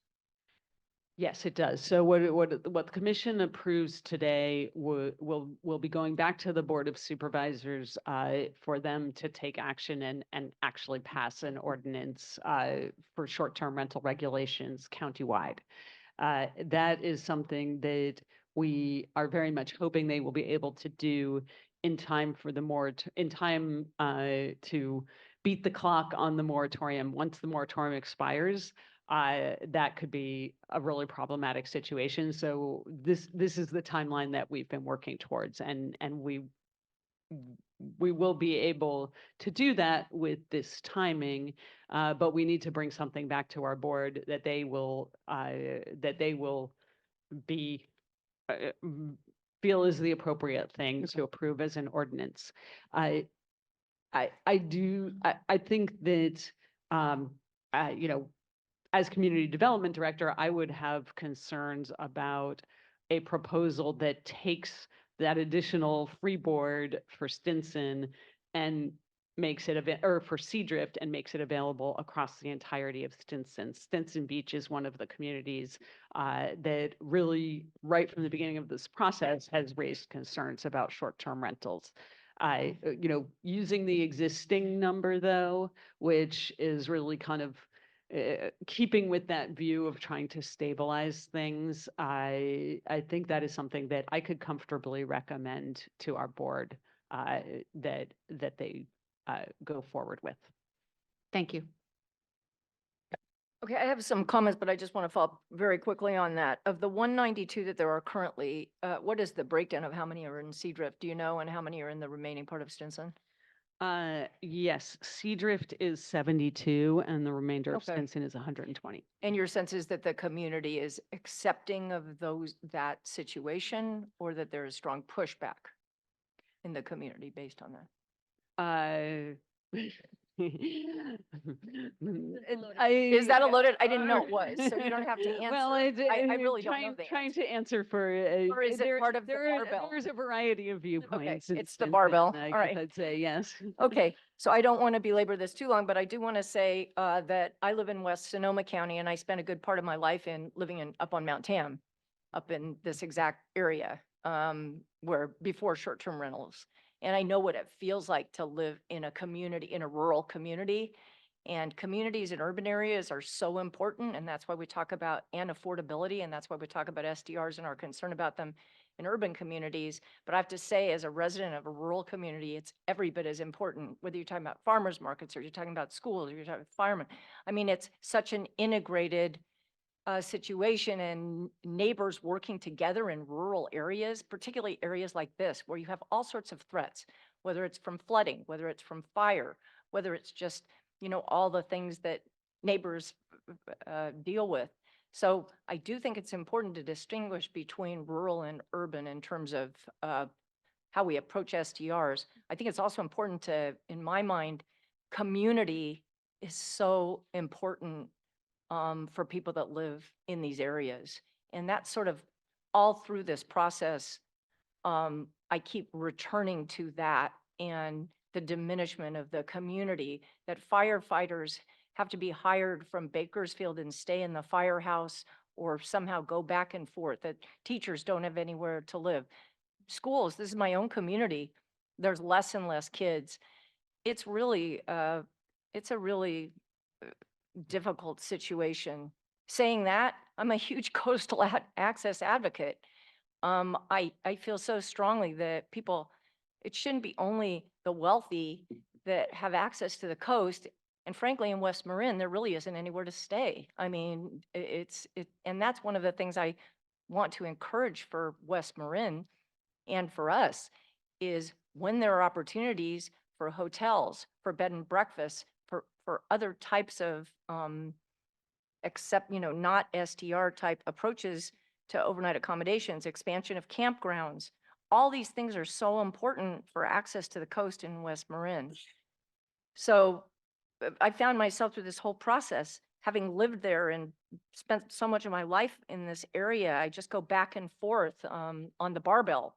Yes, it does. So what the commission approves today will be going back to the Board of Supervisors for them to take action and actually pass an ordinance for short-term rental regulations countywide. That is something that we are very much hoping they will be able to do in time for the to beat the clock on the moratorium. Once the moratorium expires, that could be a really problematic situation. So this is the timeline that we've been working towards, and we will be able to do that with this timing, but we need to bring something back to our board that they will be feel is the appropriate thing to approve as an ordinance. I think that as community development director, I would have concerns about a proposal that takes that additional freeboard for Stinson and makes it or for Seadrift and makes it available across the entirety of Stinson. Stinson Beach is one of the communities that really, right from the beginning of this process, has raised concerns about short-term rentals. Using the existing number though, which is really kind of keeping with that view of trying to stabilize things, I think that is something that I could comfortably recommend to our board that they go forward with. Thank you. Okay, I have some comments, but I just want to follow up very quickly on that. Of the 192 that there are currently, what is the breakdown of how many are in Seadrift? Do you know, and how many are in the remaining part of Stinson? Yes, Seadrift is 72 and the remainder of Okay. Stinson is 120. And your sense is that the community is accepting of that situation, or that there is strong pushback in the community based on that? Is that a loaded? I didn't know it was, so you don't have to answer. Well, I really don't know the trying answer. to answer for, Or is it part of the barbell? there's a variety of viewpoints. in it's the Stinson, barbell. I All guess right. I'd say yes. Okay, so I don't want to belabor this too long, but I do want to say that I live in West Sonoma County, and I spent a good part of my life living up on Mount Tam, up in this exact area, where before short-term rentals. And I know what it feels like to live in a community, in a rural community. And communities in urban areas are so important, and that's why we talk about affordability, and that's why we talk about SDRs and our concern about them in urban communities. But I have to say, as a resident of a rural community, it's every bit as important, whether you're talking about farmers markets, or you're talking about schools, or you're talking about firemen. I mean, it's such an integrated situation, and neighbors working together in rural areas, particularly areas like this, where you have all sorts of threats, whether it's from flooding, whether it's from fire, whether it's just, all the things that neighbors deal with. So I do think it's important to distinguish between rural and urban in terms of how we approach STRs. I think it's also important to, in my mind, community is so important for people that live in these areas. And that's sort of all through this process. I keep returning to that, and the diminishment of the community, that firefighters have to be hired from Bakersfield and stay in the firehouse, or somehow go back and forth, that teachers don't have anywhere to live. Schools, this is my own community, there's less and less kids. It's really, it's a really difficult situation. Saying that, I'm a huge coastal access advocate. I feel so strongly that people, it shouldn't be only the wealthy that have access to the coast. And frankly, in West Marin, there really isn't anywhere to stay. I mean, and that's one of the things I want to encourage for West Marin and for us, is when there are opportunities for hotels, for bed and breakfast, for other types of not STR type approaches to overnight accommodations, expansion of campgrounds. All these things are so important for access to the coast in West Marin. So I found myself through this whole process, having lived there and spent so much of my life in this area, I just go back and forth on the barbell,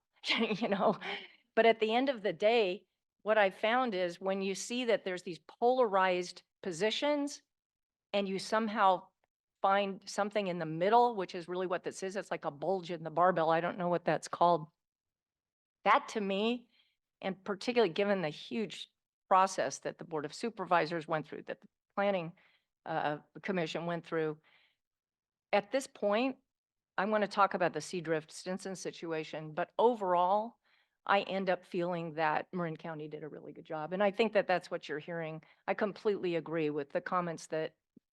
But at the end of the day, what I found is when you see that there's these polarized positions, and you somehow find something in the middle, which is really what this is. It's like a bulge in the barbell. I don't know what that's called. That to me, and particularly given the huge process that the Board of Supervisors went through, that the Planning Commission went through, at this point, I want to talk about the Seadrift Stinson situation, but overall, I end up feeling that Marin County did a really good job. And I think that that's what you're hearing. I completely agree with the comments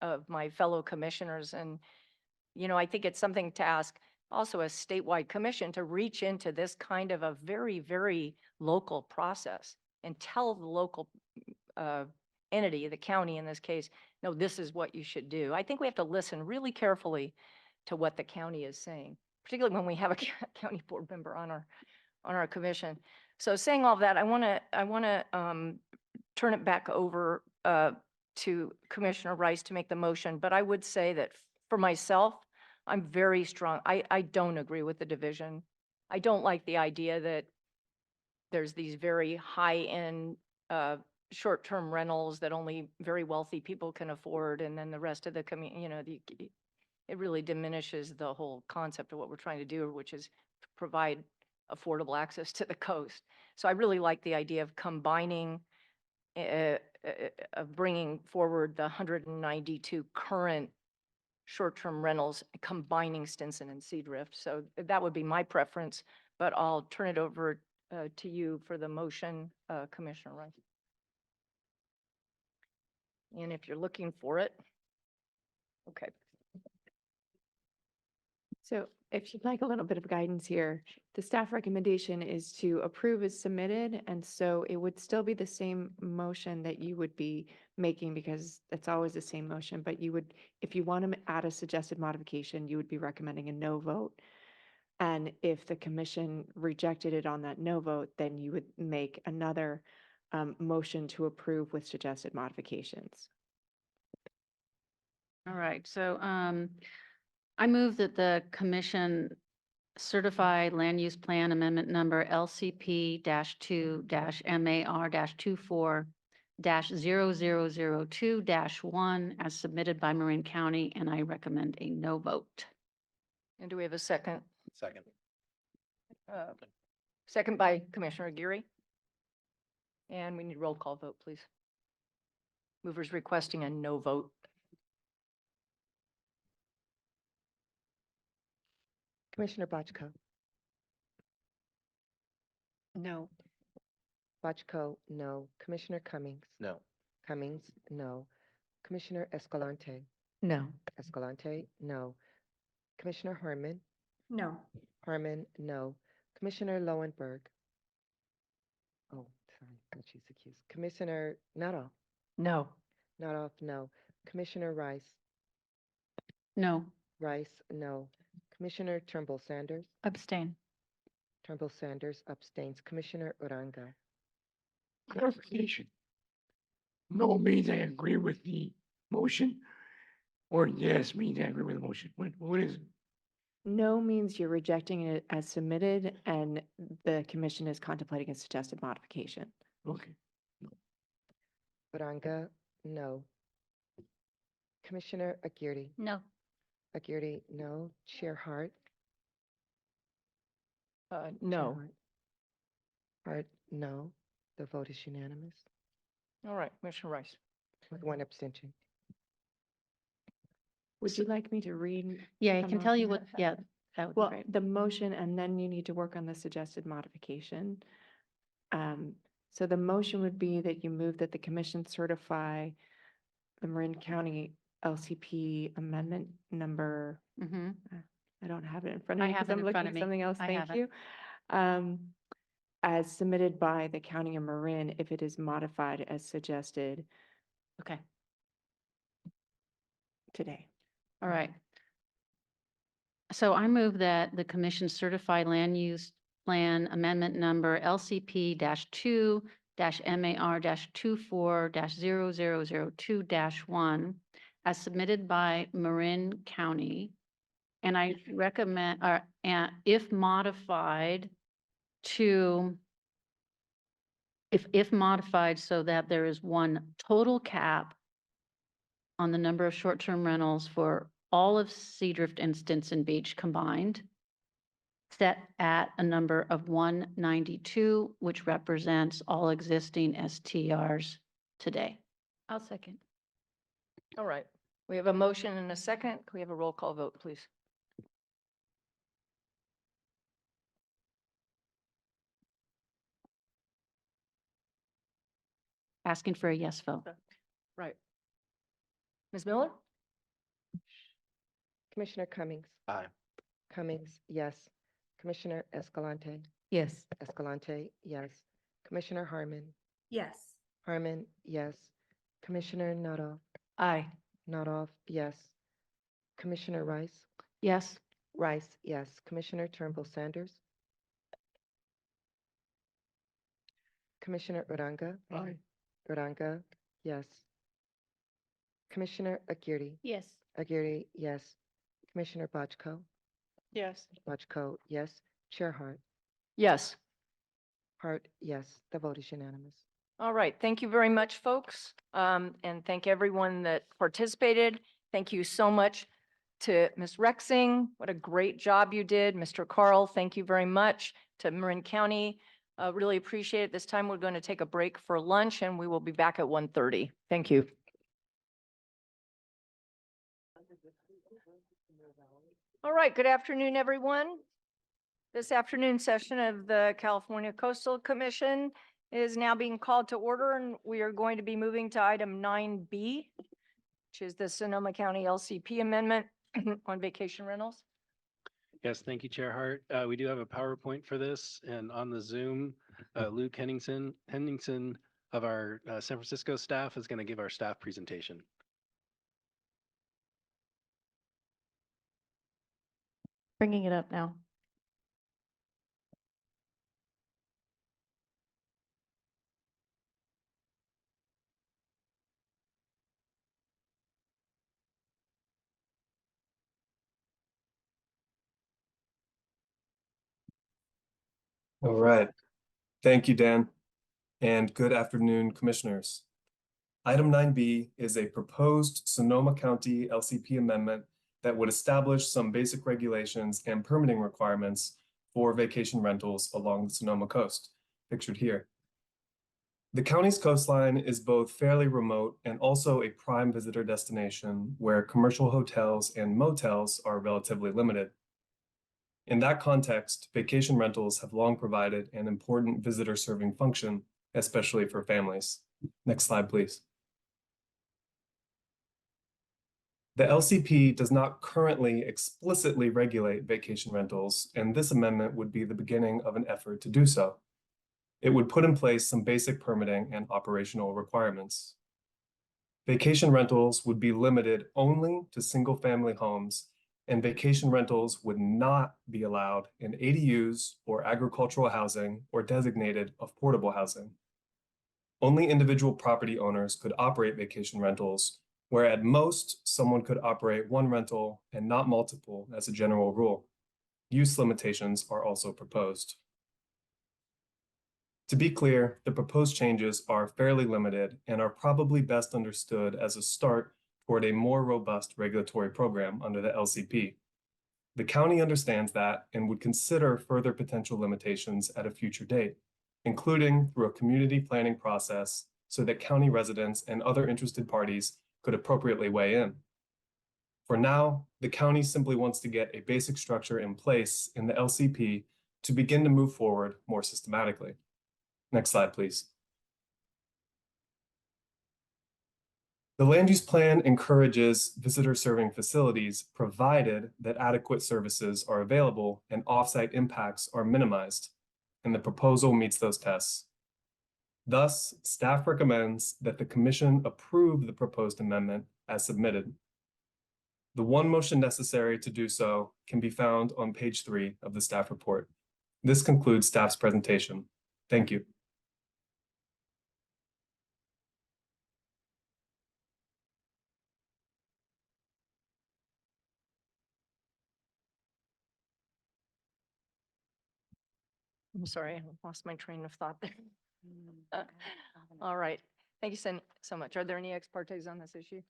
of my fellow commissioners. And, I think it's something to ask also a statewide commission to reach into this kind of a very, very local process and tell the local entity, the county in this case, no, this is what you should do. I think we have to listen really carefully to what the county is saying, particularly when we have a county board member on our commission. So saying all of that, I want to turn it back over to Commissioner Rice to make the motion. But I would say that for myself, I'm very strong. I don't agree with the division. I don't like the idea that there's these very high-end short-term rentals that only very wealthy people can afford, and then the rest of the community, it really diminishes the whole concept of what we're trying to do, which is provide affordable access to the coast. So I really like the idea of combining, of bringing forward the 192 current short-term rentals, combining Stinson and Seadrift. So that would be my preference, but I'll turn it over to you for the motion, Commissioner Rice. And if you're looking for it, Okay. So if you'd like a little bit of guidance here, the staff recommendation is to approve as submitted. And so it would still be the same motion that you would be making because it's always the same motion. But you would, if you want to add a suggested modification, you would be recommending a no vote. And if the commission rejected it on that no vote, then you would make another motion to approve with suggested modifications. All right, so I move that the commission certify land use plan amendment number LCP-2-MAR-24-0002-1 as submitted by Marin County, and I recommend a no vote. And do we have a second? Second. Second by Commissioner Aguirre. And we need roll call vote, please. Movers requesting a no vote. Commissioner Bochco. No. Bochco, no. Commissioner Cummings. No. Cummings, no. Commissioner Escalante. No. Escalante, no. Commissioner Harmon. No. Harmon, no. Commissioner Lowenberg. Oh, sorry, thought she's accused. Commissioner Nuttall. No. Nuttall, no. Commissioner Rice. No. Rice, no. Commissioner Turnbull Sanders. Abstain. Turnbull Sanders abstains. Commissioner Uranga. Clarification. No means I agree with the motion, or yes means I agree with the motion. What is it? No means you're rejecting it as submitted and the commission is contemplating a suggested modification. Okay. Uranga, no. Commissioner Aguirre. No. Aguirre, no. Chair Hart. No. Chair Hart, no. The vote is unanimous All right, Commissioner Rice. with one abstention. Would you like me to read? Yeah, I the can tell you motion? what, yeah, that would be Well, great. the motion, and then you need to work on the suggested modification. So the motion would be that you move that the commission certify the Marin County LCP amendment number. Mhm. I don't have it in front of I me have because it I'm in front looking of at me. something else. I Thank have it. you. As submitted by the County of Marin, if it is modified as suggested Okay, today. all right. So I move that the commission certify land use plan amendment number LCP-2-MAR-24-0002-1 as submitted by Marin County. And I recommend, and if modified to, if modified so that there is one total cap on the number of short-term rentals for all of Seadrift and Stinson Beach combined, set at a number of 192, which represents all existing STRs today. I'll second. All right, we have a motion and a second. Can we have a roll call vote, please? Asking for a yes vote. Right. Ms. Miller? Commissioner Cummings. Aye. Cummings, yes. Commissioner Escalante. Yes. Escalante, yes. Commissioner Harmon. Yes. Harmon, yes. Commissioner Nuttall. Aye. Nuttall, yes. Commissioner Rice. Yes. Rice, yes. Commissioner Turnbull Sanders. Commissioner Uranga. Aye. Uranga, yes. Commissioner Aguirre. Yes. Aguirre, yes. Commissioner Bochco. Yes. Bochco, yes. Chair Hart. Yes. Hart, yes. The vote is unanimous. All right, thank you very much, folks. And thank everyone that participated. Thank you so much to Ms. Rexing. What a great job you did. Mr. Carl, thank you very much. To Marin County, really appreciate it. This time we're going to take a break for lunch and we will be back at 1:30. Thank you. All right, good afternoon, everyone. This afternoon session of the California Coastal Commission is now being called to order, and we are going to be moving to item 9B, which is the Sonoma County LCP amendment on vacation rentals. Yes, thank you, Chair Hart. We do have a PowerPoint for this, and on the Zoom, Luke Henningsen of our San Francisco staff is going to give our staff presentation. Bringing it up now. All right. Thank you, Dan. And good afternoon, commissioners. Item 9B is a proposed Sonoma County LCP amendment that would establish some basic regulations and permitting requirements for vacation rentals along the Sonoma coast, pictured here. The county's coastline is both fairly remote and also a prime visitor destination where commercial hotels and motels are relatively limited. In that context, vacation rentals have long provided an important visitor serving function, especially for families. Next slide, please. The LCP does not currently explicitly regulate vacation rentals, and this amendment would be the beginning of an effort to do so. It would put in place some basic permitting and operational requirements. Vacation rentals would be limited only to single-family homes, and vacation rentals would not be allowed in ADUs or agricultural housing or designated affordable housing. Only individual property owners could operate vacation rentals, where at most someone could operate one rental and not multiple as a general rule. Use limitations are also proposed. To be clear, the proposed changes are fairly limited and are probably best understood as a start toward a more robust regulatory program under the LCP. The county understands that and would consider further potential limitations at a future date, including through a community planning process so that county residents and other interested parties could appropriately weigh in. For now, the county simply wants to get a basic structure in place in the LCP to begin to move forward more systematically. Next slide, please. The land use plan encourages visitor serving facilities provided that adequate services are available and offsite impacts are minimized, and the proposal meets those tests. Thus, staff recommends that the Commission approve the proposed amendment as submitted. The one motion necessary to do so can be found on page 3 of the staff report. This concludes staff's presentation. Thank you. I'm sorry, I lost my train of thought there. All right, thank you so much. Are there any ex partes on this issue?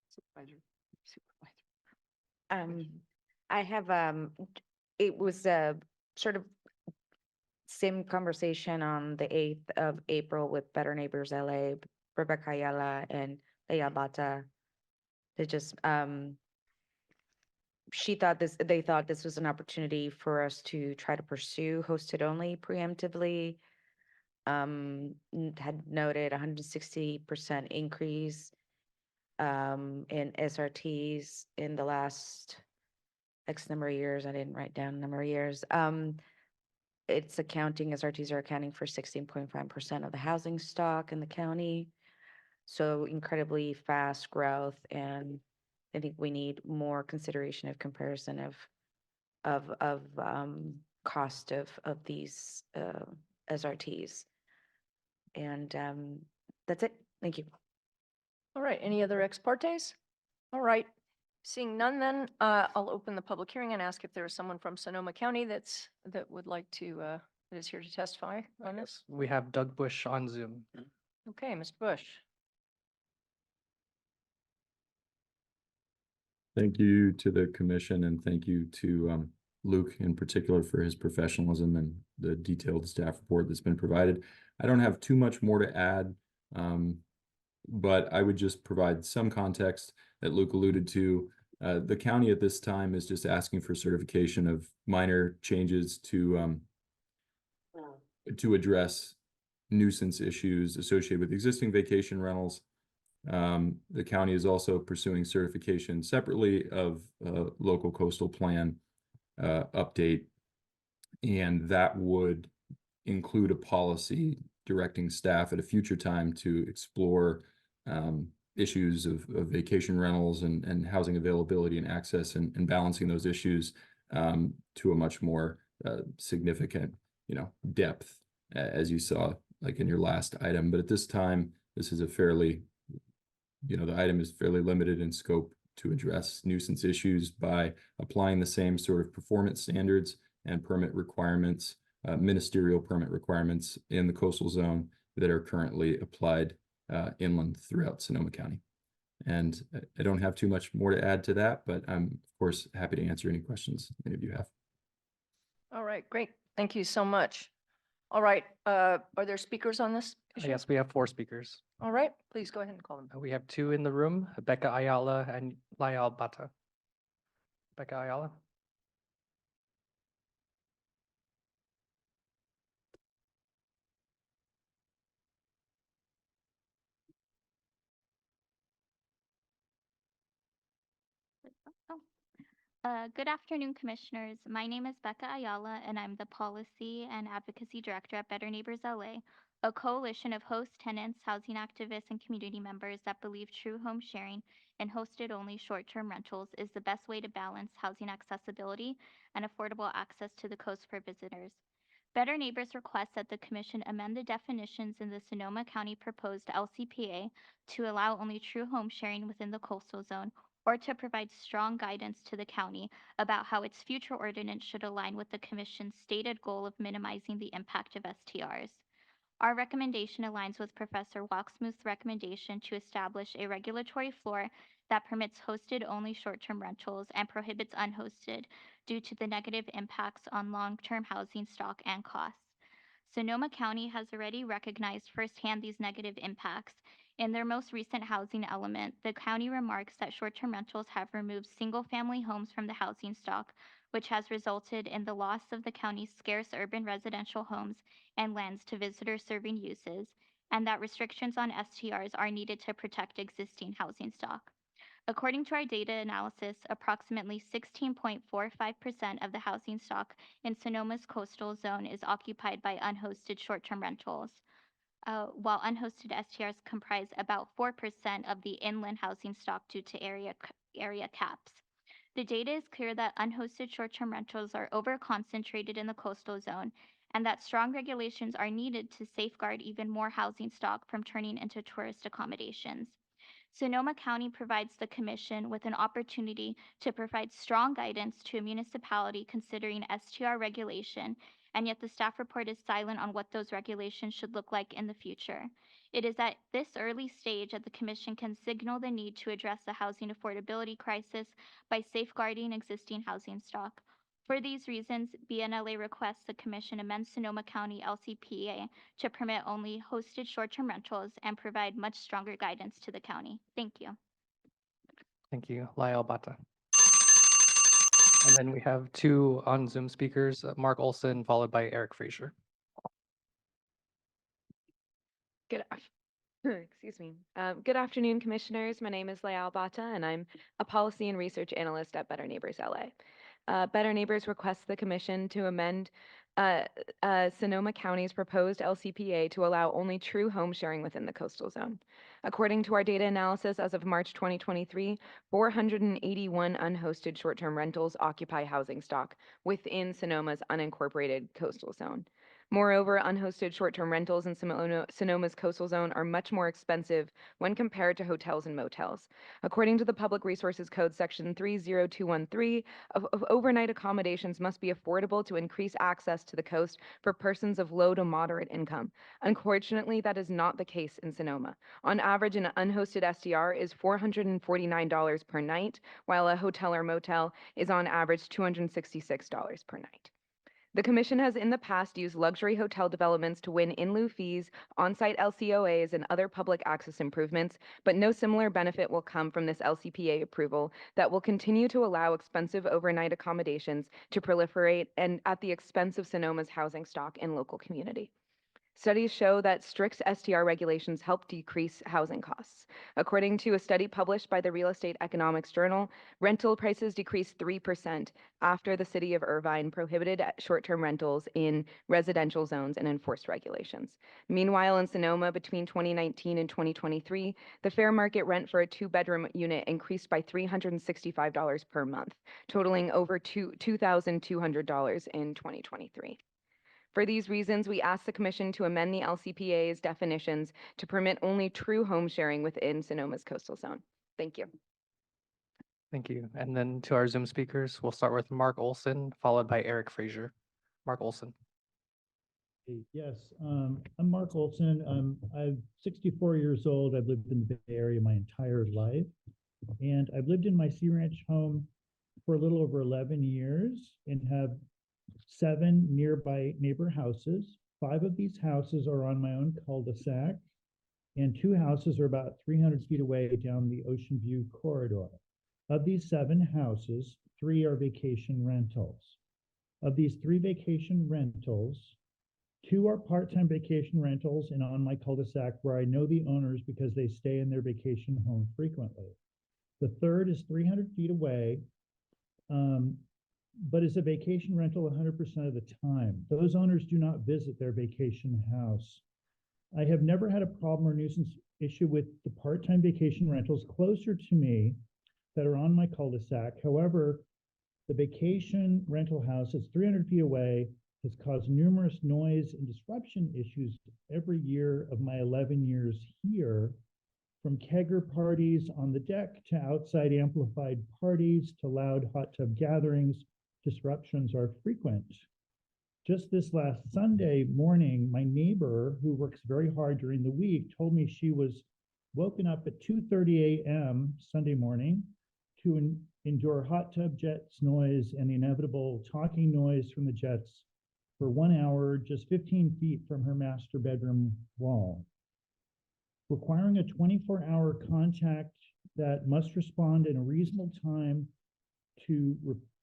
Supervisor. I have, it was a sort of same conversation on the 8th of April with Better Neighbors LA, Rebecca Ayala and Leia Bata. They just, they thought this was an opportunity for us to try to pursue hosted only preemptively. Had noted 160% increase in SRTs in the last X number of years. I didn't write down a number of years. SRTs are accounting for 16.5% of the housing stock in the county. So incredibly fast growth, and I think we need more consideration of comparison of cost of these SRTs. And that's it. Thank you. All right, any other ex partes? All right, seeing none then, I'll open the public hearing and ask if there is someone from Sonoma County that would like to, that is here to testify on this. We have Doug Bush on Zoom. Okay, Mr. Bush. Thank you to the commission, and thank you to Luke in particular for his professionalism and the detailed staff report that's been provided. I don't have too much more to add, but I would just provide some context that Luke alluded to. The county at this time is just asking for certification of minor changes to address nuisance issues associated with existing vacation rentals. The county is also pursuing certification separately of local coastal plan update, and that would include a policy directing staff at a future time to explore issues of vacation rentals and housing availability and access, and balancing those issues to a much more significant, depth, as you saw like in your last item. But at this time, this is a fairly, the item is fairly limited in scope to address nuisance issues by applying the same sort of performance standards and permit requirements, ministerial permit requirements in the coastal zone that are currently applied inland throughout Sonoma County. And I don't have too much more to add to that, but I'm of course happy to answer any questions any of you have. All right, great. Thank you so much. All right, are there speakers on this issue? Yes, we have 4 speakers. All right, please go ahead and call them. We have 2 in the room, Becca Ayala and Layal Bata. Becca Ayala. Good afternoon, Commissioners. My name is Becca Ayala, and I'm the Policy and Advocacy Director at Better Neighbors LA, a coalition of host tenants, housing activists, and community members that believe true home sharing and hosted-only short-term rentals is the best way to balance housing accessibility and affordable access to the coast for visitors. Better Neighbors requests that the Commission amend the definitions in the Sonoma County proposed LCPA to allow only true home sharing within the coastal zone, or to provide strong guidance to the county about how its future ordinance should align with the Commission's stated goal of minimizing the impact of STRs. Our recommendation aligns with Professor Wachsmuth's recommendation to establish a regulatory floor that permits hosted-only short-term rentals and prohibits unhosted due to the negative impacts on long-term housing stock and costs. Sonoma County has already recognized firsthand these negative impacts. In their most recent housing element, the county remarks that short-term rentals have removed single-family homes from the housing stock, which has resulted in the loss of the county's scarce urban residential homes and lands to visitor-serving uses, and that restrictions on STRs are needed to protect existing housing stock. According to our data analysis, approximately 16.45% of the housing stock in Sonoma's coastal zone is occupied by unhosted short-term rentals, while unhosted STRs comprise about 4% of the inland housing stock due to area caps. The data is clear that unhosted short-term rentals are over-concentrated in the coastal zone, and that strong regulations are needed to safeguard even more housing stock from turning into tourist accommodations. Sonoma County provides the Commission with an opportunity to provide strong guidance to a municipality considering STR regulation, and yet the staff report is silent on what those regulations should look like in the future. It is at this early stage that the Commission can signal the need to address the housing affordability crisis by safeguarding existing housing stock. For these reasons, BNLA requests the Commission amend Sonoma County LCPA to permit only hosted short-term rentals and provide much stronger guidance to the county. Thank you. Thank you, Layal Bata. And then we have 2 on Zoom speakers, Mark Olson, followed by Eric Frazier. Excuse me. Good afternoon, Commissioners. My name is Layal Bata, and I'm a Policy and Research Analyst at Better Neighbors LA. Better Neighbors requests the Commission to amend Sonoma County's proposed LCPA to allow only true home sharing within the coastal zone. According to our data analysis, as of March 2023, 481 unhosted short-term rentals occupy housing stock within Sonoma's unincorporated coastal zone. Moreover, unhosted short-term rentals in Sonoma's coastal zone are much more expensive when compared to hotels and motels. According to the Public Resources Code Section 30213, overnight accommodations must be affordable to increase access to the coast for persons of low to moderate income. Unfortunately, that is not the case in Sonoma. On average, an unhosted STR is $449 per night, while a hotel or motel is on average $266 per night. The Commission has in the past used luxury hotel developments to win in lieu fees, on-site LCOAs, and other public access improvements, but no similar benefit will come from this LCPA approval that will continue to allow expensive overnight accommodations to proliferate and at the expense of Sonoma's housing stock and local community. Studies show that strict STR regulations help decrease housing costs. According to a study published by the Real Estate Economics Journal, rental prices decreased 3% after the city of Irvine prohibited short-term rentals in residential zones and enforced regulations. Meanwhile, in Sonoma, between 2019 and 2023, the fair market rent for a two-bedroom unit increased by $365 per month, totaling over $2,200 in 2023. For these reasons, we ask the Commission to amend the LCPA's definitions to permit only true home sharing within Sonoma's coastal zone. Thank you. Thank you. And then to our Zoom speakers, we'll start with Mark Olson, followed by Eric Frazier. Mark Olson. Yes, I'm Mark Olson. I'm 64 years old. I've lived in the Bay Area my entire life. And I've lived in my Sea Ranch home for a little over 11 years and have 7 nearby neighbor houses. 5 of these houses are on my own cul-de-sac, and 2 houses are about 300 feet away down the Ocean View corridor. Of these 7 houses, 3 are vacation rentals. Of these 3 vacation rentals, 2 are part-time vacation rentals and on my cul-de-sac where I know the owners because they stay in their vacation home frequently. The third is 300 feet away, but is a vacation rental 100% of the time. Those owners do not visit their vacation house. I have never had a problem or nuisance issue with the part-time vacation rentals closer to me that are on my cul-de-sac. However, the vacation rental house that's 300 feet away has caused numerous noise and disruption issues every year of my 11 years here, from kegger parties on the deck to outside amplified parties to loud hot tub gatherings. Disruptions are frequent. Just this last Sunday morning, my neighbor, who works very hard during the week, told me she was woken up at 2:30 a.m. Sunday morning to endure hot tub jets noise and the inevitable talking noise from the jets for 1 hour, just 15 feet from her master bedroom wall. Requiring a 24-hour contact that must respond in a reasonable time to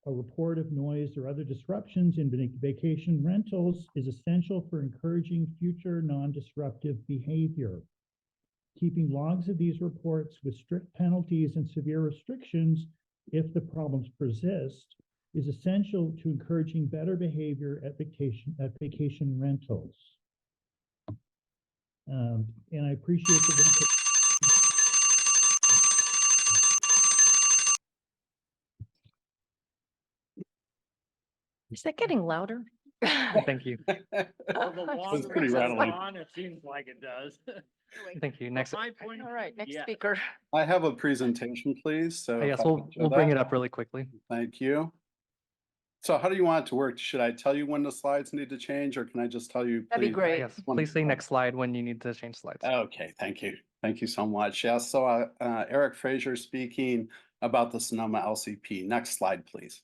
a report of noise or other disruptions in vacation rentals is essential for encouraging future non-disruptive behavior. Keeping logs of these reports with strict penalties and severe restrictions if the problems persist is essential to encouraging better behavior at vacation rentals. And I appreciate the Is that getting louder? Thank you. Well, the longer pretty it goes rattling. on, it seems like it does. Thank you. Next, My point All right, next yeah. speaker. I have a presentation, please. So if yes, I we'll could show we'll bring that. it up really quickly. Thank you. So how do you want it to work? Should I tell you when the slides need to change, or can I just tell you? That'd be please- great. Yes, One please say slide. next slide when you need to change slides. Okay, thank you. Thank you so much. Yeah, so Eric Frazier speaking about the Sonoma LCP. Next slide, please.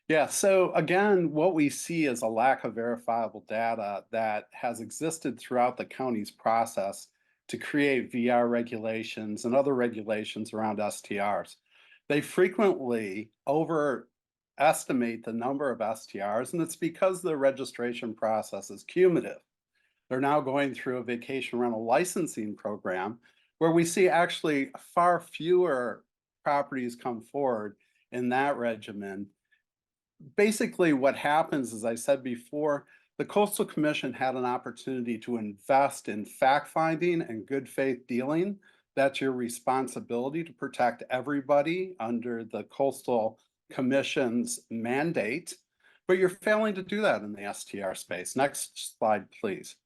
Yeah, so again, what we see is a lack of verifiable data that has existed throughout the county's process to create VR regulations and other regulations around STRs. They frequently overestimate the number of STRs, and it's because the registration process is cumulative. They're now going through a vacation rental licensing program where we see actually far fewer properties come forward in that regimen. Basically, what happens, as I said before, the Coastal Commission had an opportunity to invest in fact-finding and good faith dealing. That's your responsibility to protect everybody under the Coastal Commission's mandate, but you're failing to do that in the STR space. Next slide, please.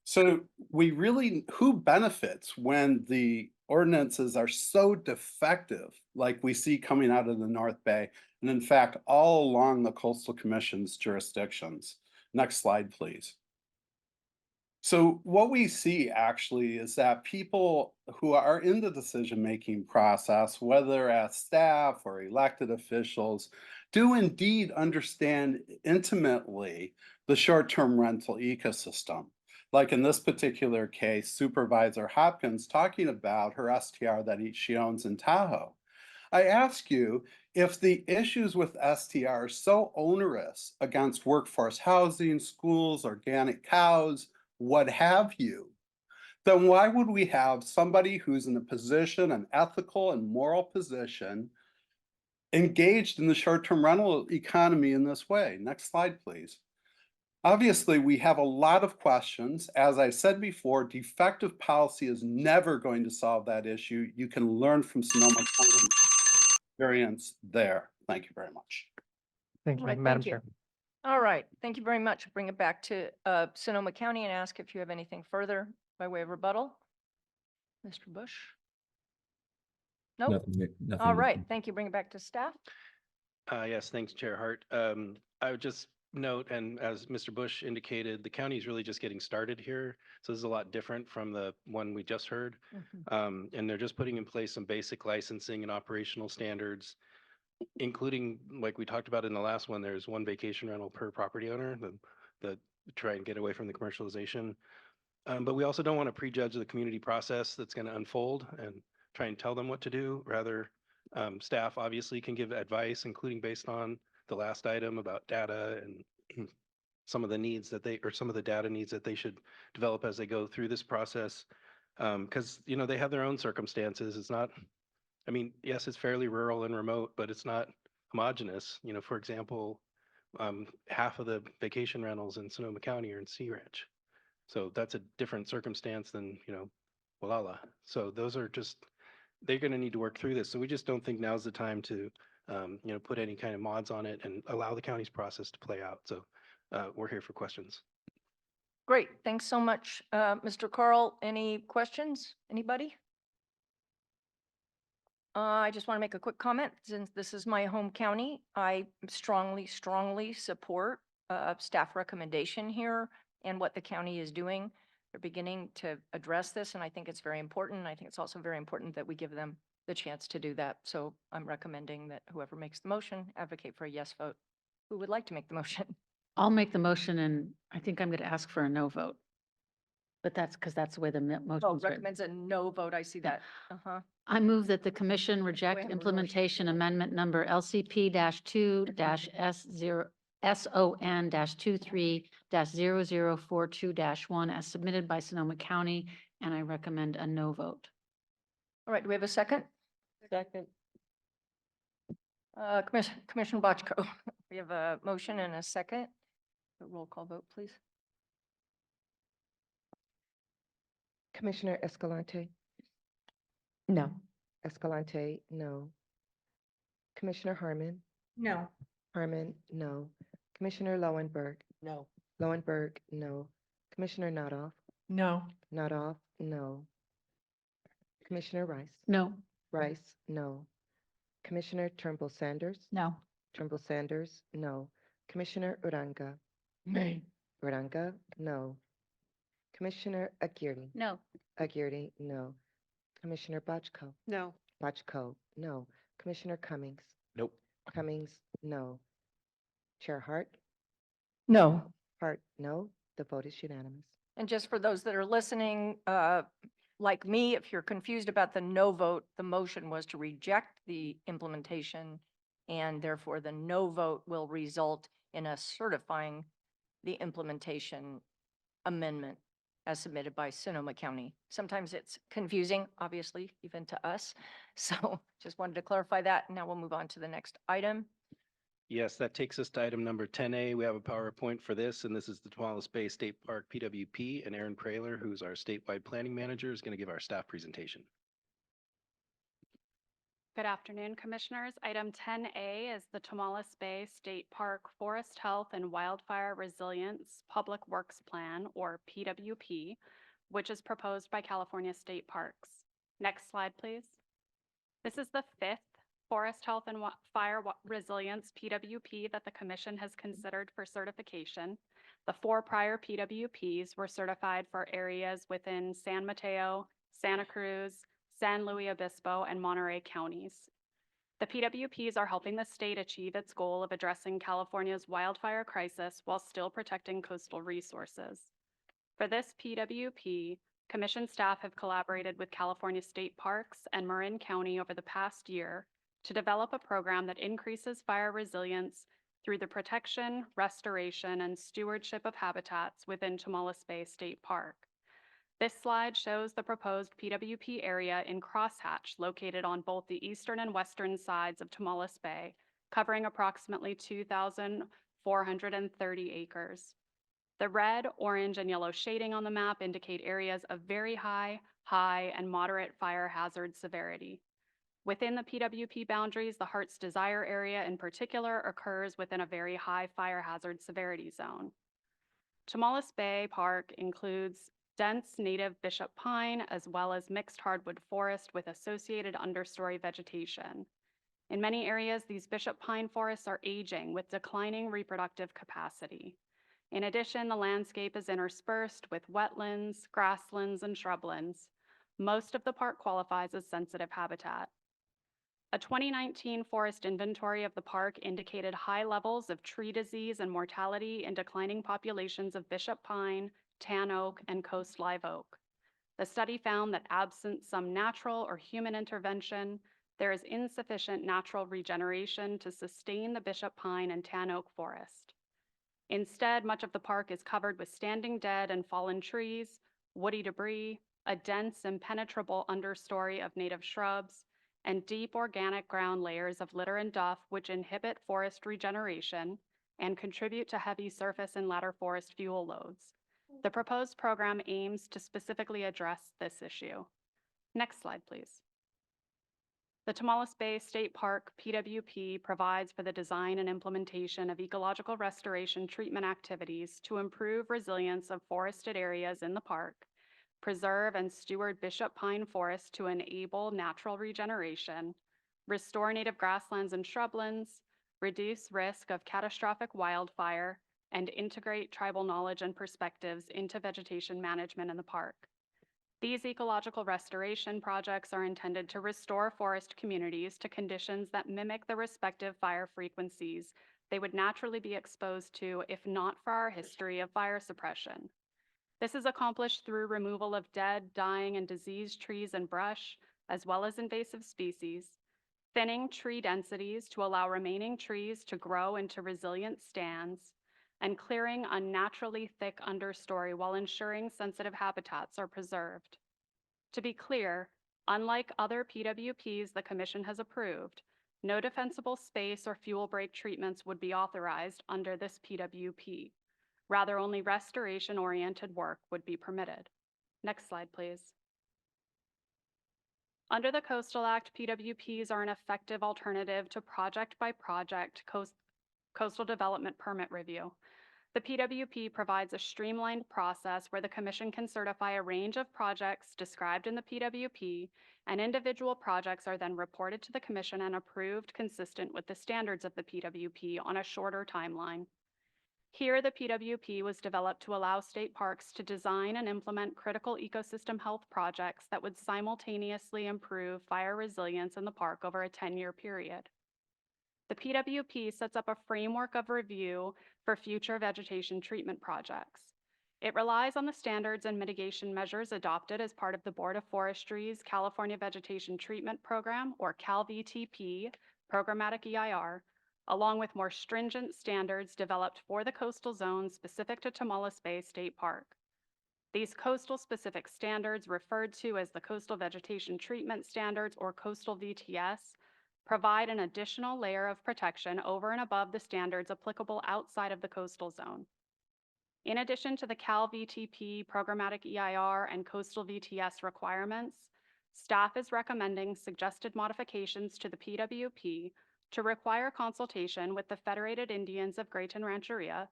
So who benefits when the ordinances are so defective, like we see coming out of the North Bay, and in fact, all along the Coastal Commission's jurisdictions? Next slide, please. So what we see actually is that people who are in the decision-making process, whether as staff or elected officials, do indeed understand intimately the short-term rental ecosystem. Like in this particular case, Supervisor Hopkins talking about her STR that she owns in Tahoe. I ask you, if the issues with STR are so onerous against workforce housing, schools, organic cows, what have you, then why would we have somebody who's in a position, an ethical and moral position, engaged in the short-term rental economy in this way? Next slide, please. Obviously, we have a lot of questions. As I said before, defective policy is never going to solve that issue. You can learn from Sonoma County experience there. Thank you very much. Thank you, Right, Madam thank you. Chair. All right, thank you very much. Bring it back to Sonoma County and ask if you have anything further by way of rebuttal. Mr. Bush? Nope. Nothing. All right, thank you. Bring it back to staff. Yes, thanks, Chair Hart. I would just note, and as Mr. Bush indicated, the county is really just getting started here. So this is a lot different from the one we just heard. And they're just putting in place some basic licensing and operational standards, including, like we talked about in the last one, there's one vacation rental per property owner, the try and get away from the commercialization. But we also don't want to prejudge the community process that's going to unfold and try and tell them what to do. Rather, staff obviously can give advice, including based on the last item about data and some of the needs that they, or some of the data needs that they should develop as they go through this process. Because, you know, they have their own circumstances. It's not, I mean, yes, it's fairly rural and remote, but it's not homogeneous. You know, for example, half of the vacation rentals in Sonoma County are in Sea Ranch. So that's a different circumstance than, you know, Walala. So those are just, they're going to need to work through this. So we just don't think now's the time to, you know, put any kind of mods on it and allow the county's process to play out. So we're here for questions. Great, thanks so much, Mr. Carl. Any questions? Anybody? I just want to make a quick comment. Since this is my home county, I strongly support staff recommendation here and what the county is doing. They're beginning to address this, and I think it's very important. I think it's also very important that we give them the chance to do that. So I'm recommending that whoever makes the motion advocate for a yes vote. Who would like to make the motion? I'll make the motion, and I think I'm going to ask for a no vote. But that's because that's the way the motion Oh, is written. recommends a no vote. I see that. I move that the commission reject have a implementation amendment number LCP-2-S-SON-23-0042-1 as submitted by Sonoma County, and I recommend a no vote. All right, do we have a second? Second. Commissioner Bochco, we have a motion and a second. A roll call vote, please. Commissioner Escalante? No. Escalante, no. Commissioner Harmon? No. Harmon, no. Commissioner Lowenberg? No. Lowenberg, no. Commissioner Notoff? No. Notoff, no. Commissioner Rice? No. Rice, no. Commissioner Turnbull Sanders? No. Turnbull Sanders, no. Commissioner Uranga? Nay. Uranga, no. Commissioner Aguirre? No. Aguirre, no. Commissioner Bochco? No. Bochco, no. Commissioner Cummings? Nope. Cummings, no. Chair Hart? No. Hart, no. The vote is unanimous. And just for those that are listening, like me, if you're confused about the no vote, the motion was to reject the implementation, and therefore the no vote will result in us certifying the implementation amendment as submitted by Sonoma County. Sometimes it's confusing, obviously, even to us. So just wanted to clarify that. Now we'll move on to the next item. Yes, that takes us to item number 10A. We have a PowerPoint for this, and this is the Tomales Bay State Park PWP, and Aaron Prayler, who's our statewide planning manager, is going to give our staff presentation. Good afternoon, Commissioners. Item 10A is the Tomales Bay State Park Forest Health and Wildfire Resilience Public Works Plan, or PWP, which is proposed by California State Parks. Next slide, please. This is the fifth Forest Health and Fire Resilience PWP that the Commission has considered for certification. The 4 prior PWPs were certified for areas within San Mateo, Santa Cruz, San Luis Obispo, and Monterey counties. The PWPs are helping the state achieve its goal of addressing California's wildfire crisis while still protecting coastal resources. For this PWP, Commission staff have collaborated with California State Parks and Marin County over the past year to develop a program that increases fire resilience through the protection, restoration, and stewardship of habitats within Tomales Bay State Park. This slide shows the proposed PWP area in crosshatch located on both the eastern and western sides of Tomales Bay, covering approximately 2,430 acres. The red, orange, and yellow shading on the map indicate areas of very high, high, and moderate fire hazard severity. Within the PWP boundaries, the Heart's Desire area in particular occurs within a very high fire hazard severity zone. Tomales Bay Park includes dense native bishop pine as well as mixed hardwood forest with associated understory vegetation. In many areas, these bishop pine forests are aging with declining reproductive capacity. In addition, the landscape is interspersed with wetlands, grasslands, and shrublands. Most of the park qualifies as sensitive habitat. A 2019 forest inventory of the park indicated high levels of tree disease and mortality in declining populations of bishop pine, tan oak, and coast live oak. The study found that absent some natural or human intervention, there is insufficient natural regeneration to sustain the bishop pine and tan oak forest. Instead, much of the park is covered with standing dead and fallen trees, woody debris, a dense impenetrable understory of native shrubs, and deep organic ground layers of litter and duff which inhibit forest regeneration and contribute to heavy surface and ladder forest fuel loads. The proposed program aims to specifically address this issue. Next slide, please. The Tomales Bay State Park PWP provides for the design and implementation of ecological restoration treatment activities to improve resilience of forested areas in the park, preserve and steward bishop pine forests to enable natural regeneration, restore native grasslands and shrublands, reduce risk of catastrophic wildfire, and integrate tribal knowledge and perspectives into vegetation management in the park. These ecological restoration projects are intended to restore forest communities to conditions that mimic the respective fire frequencies they would naturally be exposed to if not for our history of fire suppression. This is accomplished through removal of dead, dying, and diseased trees and brush, as well as invasive species, thinning tree densities to allow remaining trees to grow into resilient stands, and clearing unnaturally thick understory while ensuring sensitive habitats are preserved. To be clear, unlike other PWPs the Commission has approved, no defensible space or fuel break treatments would be authorized under this PWP. Rather, only restoration-oriented work would be permitted. Next slide, please. Under the Coastal Act, PWPs are an effective alternative to project-by-project coastal development permit review. The PWP provides a streamlined process where the Commission can certify a range of projects described in the PWP, and individual projects are then reported to the Commission and approved consistent with the standards of the PWP on a shorter timeline. Here, the PWP was developed to allow state parks to design and implement critical ecosystem health projects that would simultaneously improve fire resilience in the park over a 10-year period. The PWP sets up a framework of review for future vegetation treatment projects. It relies on the standards and mitigation measures adopted as part of the Board of Forestry's California Vegetation Treatment Program, or CalVTP, programmatic EIR, along with more stringent standards developed for the coastal zones specific to Tomales Bay State Park. These coastal-specific standards, referred to as the Coastal Vegetation Treatment Standards, or coastal VTS, provide an additional layer of protection over and above the standards applicable outside of the coastal zone. In addition to the CalVTP, programmatic EIR, and coastal VTS requirements, staff is recommending suggested modifications to the PWP to require consultation with the Federated Indians of Grayton Rancheria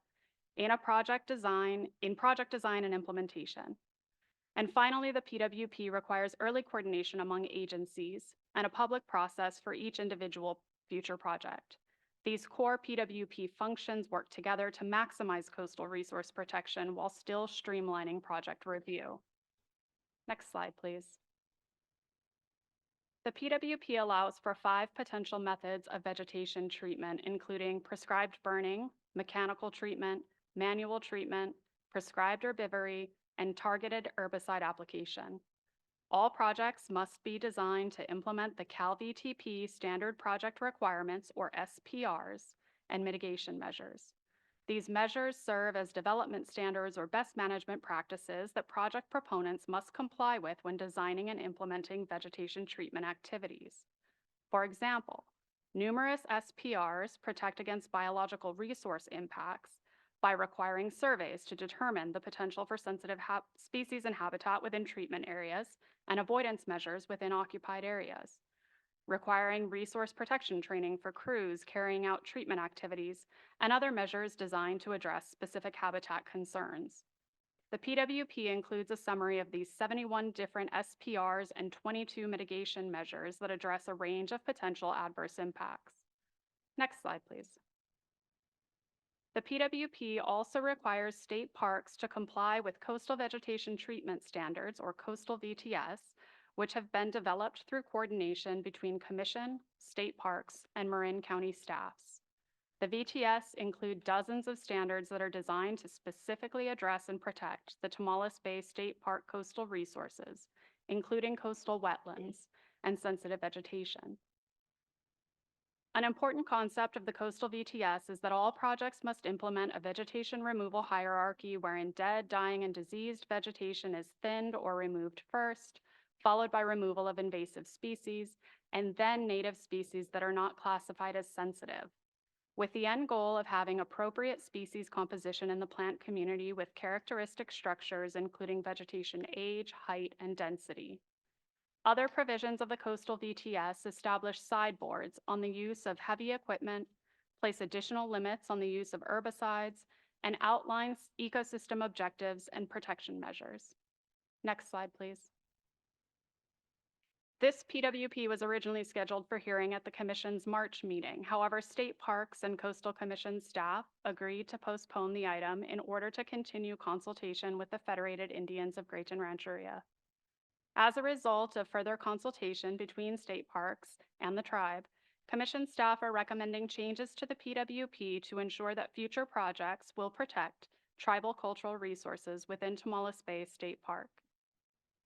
in project design and implementation. And finally, the PWP requires early coordination among agencies and a public process for each individual future project. These core PWP functions work together to maximize coastal resource protection while still streamlining project review. Next slide, please. The PWP allows for 5 potential methods of vegetation treatment, including prescribed burning, mechanical treatment, manual treatment, prescribed herbivory, and targeted herbicide application. All projects must be designed to implement the CalVTP standard project requirements, or SPRs, and mitigation measures. These measures serve as development standards or best management practices that project proponents must comply with when designing and implementing vegetation treatment activities. For example, numerous SPRs protect against biological resource impacts by requiring surveys to determine the potential for sensitive species and habitat within treatment areas and avoidance measures within occupied areas, requiring resource protection training for crews carrying out treatment activities, and other measures designed to address specific habitat concerns. The PWP includes a summary of these 71 different SPRs and 22 mitigation measures that address a range of potential adverse impacts. Next slide, please. The PWP also requires state parks to comply with coastal vegetation treatment standards, or coastal VTS, which have been developed through coordination between Commission, state parks, and Marin County staffs. The VTS include dozens of standards that are designed to specifically address and protect the Tomales Bay State Park coastal resources, including coastal wetlands and sensitive vegetation. An important concept of the coastal VTS is that all projects must implement a vegetation removal hierarchy wherein dead, dying, and diseased vegetation is thinned or removed first, followed by removal of invasive species, and then native species that are not classified as sensitive, with the end goal of having appropriate species composition in the plant community with characteristic structures including vegetation age, height, and density. Other provisions of the coastal VTS establish sideboards on the use of heavy equipment, place additional limits on the use of herbicides, and outlines ecosystem objectives and protection measures. Next slide, please. This PWP was originally scheduled for hearing at the Commission's March meeting. However, State Parks and Coastal Commission staff agreed to postpone the item in order to continue consultation with the Federated Indians of Great Rancheria. As a result of further consultation between state parks and the tribe, Commission staff are recommending changes to the PWP to ensure that future projects will protect tribal cultural resources within Tomales Bay State Park.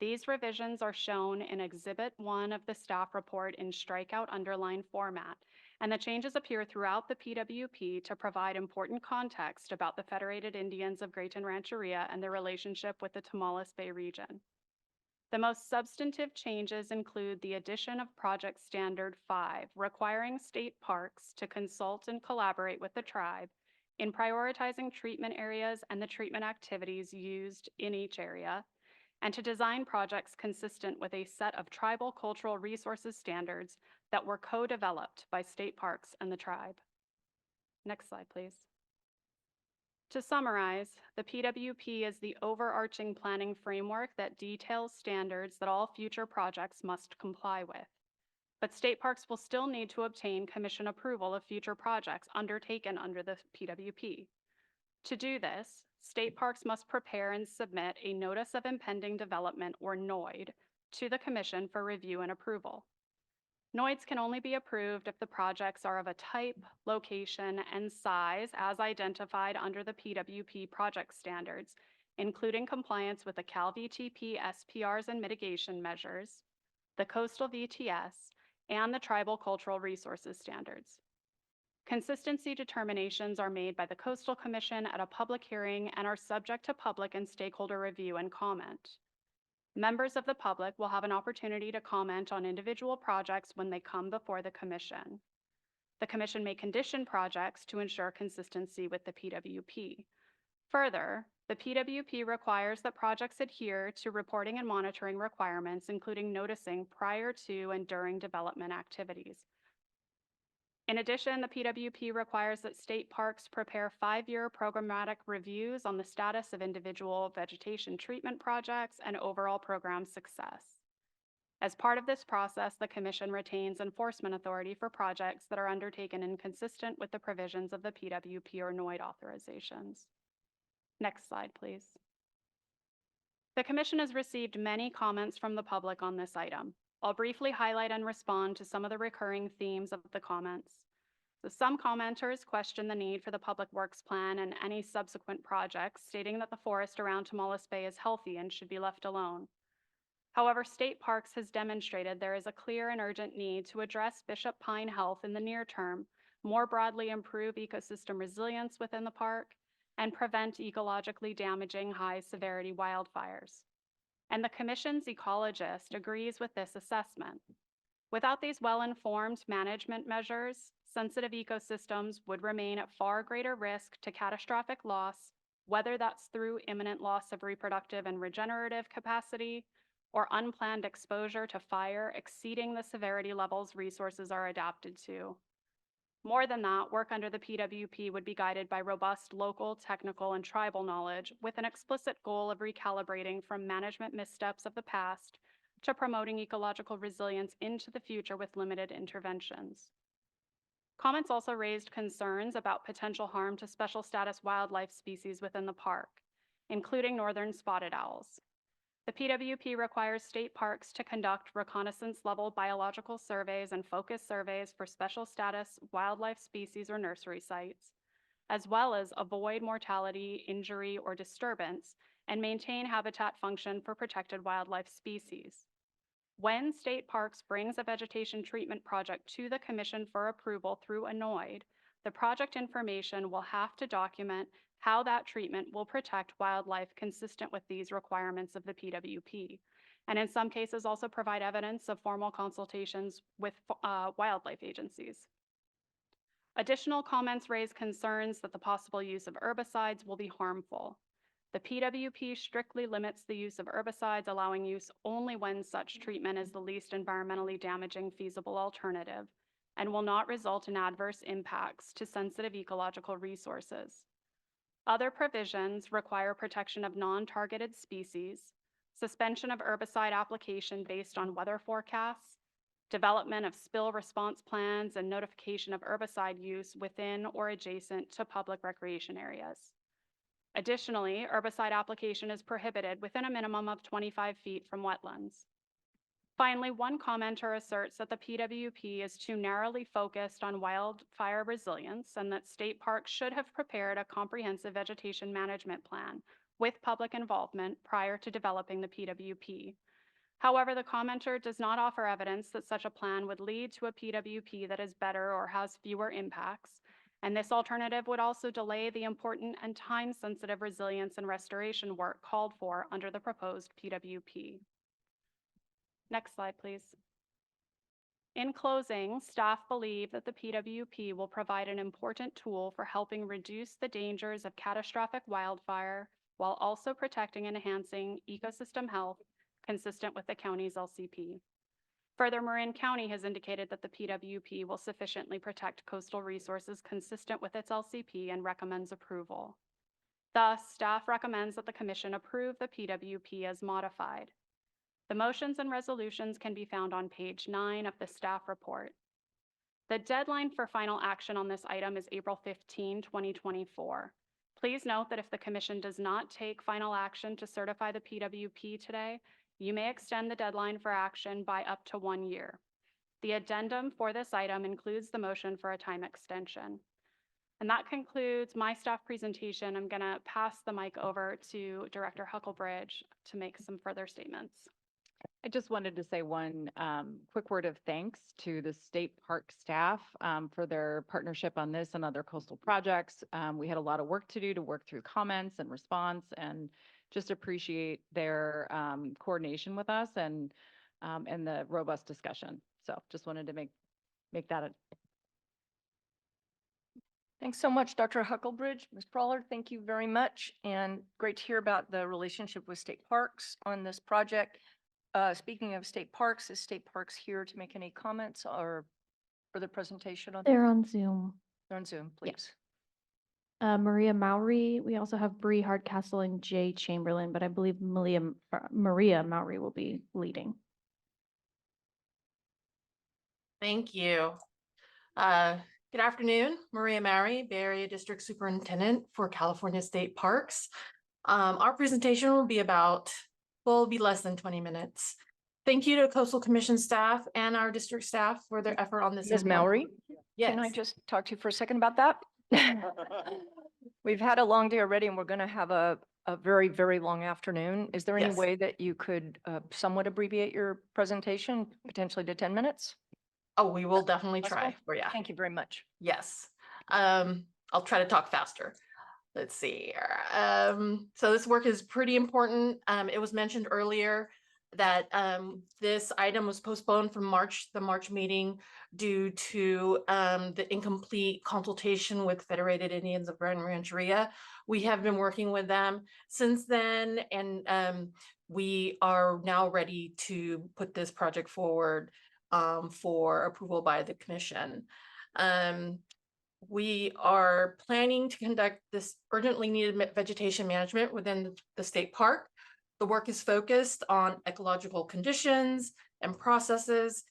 These revisions are shown in Exhibit 1 of the staff report in strikeout underline format, and the changes appear throughout the PWP to provide important context about the Federated Indians of Great Rancheria and their relationship with the Tomales Bay region. The most substantive changes include the addition of Project Standard 5, requiring state parks to consult and collaborate with the tribe in prioritizing treatment areas and the treatment activities used in each area, and to design projects consistent with a set of tribal cultural resources standards that were co-developed by state parks and the tribe. Next slide, please. To summarize, the PWP is the overarching planning framework that details standards that all future projects must comply with. But state parks will still need to obtain Commission approval of future projects undertaken under the PWP. To do this, state parks must prepare and submit a Notice of Impending Development, or NOID, to the Commission for review and approval. NOIDs can only be approved if the projects are of a type, location, and size as identified under the PWP project standards, including compliance with the CalVTP SPRs and mitigation measures, the coastal VTS, and the tribal cultural resources standards. Consistency determinations are made by the Coastal Commission at a public hearing and are subject to public and stakeholder review and comment. Members of the public will have an opportunity to comment on individual projects when they come before the Commission. The Commission may condition projects to ensure consistency with the PWP. Further, the PWP requires that projects adhere to reporting and monitoring requirements, including noticing prior to and during development activities. In addition, the PWP requires that state parks prepare 5-year programmatic reviews on the status of individual vegetation treatment projects and overall program success. As part of this process, the Commission retains enforcement authority for projects that are undertaken inconsistent with the provisions of the PWP or NOID authorizations. Next slide, please. The Commission has received many comments from the public on this item. I'll briefly highlight and respond to some of the recurring themes of the comments. So some commenters question the need for the Public Works Plan and any subsequent projects, stating that the forest around Tomales Bay is healthy and should be left alone. However, state parks has demonstrated there is a clear and urgent need to address Bishop Pine health in the near term, more broadly improve ecosystem resilience within the park, and prevent ecologically damaging high-severity wildfires. And the Commission's ecologist agrees with this assessment. Without these well-informed management measures, sensitive ecosystems would remain at far greater risk to catastrophic loss, whether that's through imminent loss of reproductive and regenerative capacity or unplanned exposure to fire exceeding the severity levels resources are adapted to. More than that, work under the PWP would be guided by robust local, technical, and tribal knowledge with an explicit goal of recalibrating from management missteps of the past to promoting ecological resilience into the future with limited interventions. Comments also raised concerns about potential harm to special status wildlife species within the park, including northern spotted owls. The PWP requires state parks to conduct reconnaissance-level biological surveys and focus surveys for special status wildlife species or nursery sites, as well as avoid mortality, injury, or disturbance, and maintain habitat function for protected wildlife species. When state parks brings a vegetation treatment project to the Commission for approval through ANOID, the project information will have to document how that treatment will protect wildlife consistent with these requirements of the PWP, and in some cases also provide evidence of formal consultations with wildlife agencies. Additional comments raise concerns that the possible use of herbicides will be harmful. The PWP strictly limits the use of herbicides, allowing use only when such treatment is the least environmentally damaging feasible alternative, and will not result in adverse impacts to sensitive ecological resources. Other provisions require protection of non-targeted species, suspension of herbicide application based on weather forecasts, development of spill response plans, and notification of herbicide use within or adjacent to public recreation areas. Additionally, herbicide application is prohibited within a minimum of 25 feet from wetlands. Finally, one commenter asserts that the PWP is too narrowly focused on wildfire resilience and that state parks should have prepared a comprehensive vegetation management plan with public involvement prior to developing the PWP. However, the commenter does not offer evidence that such a plan would lead to a PWP that is better or has fewer impacts, and this alternative would also delay the important and time-sensitive resilience and restoration work called for under the proposed PWP. Next slide, please. In closing, staff believe that the PWP will provide an important tool for helping reduce the dangers of catastrophic wildfire while also protecting and enhancing ecosystem health consistent with the county's LCP. Further, Marin County has indicated that the PWP will sufficiently protect coastal resources consistent with its LCP and recommends approval. Thus, staff recommends that the Commission approve the PWP as modified. The motions and resolutions can be found on page 9 of the staff report. The deadline for final action on this item is April 15, 2024. Please note that if the Commission does not take final action to certify the PWP today, you may extend the deadline for action by up to 1 year. The addendum for this item includes the motion for a time extension. And that concludes my staff presentation. I'm going to pass the mic over to Director Huckelbridge to make some further statements. I just wanted to say one quick word of thanks to the state park staff for their partnership on this and other coastal projects. We had a lot of work to do to work through comments and response, and just appreciate their coordination with us and the robust discussion. So just wanted to make that Thanks so much, Dr. Huckelbridge. Ms. Brawler, thank you very much. And great to hear about the relationship with state parks on this project. Speaking of state parks, is state parks here to make any comments or further presentation on? They're on Zoom. They're on Zoom, please. Maria Mowry. We also have Bree Hardcastle and Jay Chamberlain, but I believe Maria Mowry will be leading. Thank you. Good afternoon, Maria Mowry, Bay Area District Superintendent for California State Parks. Our presentation will be will be less than 20 minutes. Thank you to Coastal Commission staff and our district staff for their effort on this. Ms. Mowry? Yes. Can I just talk to you for a second about that? We've had a long day already, and we're going to have a a very, very long afternoon. Is there any Yes. way that you could somewhat abbreviate your presentation, potentially to 10 minutes? Oh, we will definitely Possible? try for you. Thank you very much. Yes. I'll try to talk faster. Let's see here. So this work is pretty important. It was mentioned earlier that this item was postponed from the March meeting due to the incomplete consultation with Federated Indians of Grand Rancheria. We have been working with them since then, and we are now ready to put this project forward for approval by the commission. We are planning to conduct this urgently needed vegetation management within the state park. The work is focused on ecological conditions and processes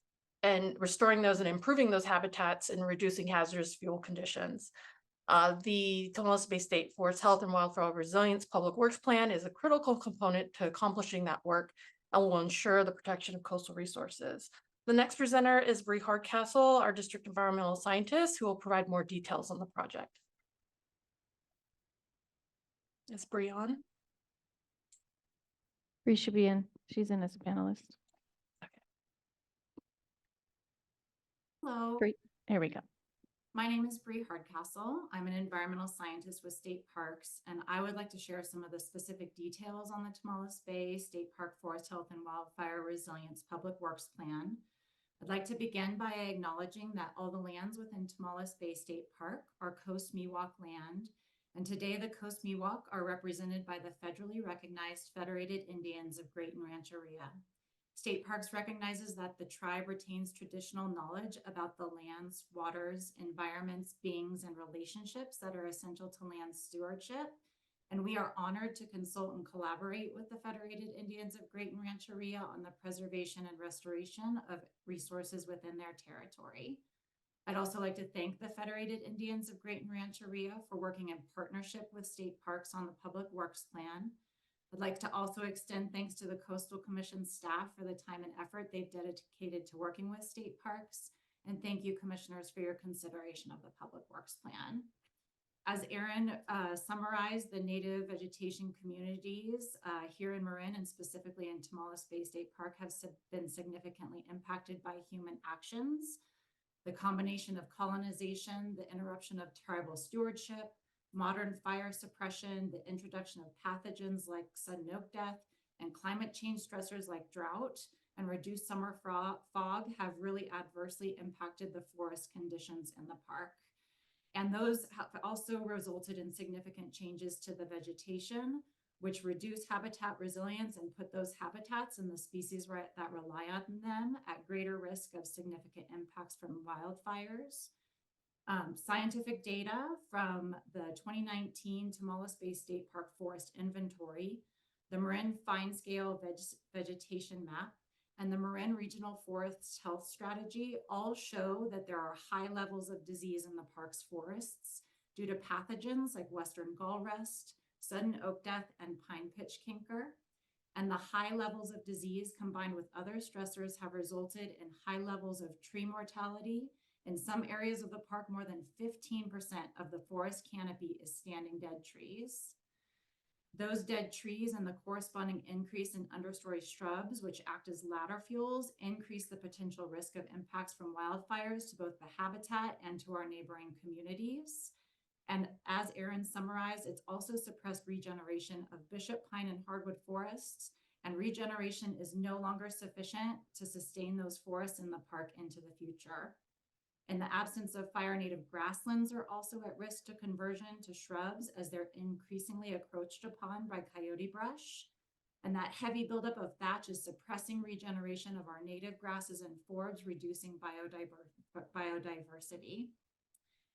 and restoring those and improving those habitats and reducing hazardous fuel conditions. The Tomales Bay State Forest Health and Wildfire Resilience Public Works Plan is a critical component to accomplishing that work and will ensure the protection of coastal resources. The next presenter is Bree Hardcastle, our district environmental scientist, who will provide more details on the project. Is Bree on? Bree should be in. She's in as a panelist. Hello. Bree, here we go. My name is Bree Hardcastle. I'm an environmental scientist with State Parks, and I would like to share some of the specific details on the Tomales Bay State Park Forest Health and Wildfire Resilience Public Works Plan. I'd like to begin by acknowledging that all the lands within Tomales Bay State Park are Coast Miwok land, and today the Coast Miwok are represented by the federally recognized Federated Indians of Great Rancheria. State Parks recognizes that the tribe retains traditional knowledge about the lands, waters, environments, beings, and relationships that are essential to land stewardship. And we are honored to consult and collaborate with the Federated Indians of Great Rancheria on the preservation and restoration of resources within their territory. I'd also like to thank the Federated Indians of Great Rancheria for working in partnership with State Parks on the Public Works Plan. I'd like to also extend thanks to the Coastal Commission staff for the time and effort they've dedicated to working with State Parks. And thank you, commissioners, for your consideration of the Public Works Plan. As Aaron summarized, the native vegetation communities here in Marin and specifically in Tomales Bay State Park have been significantly impacted by human actions. The combination of colonization, the interruption of tribal stewardship, modern fire suppression, the introduction of pathogens like sudden oak death, and climate change stressors like drought and reduced summer fog have really adversely impacted the forest conditions in the park. And those have also resulted in significant changes to the vegetation, which reduce habitat resilience and put those habitats and the species that rely on them at greater risk of significant impacts from wildfires. Scientific data from the 2019 Tomales Bay State Park Forest Inventory, the Marin Fine Scale Vegetation Map, and the Marin Regional Forest Health Strategy all show that there are high levels of disease in the park's forests due to pathogens like Western gall rust, sudden oak death, and pine pitch canker. And the high levels of disease combined with other stressors have resulted in high levels of tree mortality. In some areas of the park, more than 15% of the forest canopy is standing dead trees. Those dead trees and the corresponding increase in understory shrubs, which act as ladder fuels, increase the potential risk of impacts from wildfires to both the habitat and to our neighboring communities. And as Aaron summarized, it's also suppressed regeneration of bishop pine and hardwood forests, and regeneration is no longer sufficient to sustain those forests in the park into the future. In the absence of fire, native grasslands are also at risk to conversion to shrubs as they're increasingly encroached upon by coyote brush. And that heavy buildup of thatch is suppressing regeneration of our native grasses and forbs, reducing biodiversity.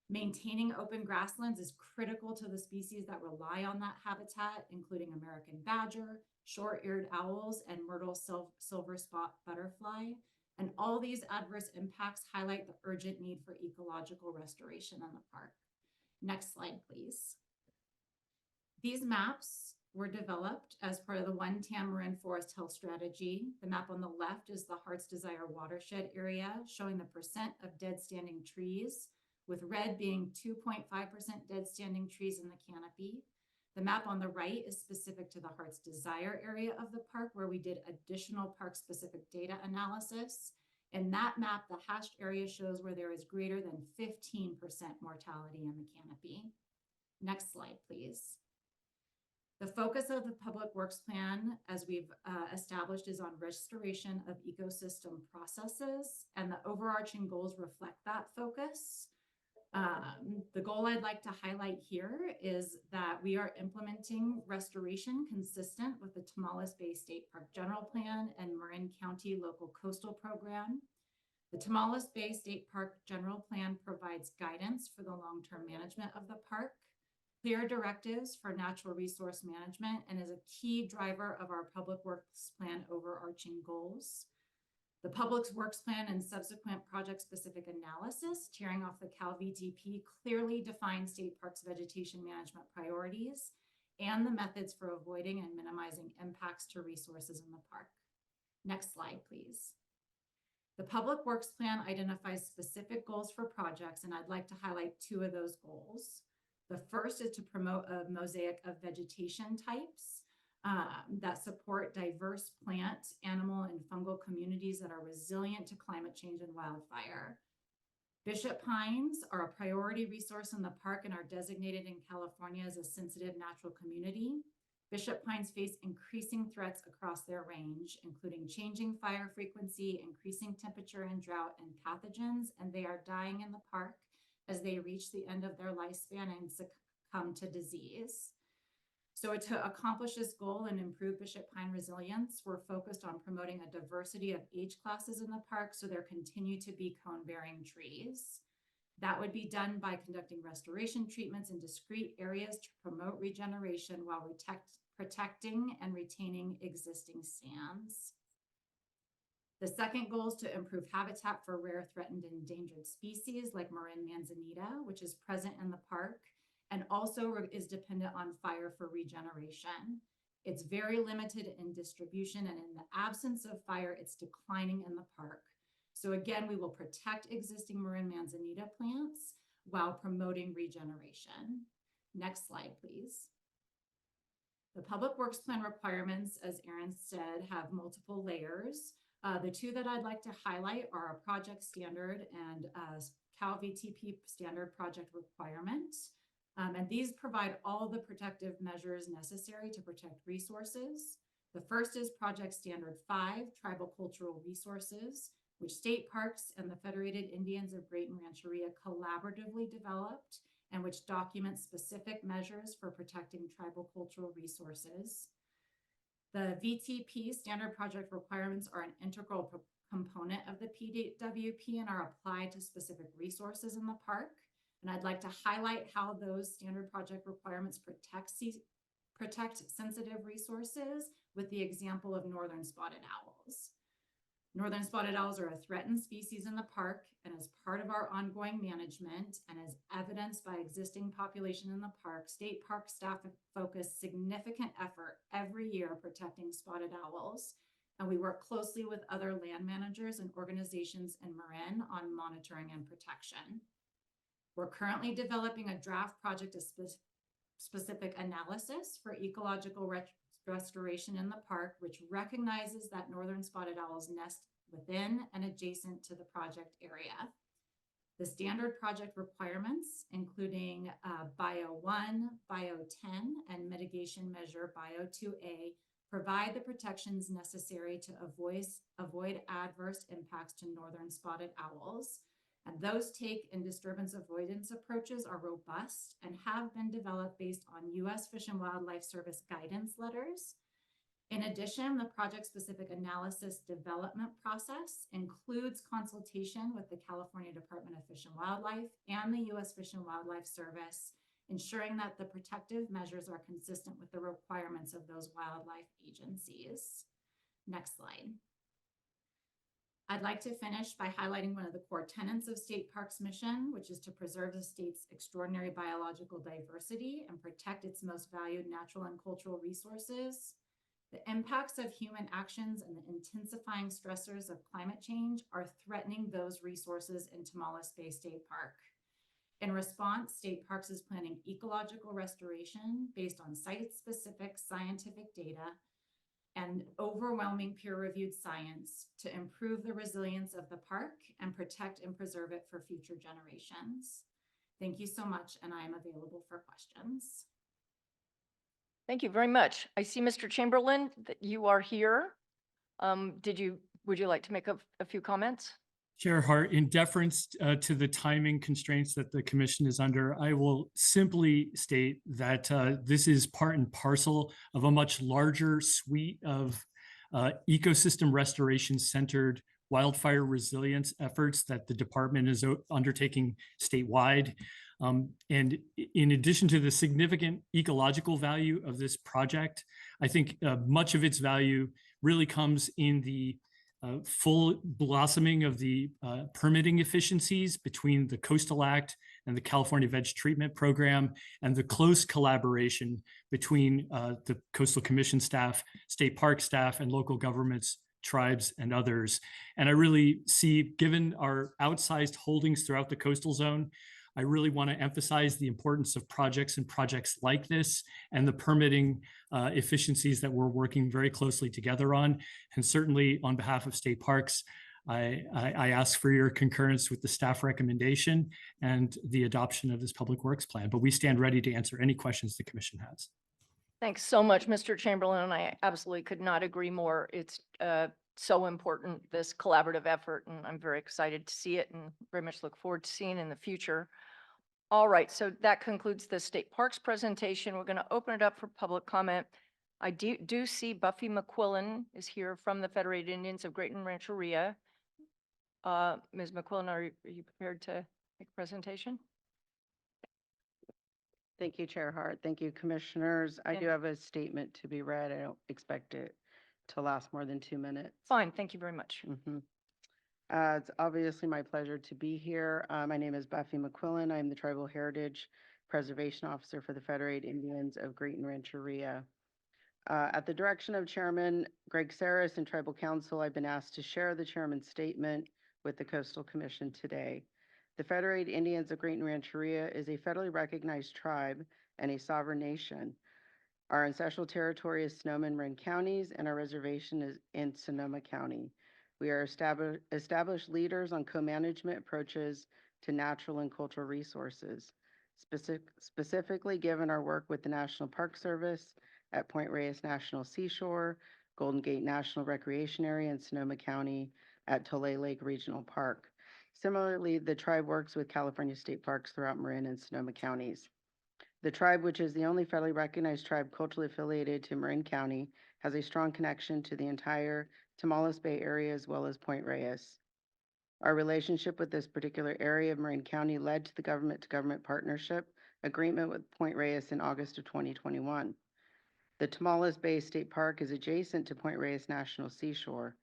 Maintaining open grasslands is critical to the species that rely on that habitat, including American badger, short-eared owls, and myrtle silver spot butterfly. And all these adverse impacts highlight the urgent need for ecological restoration in the park. Next slide, please. These maps were developed as part of the One Marin Forest Health Strategy. The map on the left is the Heart's Desire watershed area, showing the percent of dead standing trees, with red being 2.5% dead standing trees in the canopy. The map on the right is specific to the Heart's Desire area of the park, where we did additional park-specific data analysis. In that map, the hashed area shows where there is greater than 15% mortality in the canopy. Next slide, please. The focus of the Public Works Plan, as we've established, is on restoration of ecosystem processes, and the overarching goals reflect that focus. The goal I'd like to highlight here is that we are implementing restoration consistent with the Tomales Bay State Park General Plan and Marin County Local Coastal Program. The Tomales Bay State Park General Plan provides guidance for the long-term management of the park, clear directives for natural resource management, and is a key driver of our Public Works Plan overarching goals. The Public Works Plan and subsequent project-specific analysis, tearing off the Cal VTP, clearly define state parks vegetation management priorities and the methods for avoiding and minimizing impacts to resources in the park. Next slide, please. The Public Works Plan identifies specific goals for projects, and I'd like to highlight two of those goals. The first is to promote a mosaic of vegetation types that support diverse plant, animal, and fungal communities that are resilient to climate change and wildfire. Bishop pines are a priority resource in the park and are designated in California as a sensitive natural community. Bishop pines face increasing threats across their range, including changing fire frequency, increasing temperature and drought, and pathogens, and they are dying in the park as they reach the end of their lifespan and succumb to disease. So to accomplish this goal and improve bishop pine resilience, we're focused on promoting a diversity of age classes in the park so there continue to be cone-bearing trees. That would be done by conducting restoration treatments in discrete areas to promote regeneration while protecting and retaining existing stands. The second goal is to improve habitat for rare, threatened, and endangered species like Marin manzanita, which is present in the park and also is dependent on fire for regeneration. It's very limited in distribution, and in the absence of fire, it's declining in the park. So again, we will protect existing Marin manzanita plants while promoting regeneration. Next slide, please. The Public Works Plan requirements, as Erin said, have multiple layers. The two that I'd like to highlight are a project standard and Cal VTP standard project requirements. And these provide all the protective measures necessary to protect resources. The first is Project Standard 5, Tribal Cultural Resources, which state parks and the Federated Indians of Great and Rancheria collaboratively developed, and which documents specific measures for protecting tribal cultural resources. The VTP standard project requirements are an integral component of the PWP and are applied to specific resources in the park. And I'd like to highlight how those standard project requirements protect sensitive resources with the example of northern spotted owls. Northern spotted owls are a threatened species in the park, and as part of our ongoing management and as evidenced by existing population in the park, state park staff focus significant effort every year protecting spotted owls. And we work closely with other land managers and organizations in Marin on monitoring and protection. We're currently developing a draft project specific analysis for ecological restoration in the park, which recognizes that northern spotted owls nest within and adjacent to the project area. The standard project requirements, including Bio 1, Bio 10, and mitigation measure Bio 2A, provide the protections necessary to avoid adverse impacts to northern spotted owls. And those take and disturbance avoidance approaches are robust and have been developed based on U.S. Fish and Wildlife Service guidance letters. In addition, the project-specific analysis development process includes consultation with the California Department of Fish and Wildlife and the U.S. Fish and Wildlife Service, ensuring that the protective measures are consistent with the requirements of those wildlife agencies. Next slide. I'd like to finish by highlighting one of the core tenets of State Parks' mission, which is to preserve the state's extraordinary biological diversity and protect its most valued natural and cultural resources. The impacts of human actions and the intensifying stressors of climate change are threatening those resources in Tomales Bay State Park. In response, State Parks is planning ecological restoration based on site-specific scientific data and overwhelming peer-reviewed science to improve the resilience of the park and protect and preserve it for future generations. Thank you so much, and I am available for questions. Thank you very much. I see, Mr. Chamberlain, that you are here. Would you like to make a few comments? Chair Hart, in deference to the timing constraints that the commission is under, I will simply state that this is part and parcel of a much larger suite of ecosystem restoration centered wildfire resilience efforts that the department is undertaking statewide. And in addition to the significant ecological value of this project, I think much of its value really comes in the full blossoming of the permitting efficiencies between the Coastal Act and the California Veg Treatment Program, and the close collaboration between the Coastal Commission staff, state park staff, and local governments, tribes, and others. And I really see, given our outsized holdings throughout the coastal zone, I really want to emphasize the importance of projects and projects like this and the permitting efficiencies that we're working very closely together on. And certainly on behalf of State Parks, I ask for your concurrence with the staff recommendation and the adoption of this public works plan. But we stand ready to answer any questions the commission has. Thanks so much, Mr. Chamberlain, and I absolutely could not agree more. It's so important, this collaborative effort, and I'm very excited to see it and very much look forward to seeing it in the future. All right, so that concludes the State Parks presentation. We're going to open it up for public comment. I do see Buffy McQuillan is here from the Federated Indians of Great and Rancheria. Ms. McQuillan, are you prepared to make a presentation? Thank you, Chair Hart. Thank you, Commissioners. I do have a statement to be read. I don't expect it to last more than 2 minutes. Fine, thank you very much. It's obviously my pleasure to be here. My name is Buffy McQuillan. I'm the Tribal Heritage Preservation Officer for the Federated Indians of Great and Rancheria. At the direction of Chairman Greg Saris and Tribal Council, I've been asked to share the Chairman's statement with the Coastal Commission today. The Federated Indians of Great and Rancheria is a federally recognized tribe and a sovereign nation. Our ancestral territory is Sonoma and Marin counties, and our reservation is in Sonoma County. We are established leaders on co-management approaches to natural and cultural resources, specifically given our work with the National Park Service at Point Reyes National Seashore, Golden Gate National Recreation Area in Sonoma County at Tole Lake Regional Park. Similarly, the tribe works with California State Parks throughout Marin and Sonoma counties. The tribe, which is the only federally recognized tribe culturally affiliated to Marin County, has a strong connection to the entire Tomales Bay area as well as Point Reyes. Our relationship with this particular area of Marin County led to the government-to-government partnership agreement with Point Reyes in August of 2021. The Tomales Bay State Park is adjacent to Point Reyes National Seashore.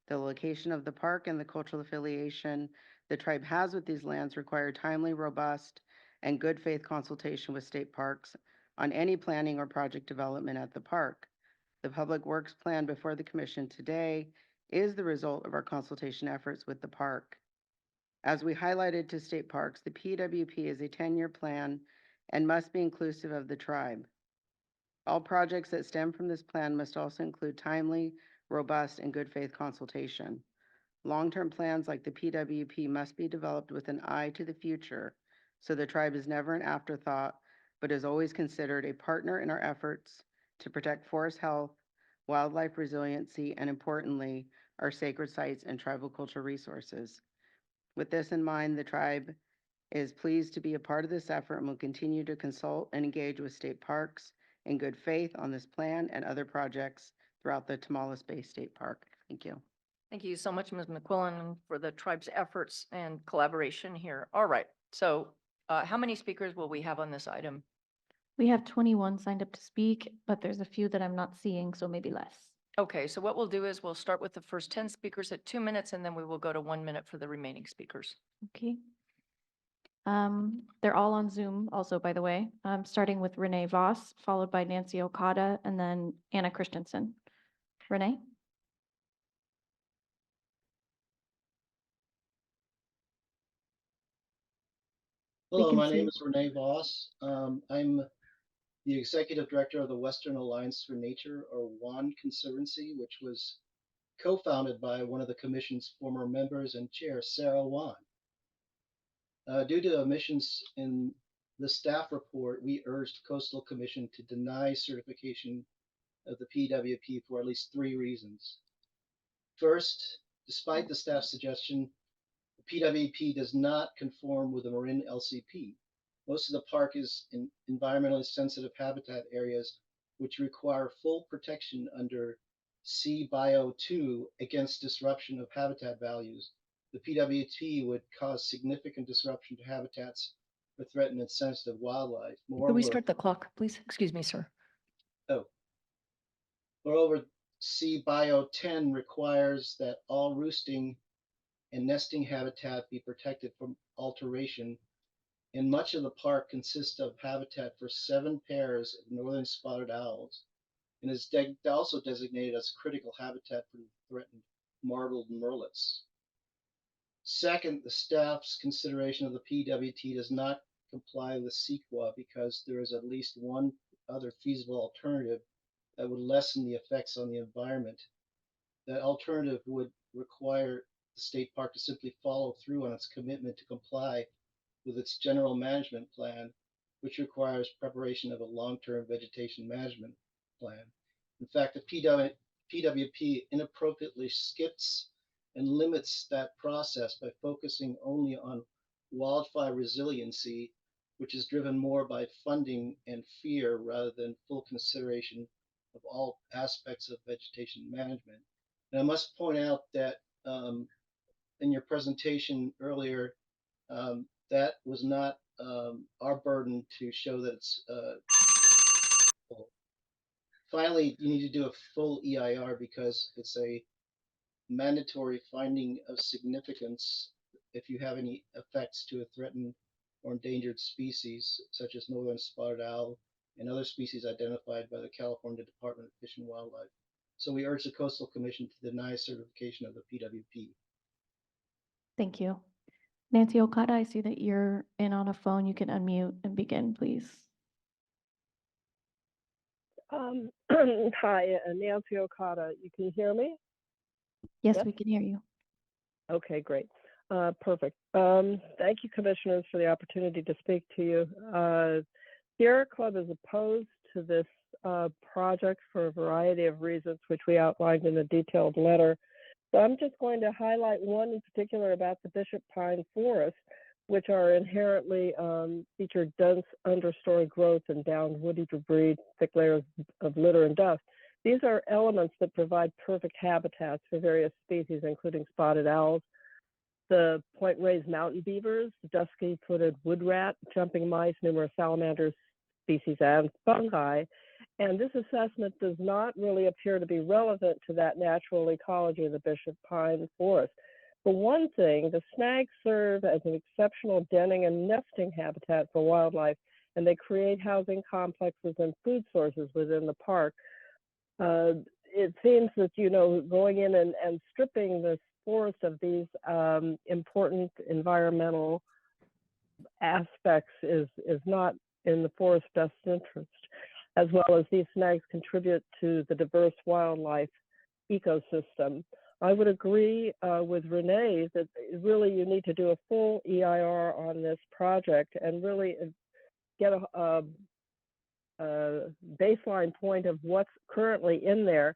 The location of the park and the cultural affiliation the tribe has with these lands require timely, robust, and good faith consultation with state parks on any planning or project development at the park. The public works plan before the commission today is the result of our consultation efforts with the park. As we highlighted to state parks, the PWP is a 10-year plan and must be inclusive of the tribe. All projects that stem from this plan must also include timely, robust, and good faith consultation. Long-term plans like the PWP must be developed with an eye to the future, so the tribe is never an afterthought, but is always considered a partner in our efforts to protect forest health, wildlife resiliency, and importantly, our sacred sites and tribal cultural resources. With this in mind, the tribe is pleased to be a part of this effort and will continue to consult and engage with state parks in good faith on this plan and other projects throughout the Tomales Bay State Park. Thank you. Thank you so much, Ms. McQuillan, for the tribe's efforts and collaboration here. All right, so how many speakers will we have on this item? We have 21 signed up to speak, but there's a few that I'm not seeing, so maybe less. Okay, so what we'll do is we'll start with the first 10 speakers at 2 minutes, and then we will go to 1 minute for the remaining speakers. Okay. They're all on Zoom also, by the way, starting with Renee Voss, followed by Nancy Okada, and then Anna Christensen. Renee? Hello, can my see name you. is Renee Voss. I'm the Executive Director of the Western Alliance for Nature, or WAN Conservancy, which was co-founded by one of the Commission's former members and chair, Sarah Wan. Due to omissions in the staff report, we urged Coastal Commission to deny certification of the PWP for at least 3 reasons. First, despite the staff's suggestion, the PWP does not conform with the Marin LCP. Most of the park is in environmentally sensitive habitat areas, which require full protection under CBio 2 against disruption of habitat values. The PWP would cause significant disruption to habitats for threatened and sensitive wildlife. Could we Moreover, start the clock, please? Excuse me, sir. Moreover, CBio 10 requires that all roosting and nesting habitat be protected from alteration, and much of the park consists of habitat for 7 pairs of northern spotted owls, and is also designated as critical habitat for the threatened marbled murrelets. Second, the staff's consideration of the PWT does not comply with CEQA because there is at least one other feasible alternative that would lessen the effects on the environment. That alternative would require the state park to simply follow through on its commitment to comply with its general management plan, which requires preparation of a long-term vegetation management plan. In fact, the PWP inappropriately skips and limits that process by focusing only on wildfire resiliency, which is driven more by funding and fear rather than full consideration of all aspects of vegetation management. And I must point out that in your presentation earlier, that was not our burden to show that it's full. Finally, you need to do a full EIR because it's a mandatory finding of significance if you have any effects to a threatened or endangered species, such as northern spotted owl and other species identified by the California Department of Fish and Wildlife. So we urge the Coastal Commission to deny certification of the PWP. Thank you. Nancy Okada, I see that you're in on a phone. You can unmute and begin, please. Hi, Nancy Okada. You can hear me? Yes, we can hear you. Okay, great. Perfect. Thank you, commissioners, for the opportunity to speak to you. Sierra Club is opposed to this project for a variety of reasons, which we outlined in a detailed letter. So I'm just going to highlight one in particular about the Bishop Pine Forest, which are inherently feature dense understory growth and downed woody debris, thick layers of litter and dust. These are elements that provide perfect habitats for various species, including spotted owls, the Point Reyes mountain beavers, dusky-footed wood rat, jumping mice, numerous salamanders, species, and fungi. And this assessment does not really appear to be relevant to that natural ecology of the Bishop Pine Forest. For one thing, the snags serve as an exceptional denning and nesting habitat for wildlife, and they create housing complexes and food sources within the park. It seems that, you know, going in and stripping this forest of these important environmental aspects is not in the forest's best interest, as well as these snags contribute to the diverse wildlife ecosystem. I would agree with Renee that really you need to do a full EIR on this project and really get a baseline point of what's currently in there.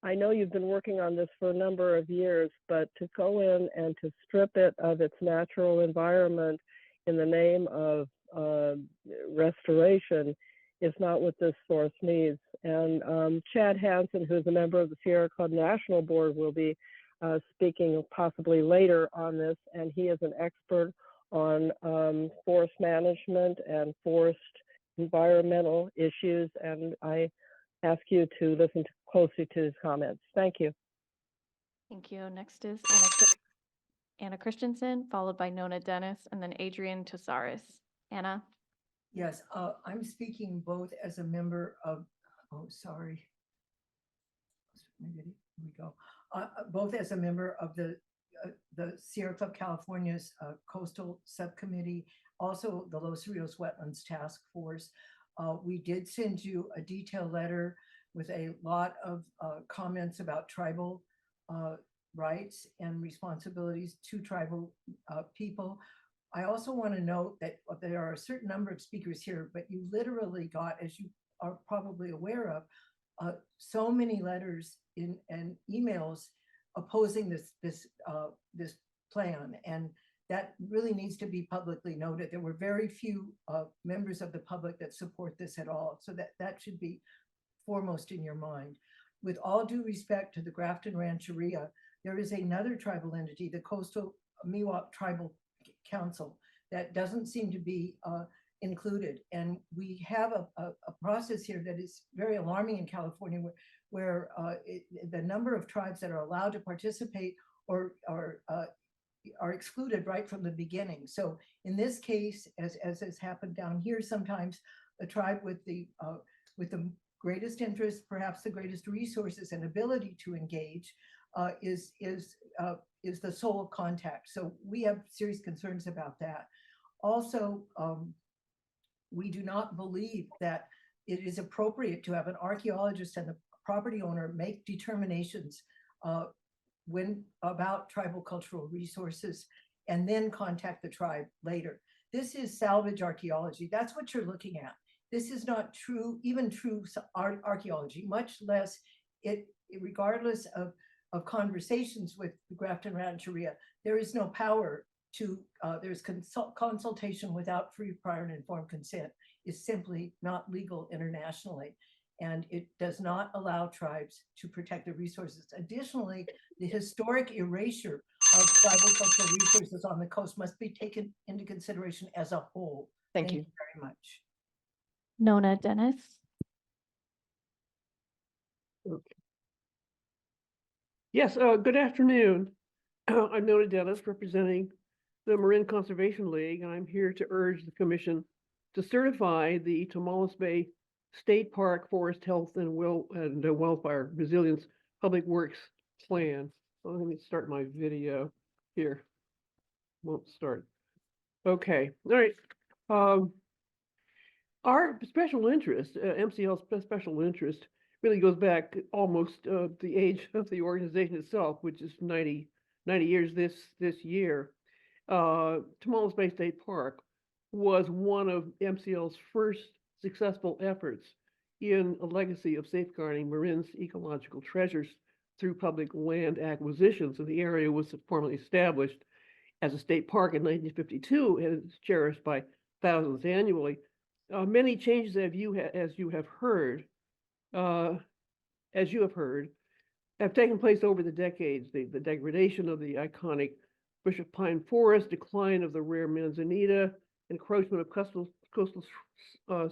I know you've been working on this for a number of years, but to go in and to strip it of its natural environment in the name of restoration is not what this source needs. And Chad Hansen, who's a member of the Sierra Club National Board, will be speaking possibly later on this, and he is an expert on forest management and forest environmental issues, and I ask you to listen closely to his comments. Thank you. Thank you. Next is Anna Christensen, followed by Nona Dennis, and then Adrian Tosaris. Anna? Yes, I'm speaking both as a member of, both as a member of the the Sierra Club California's Coastal Subcommittee, also the Los Rios Wetlands Task Force. We did send you a detailed letter with a lot of comments about tribal rights and responsibilities to tribal people. I also want to note that there are a certain number of speakers here, but you literally got, as you are probably aware of, so many letters and emails opposing this plan, and that really needs to be publicly noted. There were very few members of the public that support this at all, so that should be foremost in your mind. With all due respect to the Grafton Rancheria, there is another tribal entity, the Coastal Miwok Tribal Council, that doesn't seem to be included. And we have a process here that is very alarming in California, where the number of tribes that are allowed to participate or are excluded right from the beginning. So in this case, as has happened down here, sometimes the tribe with the greatest interest, perhaps the greatest resources and ability to engage, is the sole contact. So we have serious concerns about that. Also, we do not believe that it is appropriate to have an archaeologist and the property owner make determinations about tribal cultural resources and then contact the tribe later. This is salvage archaeology. That's what you're looking at. This is not true, even true archaeology, much less regardless of conversations with the Grafton Rancheria. There is no power to, there's consultation without free, prior, and informed consent is simply not legal internationally. And it does not allow tribes to protect their resources. Additionally, the historic erasure of tribal cultural resources on the coast must be taken into consideration as a whole. Thank you very much. Nona Dennis. Okay. Yes, good afternoon. I'm Nona Dennis, representing the Marin Conservation League, and I'm here to urge the Commission to certify the Tomales Bay State Park Forest Health and Wildfire Resilience Public Works Plan. Well, let me start my video here. Won't start. Okay, all right. Our special interest, MCL's special interest, really goes back almost the age of the organization itself, which is 90 years this year. Tomales Bay State Park was one of MCL's first successful efforts in a legacy of safeguarding Marin's ecological treasures through public land acquisitions. And the area was formally established as a state park in 1952 and is cherished by thousands annually. Many changes as you have heard, have taken place over the decades. The degradation of the iconic Bishop Pine Forest, decline of the rare manzanita, encroachment of coastal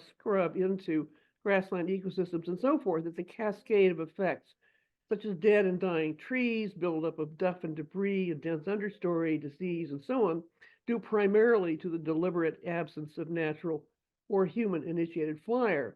scrub into grassland ecosystems, and so forth. It's a cascade of effects, such as dead and dying trees, buildup of duff and debris, a dense understory, disease, and so on, due primarily to the deliberate absence of natural or human-initiated fire.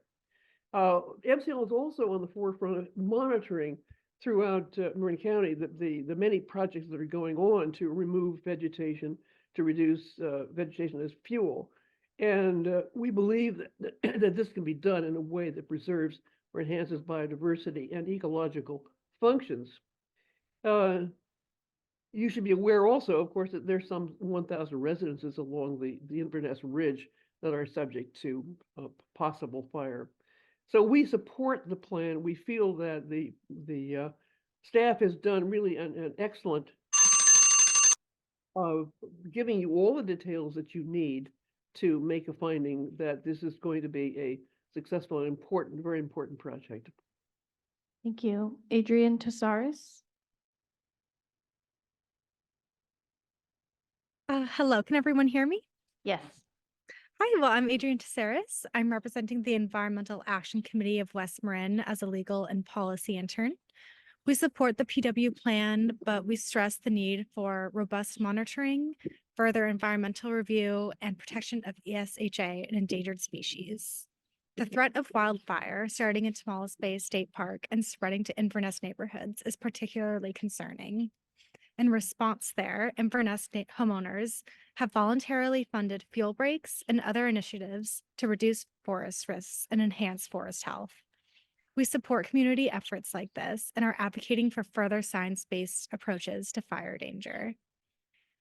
MCL is also on the forefront of monitoring throughout Marin County the many projects that are going on to remove vegetation, to reduce vegetation as fuel. And we believe that this can be done in a way that preserves or enhances biodiversity and ecological functions. You should be aware also, of course, that there's some 1,000 residences along the Inverness Ridge that are subject to possible fire. So we support the plan. We feel that the staff has done really an excellent of giving you all the details that you need to make a finding that this is going to be a successful and important, very important project. Thank you. Adrian Tessaris. Hello, can everyone hear me? Yes. Hi, well, I'm Adrian Tessaris. I'm representing the Environmental Action Committee of West Marin as a legal and policy intern. We support the PW plan, but we stress the need for robust monitoring, further environmental review, and protection of ESHA and endangered species. The threat of wildfire starting in Tomales Bay State Park and spreading to Inverness neighborhoods is particularly concerning. In response there, Inverness homeowners have voluntarily funded fuel breaks and other initiatives to reduce forest risks and enhance forest health. We support community efforts like this and are advocating for further science-based approaches to fire danger.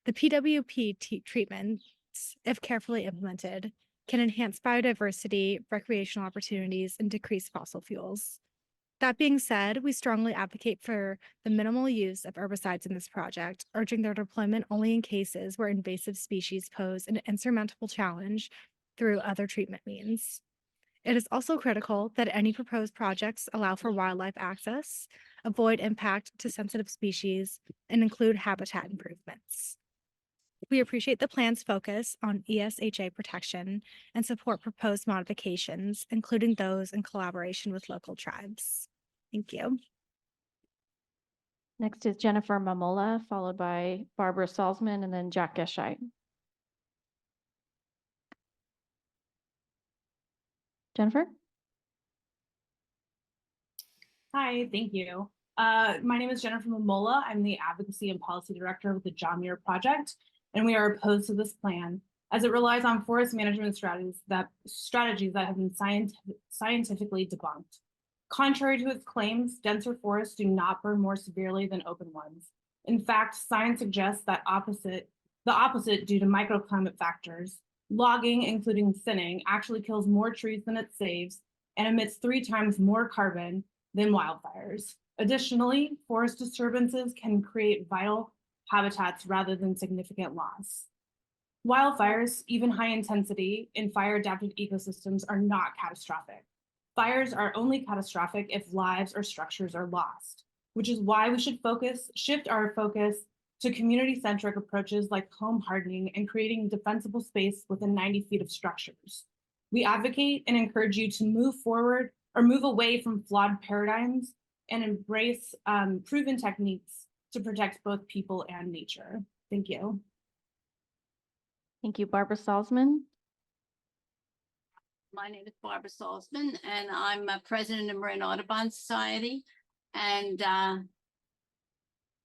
The PWP treatments, if carefully implemented, can enhance biodiversity, recreational opportunities, and decrease fossil fuels. That being said, we strongly advocate for the minimal use of herbicides in this project, urging their deployment only in cases where invasive species pose an insurmountable challenge through other treatment means. It is also critical that any proposed projects allow for wildlife access, avoid impact to sensitive species, and include habitat improvements. We appreciate the plan's focus on ESHA protection and support proposed modifications, including those in collaboration with local tribes. Thank you. Next is Jennifer Mamola, followed by Barbara Salzman, and then Jack Gescheit. Jennifer? Hi, thank you. My name is Jennifer Mamola. I'm the Advocacy and Policy Director with the John Muir Project, and we are opposed to this plan as it relies on forest management strategies that have been scientifically debunked. Contrary to its claims, denser forests do not burn more severely than open ones. In fact, science suggests that the opposite due to microclimate factors. Logging, including thinning, actually kills more trees than it saves and emits 3 times more carbon than wildfires. Additionally, forest disturbances can create vital habitats rather than significant loss. Wildfires, even high intensity in fire-adapted ecosystems, are not catastrophic. Fires are only catastrophic if lives or structures are lost, which is why we should shift our focus to community-centric approaches like home hardening and creating defensible space within 90 feet of structures. We advocate and encourage you to move forward or move away from flawed paradigms and embrace proven techniques to protect both people and nature. Thank you. Thank you, Barbara Salzman. My name is Barbara Salzman, and I'm president of Marin Audubon Society. And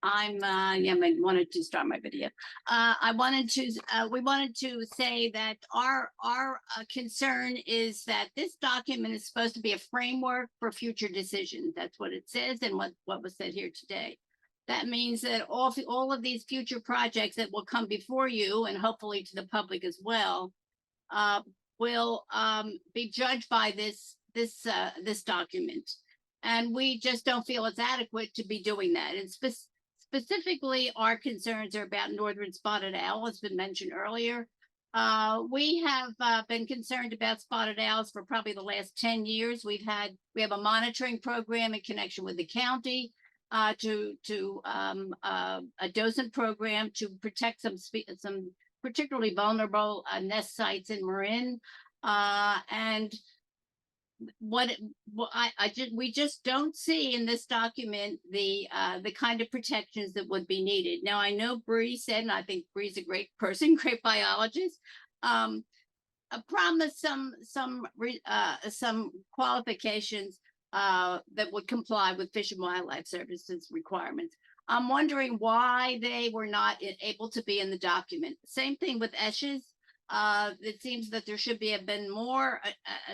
I wanted to start my video. We wanted to say that our concern is that this document is supposed to be a framework for future decisions. That's what it says and what was said here today. That means that all of these future projects that will come before you and hopefully to the public as well will be judged by this document. And we just don't feel it's adequate to be doing that. And specifically, our concerns are about northern spotted owl, as been mentioned earlier. We have been concerned about spotted owls for probably the last 10 years. We have a monitoring program in connection with the county, a docent program to protect some particularly vulnerable nest sites in Marin, and we just don't see in this document the kind of protections that would be needed. Now, I know Bree said, and I think Bree's a great person, great biologist, promised some qualifications that would comply with Fish and Wildlife Service's requirements. I'm wondering why they were not able to be in the document. Same thing with ESHAs. It seems that there should have been more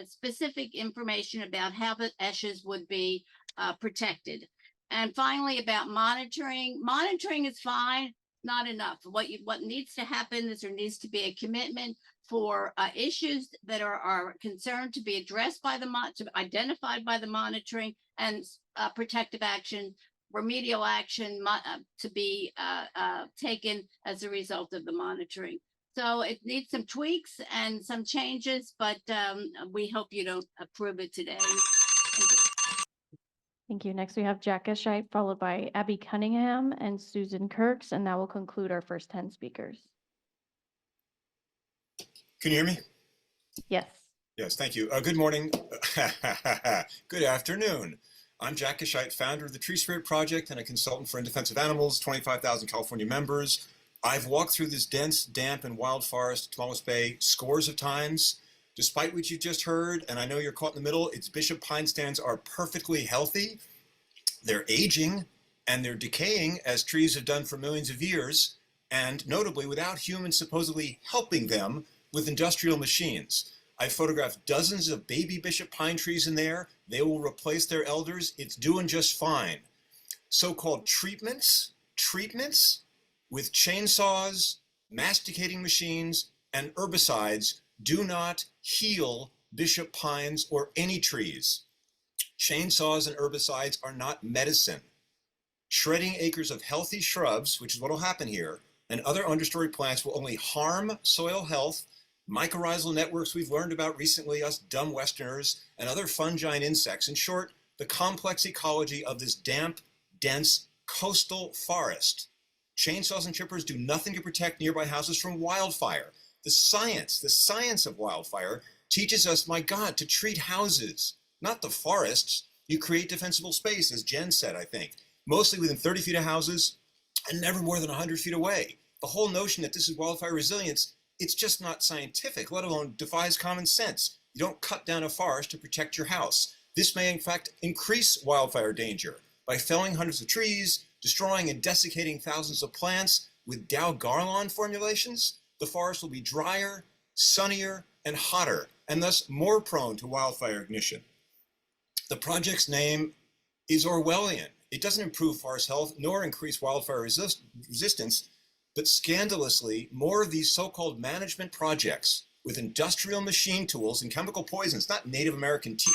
specific information about how the ESHAs would be protected. And finally, about monitoring. Monitoring is fine, not enough. What needs to happen is there needs to be a commitment for issues that are concerned to be addressed by identified by the monitoring, and protective action, remedial action to be taken as a result of the monitoring. So it needs some tweaks and some changes, but we hope you don't approve it today. Thank you. Thank you. Next, we have Jack Gescheit, followed by Abby Cunningham and Susan Kirks, and that will conclude our first 10 speakers. Can you hear me? Yes. Yes, thank you. Good morning. Good afternoon. I'm Jack Gescheit, founder of the Tree Spirit Project and a consultant for In Defense of Animals, 25,000 California members. I've walked through this dense, damp, and wild forest, Tomales Bay, scores of times. Despite what you just heard, and I know you're caught in the middle, its bishop pine stands are perfectly healthy. They're aging, and they're decaying as trees have done for millions of years, and notably without humans supposedly helping them with industrial machines. I photographed dozens of baby bishop pine trees in there. They will replace their elders. It's doing just fine. So-called treatments with chainsaws, masticating machines, and herbicides do not heal bishop pines or any trees. Chainsaws and herbicides are not medicine. Shredding acres of healthy shrubs, which is what will happen here, and other understory plants will only harm soil health, mycorrhizal networks we've learned about recently, us dumb Westerners, and other fungi and insects. In short, the complex ecology of this damp, dense coastal forest. Chainsaws and chippers do nothing to protect nearby houses from wildfire. The science of wildfire teaches us, my God, to treat houses, not the forests. You create defensible space, as Jen said, I think, mostly within 30 feet of houses and never more than 100 feet away. The whole notion that this is wildfire resilience, it's just not scientific, let alone defies common sense. You don't cut down a forest to protect your house. This may, in fact, increase wildfire danger by felling hundreds of trees, destroying and desiccating thousands of plants. With Dow-Garland formulations, the forest will be drier, sunnier, and hotter, and thus more prone to wildfire ignition. The project's name is Orwellian. It doesn't improve forest health nor increase wildfire resistance, but scandalously, more of these so-called management projects with industrial machine tools and chemical poisons, not Native American TEK,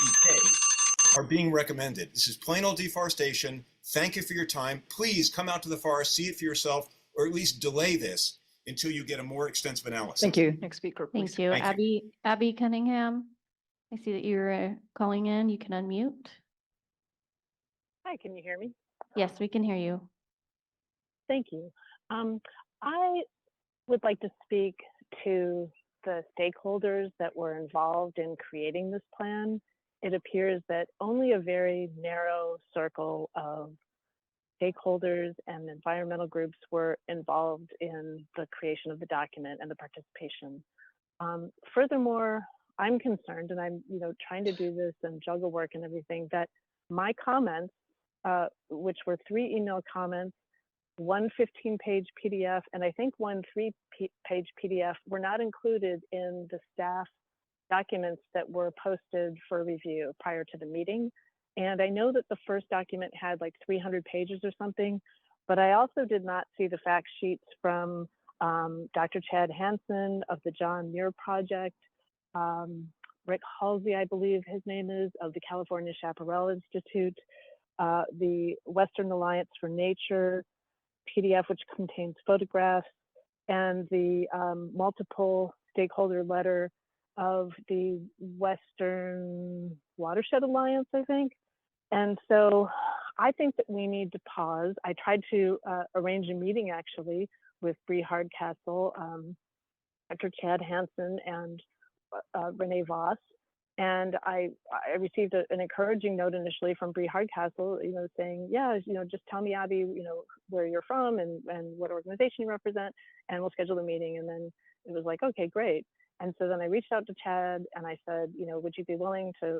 are being recommended. This is plain old deforestation. Thank you for your time. Please come out to the forest, see it for yourself, or at least delay this until you get a more extensive analysis. Thank you. Next speaker, please. Thank you. Thank you. Abby Cunningham. I see that you're calling in. You can unmute. Hi, can you hear me? Yes, we can hear you. Thank you. I would like to speak to the stakeholders that were involved in creating this plan. It appears that only a very narrow circle of stakeholders and environmental groups were involved in the creation of the document and the participation. Furthermore, I'm concerned, and I'm trying to do this and juggle work and everything, that my comments, which were 3 email comments, one 15-page PDF, and I think one 3-page PDF, were not included in the staff documents that were posted for review prior to the meeting. And I know that the first document had like 300 pages or something, but I also did not see the fact sheets from Dr. Chad Hansen of the John Muir Project, Rick Halsey, I believe his name is, of the California Chaparral Institute, the Western Alliance for Nature PDF, which contains photographs, and the multiple stakeholder letter of the Western Watershed Alliance, I think. And so I think that we need to pause. I tried to arrange a meeting actually with Bree Hardcastle, Dr. Chad Hansen, and Renee Voss. And I received an encouraging note initially from Bree Hardcastle, saying, yeah, just tell me, Abby, where you're from and what organization you represent, and we'll schedule a meeting. And then it was like, okay, great. And so then I reached out to Chad and I said, would you be willing to,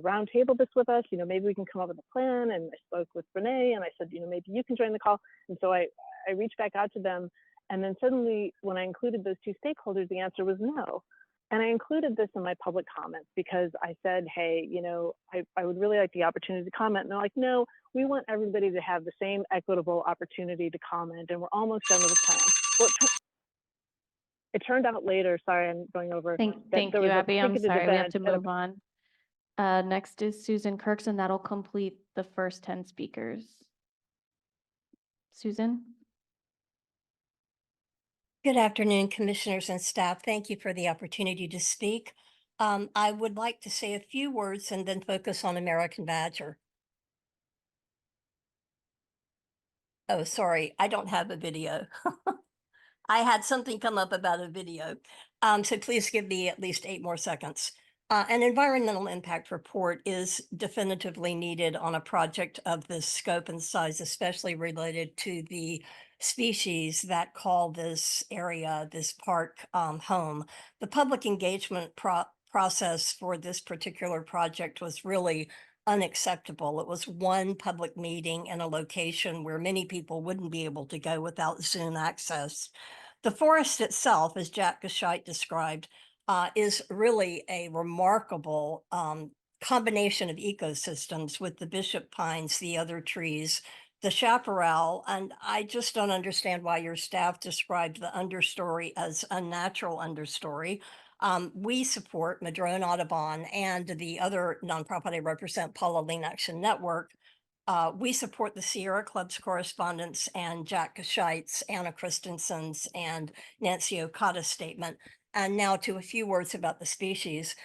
round table this with us? Maybe we can come up with a plan. And I spoke with Renee and I said, maybe you can join the call. And so I reached back out to them. And then suddenly when I included those 2 stakeholders, the answer was no. And I included this in my public comments because I said, hey, I would really like the opportunity to comment. And they're like, no, we want everybody to have the same equitable opportunity to comment. And we're almost done with the plan. Well, it turned out later, sorry, I'm going over. Thank you, Abby. I'm sorry, we have to move on. Next is Susan Kirks, and that'll complete the first 10 speakers. Susan? Good afternoon, commissioners and staff. Thank you for the opportunity to speak. I would like to say a few words and then focus on American Badger. Oh, sorry, I don't have a video. I had something come up about a video. So please give me at least 8 more seconds. An environmental impact report is definitively needed on a project of this scope and size, especially related to the species that call this area, this park, home. The public engagement process for this particular project was really unacceptable. It was one public meeting in a location where many people wouldn't be able to go without Zoom access. The forest itself, as Jack Gescheit described, is really a remarkable combination of ecosystems with the bishop pines, the other trees, the chaparral, and I just don't understand why your staff described the understory as a natural understory. We support Madrone Audubon and the other nonprofit I represent, Paula Lean Action Network. We support the Sierra Club's correspondence and Jack Gescheit's, Anna Christensen's, and Nancy Okada's statement. And now to a few words about the species.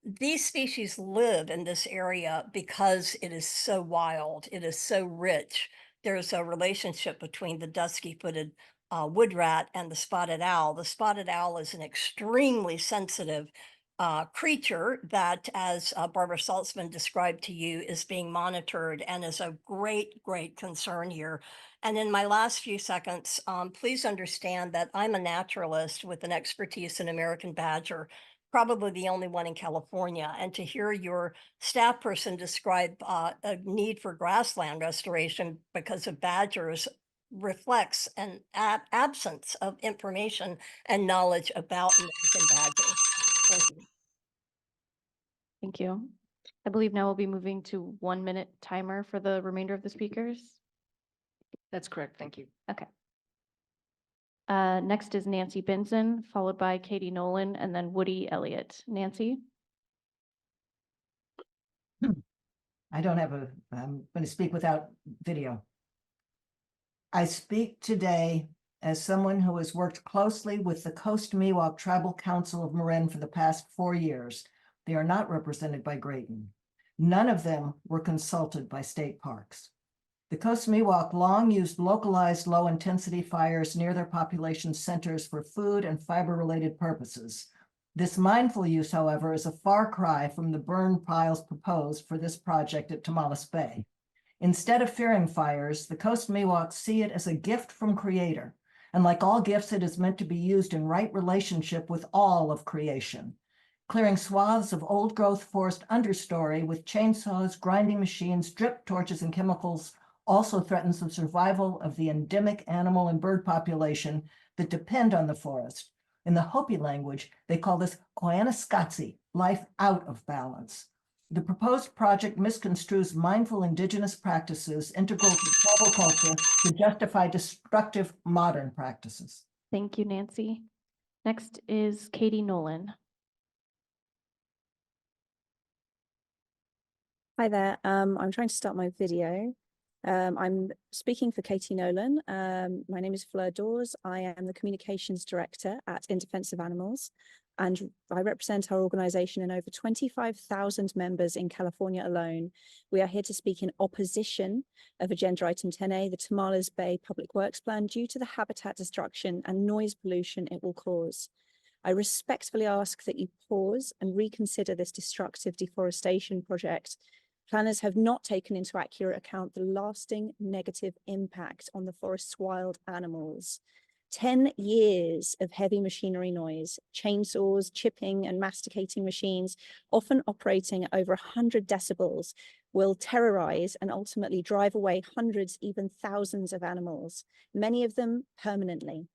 These species live in this area because it is so wild, it is so rich. There's a relationship between the dusky-footed wood rat and the spotted owl. The spotted owl is an extremely sensitive creature that, as Barbara Saltzman described to you, is being monitored and is a great, great concern here. And in my last few seconds, please understand that I'm a naturalist with an expertise in American badger, probably the only one in California. And to hear your staff person describe a need for grassland restoration because of badgers reflects an absence of information and knowledge about American badgers. Thank you. Thank you. I believe now we'll be moving to 1 minute timer for the remainder of the speakers. That's correct. Thank you. Okay. Next is Nancy Benson, followed by Katie Nolan, and then Woody Elliott. Nancy? I don't have I'm going to speak without video. I speak today as someone who has worked closely with the Coast Miwok Tribal Council of Marin for the past 4 years. They are not represented by Grayton. None of them were consulted by state parks. The Coast Miwok long used localized low-intensity fires near their population centers for food and fiber-related purposes. This mindful use, however, is a far cry from the burn piles proposed for this project at Tomales Bay. Instead of fearing fires, the Coast Miwok see it as a gift from Creator, and like all gifts, it is meant to be used in right relationship with all of creation. Clearing swaths of old-growth forest understory with chainsaws, grinding machines, drip torches, and chemicals also threatens the survival of the endemic animal and bird population that depend on the forest. In the Hopi language, they call this koyaanisqatsi, life out of balance. The proposed project misconstrues mindful indigenous practices integral to tribal culture to justify destructive modern practices. Thank you, Nancy. Next is Katie Nolan. Hi there. I'm trying to start my video. I'm speaking for Katie Nolan. My name is Fleur Dawes. I am the Communications Director at In Defense of Animals, and I represent our organization in over 25,000 members in California alone. We are here to speak in opposition of Agenda Item 10A, the Tomales Bay Public Works Plan, due to the habitat destruction and noise pollution it will cause. I respectfully ask that you pause and reconsider this destructive deforestation project. Planners have not taken into accurate account the lasting negative impact on the forest's wild animals. 10 years of heavy machinery noise, chainsaws, chipping and masticating machines, often operating at over 100 decibels, will terrorize and ultimately drive away hundreds, even thousands of animals, many of them permanently.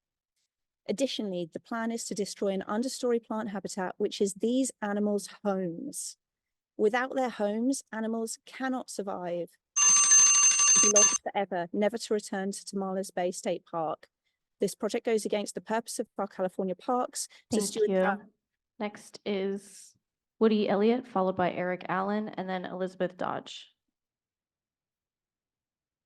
Additionally, the plan is to destroy an understory plant habitat, which is these animals' homes. Without their homes, animals cannot survive. Be lost forever, never to return to Tomales Bay State Park. This project goes against the purpose of our California parks. Thank you. Next is Woody Elliott, followed by Eric Allen, and then Elizabeth Dodge.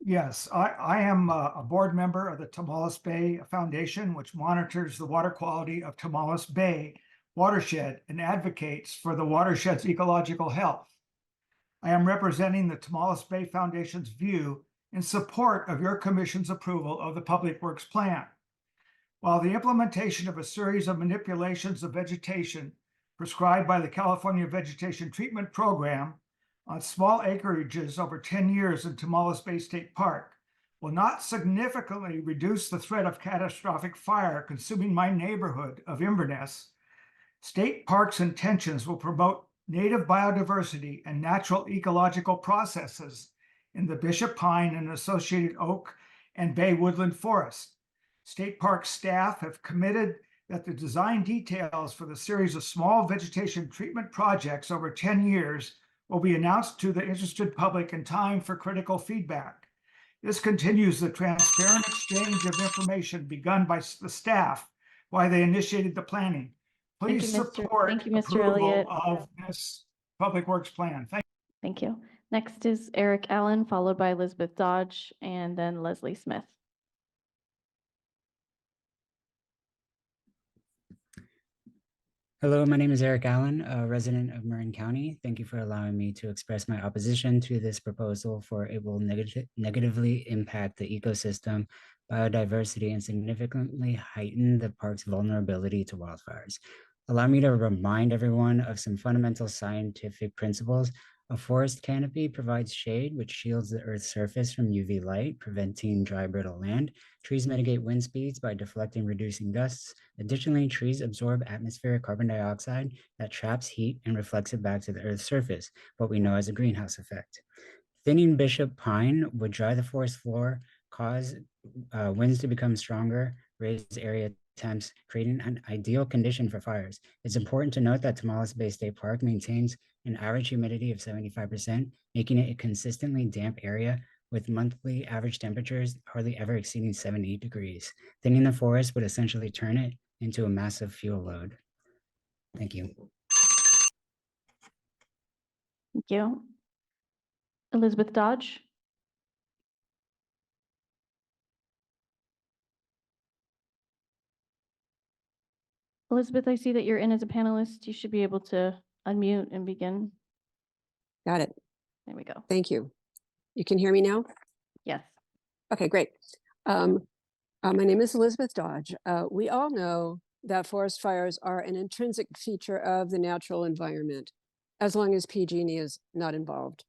Yes, I am a board member of the Tomales Bay Foundation, which monitors the water quality of Tomales Bay watershed and advocates for the watershed's ecological health. I am representing the Tomales Bay Foundation's view in support of your commission's approval of the Public Works Plan. While the implementation of a series of manipulations of vegetation prescribed by the California Vegetation Treatment Program on small acreages over 10 years in Tomales Bay State Park will not significantly reduce the threat of catastrophic fire consuming my neighborhood of Inverness, State Park's intentions will promote native biodiversity and natural ecological processes in the Bishop Pine and associated oak and bay woodland forest. State Park staff have committed that the design details for the series of small vegetation treatment projects over 10 years will be announced to the interested public in time for critical feedback. This continues the transparent exchange of information begun by the staff while they initiated the planning. Thank Please you, Mr. support Thank you, Mr. approval Elliott. of this Public Works plan. Thank you. Next is Eric Allen, followed by Elizabeth Dodge, and then Leslie Smith. Hello, my name is Eric Allen, a resident of Marin County. Thank you for allowing me to express my opposition to this proposal, for it will negatively impact the ecosystem, biodiversity, and significantly heighten the park's vulnerability to wildfires. Allow me to remind everyone of some fundamental scientific principles. A forest canopy provides shade, which shields the Earth's surface from UV light, preventing dry, brittle land. Trees mitigate wind speeds by deflecting, reducing gusts. Additionally, trees absorb atmospheric carbon dioxide that traps heat and reflects it back to the Earth's surface, what we know as a greenhouse effect. Thinning Bishop pine would dry the forest floor, cause winds to become stronger, raise area temps, creating an ideal condition for fires. It's important to note that Tomales Bay State Park maintains an average humidity of 75%, making it a consistently damp area with monthly average temperatures hardly ever exceeding 70 degrees. Thinning the forest would essentially turn it into a massive fuel load. Thank you. Thank you. Elizabeth Dodge. Elizabeth, I see that you're in as a panelist. You should be able to unmute and begin. Got it. There we go. Thank you. You can hear me now? Yes. Okay, great. My name is Elizabeth Dodge. We all know that forest fires are an intrinsic feature of the natural environment, as long as PG&E is not involved.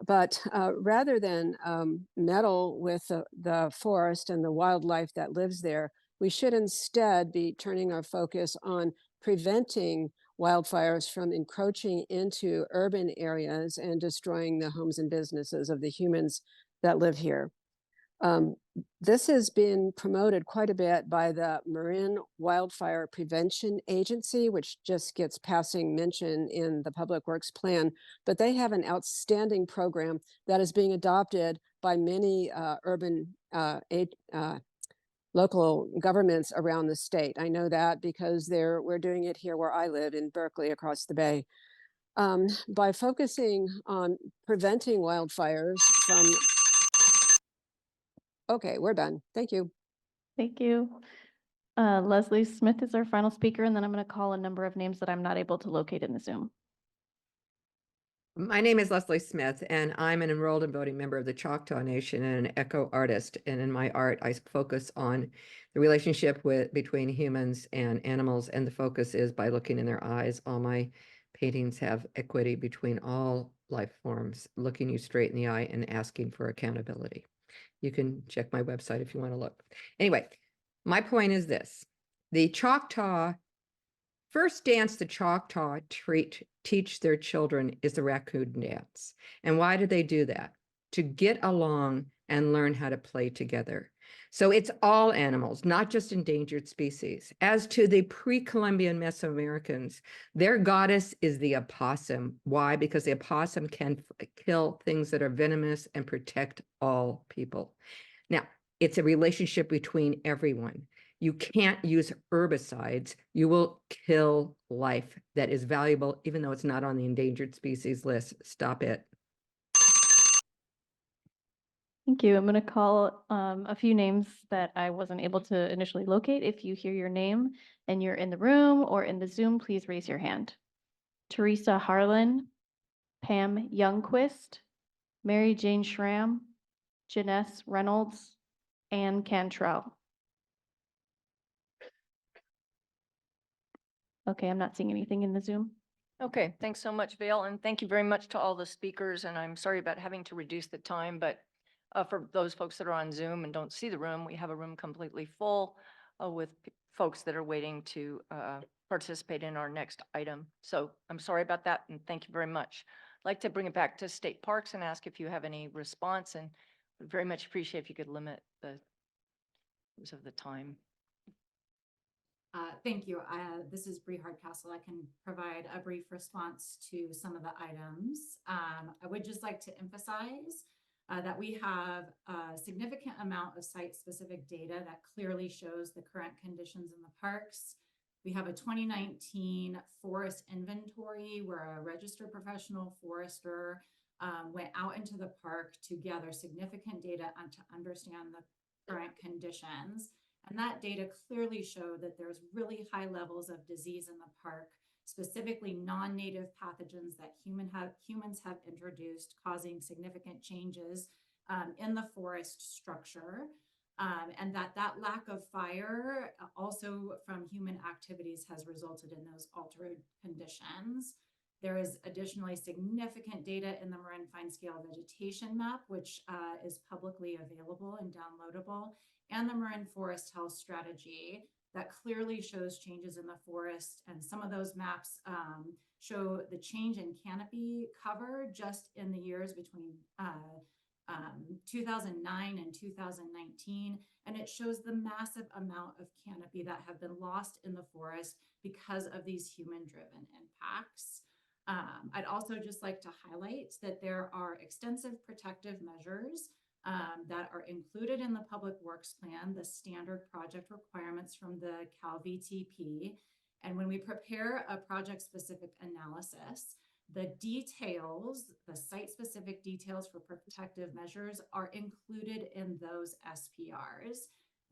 But rather than meddle with the forest and the wildlife that lives there, we should instead be turning our focus on preventing wildfires from encroaching into urban areas and destroying the homes and businesses of the humans that live here. This has been promoted quite a bit by the Marin Wildfire Prevention Agency, which just gets passing mention in the Public Works Plan, but they have an outstanding program that is being adopted by many urban local governments around the state. I know that because we're doing it here where I live in Berkeley across the bay. By focusing on preventing wildfires from... Okay, we're done. Thank you. Thank you. Leslie Smith is our final speaker, and then I'm going to call a number of names that I'm not able to locate in the Zoom. My name is Leslie Smith, and I'm an enrolled and voting member of the Choctaw Nation and an eco artist. And in my art, I focus on the relationship between humans and animals, and the focus is by looking in their eyes. All my paintings have equity between all life forms, looking you straight in the eye and asking for accountability. You can check my website if you want to look. Anyway, my point is this. The Choctaw, first dance the Choctaw teach their children is the raccoon dance. And why do they do that? To get along and learn how to play together. So it's all animals, not just endangered species. As to the pre-Columbian Mesoamericans, their goddess is the opossum. Why? Because the opossum can kill things that are venomous and protect all people. Now, it's a relationship between everyone. You can't use herbicides. You will kill life that is valuable, even though it's not on the endangered species list. Stop it. Thank you. I'm going to call a few names that I wasn't able to initially locate. If you hear your name and you're in the room or in the Zoom, please raise your hand. Teresa Harlan, Pam Youngquist, Mary Jane Schramm, Janess Reynolds, Ann Cantrell. Okay, I'm not seeing anything in the Zoom. Okay, thanks so much, Vale, and thank you very much to all the speakers. And I'm sorry about having to reduce the time, but for those folks that are on Zoom and don't see the room, we have a room completely full with folks that are waiting to participate in our next item. So I'm sorry about that, and thank you very much. I'd like to bring it back to State Parks and ask if you have any response, and would very much appreciate if you could limit the use of the time. Thank you. This is Bree Hardcastle. I can provide a brief response to some of the items. I would just like to emphasize that we have a significant amount of site-specific data that clearly shows the current conditions in the parks. We have a 2019 forest inventory where a registered professional forester went out into the park to gather significant data and to understand the current conditions. And that data clearly showed that there's really high levels of disease in the park, specifically non-native pathogens that humans have introduced, causing significant changes in the forest structure. And that lack of fire also from human activities has resulted in those altered conditions. There is additionally significant data in the Marin fine scale vegetation map, which is publicly available and downloadable, and the Marin Forest Health Strategy that clearly shows changes in the forest. And some of those maps show the change in canopy cover just in the years between 2009 and 2019. And it shows the massive amount of canopy that have been lost in the forest because of these human-driven impacts. I'd also just like to highlight that there are extensive protective measures that are included in the Public Works Plan, the standard project requirements from the Cal VTP. And when we prepare a project-specific analysis, the details, the site-specific details for protective measures are included in those SPRs.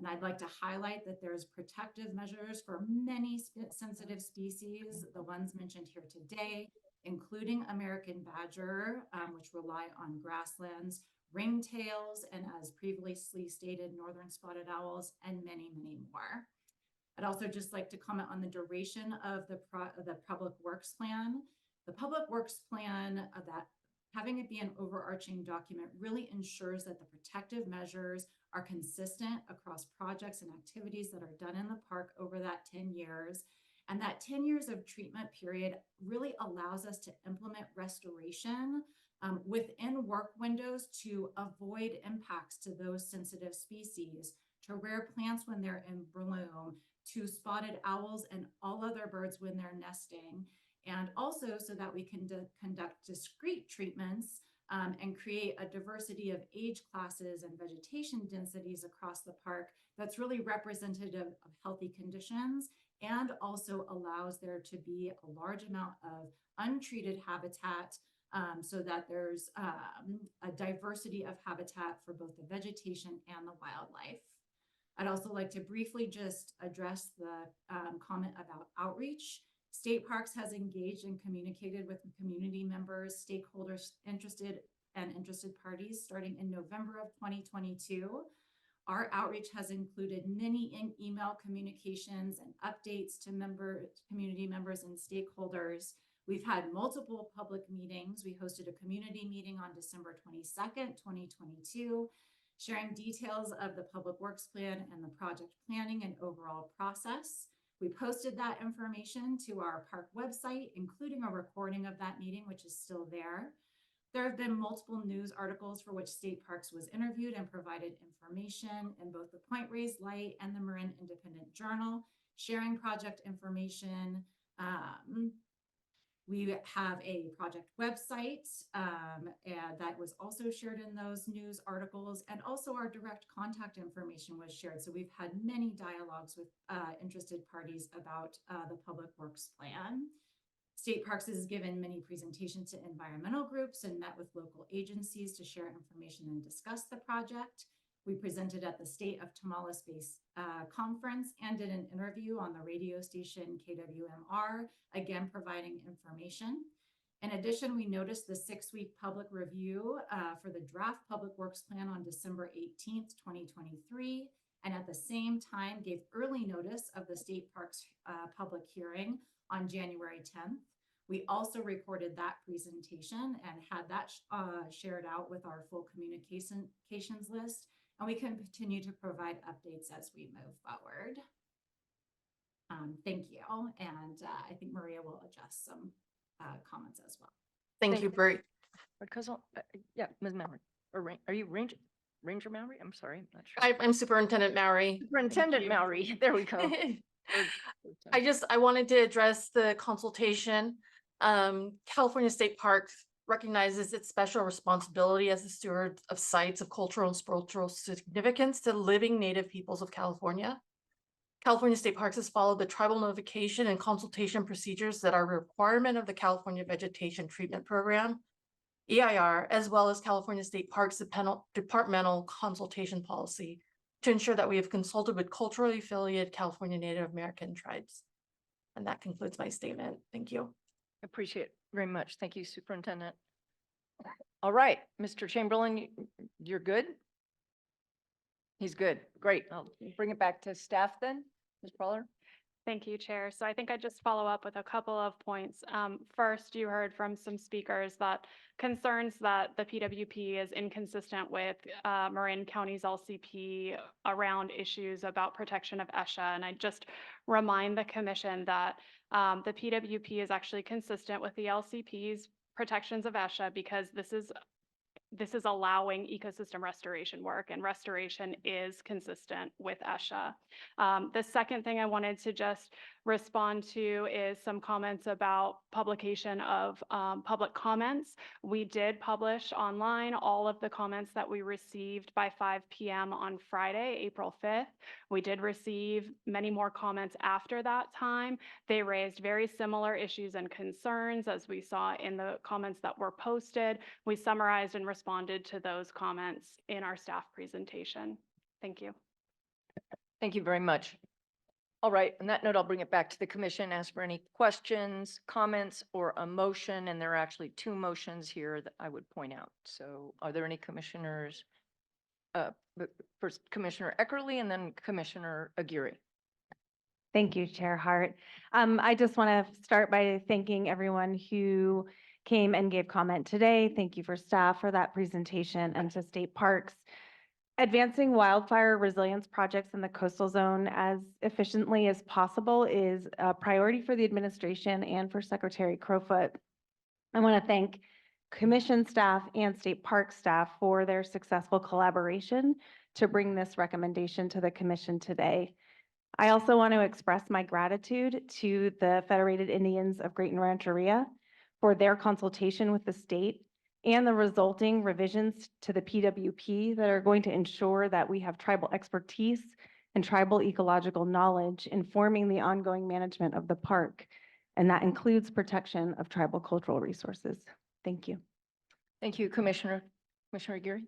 And I'd like to highlight that there's protective measures for many sensitive species, the ones mentioned here today, including American badger, which rely on grasslands, ringtails, and as previously stated, northern spotted owls, and many, many more. I'd also just like to comment on the duration of the Public Works Plan. The Public Works Plan, that having it be an overarching document, really ensures that the protective measures are consistent across projects and activities that are done in the park over that 10 years. And that 10 years of treatment period really allows us to implement restoration within work windows to avoid impacts to those sensitive species, to rare plants when they're in bloom, to spotted owls and all other birds when they're nesting, and also so that we can conduct discrete treatments and create a diversity of age classes and vegetation densities across the park that's really representative of healthy conditions, and also allows there to be a large amount of untreated habitat so that there's a diversity of habitat for both the vegetation and the wildlife. I'd also like to briefly just address the comment about outreach. State Parks has engaged and communicated with community members, stakeholders, interested parties starting in November of 2022. Our outreach has included many email communications and updates to community members and stakeholders. We've had multiple public meetings. We hosted a community meeting on December 22nd, 2022, sharing details of the Public Works Plan and the project planning and overall process. We posted that information to our park website, including a recording of that meeting, which is still there. There have been multiple news articles for which State Parks was interviewed and provided information in both the Point Reyes Light and the Marin Independent Journal, sharing project information. We have a project website and that was also shared in those news articles, and also our direct contact information was shared. So we've had many dialogues with interested parties about the Public Works Plan. State Parks has given many presentations to environmental groups and met with local agencies to share information and discuss the project. We presented at the State of Tomales conference and did an interview on the radio station KWMR, again providing information. In addition, we noticed the 6-week public review for the draft Public Works Plan on December 18th, 2023, and at the same time gave early notice of the State Parks public hearing on January 10th. We also recorded that presentation and had that shared out with our full communications list, and we can continue to provide updates as we move forward. Thank you. And I think Maria will adjust some comments as well. Thank you, Bert. Because, yeah, Ms. Marin, or are you Ranger Maori? I'm sorry, I'm not sure. I'm Superintendent Maori. Superintendent Maori, there we go. I wanted to address the consultation. California State Parks recognizes its special responsibility as the steward of sites of cultural and spiritual significance to living Native peoples of California. California State Parks has followed the tribal notification and consultation procedures that are a requirement of the California Vegetation Treatment Program, EIR, as well as California State Parks departmental consultation policy to ensure that we have consulted with culturally affiliated California Native American tribes. And that concludes my statement. Thank you. Appreciate it very much. Thank you, Superintendent. All right, Mr. Chamberlain, you're good? He's good. Great. I'll bring it back to staff then. Ms. Brawler? Thank you, Chair. So I think I'd just follow up with a couple of points. First, you heard from some speakers that concerns that the PWP is inconsistent with Marin County's LCP around issues about protection of ESHA. And I just remind the commission that the PWP is actually consistent with the LCP's protections of ESHA because this is allowing ecosystem restoration work, and restoration is consistent with ESHA. The second thing I wanted to just respond to is some comments about publication of public comments. We did publish online all of the comments that we received by 5 p.m. on Friday, April 5th. We did receive many more comments after that time. They raised very similar issues and concerns as we saw in the comments that were posted. We summarized and responded to those comments in our staff presentation. Thank you. Thank you very much. All right, on that note, I'll bring it back to the commission, ask for any questions, comments, or a motion, and there are actually two motions here that I would point out. So are there any commissioners? First, Commissioner Eckerly and then Commissioner Aguirre. Thank you, Chair Hart. I just want to start by thanking everyone who came and gave comment today. Thank you for staff for that presentation and to State Parks. Advancing wildfire resilience projects in the coastal zone as efficiently as possible is a priority for the administration and for Secretary Crowfoot. I want to thank Commission staff and State Park staff for their successful collaboration to bring this recommendation to the Commission today. I also want to express my gratitude to the Federated Indians of Great Rancheria for their consultation with the state and the resulting revisions to the PWP that are going to ensure that we have tribal expertise and tribal ecological knowledge informing the ongoing management of the park. And that includes protection of tribal cultural resources. Thank you. Thank you, Commissioner. Commissioner Aguirre.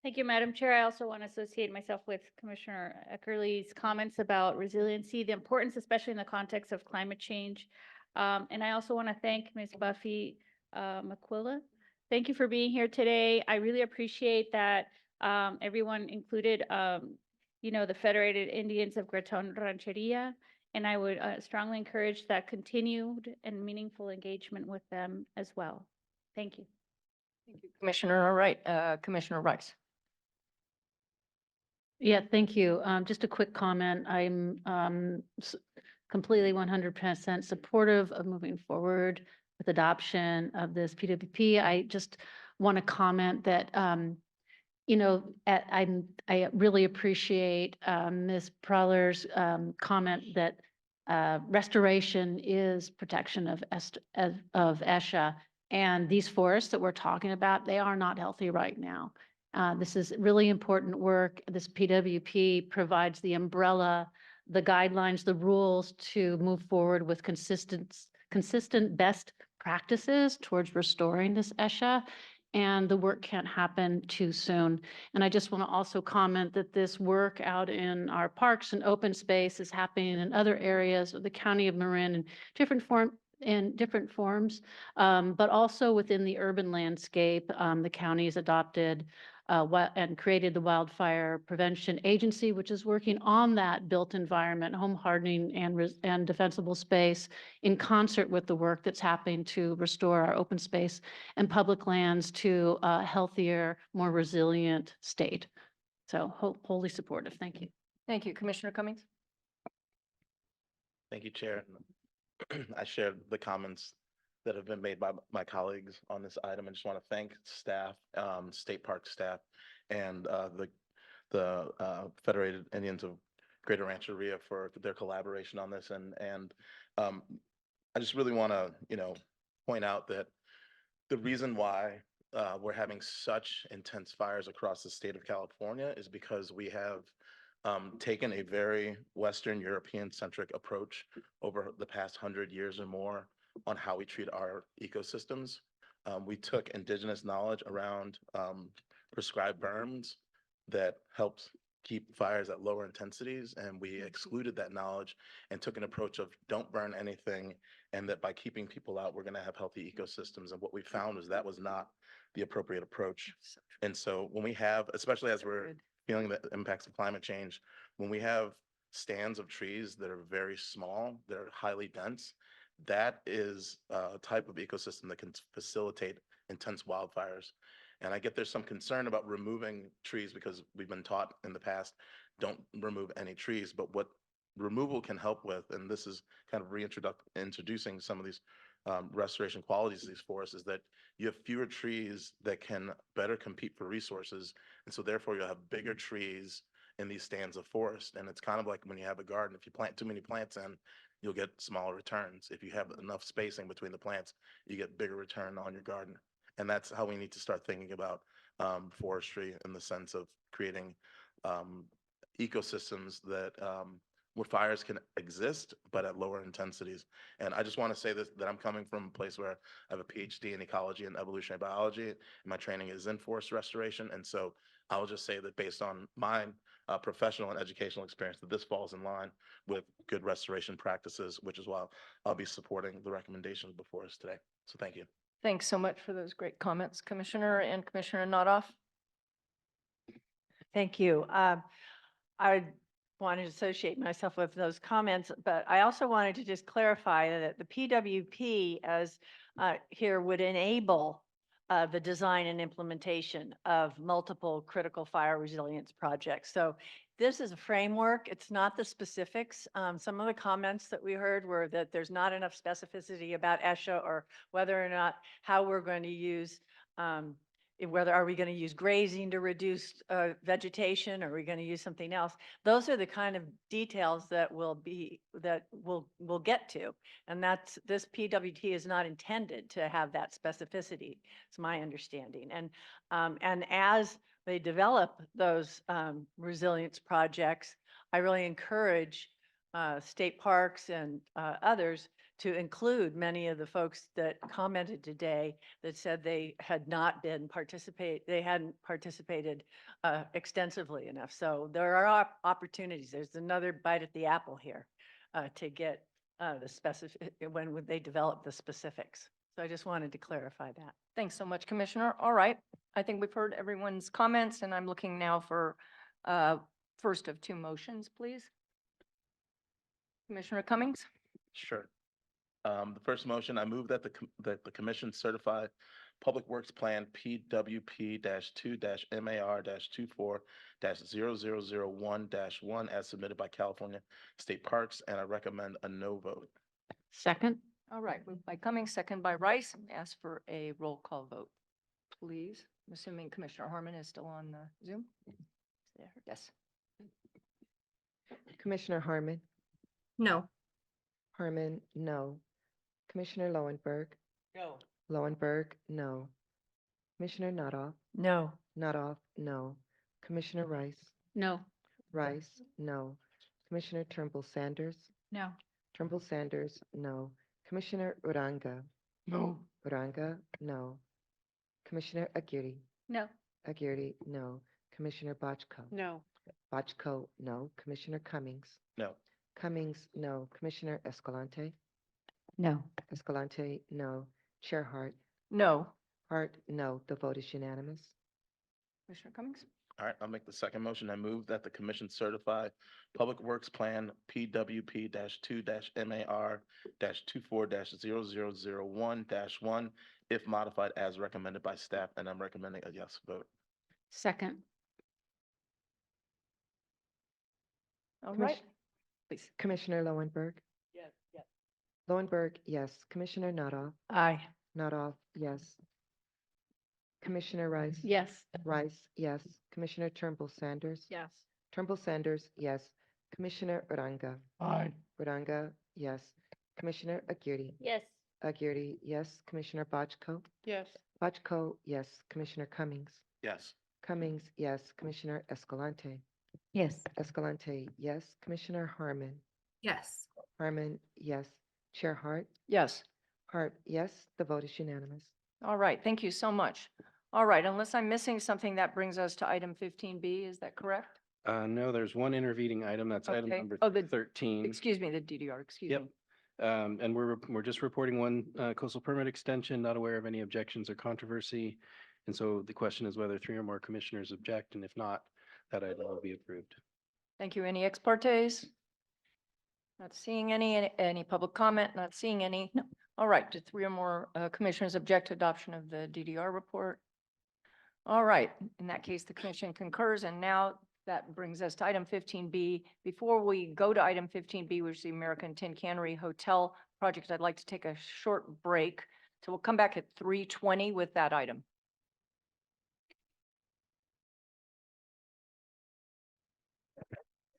Thank you, Madam Chair. I also want to associate myself with Commissioner Eckerly's comments about resiliency, the importance, especially in the context of climate change. And I also want to thank Ms. Buffy McQuilla. Thank you for being here today. I really appreciate that everyone included, the Federated Indians of Greton Rancheria, and I would strongly encourage that continued and meaningful engagement with them as well. Thank you. Thank you, Commissioner. All right, Commissioner Rice. Yeah, thank you. Just a quick comment. I'm completely 100% supportive of moving forward with adoption of this PWP. I just want to comment that, I really appreciate Ms. Prowler's comment that restoration is protection of ESHA. And these forests that we're talking about, they are not healthy right now. This is really important work. This PWP provides the umbrella, the guidelines, the rules to move forward with consistent best practices towards restoring this ESHA, and the work can't happen too soon. And I just want to also comment that this work out in our parks and open space is happening in other areas of the County of Marin in different forms, but also within the urban landscape. The county's adopted and created the Wildfire Prevention Agency, which is working on that built environment, home hardening and defensible space in concert with the work that's happening to restore our open space and public lands to a healthier, more resilient state. So wholly supportive. Thank you. Thank you, Commissioner Cummings. Thank you, Chair. I share the comments that have been made by my colleagues on this item. I just want to thank staff, state park staff, and the Federated Indians of Greater Rancheria for their collaboration on this. And I just really want to, point out that the reason why we're having such intense fires across the state of California is because we have taken a very Western European centric approach over the past 100 years or more on how we treat our ecosystems. We took indigenous knowledge around prescribed berms that helped keep fires at lower intensities, and we excluded that knowledge and took an approach of don't burn anything, and that by keeping people out, we're going to have healthy ecosystems. And what we found was that was not the appropriate approach. And so when we have, especially as we're feeling the impacts of climate change, when we have stands of trees that are very small, that are highly dense, that is a type of ecosystem that can facilitate intense wildfires. And I get there's some concern about removing trees because we've been taught in the past, don't remove any trees. But what removal can help with, and this is kind of introducing some of these restoration qualities of these forests, is that you have fewer trees that can better compete for resources. And so therefore you'll have bigger trees in these stands of forest. And it's kind of like when you have a garden, if you plant too many plants in, you'll get smaller returns. If you have enough spacing between the plants, you get bigger return on your garden. And that's how we need to start thinking about forestry in the sense of creating ecosystems that where fires can exist, but at lower intensities. And I just want to say this, that I'm coming from a place where I have a PhD in ecology and evolutionary biology, and my training is in forest restoration. And so I will just say that based on my professional and educational experience, that this falls in line with good restoration practices, which is why I'll be supporting the recommendations before us today. So thank you. Thanks so much for those great comments, Commissioner and Commissioner Notoff. Thank you. I wanted to associate myself with those comments, but I also wanted to just clarify that the PWP as here would enable the design and implementation of multiple critical fire resilience projects. So this is a framework. It's not the specifics. Some of the comments that we heard were that there's not enough specificity about ESHA or whether or not how we're going to use whether are we going to use grazing to reduce vegetation, or are we going to use something else? Those are the kind of details that we'll get to, and that's this PWT is not intended to have that specificity. It's my understanding, and as they develop those resilience projects, I really encourage state parks and others to include many of the folks that commented today that said they had not been they hadn't participated extensively enough. So there are opportunities. There's another bite at the apple here to get the specific when they develop the specifics. So I just wanted to clarify that. Thanks so much, Commissioner. All right. I think we've heard everyone's comments, and I'm looking now for first of two motions, please. Commissioner Cummings? Sure. The first motion, I move that the Commission certify Public Works Plan PWP-2-MAR-24-0001-1 as submitted by California State Parks, and I recommend a no vote. Second. All right, moved by Cummings, second by Rice. Ask for a roll call vote, please. I'm assuming Commissioner Harmon is still on the Zoom. There, yes. Commissioner Harmon? No. Harmon, no. Commissioner Lowenberg? No. Lowenberg, no. Commissioner Notoff? No. Notoff, no. Commissioner Rice? No. Rice, no. Commissioner Turnbull Sanders? No. Turnbull Sanders, no. Commissioner Uranga? No. Uranga, no. Commissioner Aguirre? No. Aguirre, no. Commissioner Bochco? No. Bochco, no. Commissioner Cummings? No. Cummings, no. Commissioner Escalante? No. Escalante, no. Chair Hart? No. Hart, no. The vote is unanimous. Commissioner Cummings? All right, I'll make the second motion. I move that the Commission certify Public Works Plan PWP-2-MAR-24-0001-1 if modified as recommended by staff, and I'm recommending a yes vote. Second. All right. Please. Commissioner Lowenberg? Yes. Lowenberg, yes. Commissioner Nuttall, Aye. Nuttall, yes. Commissioner Rice. Yes. Rice, yes. Commissioner Turnbull Sanders. Yes. Turnbull Sanders, yes. Commissioner Uranga. Aye. Uranga, yes. Commissioner Aguirre. Yes. Aguirre, yes. Commissioner Bochco. Yes. Bochco, yes. Commissioner Cummings. Yes. Cummings, yes. Commissioner Escalante. Yes. Escalante, yes. Commissioner Harmon. Yes. Harmon, yes. Chair Hart. Yes. Hart, yes. The vote is unanimous. All right, thank you so much. All right, unless I'm missing something, that brings us to item 15B, is that correct? No, there's one intervening item. That's item Okay. number Oh, the- 13. Excuse me, the DDR, excuse Yep. me. And we're just reporting one coastal permit extension, not aware of any objections or controversy. And so the question is whether 3 or more commissioners object, and if not, that item will be approved. Thank you. Any ex partes? Not seeing any public comment? Not seeing any? No. All right, do 3 or more commissioners object to adoption of the DDR report? All right, in that case, the commission concurs, and now that brings us to item 15B. Before we go to item 15B, which is the American Tin Cannery Hotel project, I'd like to take a short break. So we'll come back at 3:20 with that item.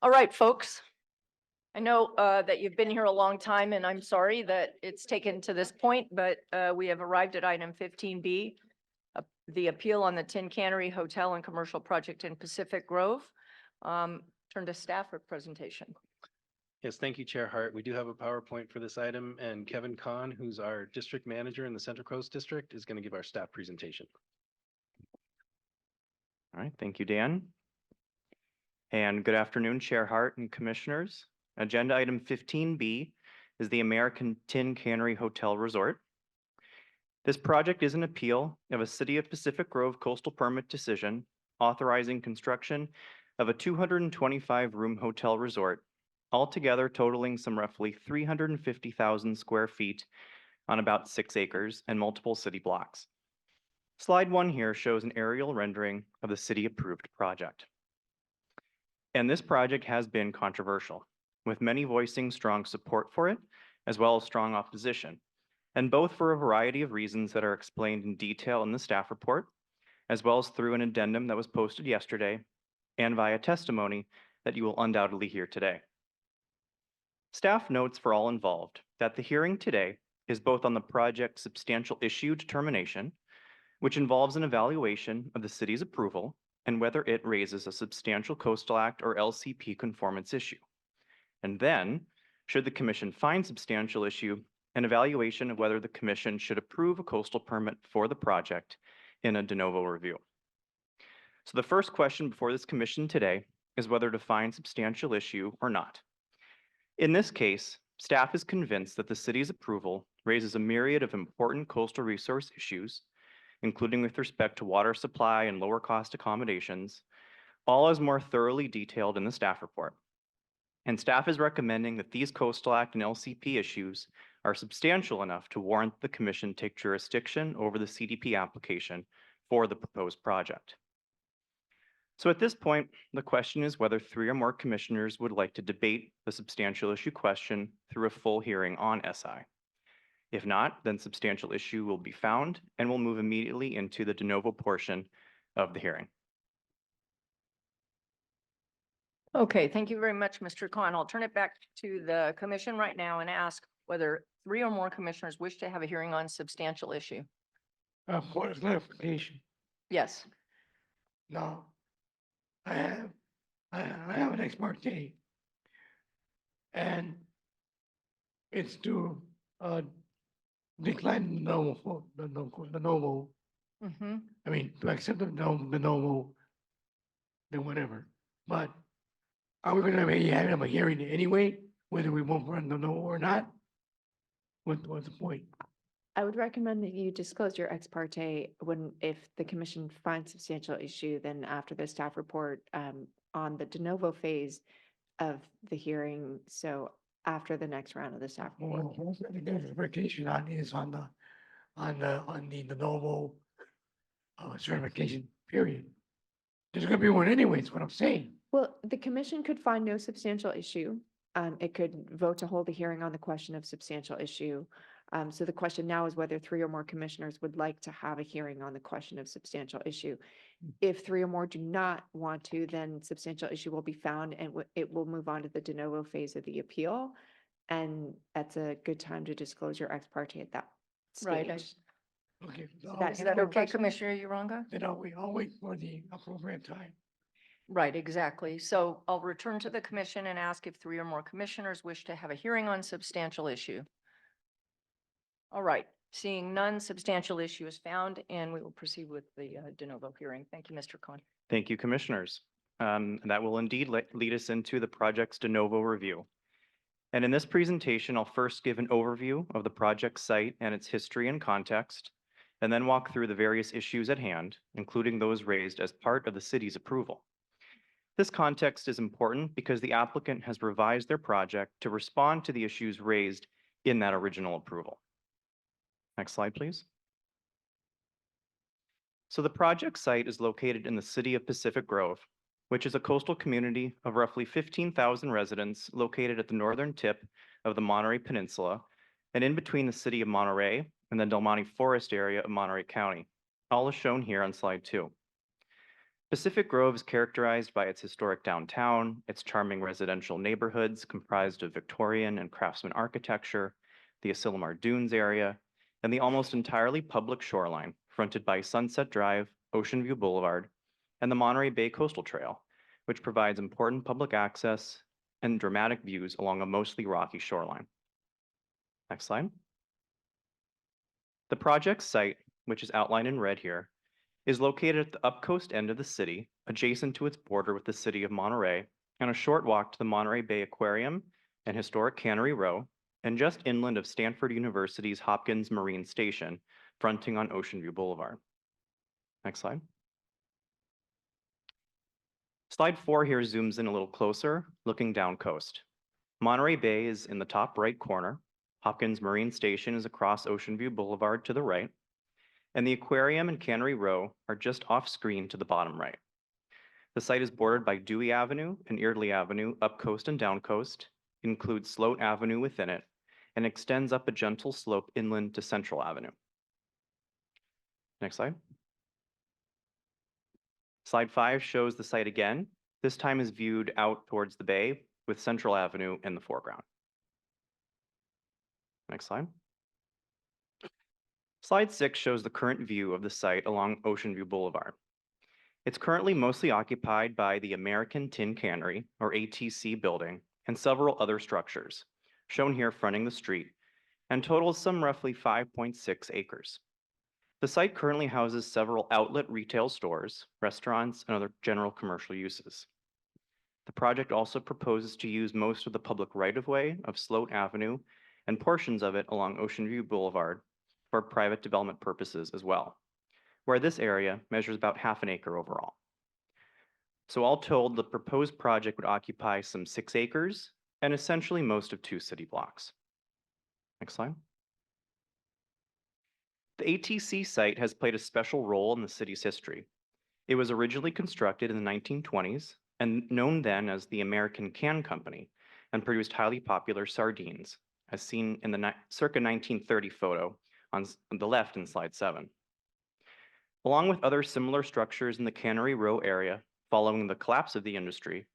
All right, folks. I know that you've been here a long time, and I'm sorry that it's taken to this point, but we have arrived at item 15B, the appeal on the Tin Cannery Hotel and Commercial Project in Pacific Grove. Turn to staff for presentation. Yes, thank you, Chair Hart. We do have a PowerPoint for this item, and Kevin Kahn, who's our district manager in the Central Coast District, is going to give our staff presentation. All right, thank you, Dan. And good afternoon, Chair Hart and Commissioners. Agenda item 15B is the American Tin Cannery Hotel Resort. This project is an appeal of a City of Pacific Grove coastal permit decision authorizing construction of a 225-room hotel resort, altogether totaling some roughly 350,000 square feet on about 6 acres and multiple city blocks. Slide 1 here shows an aerial rendering of the city-approved project. And this project has been controversial, with many voicing strong support for it, as well as strong opposition, and both for a variety of reasons that are explained in detail in the staff report, as well as through an addendum that was posted yesterday, and via testimony that you will undoubtedly hear today. Staff notes for all involved that the hearing today is both on the project's substantial issue determination, which involves an evaluation of the city's approval and whether it raises a substantial Coastal Act or LCP conformance issue. And then, should the commission find substantial issue, an evaluation of whether the commission should approve a coastal permit for the project in a de novo review. So the first question before this commission today is whether to find substantial issue or not. In this case, staff is convinced that the city's approval raises a myriad of important coastal resource issues, including with respect to water supply and lower cost accommodations, all as more thoroughly detailed in the staff report. And staff is recommending that these Coastal Act and LCP issues are substantial enough to warrant the commission take jurisdiction over the CDP application for the proposed project. So at this point, the question is whether 3 or more commissioners would like to debate the substantial issue question through a full hearing on SI. If not, then substantial issue will be found and we'll move immediately into the de novo portion of the hearing. Okay, thank you very much, Mr. Khan. I'll turn it back to the commission right now and ask whether 3 or more commissioners wish to have a hearing on substantial issue. Point of clarification. Yes. No, I have an Exparte, and it's to decline the novo. Mm-hmm. I mean, to accept the novo, then whatever. But are we going to be having a hearing anyway, whether we won't run the no or not? What's the point? I would recommend that you disclose your ex parte if the commission finds substantial issue, then after the staff report on the de novo phase of the hearing. So after the next round of the staff report. Well, the clarification on is on the de novo certification period. There's gonna be one anyway, is what I'm saying. Well, the commission could find no substantial issue it could vote to hold a hearing on the question of substantial issue. So the question now is whether 3 or more commissioners would like to have a hearing on the question of substantial issue. If 3 or more do not want to, then substantial issue will be found and it will move on to the de novo phase of the appeal. And that's a good time to disclose your ex parte at that Right, I- stage. Okay. Is that okay, Commissioner Uranga? Then I'll wait for the appropriate time. Right, exactly. So I'll return to the commission and ask if 3 or more commissioners wish to have a hearing on substantial issue. All right, seeing none, substantial issue is found, and we will proceed with the de novo hearing. Thank you, Mr. Khan. Thank you, Commissioners. That will indeed lead us into the project's de novo review. And in this presentation, I'll first give an overview of the project site and its history and context, and then walk through the various issues at hand, including those raised as part of the city's approval. This context is important because the applicant has revised their project to respond to the issues raised in that original approval. Next slide, please. So the project site is located in the city of Pacific Grove, which is a coastal community of roughly 15,000 residents located at the northern tip of the Monterey Peninsula and in between the city of Monterey and the Del Monte Forest area of Monterey County. All is shown here on slide 2. Pacific Grove is characterized by its historic downtown, its charming residential neighborhoods comprised of Victorian and Craftsman architecture, the Asilomar Dunes area, and the almost entirely public shoreline fronted by Sunset Drive, Ocean View Boulevard, and the Monterey Bay Coastal Trail, which provides important public access and dramatic views along a mostly rocky shoreline. Next slide. The project site, which is outlined in red here, is located at the upcoast end of the city, adjacent to its border with the city of Monterey, and a short walk to the Monterey Bay Aquarium and historic Cannery Row, and just inland of Stanford University's Hopkins Marine Station, fronting on Ocean View Boulevard. Next slide. Slide 4 here zooms in a little closer, looking down coast. Monterey Bay is in the top right corner. Hopkins Marine Station is across Ocean View Boulevard to the right, and the aquarium and Cannery Row are just off screen to the bottom right. The site is bordered by Dewey Avenue and Eardley Avenue up coast and down coast, includes Sloat Avenue within it, and extends up a gentle slope inland to Central Avenue. Next slide. Slide 5 shows the site again. This time is viewed out towards the bay with Central Avenue in the foreground. Next slide. Slide 6 shows the current view of the site along Ocean View Boulevard. It's currently mostly occupied by the American Tin Cannery, or ATC building, and several other structures, shown here fronting the street, and totals some roughly 5.6 acres. The site currently houses several outlet retail stores, restaurants, and other general commercial uses. The project also proposes to use most of the public right-of-way of Sloat Avenue and portions of it along Ocean View Boulevard for private development purposes as well, where this area measures about half an acre overall. So all told, the proposed project would occupy some 6 acres and essentially most of 2 city blocks. Next slide. The ATC site has played a special role in the city's history. It was originally constructed in the 1920s and known then as the American Can Company and produced highly popular sardines, as seen in the circa 1930 photo on the left in slide 7. Along with other similar structures in the Cannery Row area following the collapse of the industry,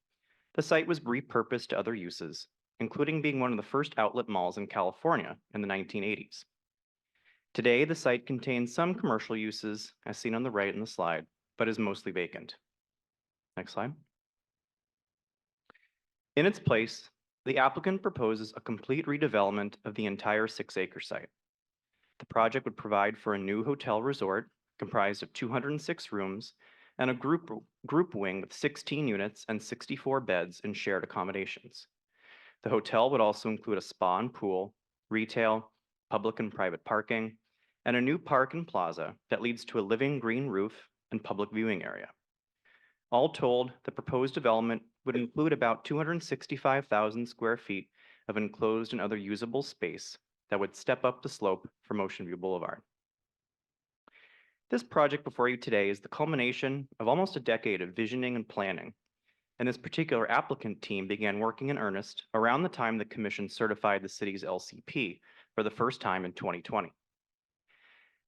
the site was repurposed to other uses, including being one of the first outlet malls in California in the 1980s. Today, the site contains some commercial uses, as seen on the right in the slide, but is mostly vacant. Next slide. In its place, the applicant proposes a complete redevelopment of the entire 6-acre site. The project would provide for a new hotel resort comprised of 206 rooms and a group wing with 16 units and 64 beds in shared accommodations. The hotel would also include a spa and pool, retail, public and private parking, and a new park and plaza that leads to a living green roof and public viewing area. All told, the proposed development would include about 265,000 square feet of enclosed and other usable space that would step up the slope from Ocean View Boulevard. This project before you today is the culmination of almost a decade of visioning and planning, and this particular applicant team began working in earnest around the time the Commission certified the city's LCP for the first time in 2020.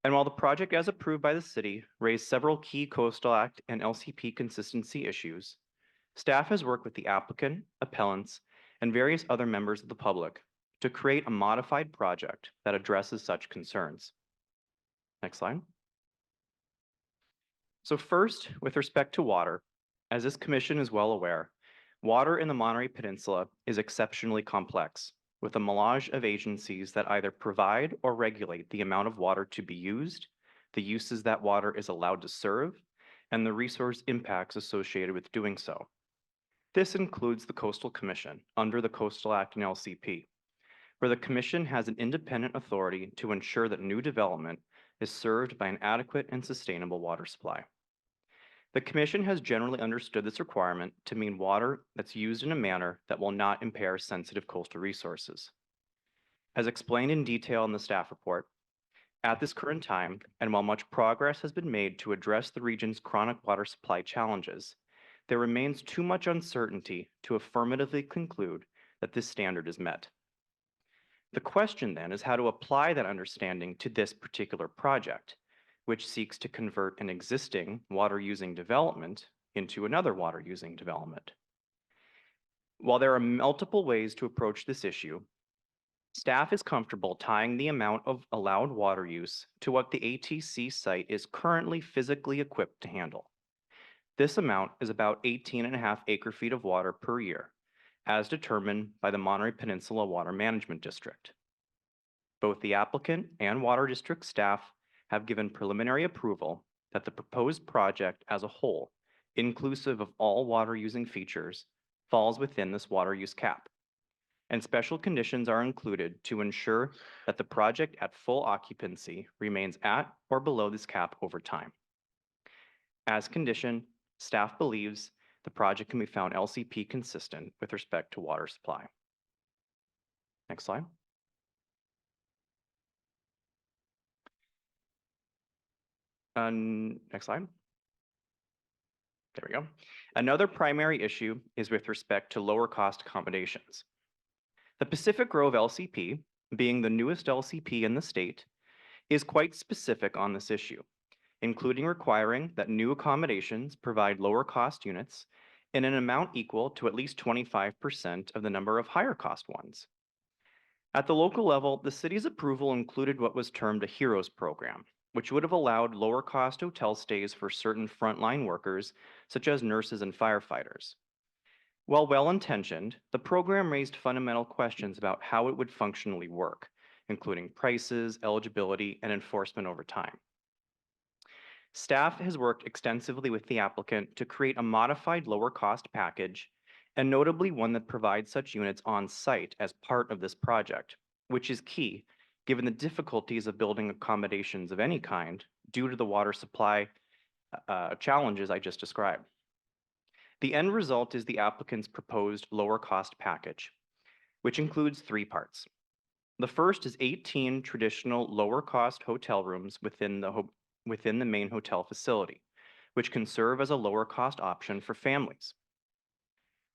And while the project as approved by the city raised several key Coastal Act and LCP consistency issues, staff has worked with the applicant, appellants, and various other members of the public to create a modified project that addresses such concerns. Next slide. So first, with respect to water, as this commission is well aware, water in the Monterey Peninsula is exceptionally complex, with a melange of agencies that either provide or regulate the amount of water to be used, the uses that water is allowed to serve, and the resource impacts associated with doing so. This includes the Coastal Commission under the Coastal Act and LCP, where the Commission has an independent authority to ensure that new development is served by an adequate and sustainable water supply. The Commission has generally understood this requirement to mean water that's used in a manner that will not impair sensitive coastal resources. As explained in detail in the staff report, at this current time, and while much progress has been made to address the region's chronic water supply challenges, there remains too much uncertainty to affirmatively conclude that this standard is met. The question then is how to apply that understanding to this particular project, which seeks to convert an existing water-using development into another water-using development. While there are multiple ways to approach this issue, staff is comfortable tying the amount of allowed water use to what the ATC site is currently physically equipped to handle. This amount is about 18.5 acre-feet of water per year, as determined by the Monterey Peninsula Water Management District. Both the applicant and Water District staff have given preliminary approval that the proposed project as a whole, inclusive of all water-using features, falls within this water use cap. And special conditions are included to ensure that the project at full occupancy remains at or below this cap over time. As conditioned, staff believes the project can be found LCP consistent with respect to water supply. Next slide. Next slide. There we go. Another primary issue is with respect to lower cost accommodations. The Pacific Grove LCP, being the newest LCP in the state, is quite specific on this issue, including requiring that new accommodations provide lower cost units in an amount equal to at least 25% of the number of higher cost ones. At the local level, the city's approval included what was termed a HEROES program, which would have allowed lower cost hotel stays for certain frontline workers, such as nurses and firefighters. While well-intentioned, the program raised fundamental questions about how it would functionally work, including prices, eligibility, and enforcement over time. Staff has worked extensively with the applicant to create a modified lower cost package, and notably one that provides such units on site as part of this project, which is key given the difficulties of building accommodations of any kind due to the water supply challenges I just described. The end result is the applicant's proposed lower cost package, which includes 3 parts. The first is 18 traditional lower cost hotel rooms within the main hotel facility, which can serve as a lower cost option for families.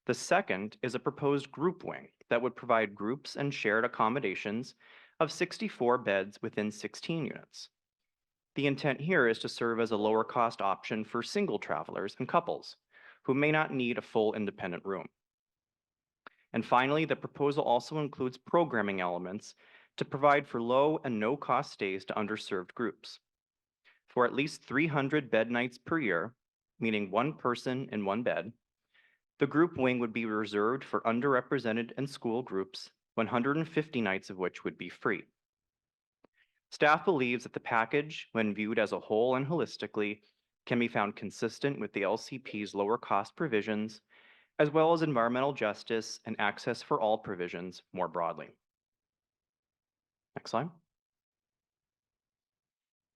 The second is a proposed group wing that would provide groups and shared accommodations of 64 beds within 16 units. The intent here is to serve as a lower cost option for single travelers and couples who may not need a full independent room. And finally, the proposal also includes programming elements to provide for low and no cost stays to underserved groups. For at least 300 bed nights per year, meaning 1 person in 1 bed, the group wing would be reserved for underrepresented and school groups, 150 nights of which would be free. Staff believes that the package, when viewed as a whole and holistically, can be found consistent with the LCP's lower cost provisions, as well as environmental justice and access for all provisions more broadly. Next slide.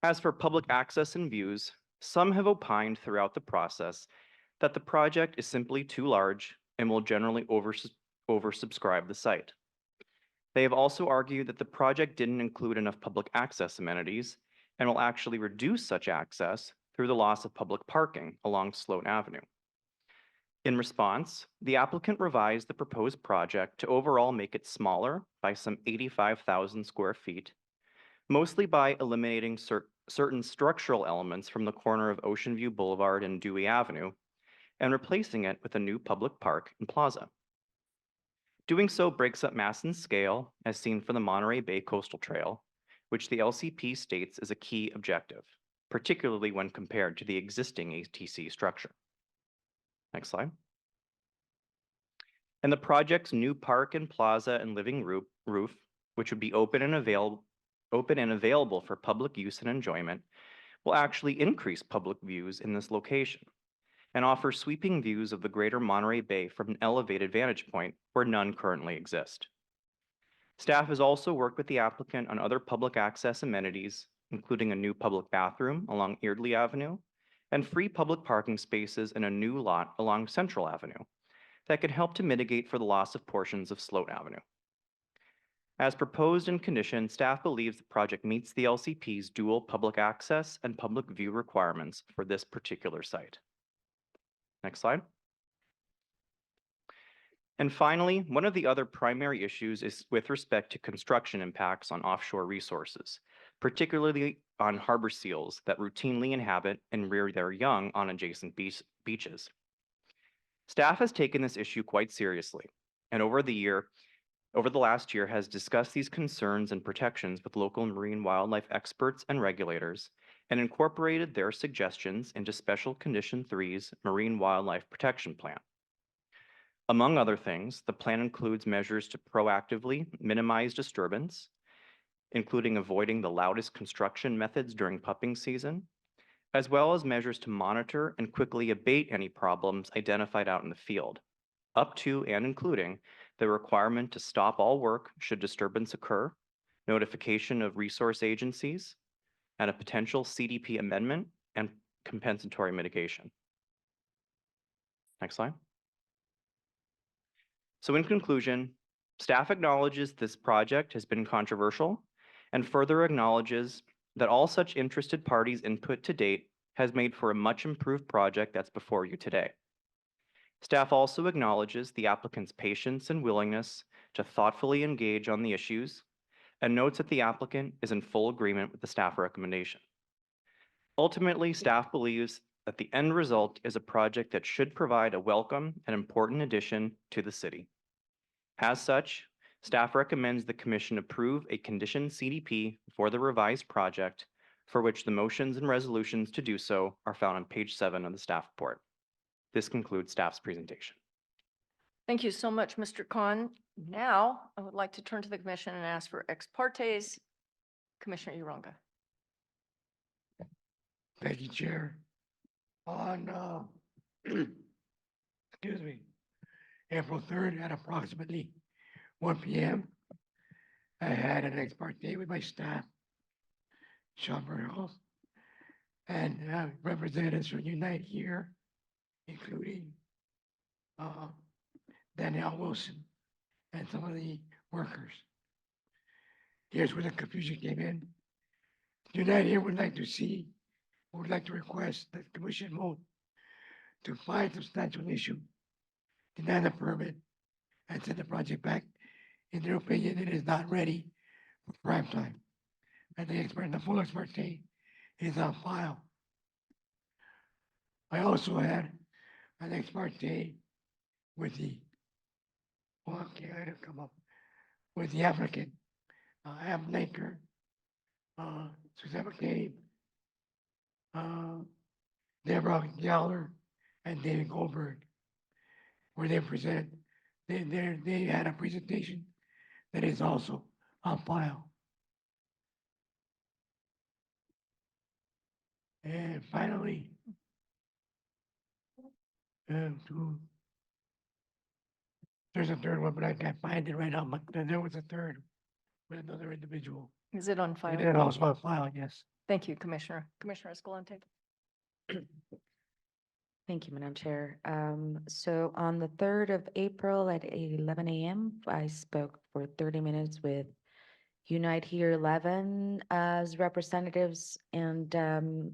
As for public access and views, some have opined throughout the process that the project is simply too large and will generally oversubscribe the site. They have also argued that the project didn't include enough public access amenities and will actually reduce such access through the loss of public parking along Sloat Avenue. In response, the applicant revised the proposed project to overall make it smaller by some 85,000 square feet, mostly by eliminating certain structural elements from the corner of Ocean View Boulevard and Dewey Avenue and replacing it with a new public park and plaza. Doing so breaks up mass and scale, as seen for the Monterey Bay Coastal Trail, which the LCP states is a key objective, particularly when compared to the existing ATC structure. Next slide. And the project's new park and plaza and living roof, which would be open and available for public use and enjoyment, will actually increase public views in this location and offer sweeping views of the greater Monterey Bay from an elevated vantage point where none currently exist. Staff has also worked with the applicant on other public access amenities, including a new public bathroom along Eardley Avenue and free public parking spaces in a new lot along Central Avenue that could help to mitigate for the loss of portions of Sloat Avenue. As proposed and conditioned, staff believes the project meets the LCP's dual public access and public view requirements for this particular site. Next slide. And finally, one of the other primary issues is with respect to construction impacts on offshore resources, particularly on harbor seals that routinely inhabit and rear their young on adjacent beaches. Staff has taken this issue quite seriously, and over the last year has discussed these concerns and protections with local marine wildlife experts and regulators and incorporated their suggestions into Special Condition 3's Marine Wildlife Protection Plan. Among other things, the plan includes measures to proactively minimize disturbance, including avoiding the loudest construction methods during pupping season, as well as measures to monitor and quickly abate any problems identified out in the field, up to and including the requirement to stop all work should disturbance occur, notification of resource agencies, and a potential CDP amendment and compensatory mitigation. Next slide. So in conclusion, staff acknowledges this project has been controversial and further acknowledges that all such interested parties' input to date has made for a much improved project that's before you today. Staff also acknowledges the applicant's patience and willingness to thoughtfully engage on the issues and notes that the applicant is in full agreement with the staff recommendation. Ultimately, staff believes that the end result is a project that should provide a welcome and important addition to the city. As such, staff recommends the commission approve a conditioned CDP for the revised project, for which the motions and resolutions to do so are found on page 7 of the staff report. This concludes staff's presentation. Thank you so much, Mr. Khan. Now, I would like to turn to the commission and ask for ex partes. Commissioner Uranga. Thank you, Chair. On, excuse me, April 3rd at approximately 1 p.m., I had an ex parte with my staff, Schmehl, and representatives from Unite here, including Danielle Wilson and some of the workers. Here's where the confusion came in. Unite here would like to request that the commission vote to find substantial issue, deny the permit, and send the project back. In their opinion, it is not ready for prime time. And the full ex parte is on file. I also had an ex parte with the, well, okay, I didn't come up, with the applicant, Am Laker, Susanna McCabe, Deborah Galler, and David Goldberg, where they presented, they had a presentation that is also on file. And finally, there's a third one, but I can't find it right now, but there was a third with another individual. Is it on file? It is also on file, yes. Thank you, Commissioner. Commissioner Escalante. Thank you, Madam Chair. So on the 3rd of April at 11 a.m., I spoke for 30 minutes with Unite Here 11 as representatives and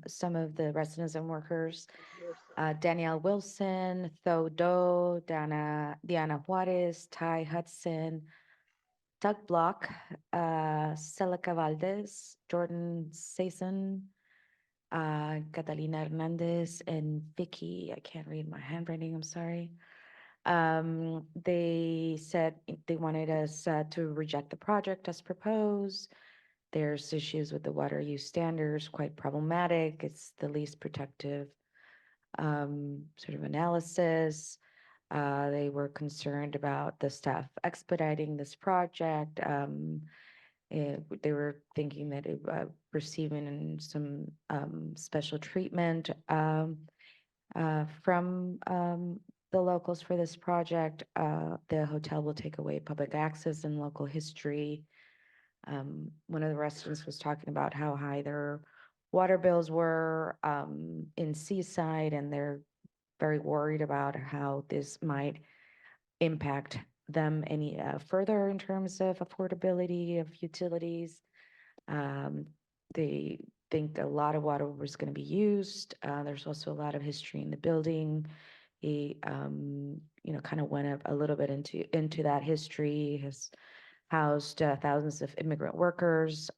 some of the residents and workers. Danielle Wilson, Tho Do, Diana Juarez, Ty Hudson, Doug Block, Celica Valdez, Jordan Saison, Catalina Hernandez, and Vicky. I can't read my handwriting, I'm sorry. They said they wanted us to reject the project as proposed. There's issues with the water use standards, quite problematic. It's the least protective sort of analysis. They were concerned about the staff expediting this project. They were thinking that it receiving some special treatment from the locals for this project. The hotel will take away public access and local history. One of the residents was talking about how high their water bills were in Seaside, and they're very worried about how this might impact them any further in terms of affordability of utilities. They think a lot of water was going to be used. There's also a lot of history in the building. He, kind of went up a little bit into that history. Has housed thousands of immigrant workers.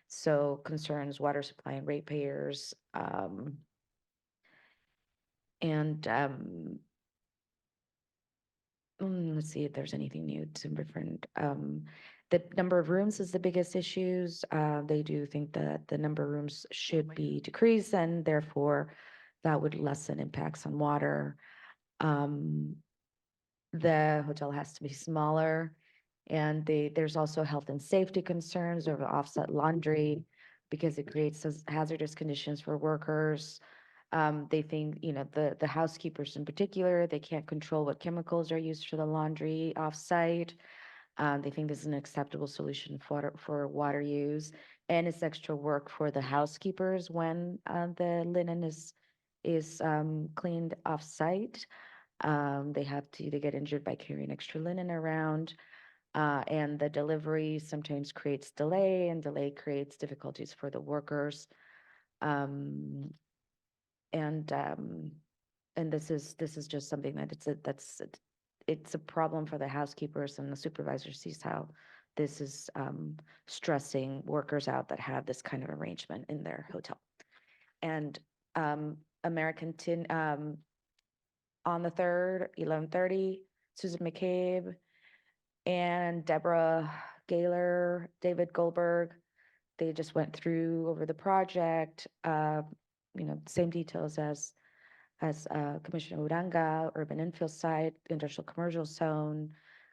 So concerns water supply and ratepayers. Let's see if there's anything new, some different. The number of rooms is the biggest issues. They do think that the number of rooms should be decreased, and therefore that would lessen impacts on water. The hotel has to be smaller, and there's also health and safety concerns over offset laundry because it creates hazardous conditions for workers. They think, the housekeepers in particular, they can't control what chemicals are used for the laundry offsite. They think this is an acceptable solution for water use, and it's extra work for the housekeepers when the linen is cleaned offsite. They have to get injured by carrying extra linen around. And the delivery sometimes creates delay, and delay creates difficulties for the workers. And this is just something that it's a problem for the housekeepers, and the supervisor sees how this is stressing workers out that have this kind of arrangement in their hotel. And American Tin on the 3rd, 11:30, Susan McCabe and Deborah Gaylor, David Goldberg. They just went through over the project, same details as Commissioner Uranga, urban infill site, industrial commercial zone,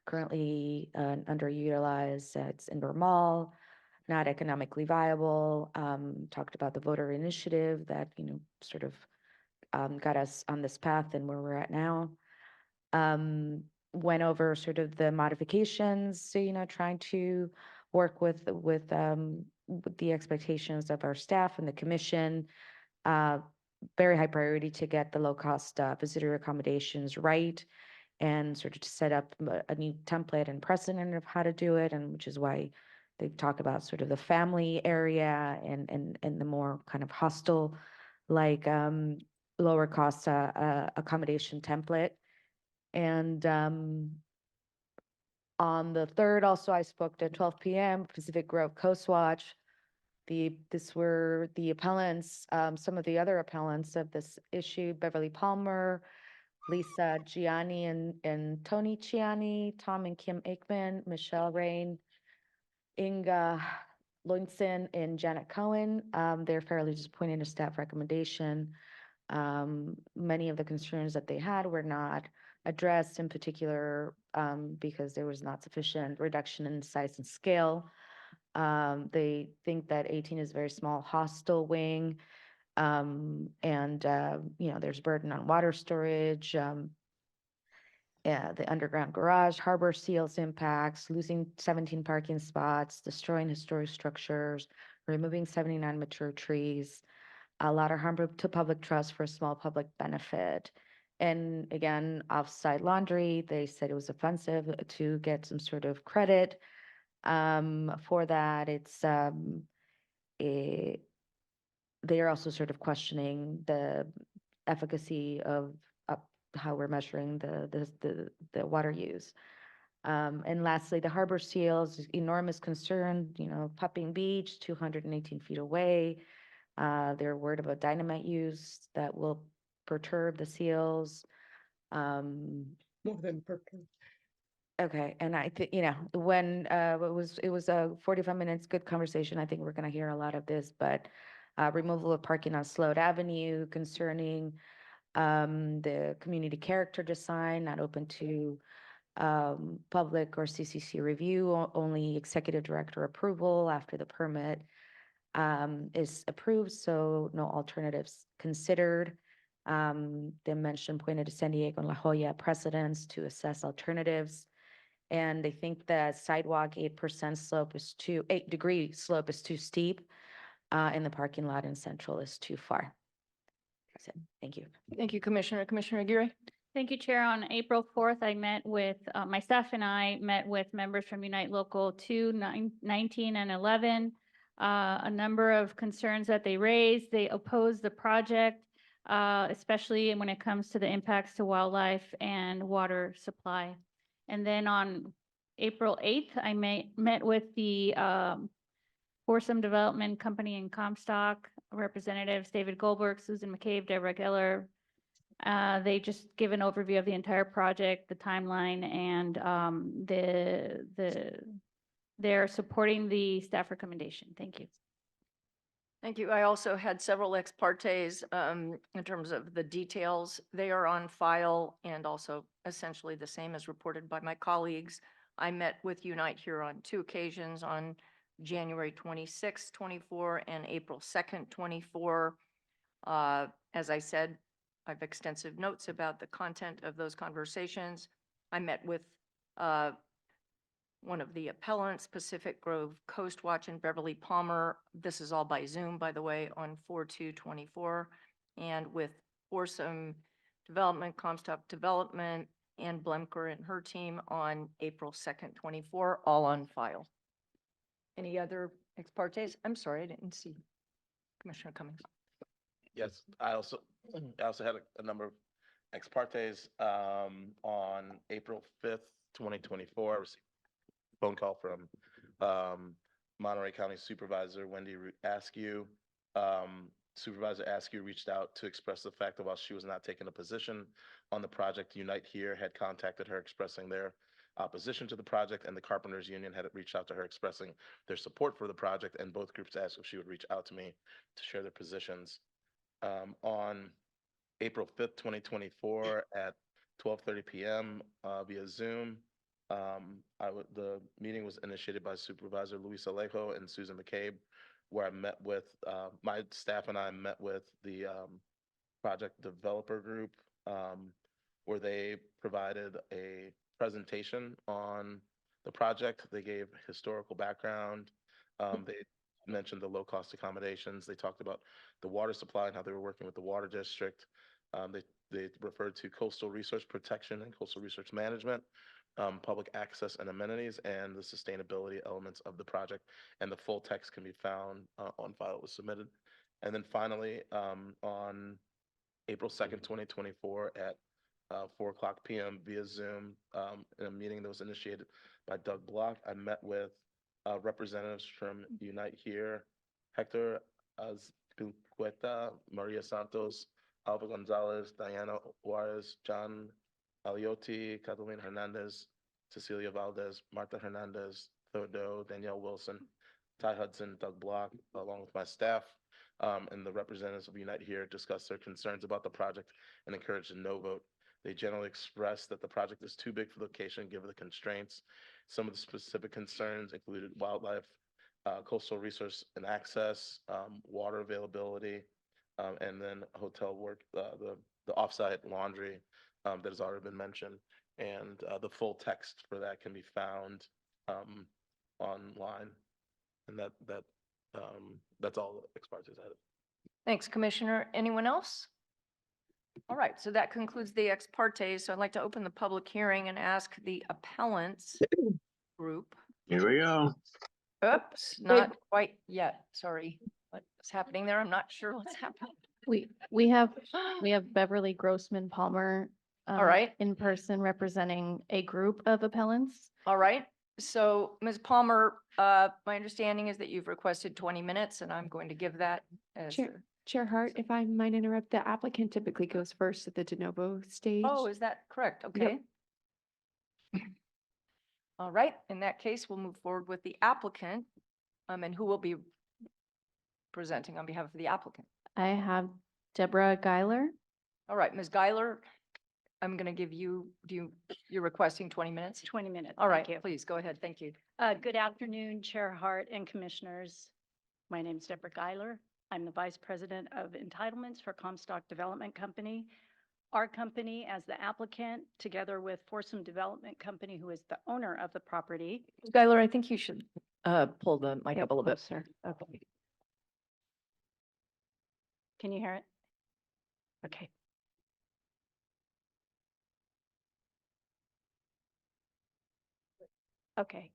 currently underutilized. It's indoor mall, not economically viable. Talked about the voter initiative that, sort of got us on this path and where we're at now. Went over sort of the modifications, so, trying to work with the expectations of our staff and the commission. Very high priority to get the low-cost visitor accommodations right, and sort of to set up a new template and precedent of how to do it, and which is why they talk about sort of the family area and the more kind of hostel, like lower cost accommodation template. And on the 3rd, also, I spoke at 12 p.m. Pacific Grove Coast Watch. This were the appellants, some of the other appellants of this issue: Beverly Palmer, Lisa Gianni and Tony Ciani, Tom and Kim Aikman, Michelle Rain, Inga Loinson, and Janet Cohen. They're fairly disappointed in a staff recommendation. Many of the concerns that they had were not addressed, in particular because there was not sufficient reduction in size and scale. They think that 18 is a very small hostel wing, and there's burden on water storage, the underground garage, harbor seals impacts, losing 17 parking spots, destroying historic structures, removing 79 mature trees, a lot of harm to public trust for a small public benefit. And again, offsite laundry, they said it was offensive to get some sort of credit For that, it's, eh, they're also sort of questioning the efficacy of how we're measuring the water use. And lastly, the harbor seals, enormous concern, Pupping Beach, 218 feet away. They're worried about dynamite use that will perturb the seals. More than perturb. Okay, and I think, when, it was a 45 minutes, good conversation. I think we're gonna hear a lot of this, but removal of parking on Sloat Avenue concerning the community character design, not open to public or CCC review, only executive director approval after the permit is approved, so no alternatives considered. They mentioned pointed to San Diego and La Jolla precedents to assess alternatives. And they think the sidewalk 8% slope is 8-degree slope is too steep, and the parking lot in Central is too far. That's it. Thank you. Thank you, Commissioner. Commissioner Aguirre? Thank you, Chair. On April 4th, I met with, my staff and I met with members from Unite Local 2, 19, and 11. A number of concerns that they raised. They opposed the project, especially when it comes to the impacts to wildlife and water supply. And then on April 8th, I met with the Foursome Development Company in Comstock, representatives David Goldberg, Susan McCabe, Deborah Geller. They just give an overview of the entire project, the timeline, and they're supporting the staff recommendation. Thank you. Thank you. I also had several ex partes in terms of the details. They are on file and also essentially the same as reported by my colleagues. I met with Unite here on 2 occasions, on January 26th, 24, and April 2nd, 24. As I said, I have extensive notes about the content of those conversations. I met with one of the appellants, Pacific Grove Coast Watch in Beverly Palmer. This is all by Zoom, by the way, on 4/2/24, and with Foursome Development, Comstock Development, and Blemker and her team on April 2nd, 24, all on file. Any other ex partes? I'm sorry, I didn't see Commissioner Cummings. Yes, I also had a number of ex partes on April 5th, 2024. I received a phone call from Monterey County Supervisor Wendy Askew. Supervisor Askew reached out to express the fact that while she was not taking a position on the project, Unite Here had contacted her expressing their opposition to the project, and the Carpenters Union had reached out to her expressing their support for the project, and both groups asked if she would reach out to me to share their positions. On April 5th, 2024 at 12:30 p.m. Via Zoom. The meeting was initiated by Supervisor Luis Alejo and Susan McCabe, where I met with, my staff and I met with the project developer group, where they provided a presentation on the project. They gave historical background. They mentioned the low-cost accommodations. They talked about the water supply and how they were working with the water district. They referred to coastal resource protection and coastal resource management, public access and amenities, and the sustainability elements of the project. And the full text can be found on file. It was submitted. And then finally, on April 2nd, 2024 at 4:00 p.m. via Zoom, in a meeting that was initiated by Doug Block, I met with representatives from Unite Here, Hector Azpilicueta, Maria Santos, Alva Gonzalez, Diana Juarez, John Aliotti, Catalina Hernandez, Cecilia Valdez, Martha Hernandez, Theodore, Danielle Wilson, Ty Hudson, Doug Block, along with my staff, and the representatives of Unite Here discussed their concerns about the project and encouraged a no vote. They generally expressed that the project is too big for the location given the constraints. Some of the specific concerns included wildlife, coastal resource and access, water availability, and then hotel work, the offsite laundry that has already been mentioned. And the full text for that can be found online. And that's all the ex partes had. Thanks, Commissioner. Anyone else? All right, so that concludes the ex parte. So I'd like to open the public hearing and ask the appellants group Here we go. Oops, not quite yet. Sorry. What's happening there? I'm not sure what's happening. We have Beverly Grossman Palmer. All right. In person representing a group of appellants. All right. So Ms. Palmer, my understanding is that you've requested 20 minutes and I'm going to give that as. Chair Hart, if I might interrupt, the applicant typically goes first at the de novo stage. Oh, is that correct? Okay. All right. In that case, we'll move forward with the applicant. And who will be presenting on behalf of the applicant? I have Deborah Geiler. All right, Ms. Geiler, I'm going to give you, you're requesting 20 minutes? 20 minutes. All right, Thank you. please go ahead. Thank you. Good afternoon, Chair Hart and Commissioners. My name is Deborah Geiler. I'm the Vice President of Entitlements for Comstock Development Company. Our company, as the applicant, together with Foursome Development Company, who is the owner of the property. Ms. Geiler, I think you should pull the mic up a little bit. Closer. Okay. Can you hear it? Okay. Okay.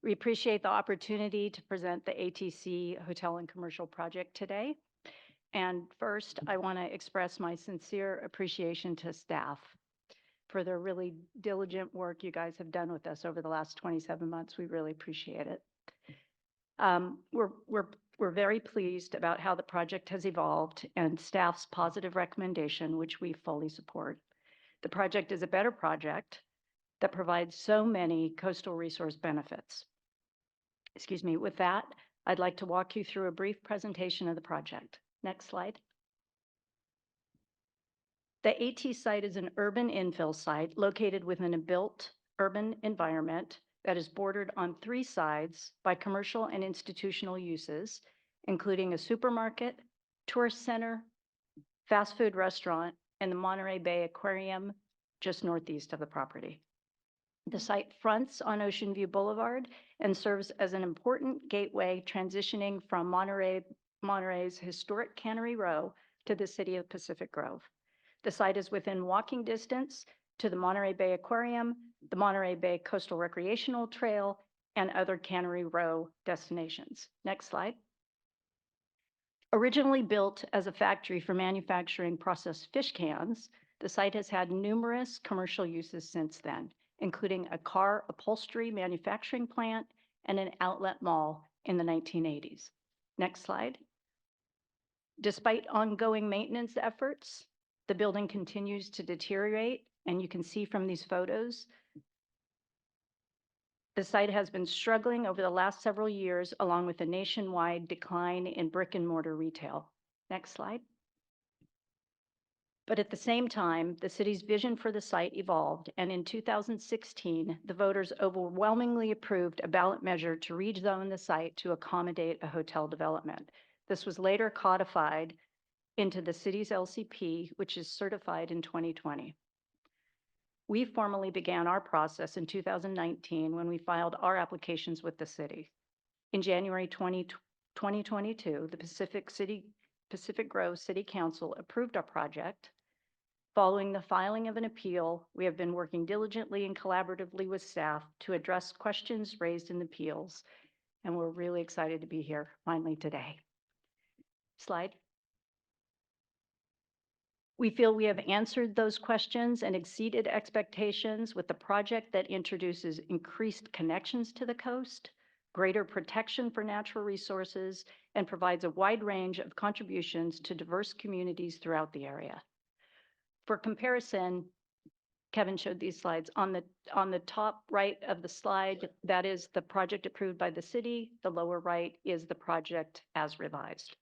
We appreciate the opportunity to present the ATC Hotel and Commercial Project today. And first, I want to express my sincere appreciation to staff for the really diligent work you guys have done with us over the last 27 months. We really appreciate it. We're very pleased about how the project has evolved and staff's positive recommendation, which we fully support. The project is a better project that provides so many coastal resource benefits. Excuse me. With that, I'd like to walk you through a brief presentation of the project. Next slide. The AT site is an urban infill site located within a built urban environment that is bordered on 3 sides by commercial and institutional uses, including a supermarket, tourist center, fast food restaurant, and the Monterey Bay Aquarium just northeast of the property. The site fronts on Ocean View Boulevard and serves as an important gateway transitioning from Monterey's historic Cannery Row to the city of Pacific Grove. The site is within walking distance to the Monterey Bay Aquarium, the Monterey Bay Coastal Recreational Trail, and other Cannery Row destinations. Next slide. Originally built as a factory for manufacturing processed fish cans, the site has had numerous commercial uses since then, including a car upholstery manufacturing plant and an outlet mall in the 1980s. Next slide. Despite ongoing maintenance efforts, the building continues to deteriorate, and you can see from these photos, the site has been struggling over the last several years, along with a nationwide decline in brick and mortar retail. Next slide. But at the same time, the city's vision for the site evolved, and in 2016, the voters overwhelmingly approved a ballot measure to rezone the site to accommodate a hotel development. This was later codified into the city's LCP, which is certified in 2020. We formally began our process in 2019 when we filed our applications with the city. In January 2022, the Pacific Grove City Council approved our project. Following the filing of an appeal, we have been working diligently and collaboratively with staff to address questions raised in the appeals, and we're really excited to be here finally today. Slide. We feel we have answered those questions and exceeded expectations with the project that introduces increased connections to the coast, greater protection for natural resources, and provides a wide range of contributions to diverse communities throughout the area. For comparison, Kevin showed these slides. On the top right of the slide, that is the project approved by the city. The lower right is the project as revised.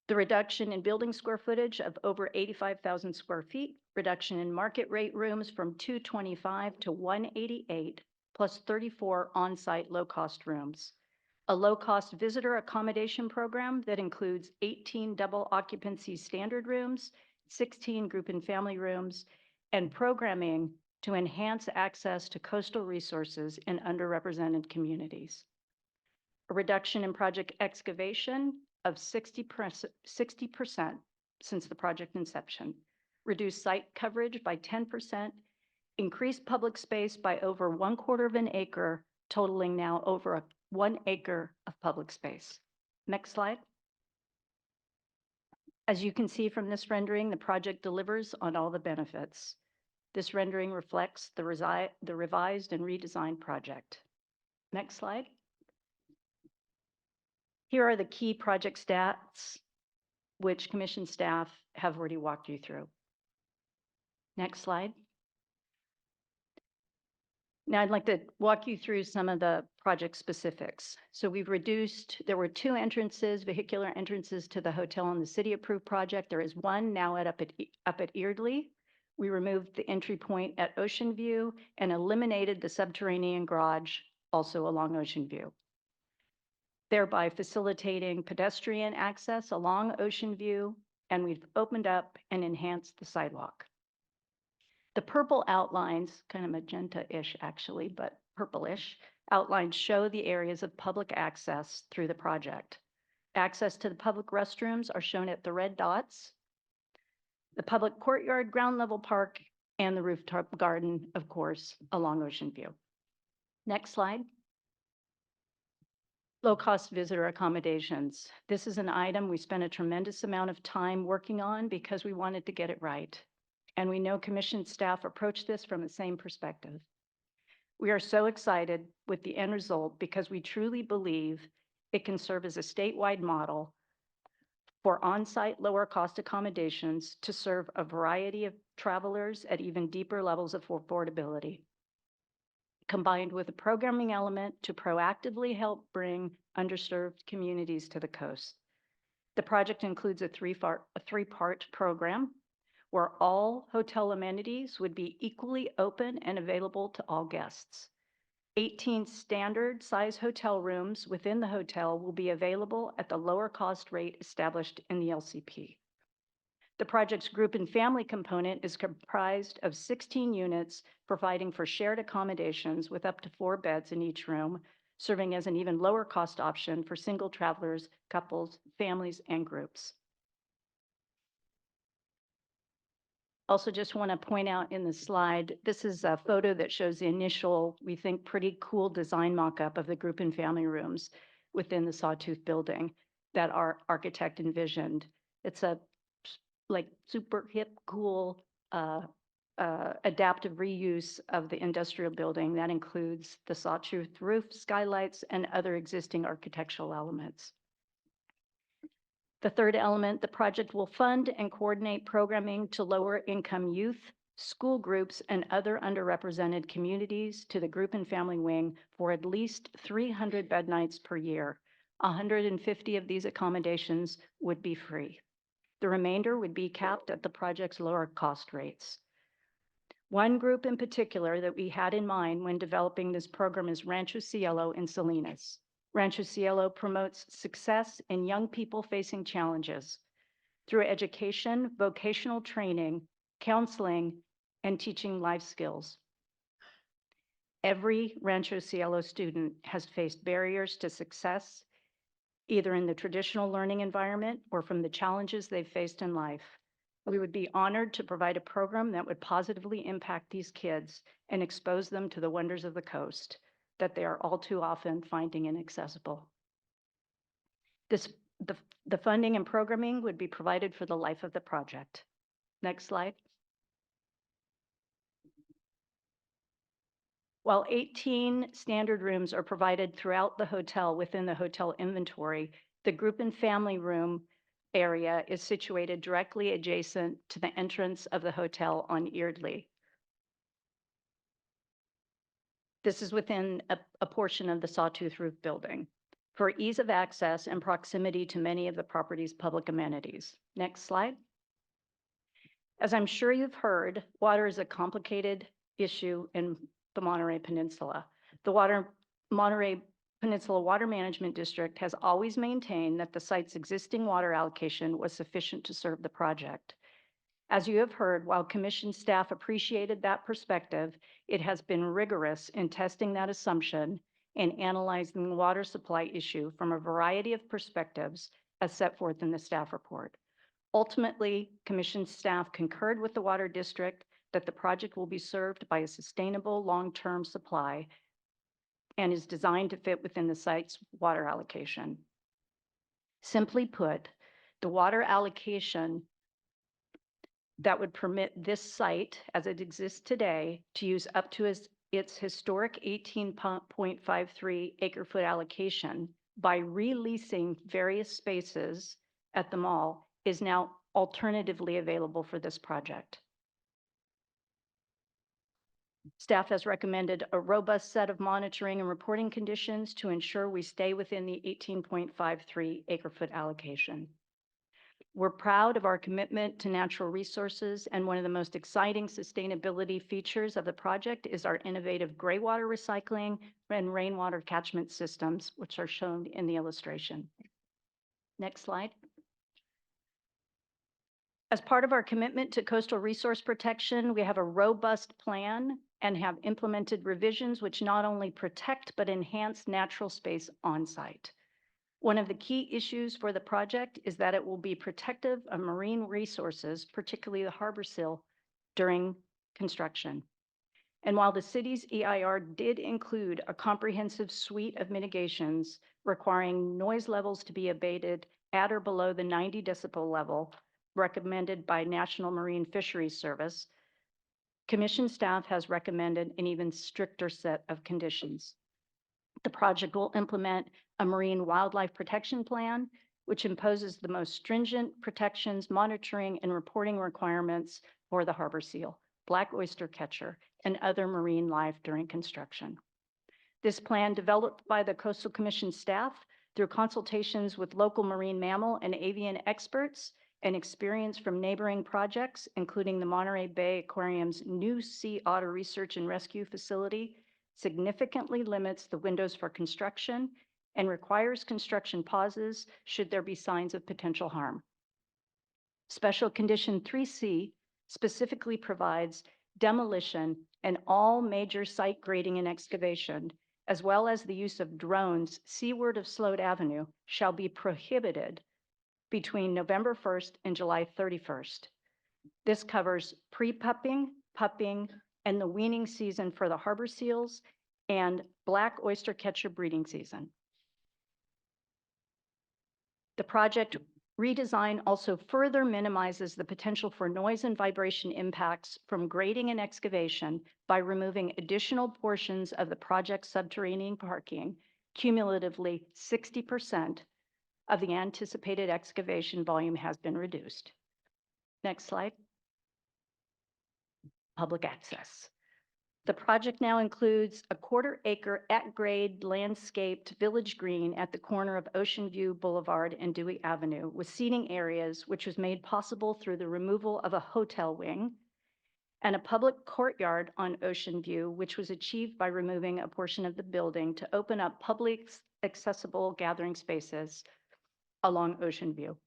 The reduction in building square footage of over 85,000 square feet, reduction in market rate rooms from 225 to 188, plus 34 on-site low-cost rooms. A low-cost visitor accommodation program that includes 18 double occupancy standard rooms, 16 group and family rooms, and programming to enhance access to coastal resources in underrepresented communities. A reduction in project excavation of 60% since the project inception, reduced site coverage by 10%, increase public space by over 1/4 of an acre, totaling now over 1 acre of public space. Next slide. As you can see from this rendering, the project delivers on all the benefits. This rendering reflects the revised and redesigned project. Next slide. Here are the key project stats, which Commission staff have already walked you through. Next slide. Now I'd like to walk you through some of the project specifics. So there were 2 entrances, vehicular entrances to the hotel in the city approved project. There is one now up at Eardley. We removed the entry point at Ocean View and eliminated the subterranean garage also along Ocean View, thereby facilitating pedestrian access along Ocean View, and we've opened up and enhanced the sidewalk. The purple outlines, kind of magenta-ish actually, but purplish, outlines show the areas of public access through the project. Access to the public restrooms are shown at the red dots. The public courtyard, ground level park, and the rooftop garden, of course, along Ocean View. Next slide. Low-cost visitor accommodations. This is an item we spent a tremendous amount of time working on because we wanted to get it right. And we know Commission staff approach this from the same perspective. We are so excited with the end result because we truly believe it can serve as a statewide model for on-site lower-cost accommodations to serve a variety of travelers at even deeper levels of affordability, combined with a programming element to proactively help bring underserved communities to the coast. The project includes a three-part program where all hotel amenities would be equally open and available to all guests. 18 standard size hotel rooms within the hotel will be available at the lower cost rate established in the LCP. The project's group and family component is comprised of 16 units, providing for shared accommodations with up to 4 beds in each room, serving as an even lower cost option for single travelers, couples, families, and groups. Also just want to point out in the slide, this is a photo that shows the initial, we think, pretty cool design mock-up of the group and family rooms within the Sawtooth building that our architect envisioned. It's a like super hip, cool, adaptive reuse of the industrial building that includes the Sawtooth roof, skylights, and other existing architectural elements. The third element, the project will fund and coordinate programming to lower income youth, school groups, and other underrepresented communities to the group and family wing for at least 300 bed nights per year. 150 of these accommodations would be free. The remainder would be capped at the project's lower cost rates. One group in particular that we had in mind when developing this program is Rancho Cielo in Salinas. Rancho Cielo promotes success in young people facing challenges through education, vocational training, counseling, and teaching life skills. Every Rancho Cielo student has faced barriers to success, either in the traditional learning environment or from the challenges they've faced in life. We would be honored to provide a program that would positively impact these kids and expose them to the wonders of the coast that they are all too often finding inaccessible. The funding and programming would be provided for the life of the project. Next slide. While 18 standard rooms are provided throughout the hotel within the hotel inventory, the group and family room area is situated directly adjacent to the entrance of the hotel on Eardley. This is within a portion of the Sawtooth Roof building for ease of access and proximity to many of the property's public amenities. Next slide. As I'm sure you've heard, water is a complicated issue in the Monterey Peninsula. The Monterey Peninsula Water Management District has always maintained that the site's existing water allocation was sufficient to serve the project. As you have heard, while Commission staff appreciated that perspective, it has been rigorous in testing that assumption and analyzing the water supply issue from a variety of perspectives as set forth in the staff report. Ultimately, Commission staff concurred with the Water District that the project will be served by a sustainable long-term supply and is designed to fit within the site's water allocation. Simply put, the water allocation that would permit this site, as it exists today, to use up to its historic 18.53 acre-foot allocation by releasing various spaces at the mall is now alternatively available for this project. Staff has recommended a robust set of monitoring and reporting conditions to ensure we stay within the 18.53 acre-foot allocation. We're proud of our commitment to natural resources, and one of the most exciting sustainability features of the project is our innovative gray water recycling and rainwater catchment systems, which are shown in the illustration. Next slide. As part of our commitment to coastal resource protection, we have a robust plan and have implemented revisions which not only protect but enhance natural space on site. One of the key issues for the project is that it will be protective of marine resources, particularly the harbor seal, during construction. And while the city's EIR did include a comprehensive suite of mitigations requiring noise levels to be abated at or below the 90 decibel level recommended by National Marine Fisheries Service, Commission staff has recommended an even stricter set of conditions. The project will implement a marine wildlife protection plan, which imposes the most stringent protections, monitoring, and reporting requirements for the harbor seal, black oyster catcher, and other marine life during construction. This plan, developed by the Coastal Commission staff through consultations with local marine mammal and avian experts and experience from neighboring projects, including the Monterey Bay Aquarium's new sea otter research and rescue facility, significantly limits the windows for construction and requires construction pauses should there be signs of potential harm. Special Condition 3C specifically provides demolition and all major site grading and excavation, as well as the use of drones seaward of Sloat Avenue, shall be prohibited between November 1st and July 31st. This covers pre-pupping, pupping, and the weaning season for the harbor seals and black oyster catcher breeding season. The project redesign also further minimizes the potential for noise and vibration impacts from grading and excavation by removing additional portions of the project's subterranean parking. Cumulatively, 60% of the anticipated excavation volume has been reduced. Next slide. Public access. The project now includes a 1/4 acre at-grade landscaped village green at the corner of Ocean View Boulevard and Dewey Avenue with seating areas, which was made possible through the removal of a hotel wing, and a public courtyard on Ocean View, which was achieved by removing a portion of the building to open up public accessible gathering spaces along Ocean View.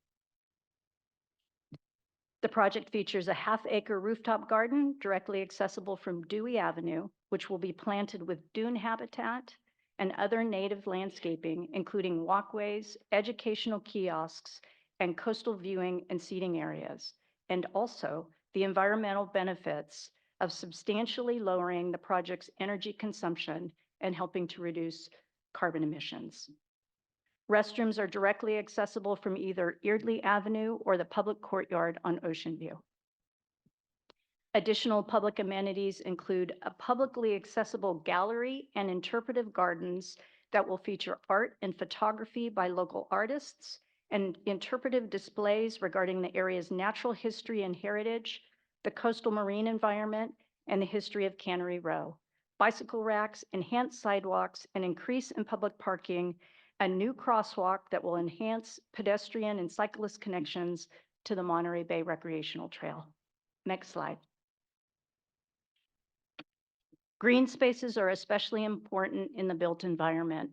The project features a 1/2 acre rooftop garden directly accessible from Dewey Avenue, which will be planted with dune habitat and other native landscaping, including walkways, educational kiosks, and coastal viewing and seating areas, and also the environmental benefits of substantially lowering the project's energy consumption and helping to reduce carbon emissions. Restrooms are directly accessible from either Eardley Avenue or the public courtyard on Ocean View. Additional public amenities include a publicly accessible gallery and interpretive gardens that will feature art and photography by local artists and interpretive displays regarding the area's natural history and heritage, the coastal marine environment, and the history of Cannery Row. Bicycle racks, enhanced sidewalks, and increase in public parking, a new crosswalk that will enhance pedestrian and cyclist connections to the Monterey Bay Recreational Trail. Next slide. Green spaces are especially important in the built environment.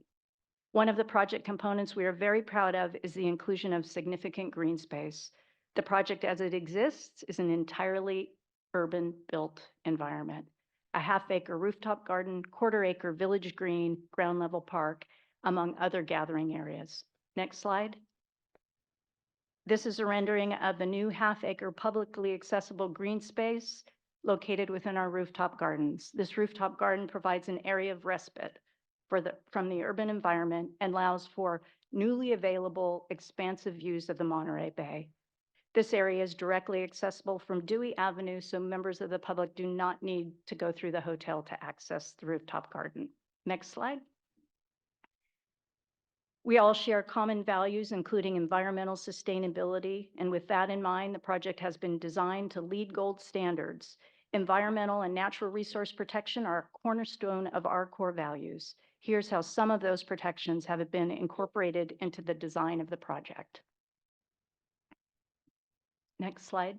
One of the project components we are very proud of is the inclusion of significant green space. The project as it exists is an entirely urban built environment. A 1/2 acre rooftop garden, 1/4 acre village green, ground level park, among other gathering areas. Next slide. This is a rendering of the new 1/2 acre publicly accessible green space located within our rooftop gardens. This rooftop garden provides an area of respite from the urban environment and allows for newly available expansive views of the Monterey Bay. This area is directly accessible from Dewey Avenue, so members of the public do not need to go through the hotel to access the rooftop garden. Next slide. We all share common values, including environmental sustainability, and with that in mind, the project has been designed to lead gold standards. Environmental and natural resource protection are a cornerstone of our core values. Here's how some of those protections have been incorporated into the design of the project. Next slide.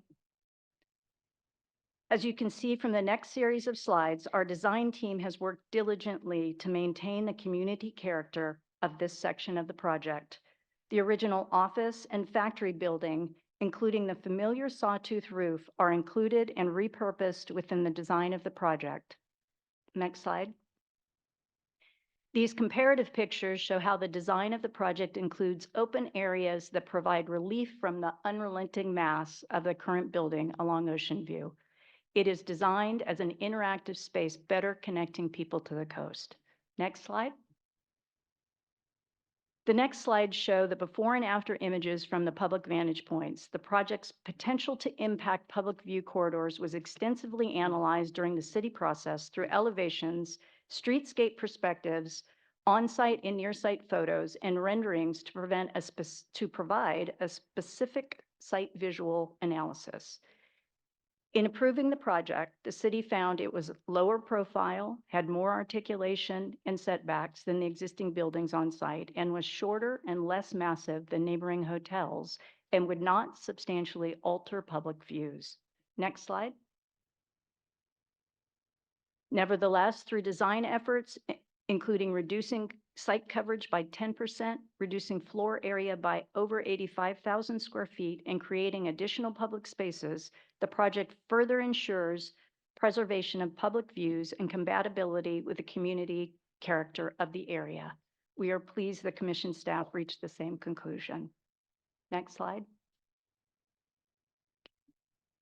As you can see from the next series of slides, our design team has worked diligently to maintain the community character of this section of the project. The original office and factory building, including the familiar sawtooth roof, are included and repurposed within the design of the project. Next slide. These comparative pictures show how the design of the project includes open areas that provide relief from the unrelenting mass of the current building along Ocean View. It is designed as an interactive space, better connecting people to the coast. Next slide. The next slides show the before and after images from the public vantage points. The project's potential to impact public view corridors was extensively analyzed during the city process through elevations, streetscape perspectives, on-site and near-site photos, and renderings to provide a specific site visual analysis. In approving the project, the city found it was lower profile, had more articulation and setbacks than the existing buildings on site, and was shorter and less massive than neighboring hotels, and would not substantially alter public views. Next slide. Nevertheless, through design efforts, including reducing site coverage by 10%, reducing floor area by over 85,000 square feet, and creating additional public spaces, the project further ensures preservation of public views and compatibility with the community character of the area. We are pleased the Commission staff reached the same conclusion. Next slide.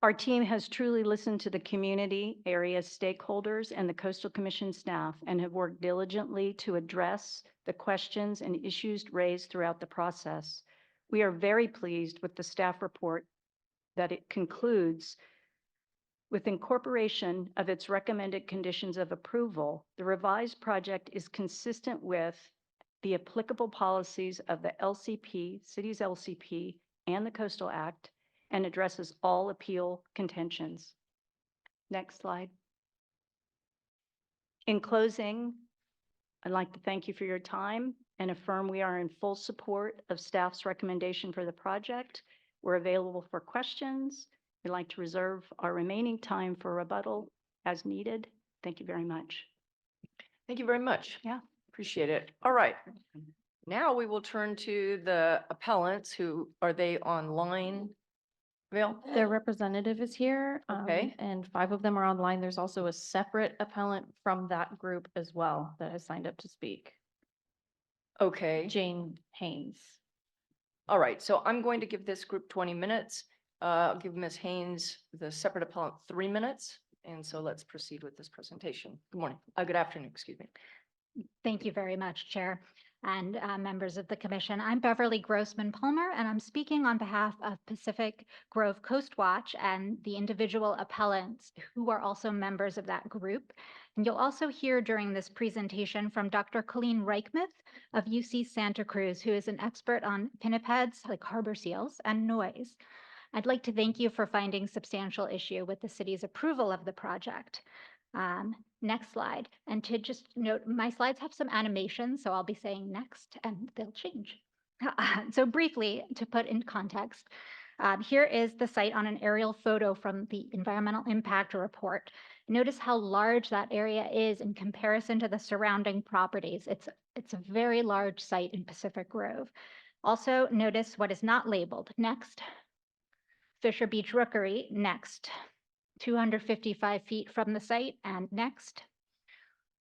Our team has truly listened to the community, area stakeholders, and the Coastal Commission staff, and have worked diligently to address the questions and issues raised throughout the process. We are very pleased with the staff report that it concludes with incorporation of its recommended conditions of approval. The revised project is consistent with the applicable policies of the LCP, city's LCP, and the Coastal Act, and addresses all appeal contentions. Next slide. In closing, I'd like to thank you for your time and affirm we are in full support of staff's recommendation for the project. We're available for questions. We'd like to reserve our remaining time for rebuttal as needed. Thank you very much. Thank you very much. Yeah. Appreciate it. All right. Now we will turn to the appellants. Are they online? Vale? Their representative is here. Okay. And 5 of them are online. There's also a separate appellant from that group as well that has signed up to speak. Okay. Jane Haynes. All right. So I'm going to give this group 20 minutes. I'll give Ms. Haynes, the separate appellant, 3 minutes. And so let's proceed with this presentation. Good morning. Good afternoon, excuse me. Thank you very much, Chair and members of the Commission. I'm Beverly Grossman Palmer, and I'm speaking on behalf of Pacific Grove Coast Watch and the individual appellants who are also members of that group. And you'll also hear during this presentation from Dr. Colleen Reichmuth of UC Santa Cruz, who is an expert on pinnipeds, like harbor seals, and noise. I'd like to thank you for finding substantial issue with the city's approval of the project. Next slide. And to just note, my slides have some animation, so I'll be saying next and they'll change. So briefly, to put in context, here is the site on an aerial photo from the Environmental Impact Report. Notice how large that area is in comparison to the surrounding properties. It's a very large site in Pacific Grove. Also, notice what is not labeled. Next. Fisher Beach Rookery, next. 255 feet from the site, and next.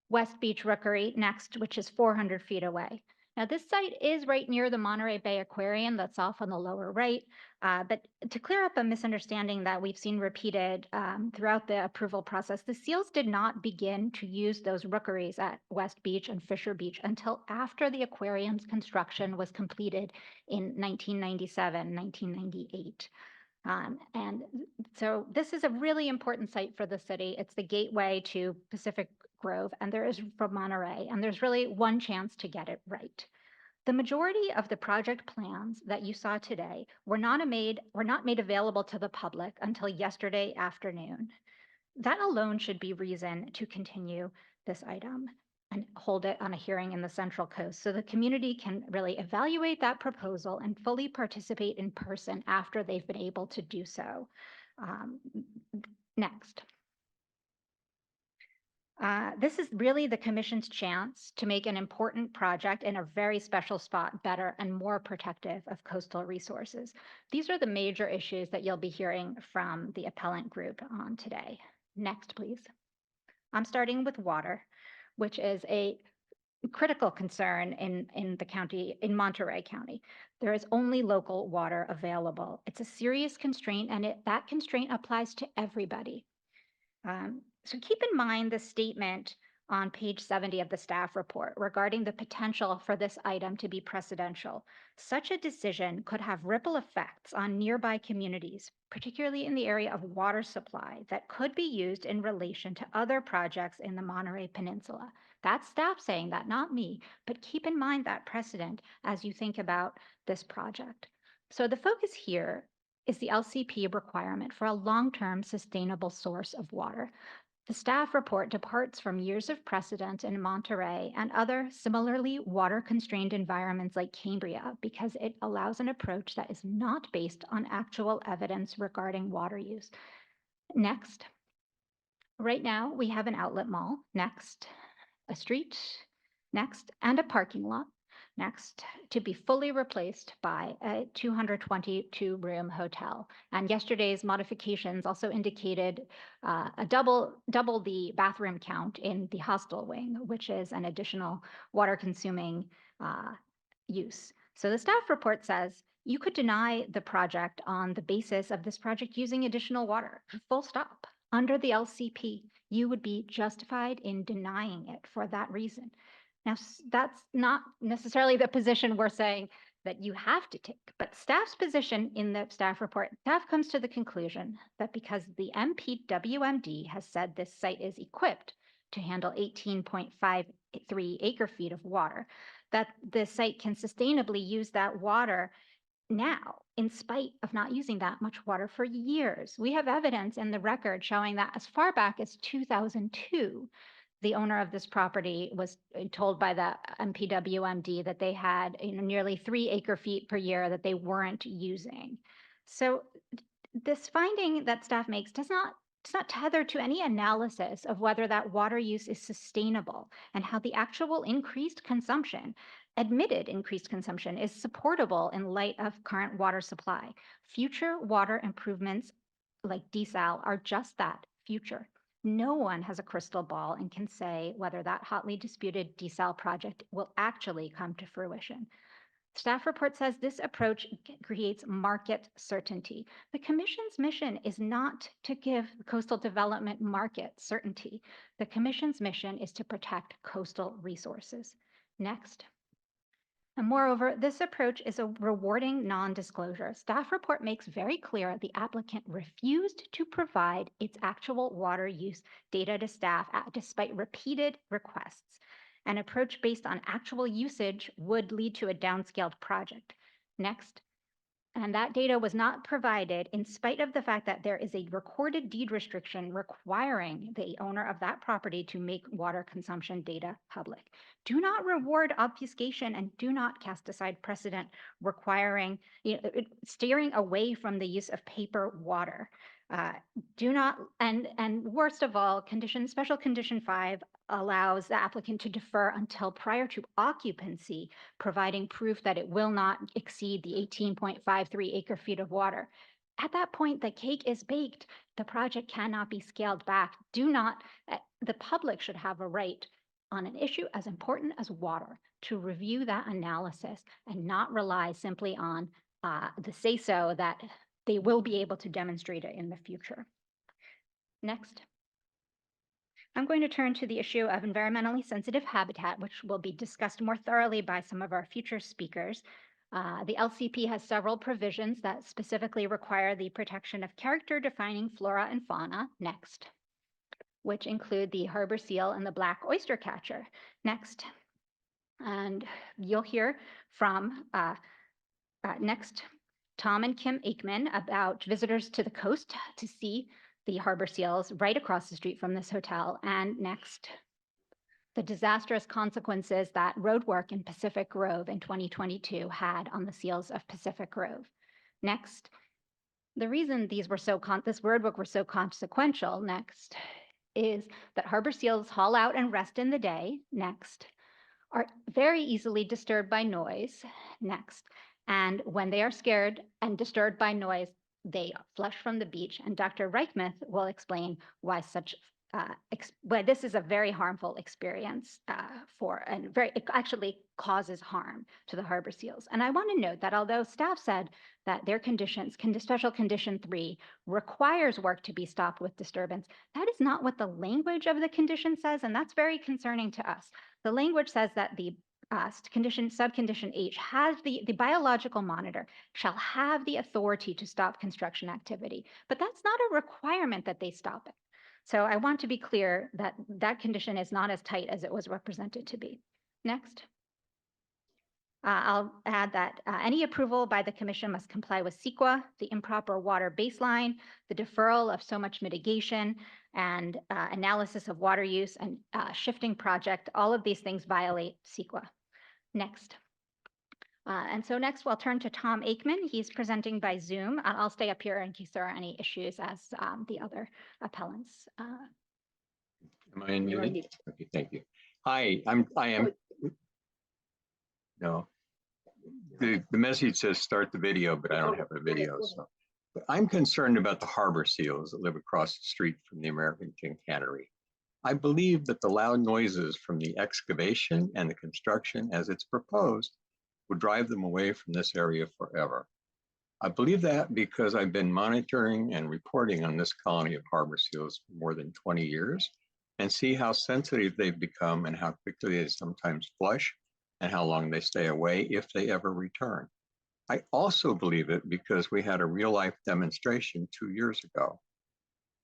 West Beach Rookery, next, which is 400 feet away. Now, this site is right near the Monterey Bay Aquarium that's off on the lower right. But to clear up a misunderstanding that we've seen repeated throughout the approval process, the SEALs did not begin to use those rookeries at West Beach and Fisher Beach until after the aquarium's construction was completed in 1997, 1998. And so this is a really important site for the city. It's the gateway to Pacific Grove, and there is from Monterey, and there's really one chance to get it right. The majority of the project plans that you saw today were not made available to the public until yesterday afternoon. That alone should be reason to continue this item and hold it on a hearing in the Central Coast so the community can really evaluate that proposal and fully participate in person after they've been able to do so. Next. This is really the Commission's chance to make an important project in a very special spot better and more protective of coastal resources. These are the major issues that you'll be hearing from the appellant group on today. Next, please. I'm starting with water, which is a critical concern in the county, in Monterey County. There is only local water available. It's a serious constraint, and that constraint applies to everybody. So keep in mind the statement on page 70 of the staff report regarding the potential for this item to be precedential. Such a decision could have ripple effects on nearby communities, particularly in the area of water supply that could be used in relation to other projects in the Monterey Peninsula. That's staff saying that, not me, but keep in mind that precedent as you think about this project. So the focus here is the LCP requirement for a long-term sustainable source of water. The staff report departs from years of precedent in Monterey and other similarly water-constrained environments like Cambria because it allows an approach that is not based on actual evidence regarding water use. Next. Right now, we have an outlet mall. Next. A street. Next. And a parking lot. Next, to be fully replaced by a 222-room hotel. And yesterday's modifications also indicated a double the bathroom count in the hostel wing, which is an additional water-consuming use. So the staff report says you could deny the project on the basis of this project using additional water, full stop. Under the LCP, you would be justified in denying it for that reason. Now, that's not necessarily the position we're saying that you have to take, but staff's position in the staff report, staff comes to the conclusion that because the MPWMD has said this site is equipped to handle 18.53 acre feet of water, that the site can sustainably use that water now, in spite of not using that much water for years. We have evidence in the record showing that as far back as 2002, the owner of this property was told by the MPWMD that they had nearly 3 acre feet per year that they weren't using. So this finding that staff makes does not tether to any analysis of whether that water use is sustainable and how the actual admitted increased consumption is supportable in light of current water supply. Future water improvements like desal are just that, future. No one has a crystal ball and can say whether that hotly disputed desal project will actually come to fruition. Staff report says this approach creates market certainty. The Commission's mission is not to give coastal development market certainty. The Commission's mission is to protect coastal resources. Next. And moreover, this approach is a rewarding non-disclosure. Staff report makes very clear the applicant refused to provide its actual water use data to staff despite repeated requests. An approach based on actual usage would lead to a downscaled project. Next. And that data was not provided in spite of the fact that there is a recorded deed restriction requiring the owner of that property to make water consumption data public. Do not reward obfuscation and do not cast aside precedent requiring, steering away from the use of paper water. Do not, and worst of all, special condition 5 allows the applicant to defer until prior to occupancy, providing proof that it will not exceed the 18.53 acre feet of water. At that point, the cake is baked. The project cannot be scaled back. The public should have a right on an issue as important as water to review that analysis and not rely simply on the say-so that they will be able to demonstrate it in the future. Next. I'm going to turn to the issue of environmentally sensitive habitat, which will be discussed more thoroughly by some of our future speakers. The LCP has several provisions that specifically require the protection of character-defining flora and fauna. Next. Which include the harbor seal and the black oyster catcher. Next. And you'll hear from next Tom and Kim Aikman about visitors to the coast to see the harbor seals right across the street from this hotel. And next, the disastrous consequences that road work in Pacific Grove in 2022 had on the seals of Pacific Grove. Next, the reason these were this road work were so consequential, next, is that harbor seals haul out and rest in the day, next, are very easily disturbed by noise, next, and when they are scared and disturbed by noise, they flush from the beach. And Dr. Reichmuth will explain why why this is a very harmful experience it actually causes harm to the harbor seals. And I want to note that although staff said that their conditions, special condition 3 requires work to be stopped with disturbance, that is not what the language of the condition says, and that's very concerning to us. The language says that the subcondition H has the biological monitor shall have the authority to stop construction activity, but that's not a requirement that they stop it. So I want to be clear that that condition is not as tight as it was represented to be. Next. I'll add that any approval by the commission must comply with CEQA, the improper water baseline, the deferral of so much mitigation, and analysis of water use and shifting project. All of these things violate CEQA. Next. And so next we'll turn to Tom Aikman. He's presenting by Zoom. I'll stay up here in case there are any issues as the other appellants. Am I unmuted? Okay, thank you. Hi, no. The message says start the video, but I don't have a video. So but I'm concerned about the harbor seals that live across the street from the American Tin Cannery. I believe that the loud noises from the excavation and the construction as it's proposed would drive them away from this area forever. I believe that because I've been monitoring and reporting on this colony of harbor seals for more than 20 years and see how sensitive they've become and how quickly they sometimes flush and how long they stay away if they ever return. I also believe it because we had a real-life demonstration 2 years ago.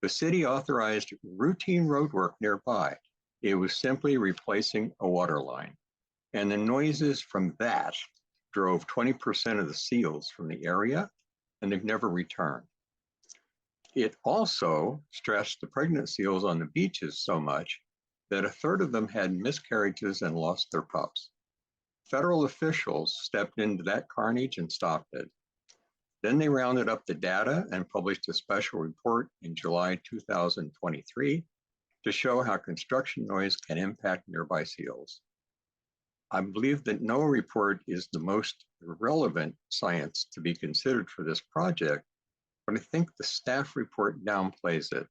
The city authorized routine road work nearby. It was simply replacing a water line. And the noises from that drove 20% of the seals from the area, and they've never returned. It also stressed the pregnant seals on the beaches so much that a third of them had miscarriages and lost their pups. Federal officials stepped into that carnage and stopped it. Then they rounded up the data and published a special report in July 2023 to show how construction noise can impact nearby seals. I believe that no report is the most relevant science to be considered for this project, but I think the staff report downplays it.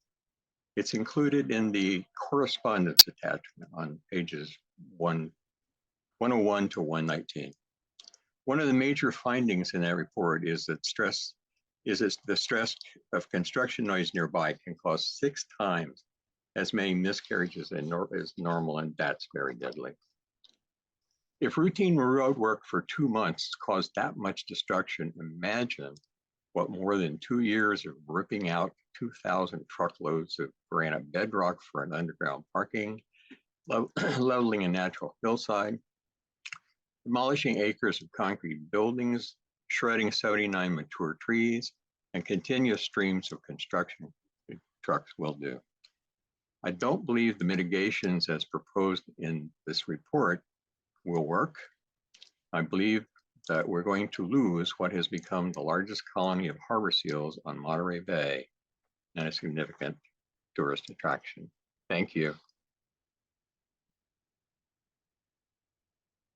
It's included in the correspondence attachment on pages 101 to 119. One of the major findings in that report is that the stress of construction noise nearby can cause 6 times as many miscarriages as normal, and that's very deadly. If routine road work for 2 months caused that much destruction, imagine what more than 2 years of ripping out 2,000 truckloads of granite bedrock for an underground parking, leveling a natural hillside, demolishing acres of concrete buildings, shredding 79 mature trees, and continuous streams of construction trucks will do. I don't believe the mitigations as proposed in this report will work. I believe that we're going to lose what has become the largest colony of harbor seals on Monterey Bay and a significant tourist attraction. Thank you.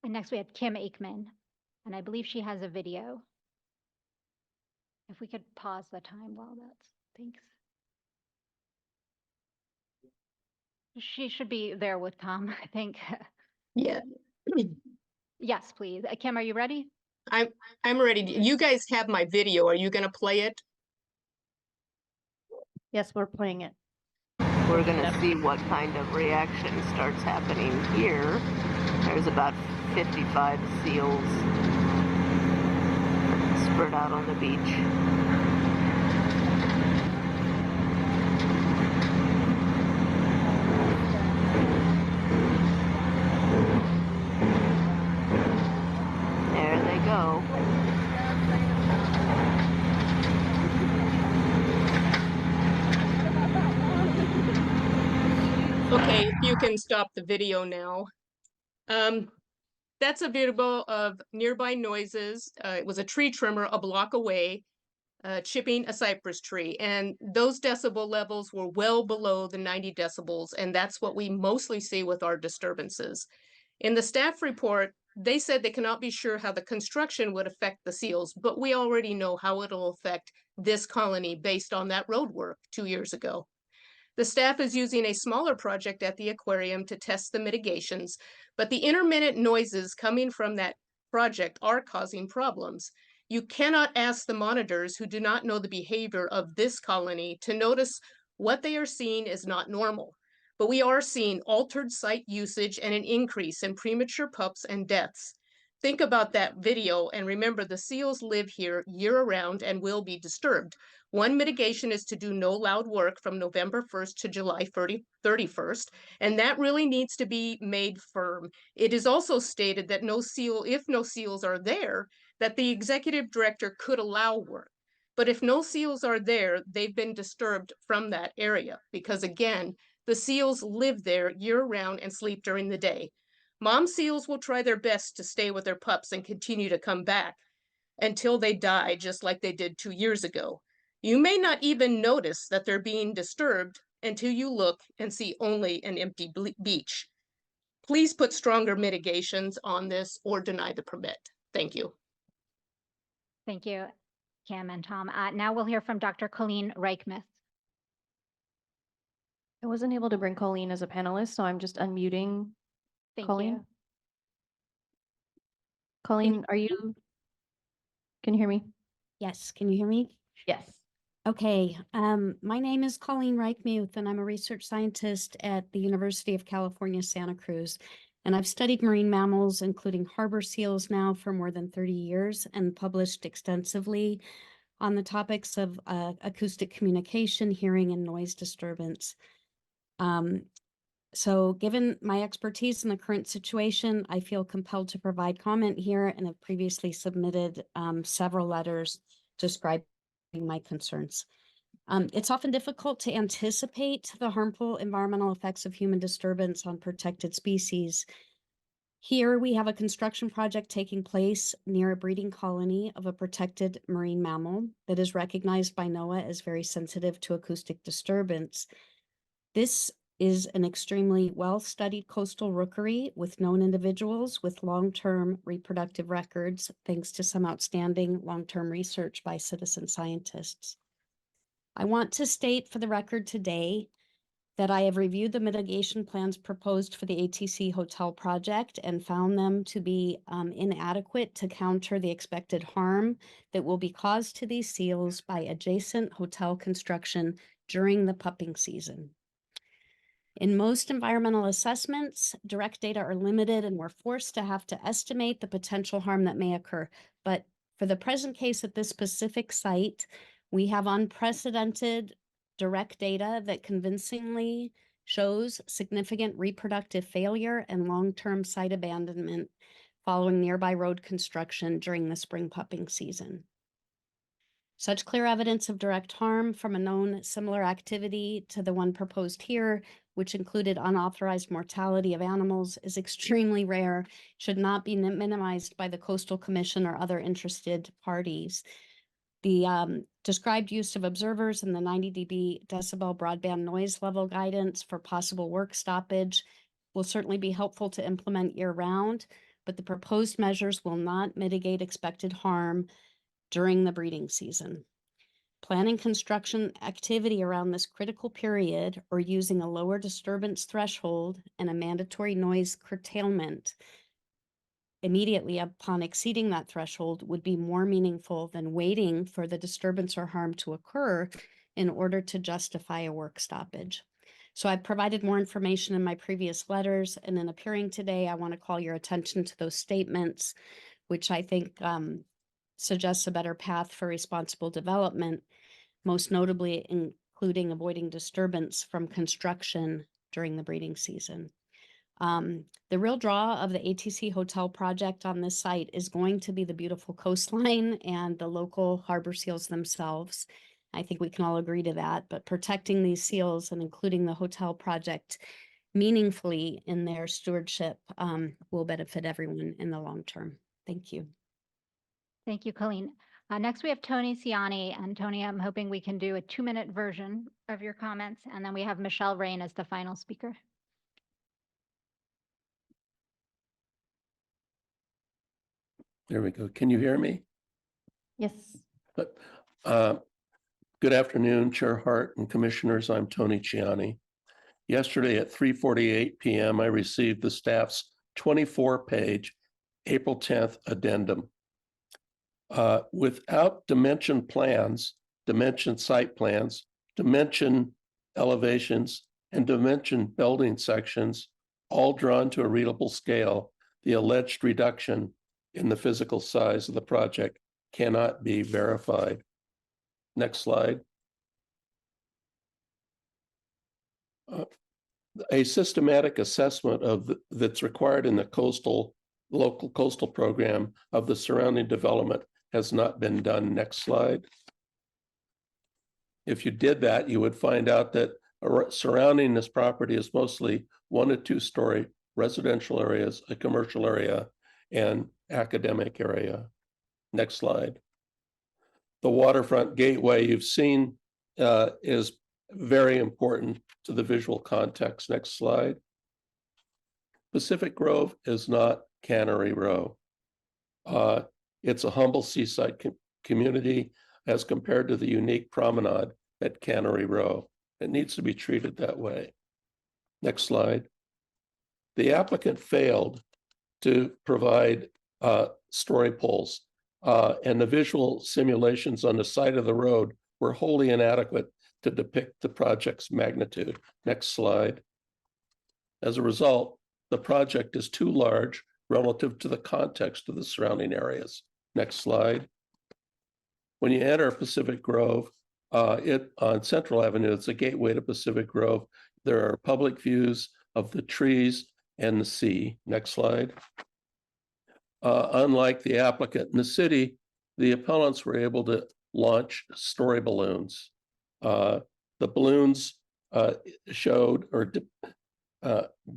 And next we have Kim Aikman, and I believe she has a video. If we could pause the time while thanks. She should be there with Tom, I think. Yeah. Yes, please. Kim, are you ready? I'm ready. You guys have my video. Are you going to play it? Yes, we're playing it. We're going to see what kind of reaction starts happening here. There's about 55 seals spread out on the beach. There they go. Okay, if you can stop the video now. That's a video of nearby noises. It was a tree trimmer a block away, chipping a cypress tree. And those decibel levels were well below the 90 decibels. And that's what we mostly see with our disturbances. In the staff report, they said they cannot be sure how the construction would affect the seals, but we already know how it'll affect this colony based on that road work 2 years ago. The staff is using a smaller project at the aquarium to test the mitigations, but the intermittent noises coming from that project are causing problems. You cannot ask the monitors who do not know the behavior of this colony to notice what they are seeing is not normal. But we are seeing altered site usage and an increase in premature pups and deaths. Think about that video and remember the seals live here year-round and will be disturbed. One mitigation is to do no loud work from November 1st to July 31st, and that really needs to be made firm. It is also stated that if no seals are there, that the executive director could allow work. But if no seals are there, they've been disturbed from that area because, again, the seals live there year-round and sleep during the day. Mom seals will try their best to stay with their pups and continue to come back until they die, just like they did 2 years ago. You may not even notice that they're being disturbed until you look and see only an empty beach. Please put stronger mitigations on this or deny the permit. Thank you. Thank you, Kim and Tom. Now we'll hear from Dr. Colleen Reichmuth. I wasn't able to bring Colleen as a panelist, so I'm just unmuting Thank Colleen. you. Colleen, can you hear me? Yes, can you hear me? Yes. Okay, my name is Colleen Reichmuth, and I'm a research scientist at the University of California, Santa Cruz. And I've studied marine mammals, including harbor seals now for more than 30 years and published extensively on the topics of acoustic communication, hearing, and noise disturbance. So given my expertise in the current situation, I feel compelled to provide comment here and have previously submitted several letters describing my concerns. It's often difficult to anticipate the harmful environmental effects of human disturbance on protected species. Here we have a construction project taking place near a breeding colony of a protected marine mammal that is recognized by NOAA as very sensitive to acoustic disturbance. This is an extremely well-studied coastal rookery with known individuals with long-term reproductive records, thanks to some outstanding long-term research by citizen scientists. I want to state for the record today that I have reviewed the mitigation plans proposed for the ATC hotel project and found them to be inadequate to counter the expected harm that will be caused to these seals by adjacent hotel construction during the pupping season. In most environmental assessments, direct data are limited and we're forced to have to estimate the potential harm that may occur. But for the present case at this specific site, we have unprecedented direct data that convincingly shows significant reproductive failure and long-term site abandonment following nearby road construction during the spring pupping season. Such clear evidence of direct harm from a known similar activity to the one proposed here, which included unauthorized mortality of animals, is extremely rare, should not be minimized by the Coastal Commission or other interested parties. The described use of observers in the 90 dB decibel broadband noise level guidance for possible work stoppage will certainly be helpful to implement year-round, but the proposed measures will not mitigate expected harm during the breeding season. Planning construction activity around this critical period or using a lower disturbance threshold and a mandatory noise curtailment immediately upon exceeding that threshold would be more meaningful than waiting for the disturbance or harm to occur in order to justify a work stoppage. So I've provided more information in my previous letters, and in appearing today, I want to call your attention to those statements, which I think suggests a better path for responsible development, most notably including avoiding disturbance from construction during the breeding season. The real draw of the ATC hotel project on this site is going to be the beautiful coastline and the local harbor seals themselves. I think we can all agree to that, but protecting these seals and including the hotel project meaningfully in their stewardship will benefit everyone in the long term. Thank you. Thank you, Colleen. Next, we have Tony Ciani. And Tony, I'm hoping we can do a 2-minute version of your comments. And then we have Michelle Rain as the final speaker. There we go. Can you hear me? Yes. Good afternoon, Chair Hart and Commissioners. I'm Tony Ciani. Yesterday at 3:48 p.m., I received the staff's 24-page April 10th addendum. Without dimension plans, dimension site plans, dimension elevations, and dimension building sections, all drawn to a readable scale, the alleged reduction in the physical size of the project cannot be verified. Next slide. A systematic assessment that's required in the local coastal program of the surrounding development has not been done. Next slide. If you did that, you would find out that surrounding this property is mostly 1 to 2 story residential areas, a commercial area, and academic area. Next slide. The waterfront gateway you've seen is very important to the visual context. Next slide. Pacific Grove is not Cannery Row. It's a humble seaside community as compared to the unique promenade at Cannery Row. It needs to be treated that way. Next slide. The applicant failed to provide story poles, and the visual simulations on the side of the road were wholly inadequate to depict the project's magnitude. Next slide. As a result, the project is too large relative to the context of the surrounding areas. Next slide. When you enter Pacific Grove, on Central Avenue, it's a gateway to Pacific Grove. There are public views of the trees and the sea. Next slide. Unlike the applicant in the city, the appellants were able to launch story balloons. The balloons showed or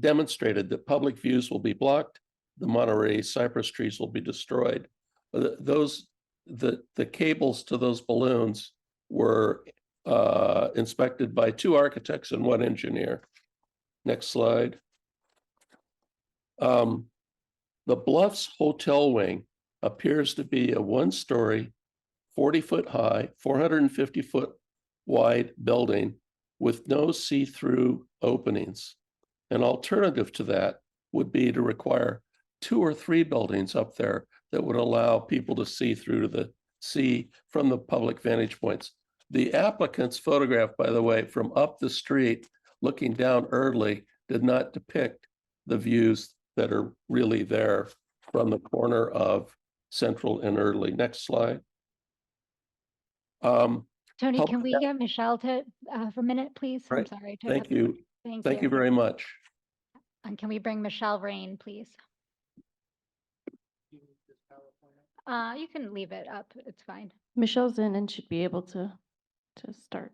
demonstrated that public views will be blocked, the Monterey cypress trees will be destroyed. The cables to those balloons were inspected by 2 architects and 1 engineer. Next slide. The Bluffs Hotel Wing appears to be a 1-story, 40-foot high, 450-foot wide building with no see-through openings. An alternative to that would be to require 2 or 3 buildings up there that would allow people to see through to the sea from the public vantage points. The applicant's photograph, by the way, from up the street looking down Eardley did not depict the views that are really there from the corner of Central and Eardley. Next slide. Tony, can we get Michelle to for a minute, please? Right. I'm sorry. Thank you. Thank you very much. And can we bring Michelle Rain, please? You can leave it up. It's fine. Michelle's in and should be able to start.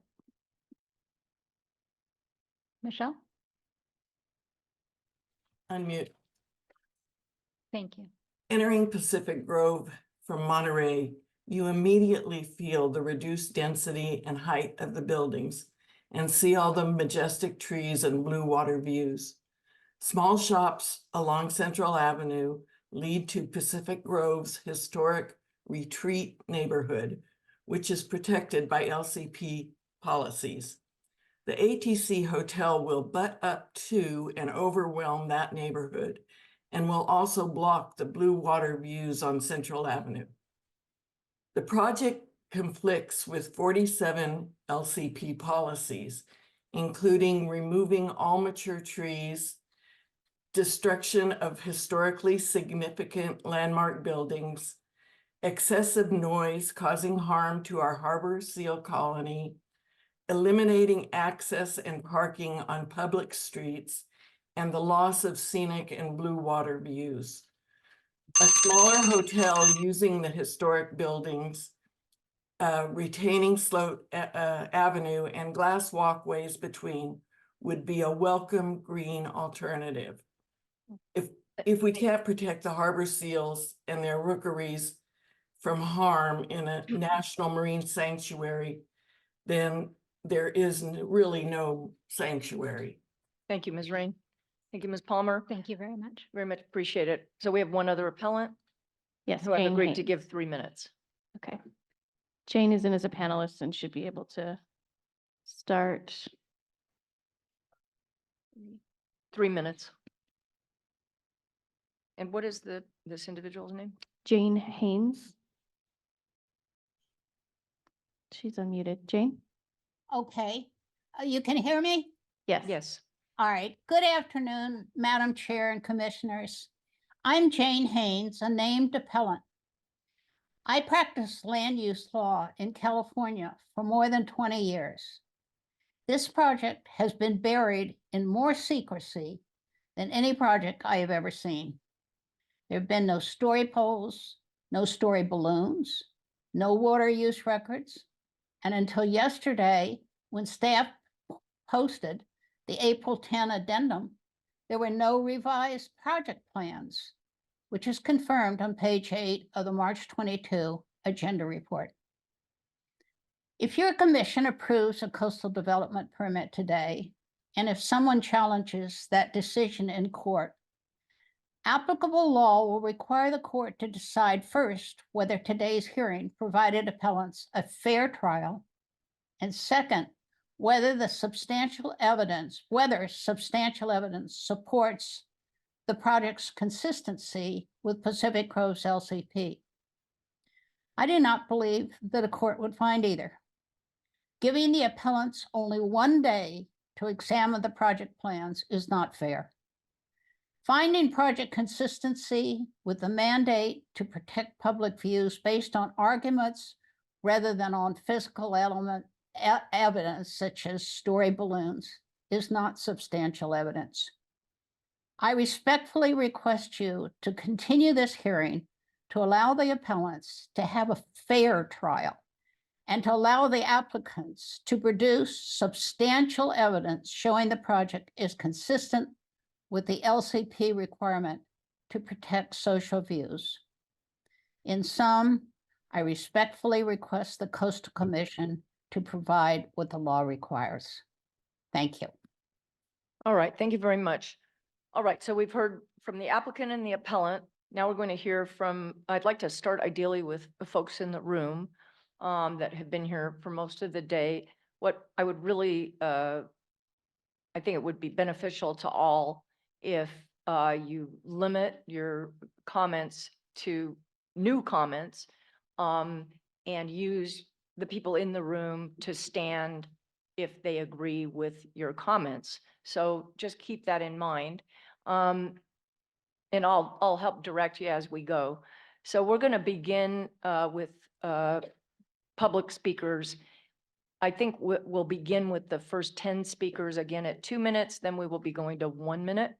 Michelle? Unmute. Thank you. Entering Pacific Grove from Monterey, you immediately feel the reduced density and height of the buildings and see all the majestic trees and blue water views. Small shops along Central Avenue lead to Pacific Grove's historic retreat neighborhood, which is protected by LCP policies. The ATC hotel will butt up to and overwhelm that neighborhood and will also block the blue water views on Central Avenue. The project conflicts with 47 LCP policies, including removing all mature trees, destruction of historically significant landmark buildings, excessive noise causing harm to our harbor seal colony, eliminating access and parking on public streets, and the loss of scenic and blue water views. A smaller hotel using the historic buildings, retaining Sloat Avenue and glass walkways between would be a welcome green alternative. If we can't protect the harbor seals and their rookeries from harm in a national marine sanctuary, then there is really no sanctuary. Thank you, Ms. Rain. Thank you, Ms. Palmer. Thank you very much. Very much appreciate it. So we have one other appellant Yes, who have Jane agreed to Haynes. give 3 minutes. Okay. Jane is in as a panelist and should be able to start. 3 minutes. And what is this individual's name? Jane Haynes. She's unmuted. Jane? Okay, you can hear me? Yes. Yes. All right. Good afternoon, Madam Chair and Commissioners. I'm Jane Haynes, a named appellant. I practiced land use law in California for more than 20 years. This project has been buried in more secrecy than any project I have ever seen. There have been no story poles, no story balloons, no water use records, and until yesterday, when staff posted the April 10 addendum, there were no revised project plans, which is confirmed on page 8 of the March 22 agenda report. If your commission approves a coastal development permit today, and if someone challenges that decision in court, applicable law will require the court to decide first whether today's hearing provided appellants a fair trial, and second, whether substantial evidence supports the project's consistency with Pacific Grove's LCP. I do not believe that a court would find either. Giving the appellants only 1 day to examine the project plans is not fair. Finding project consistency with the mandate to protect public views based on arguments rather than on physical evidence such as story balloons is not substantial evidence. I respectfully request you to continue this hearing to allow the appellants to have a fair trial and to allow the applicants to produce substantial evidence showing the project is consistent with the LCP requirement to protect social views. In sum, I respectfully request the Coastal Commission to provide what the law requires. Thank you. All right, thank you very much. All right, so we've heard from the applicant and the appellant. Now we're going to hear from, I'd like to start ideally with the folks in the room that have been here for most of the day. What I would really, I think it would be beneficial to all if you limit your comments to new comments and use the people in the room to stand if they agree with your comments. So just keep that in mind. And I'll help direct you as we go. So we're going to begin with public speakers. I think we'll begin with the first 10 speakers again at 2 minutes, then we will be going to 1 minute.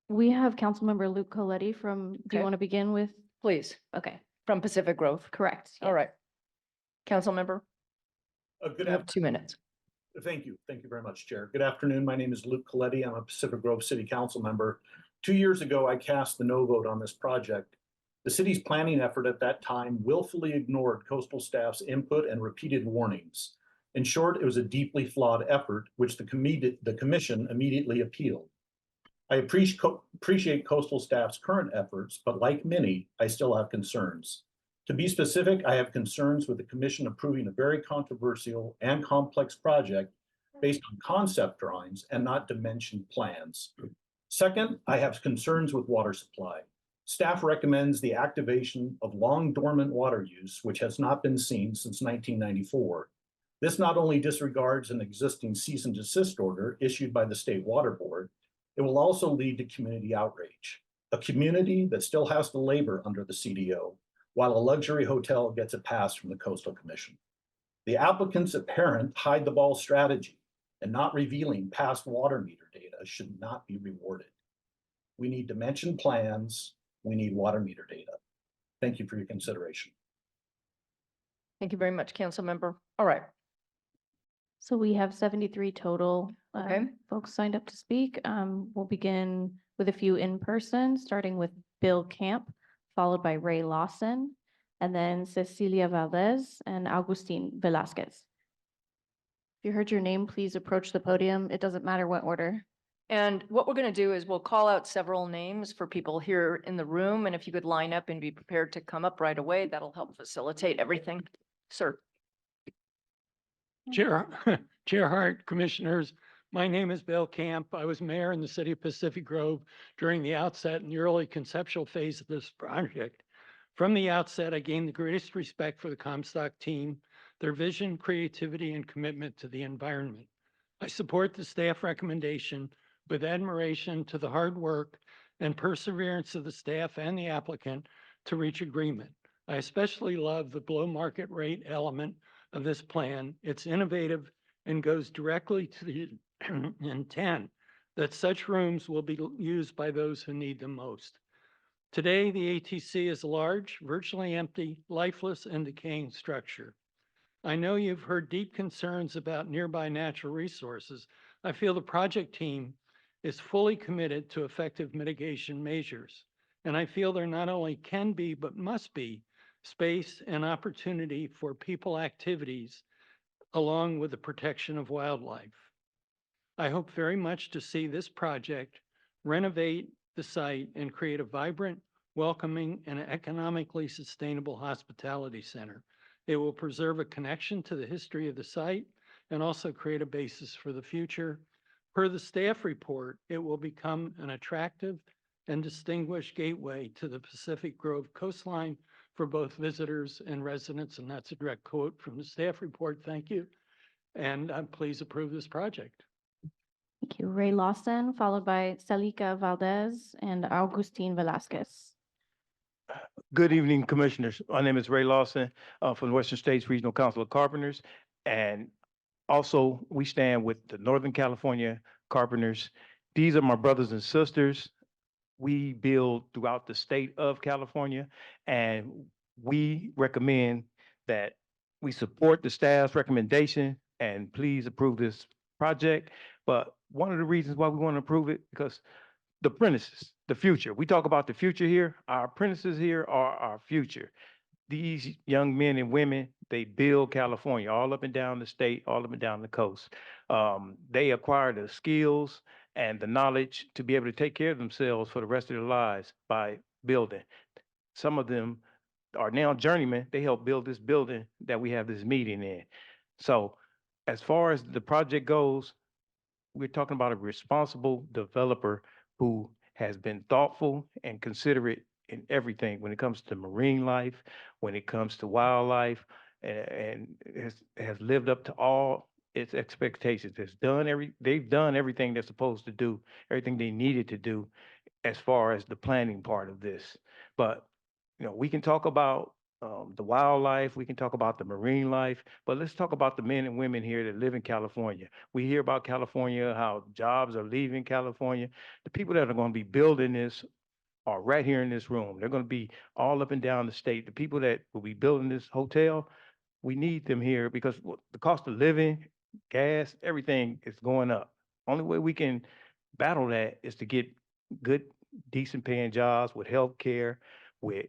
We have Councilmember Luke Coletti from, do you Okay. want to begin with? Please, Okay, from Pacific Grove. correct. All right. Council member, Good you have 2 minutes. Thank you. Thank you very much, Chair. Good afternoon. My name is Luke Coletti. I'm a Pacific Grove City Council member. 2 years ago, I cast the no vote on this project. The city's planning effort at that time willfully ignored coastal staff's input and repeated warnings. In short, it was a deeply flawed effort, which the commission immediately appealed. I appreciate coastal staff's current efforts, but like many, I still have concerns. To be specific, I have concerns with the commission approving a very controversial and complex project based on concept drawings and not dimension plans. Second, I have concerns with water supply. Staff recommends the activation of long dormant water use, which has not been seen since 1994. This not only disregards an existing cease and desist order issued by the State Water Board, it will also lead to community outrage. A community that still has to labor under the CDO, while a luxury hotel gets a pass from the Coastal Commission. The applicant's apparent hide the ball strategy and not revealing past water meter data should not be rewarded. We need dimension plans. We need water meter data. Thank you for your consideration. Thank you very much, council member. All right. So we have 73 total Okay. folks signed up to speak. We'll begin with a few in person, starting with Bill Camp, followed by Ray Lawson, and then Cecilia Valdez and Agustin Velasquez. If you heard your name, please approach the podium. It doesn't matter what order. And what we're going to do is we'll call out several names for people here in the room. And if you could line up and be prepared to come up right away, that'll help facilitate everything. Sir. Chair, Chair Hart, Commissioners, my name is Bill Camp. I was mayor in the city of Pacific Grove during the outset and the early conceptual phase of this project. From the outset, I gained the greatest respect for the Comstock team, their vision, creativity, and commitment to the environment. I support the staff recommendation with admiration to the hard work and perseverance of the staff and the applicant to reach agreement. I especially love the below market rate element of this plan. It's innovative and goes directly to the intent that such rooms will be used by those who need them most. Today, the ATC is a large, virtually empty, lifeless, and decaying structure. I know you've heard deep concerns about nearby natural resources. I feel the project team is fully committed to effective mitigation measures. And I feel there not only can be, but must be space and opportunity for people activities along with the protection of wildlife. I hope very much to see this project renovate the site and create a vibrant, welcoming, and economically sustainable hospitality center. It will preserve a connection to the history of the site and also create a basis for the future. Per the staff report, it will become an attractive and distinguished gateway to the Pacific Grove coastline for both visitors and residents, and that's a direct quote from the staff report. Thank you. And please approve this project. Thank you. Ray Lawson, followed by Celica Valdez and Augustine Velasquez. Good evening, Commissioners. My name is Ray Lawson from the Western States Regional Council of Carpenters. And also, we stand with the Northern California Carpenters. These are my brothers and sisters. We build throughout the state of California, and we recommend that we support the staff's recommendation and please approve this project. But one of the reasons why we want to approve it, because the apprentices, the future. We talk about the future here. Our apprentices here are our future. These young men and women, they build California all up and down the state, all up and down the coast. They acquire the skills and the knowledge to be able to take care of themselves for the rest of their lives by building. Some of them are now journeymen. They help build this building that we have this meeting in. So as far as the project goes, we're talking about a responsible developer who has been thoughtful and considerate in everything when it comes to marine life, when it comes to wildlife, and has lived up to all its expectations. They've done everything they're supposed to do, everything they needed to do as far as the planning part of this. But we can talk about the wildlife, we can talk about the marine life, but let's talk about the men and women here that live in California. We hear about California, how jobs are leaving California. The people that are going to be building this are right here in this room. They're going to be all up and down the state. The people that will be building this hotel, we need them here because the cost of living, gas, everything is going up. Only way we can battle that is to get good, decent paying jobs with health care, with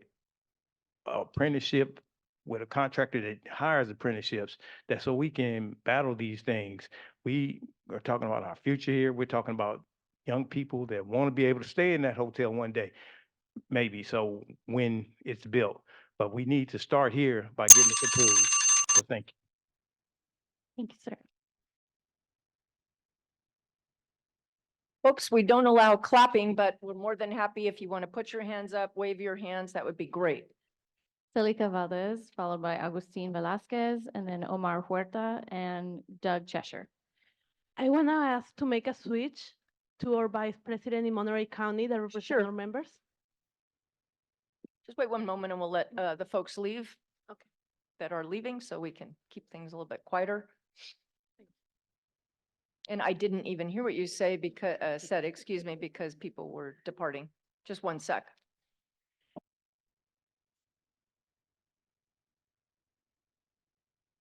apprenticeship, with a contractor that hires apprenticeships, that so we can battle these things. We are talking about our future here. We're talking about young people that want to be able to stay in that hotel one day, maybe, so when it's built. but we need to start here by getting this approved. So thank you. Thank you, sir. Folks, we don't allow clapping, but we're more than happy if you want to put your hands up, wave your hands, that would be great. Celica Valdez, followed by Agustin Velasquez, and then Omar Huerta and Doug Cheshire. I want to ask to make a switch to our vice president in Monterey County that represent our members. Just wait one moment and we'll let the folks leave. Okay. That are leaving, so we can keep things a little bit quieter. And I didn't even hear what you said, excuse me, because people were departing. Just one sec.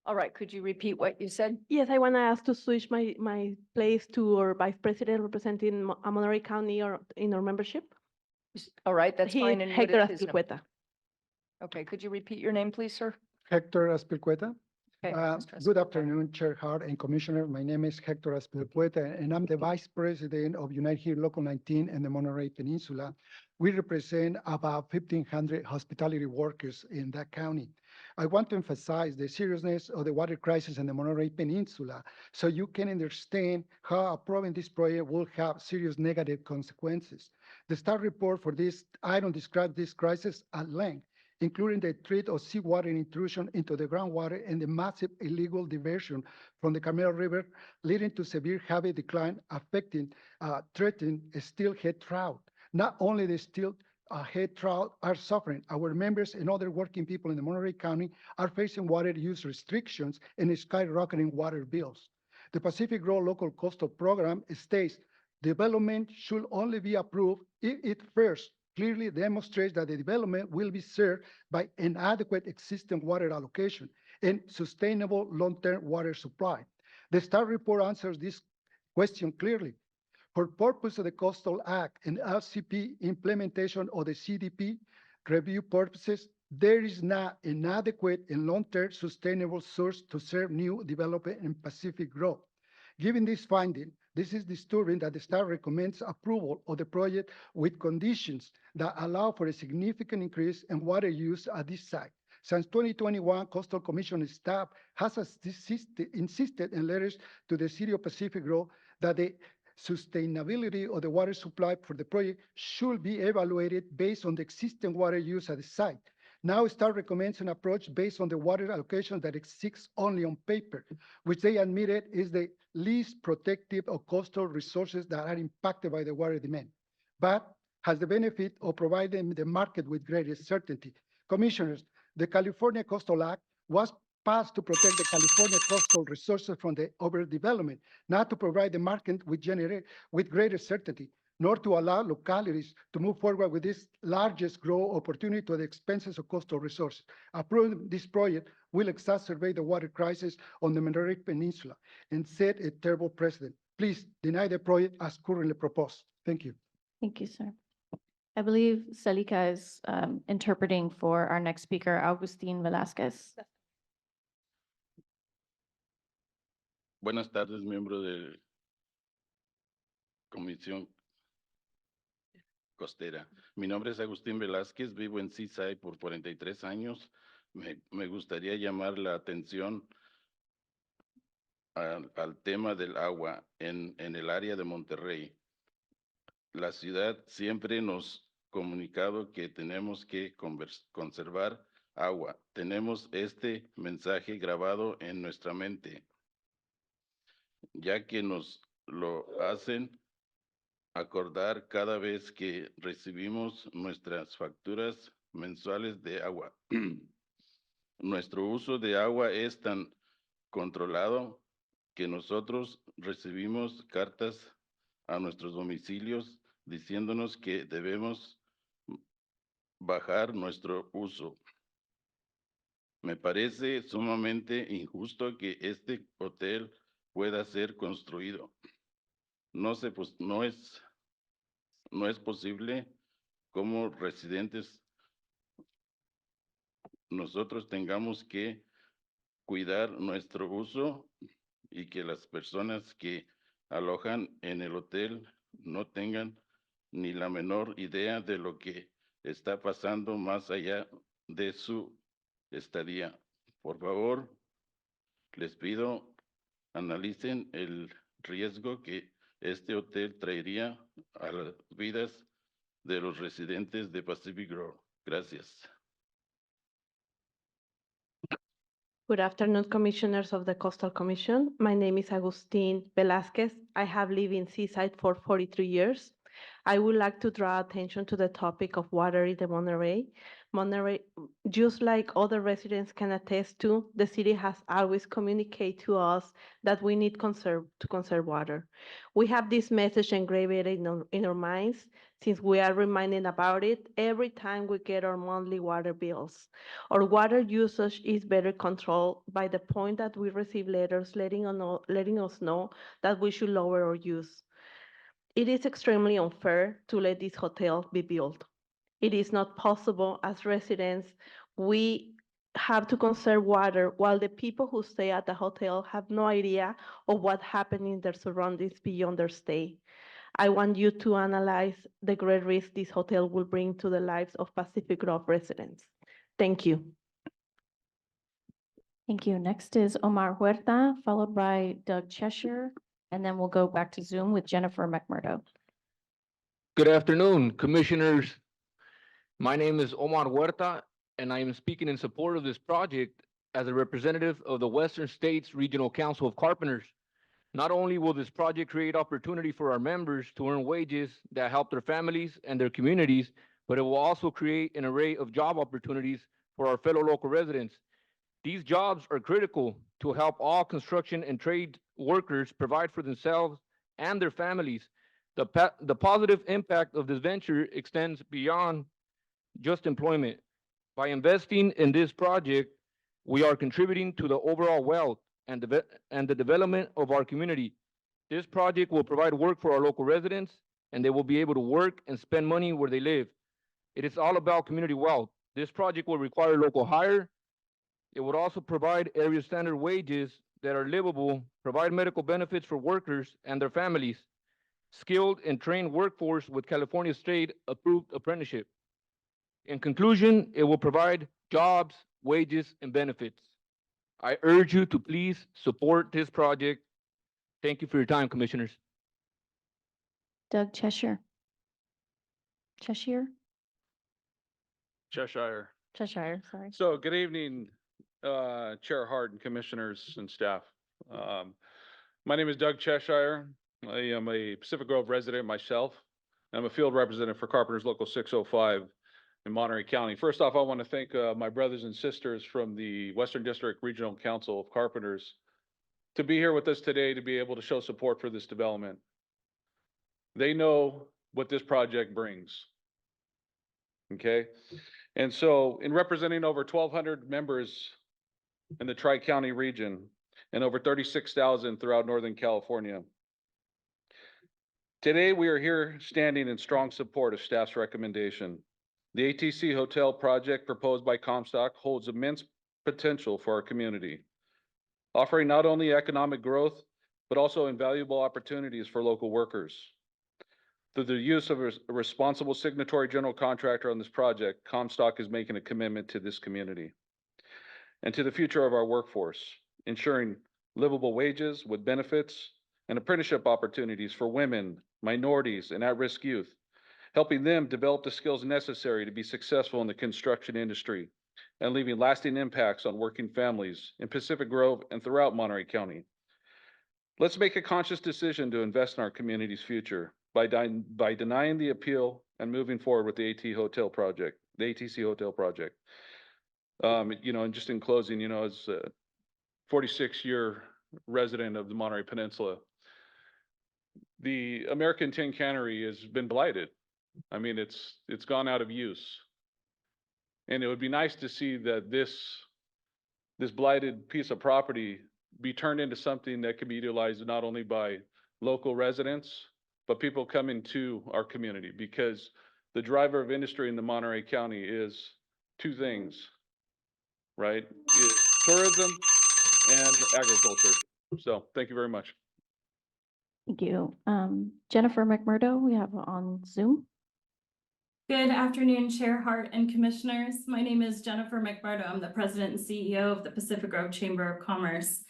All right, could you repeat what you said? Yes, I want to ask to switch my place to our vice president representing Monterey County or in our membership. All right, that's He fine. is And what Hector is his number? Azpilicueta. Okay, could you repeat your name, please, sir? Hector Azpilicueta. Okay, Mr. Good Azpilicueta. afternoon, Chair Hart and Commissioner. My name is Hector Azpilicueta, and I'm the Vice President of United Here Local 19 and the Monterey Peninsula. We represent about 1,500 hospitality workers in that county. I want to emphasize the seriousness of the water crisis in the Monterey Peninsula so you can understand how approving this project will have serious negative consequences. The staff report for this item describes this crisis at length, including the threat of seawater intrusion into the groundwater and the massive illegal diversion from the Carmel River, leading to severe habitat decline, affecting, threatening steelhead trout. Not only the steelhead trout are suffering, our members and other working people in the Monterey County are facing water use restrictions and skyrocketing water bills. The Pacific Grove Local Coastal Program states development should only be approved if it first clearly demonstrates that the development will be served by an adequate existing water allocation and sustainable long-term water supply. The staff report answers this question clearly. For purpose of the Coastal Act and LCP implementation of the CDP review purposes, there is not an adequate and long-term sustainable source to serve new development in Pacific Grove. Given this finding, this is disturbing that the staff recommends approval of the project with conditions that allow for a significant increase in water use at this site. Since 2021, Coastal Commission staff has insisted in letters to the City of Pacific Grove that the sustainability of the water supply for the project should be evaluated based on the existing water use at the site. Now staff recommends an approach based on the water allocation that exists only on paper, which they admitted is the least protective of coastal resources that are impacted by the water demand, but has the benefit of providing the market with greater certainty. Commissioners, the California Coastal Act was passed to protect the California coastal resources from the overdevelopment, not to provide the market with greater certainty, nor to allow localities to move forward with this largest growth opportunity to the expenses of coastal resources. Approving this project will exacerbate the water crisis on the Monterey Peninsula and set a terrible precedent. Please deny the project as currently proposed. Thank you. Thank you, sir. I believe Celica is interpreting for our next speaker, Agustin Velasquez. Buenas tardes, miembro de Comisión Costera. Mi nombre es Agustín Velázquez, vivo en Seaside por 43 años. Me gustaría llamar la atención al tema del agua en el área de Monterrey. La ciudad siempre nos ha comunicado que tenemos que conservar agua. Tenemos este mensaje grabado en nuestra mente, ya que nos lo hacen acordar cada vez que recibimos nuestras facturas mensuales de agua. Nuestro uso de agua es tan controlado que nosotros recibimos cartas a nuestros domicilios diciéndonos que debemos bajar nuestro uso. Me parece sumamente injusto que este hotel pueda ser construido. No es posible como residentes nosotros tengamos que cuidar nuestro uso y que las personas que alojan en el hotel no tengan ni la menor idea de lo que está pasando más allá de su estadía. Por favor, les pido, analicen el riesgo que este hotel traería a las vidas de los residentes de Pacific Grove. Gracias. Good afternoon, Commissioners of the Coastal Commission. My name is Agustin Velasquez. I have lived in Seaside for 43 years. I would like to draw attention to the topic of water in the Monterey. Monterey, just like other residents can attest to, the city has always communicated to us that we need to conserve water. We have this message engraved in our minds since we are reminded about it every time we get our monthly water bills. Our water usage is better controlled by the point that we receive letters letting us know that we should lower our use. It is extremely unfair to let this hotel be built. It is not possible as residents, we have to conserve water while the people who stay at the hotel have no idea of what happened in their surroundings beyond their stay. I want you to analyze the great risk this hotel will bring to the lives of Pacific Grove residents. Thank you. Thank you. Next is Omar Huerta, followed by Doug Cheshire, and then we'll go back to Zoom with Jennifer McMurdo. Good afternoon, Commissioners. My name is Omar Huerta, and I am speaking in support of this project as a representative of the Western States Regional Council of Carpenters. Not only will this project create opportunity for our members to earn wages that help their families and their communities, but it will also create an array of job opportunities for our fellow local residents. These jobs are critical to help all construction and trade workers provide for themselves and their families. The positive impact of this venture extends beyond just employment. By investing in this project, we are contributing to the overall wealth and the development of our community. This project will provide work for our local residents, and they will be able to work and spend money where they live. It is all about community wealth. This project will require local hire. It would also provide area standard wages that are livable, provide medical benefits for workers and their families, skilled and trained workforce with California State approved apprenticeship. In conclusion, it will provide jobs, wages, and benefits. I urge you to please support this project. Thank you for your time, Commissioners. Doug Cheshire. Cheshire, sorry. So good evening, Chair Hart and Commissioners and staff. My name is Doug Cheshire. I am a Pacific Grove resident myself. I'm a field representative for Carpenters Local 605 in Monterey County. First off, I want to thank my brothers and sisters from the Western District Regional Council of Carpenters to be here with us today to be able to show support for this development. They know what this project brings. Okay, and so in representing over 1,200 members in the Tri-County region and over 36,000 throughout Northern California, today we are here standing in strong support of staff's recommendation. The ATC Hotel project proposed by Comstock holds immense potential for our community, offering not only economic growth, but also invaluable opportunities for local workers. Through the use of a responsible signatory general contractor on this project, Comstock is making a commitment to this community and to the future of our workforce, ensuring livable wages with benefits and apprenticeship opportunities for women, minorities, and at-risk youth, helping them develop the skills necessary to be successful in the construction industry and leaving lasting impacts on working families in Pacific Grove and throughout Monterey County. Let's make a conscious decision to invest in our community's future by denying the appeal and moving forward with the ATC Hotel project. And just in closing, as a 46-year resident of the Monterey Peninsula, the American Tin Cannery has been blighted. I mean, it's gone out of use. And it would be nice to see that this blighted piece of property be turned into something that can be utilized not only by local residents, but people coming to our community, because the driver of industry in the Monterey County is two things, right? Is tourism and agriculture. So thank you very much. Thank you. Jennifer McMurdo, we have on Zoom. Good afternoon, Chair Hart and Commissioners. My name is Jennifer McMurdo. I'm the President and CEO of the Pacific Grove Chamber of Commerce.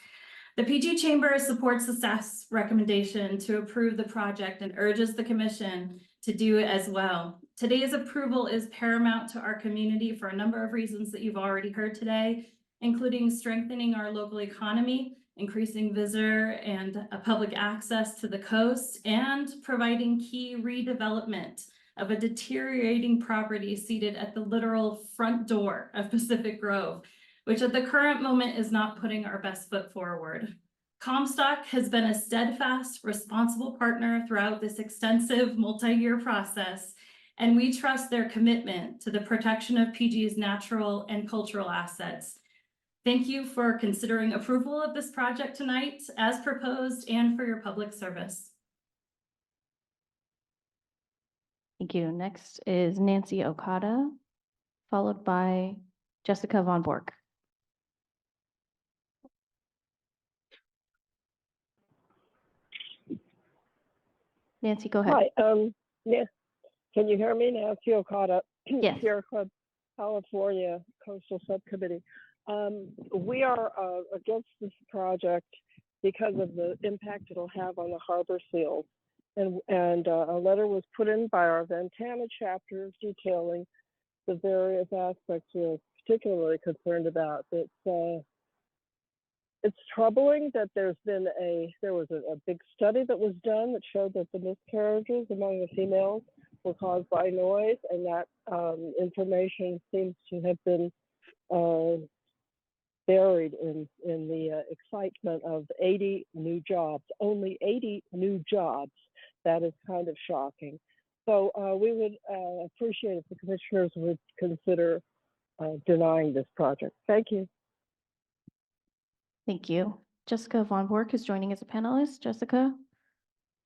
The PG Chamber supports the staff's recommendation to approve the project and urges the Commission to do it as well. Today's approval is paramount to our community for a number of reasons that you've already heard today, including strengthening our local economy, increasing visitor and public access to the coast, and providing key redevelopment of a deteriorating property seated at the literal front door of Pacific Grove, which at the current moment is not putting our best foot forward. Comstock has been a steadfast, responsible partner throughout this extensive multi-year process, and we trust their commitment to the protection of PG's natural and cultural assets. Thank you for considering approval of this project tonight as proposed and for your public service. Thank you. Next is Nancy Okada, followed by Jessica Von Bork. Nancy, go ahead. Hi, yeah, can you hear me? Nancy Okada, Yes. Sierra Club, California Coastal Subcommittee. We are against this project because of the impact it'll have on the harbor seals. And a letter was put in by our Ventana chapter detailing the various aspects we're particularly concerned about. It's troubling that there was a big study that was done that showed that the miscarriages among the females were caused by noise, and that information seems to have been buried in the excitement of 80 new jobs, only 80 new jobs. That is kind of shocking. So we would appreciate if the commissioners would consider denying this project. Thank you. Thank you. Jessica Von Bork is joining as a panelist. Jessica,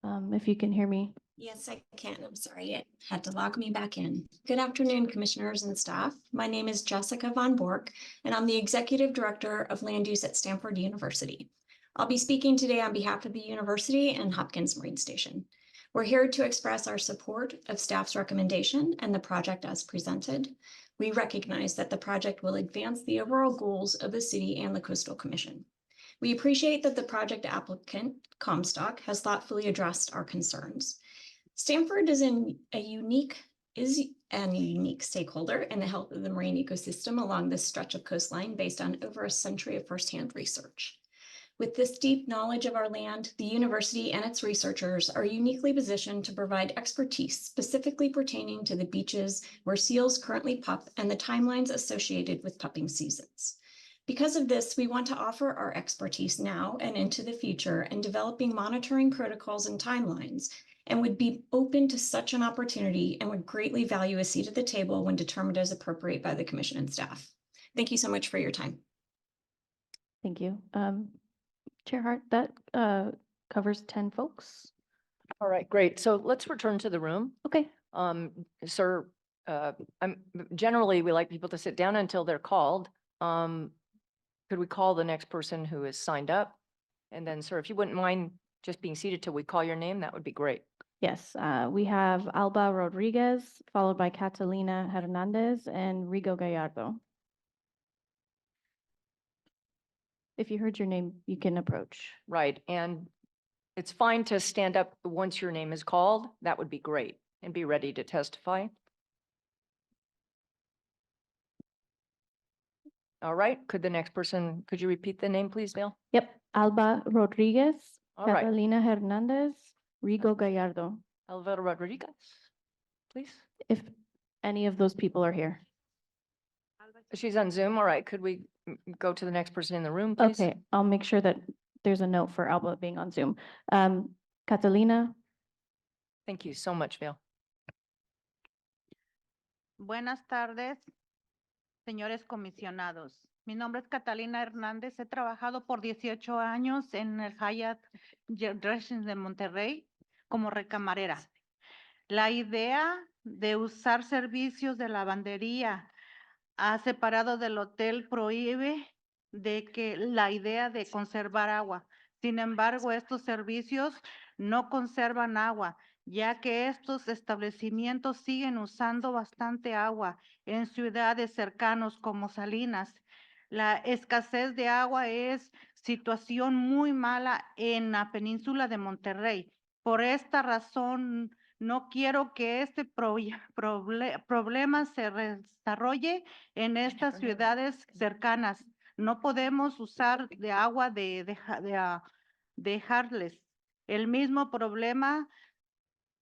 if you can hear me. Yes, I can. I'm sorry. It had to log me back in. Good afternoon, commissioners and staff. My name is Jessica Von Bork, and I'm the Executive Director of Land Use at Stanford University. I'll be speaking today on behalf of the university and Hopkins Marine Station. We're here to express our support of staff's recommendation and the project as presented. We recognize that the project will advance the overall goals of the city and the Coastal Commission. We appreciate that the project applicant, Comstock, has thoughtfully addressed our concerns. Stanford is a unique stakeholder in the health of the marine ecosystem along this stretch of coastline based on over a century of firsthand research. With this deep knowledge of our land, the university and its researchers are uniquely positioned to provide expertise specifically pertaining to the beaches where seals currently pup and the timelines associated with pupping seasons. Because of this, we want to offer our expertise now and into the future in developing monitoring protocols and timelines, and would be open to such an opportunity and would greatly value a seat at the table when determined as appropriate by the commission and staff. Thank you so much for your time. Thank you. Chair Hart, that covers 10 folks. All right, great. So let's return to the room. Okay. Sir, generally we like people to sit down until they're called. Could we call the next person who is signed up? And then, sir, if you wouldn't mind just being seated till we call your name, that would be great. Yes, we have Alba Rodriguez, followed by Catalina Hernandez and Rigo Gallardo. If you heard your name, you can approach. Right, and it's fine to stand up once your name is called. That would be great, and be ready to testify. All right, could you repeat the name, please, Dale? Yep, Alba Rodriguez, All right. Catalina Hernandez, Rigo Gallardo. Alvaro Rodriguez, please. If any of those people are here. She's on Zoom. All right, could we go to the next person in the room, please? Okay, I'll make sure that there's a note for Alba being on Zoom. Catalina. Thank you so much, Vale. Buenas tardes, señores comisionados. Mi nombre es Catalina Hernández. He trabajado por 18 años en el Hyatt Residence de Monterrey como recamarera. La idea de usar servicios de lavandería separado del hotel prohíbe de que la idea de conservar agua. Sin embargo, estos servicios no conservan agua, ya que estos establecimientos siguen usando bastante agua en ciudades cercanos como Salinas. La escasez de agua es situación muy mala en la península de Monterrey. Por esta razón, no quiero que este problema se desarrolle en estas ciudades cercanas. No podemos usar de agua dejarles el mismo problema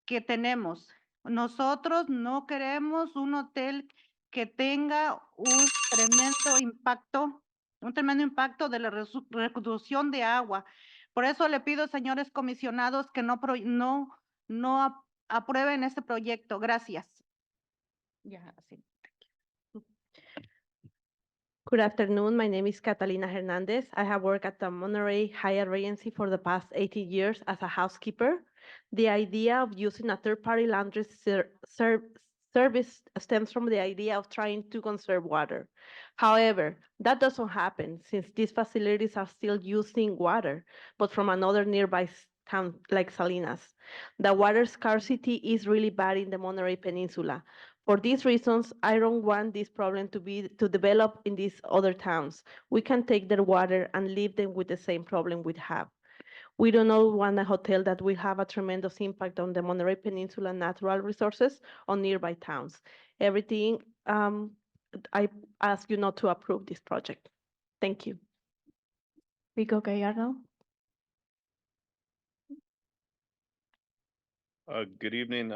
que tenemos. Nosotros no queremos un hotel que tenga un tremendo impacto de la reducción de agua. Por eso le pido, señores comisionados, que no aprueben este proyecto. Gracias. Yeah, sí. Good afternoon. My name is Catalina Hernandez. I have worked at the Monterey Hyatt Regency for the past 18 years as a housekeeper. The idea of using a third-party laundry service stems from the idea of trying to conserve water. However, that doesn't happen since these facilities are still using water, but from another nearby town like Salinas. The water scarcity is really bad in the Monterey Peninsula. For these reasons, I don't want this problem to develop in these other towns. We can take their water and leave them with the same problem we have. We do not want a hotel that will have a tremendous impact on the Monterey Peninsula natural resources on nearby towns. Everything, I ask you not to approve this project. Thank you. Rico Gallardo. Good evening,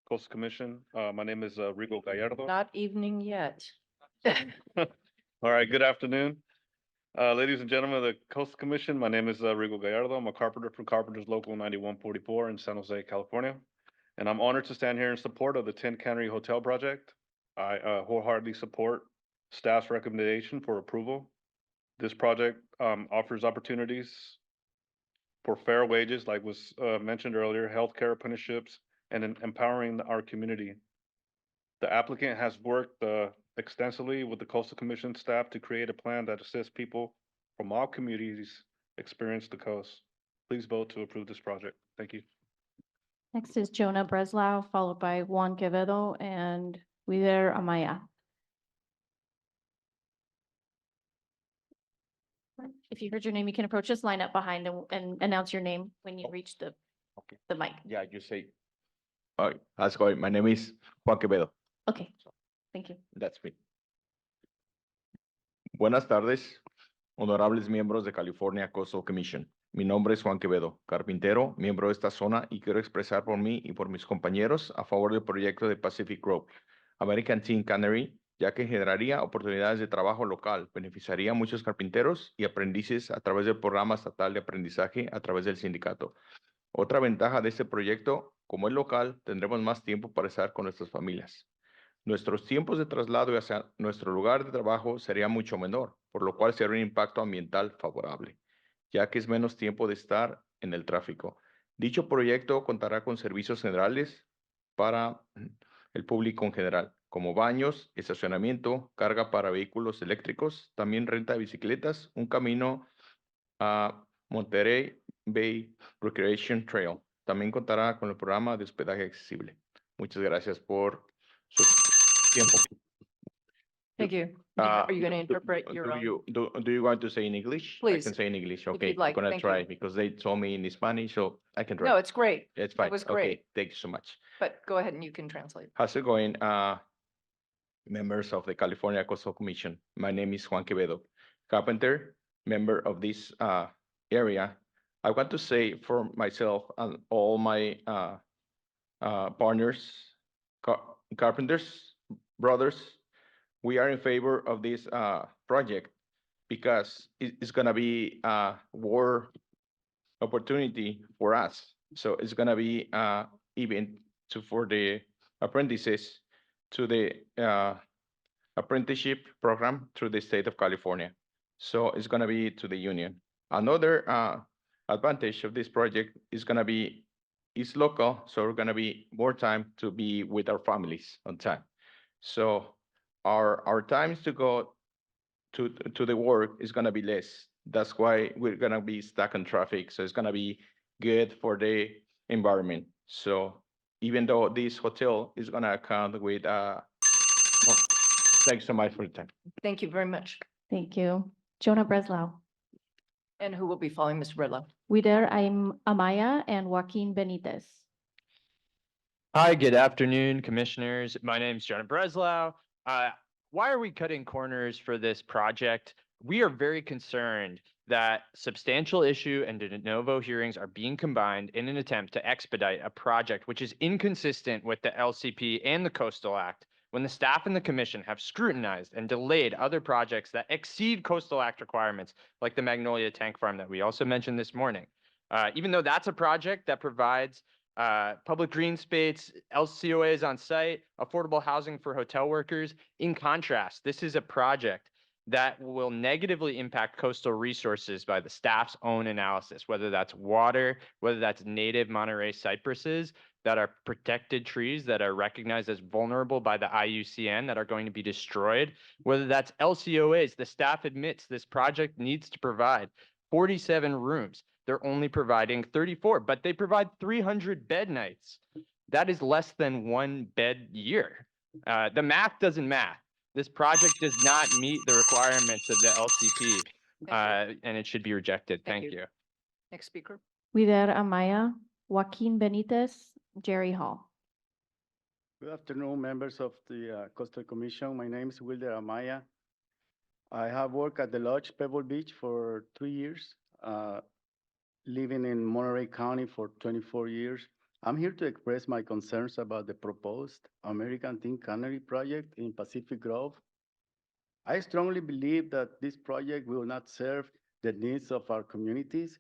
Coastal Commission. My name is Rigo Gallardo. Not evening yet. All right, good afternoon. Ladies and gentlemen of the Coastal Commission, my name is Rigo Gallardo. I'm a carpenter from Carpenters Local 9144 in San Jose, California. And I'm honored to stand here in support of the 10 Cannery Hotel project. I wholeheartedly support staff's recommendation for approval. This project offers opportunities for fair wages, like was mentioned earlier, healthcare apprenticeships, and empowering our community. The applicant has worked extensively with the Coastal Commission staff to create a plan that assists people from all communities experience the coast. Please vote to approve this project. Thank you. Next is Jonah Breslau, followed by Juan Quevedo and Wider Amaya. If you heard your name, you can approach this line up behind and announce your name when you reach the mic. Yeah, you say. All right, how's it going? My name is Juan Quevedo. Okay, thank you. That's me. Buenas tardes, honorables miembros de California Coastal Commission. Mi nombre es Juan Quevedo, carpintero, miembro de esta zona, y quiero expresar por mí y por mis compañeros a favor del proyecto de Pacific Grove, American Team Cannery, ya que generaría oportunidades de trabajo local, beneficiaría a muchos carpinteros y aprendices a través del programa estatal de aprendizaje a través del sindicato. Otra ventaja de este proyecto, como es local, tendremos más tiempo para estar con nuestras familias. Nuestros tiempos de traslado hacia nuestro lugar de trabajo sería mucho menor, por lo cual sería un impacto ambiental favorable, ya que es menos tiempo de estar en el tráfico. Dicho proyecto contará con servicios generales para el público en general, como baños, estacionamiento, carga para vehículos eléctricos, también renta de bicicletas, un camino a Monterey Bay Recreation Trail. También contará con el programa de hospedaje accesible. Muchas gracias por su tiempo. Thank you. Are you going to interpret your own? Do you want to say in English? Please, I can say in English. if Okay, you'd like. I'm gonna Thank try you. because they told me in Spanish, so I can try. No, it's great, It's fine. was Okay, great. thank you so much. but go ahead and you can translate. How's it going, members of the California Coastal Commission? My name is Juan Quevedo, carpenter, member of this area. I want to say for myself and all my partners, carpenters, brothers, we are in favor of this project because it's gonna be a war opportunity for us. So it's gonna be even for the apprentices to the apprenticeship program through the state of California. So it's gonna be to the union. Another advantage of this project is gonna be it's local, so we're gonna be more time to be with our families on time. So our times to go to the work is gonna be less. That's why we're gonna be stuck in traffic. So it's gonna be good for the environment. So even though this hotel is gonna account with, well, thanks so much for the time. Thank you very much. Thank you. Jonah Breslau. And who will be following Mr. Redlow? I'm Amaya and Joaquin Benitez. Hi, good afternoon, commissioners. My name is Jonah Breslau. Why are we cutting corners for this project? We are very concerned that substantial issue and de novo hearings are being combined in an attempt to expedite a project which is inconsistent with the LCP and the Coastal Act, when the staff and the commission have scrutinized and delayed other projects that exceed Coastal Act requirements, like the Magnolia Tank Farm that we also mentioned this morning. Even though that's a project that provides public green space, LCOAs on site, affordable housing for hotel workers. In contrast, this is a project that will negatively impact coastal resources by the staff's own analysis, whether that's water, whether that's native Monterey cypresses that are protected trees that are recognized as vulnerable by the IUCN that are going to be destroyed, whether that's LCOAs. The staff admits this project needs to provide 47 rooms. They're only providing 34, but they provide 300 bed nights. That is less than 1 bed year. The math doesn't math. This project does not meet the requirements of the LCP, and it should be rejected. Thank you. Next speaker. Amaya, Joaquin Benitez, Jerry Hall. Good afternoon, members of the Coastal Commission. My name is Wilder Amaya. I have worked at the Lodge Pebble Beach for 3 years. Living in Monterey County for 24 years. I'm here to express my concerns about the proposed American Team Cannery project in Pacific Grove. I strongly believe that this project will not serve the needs of our communities,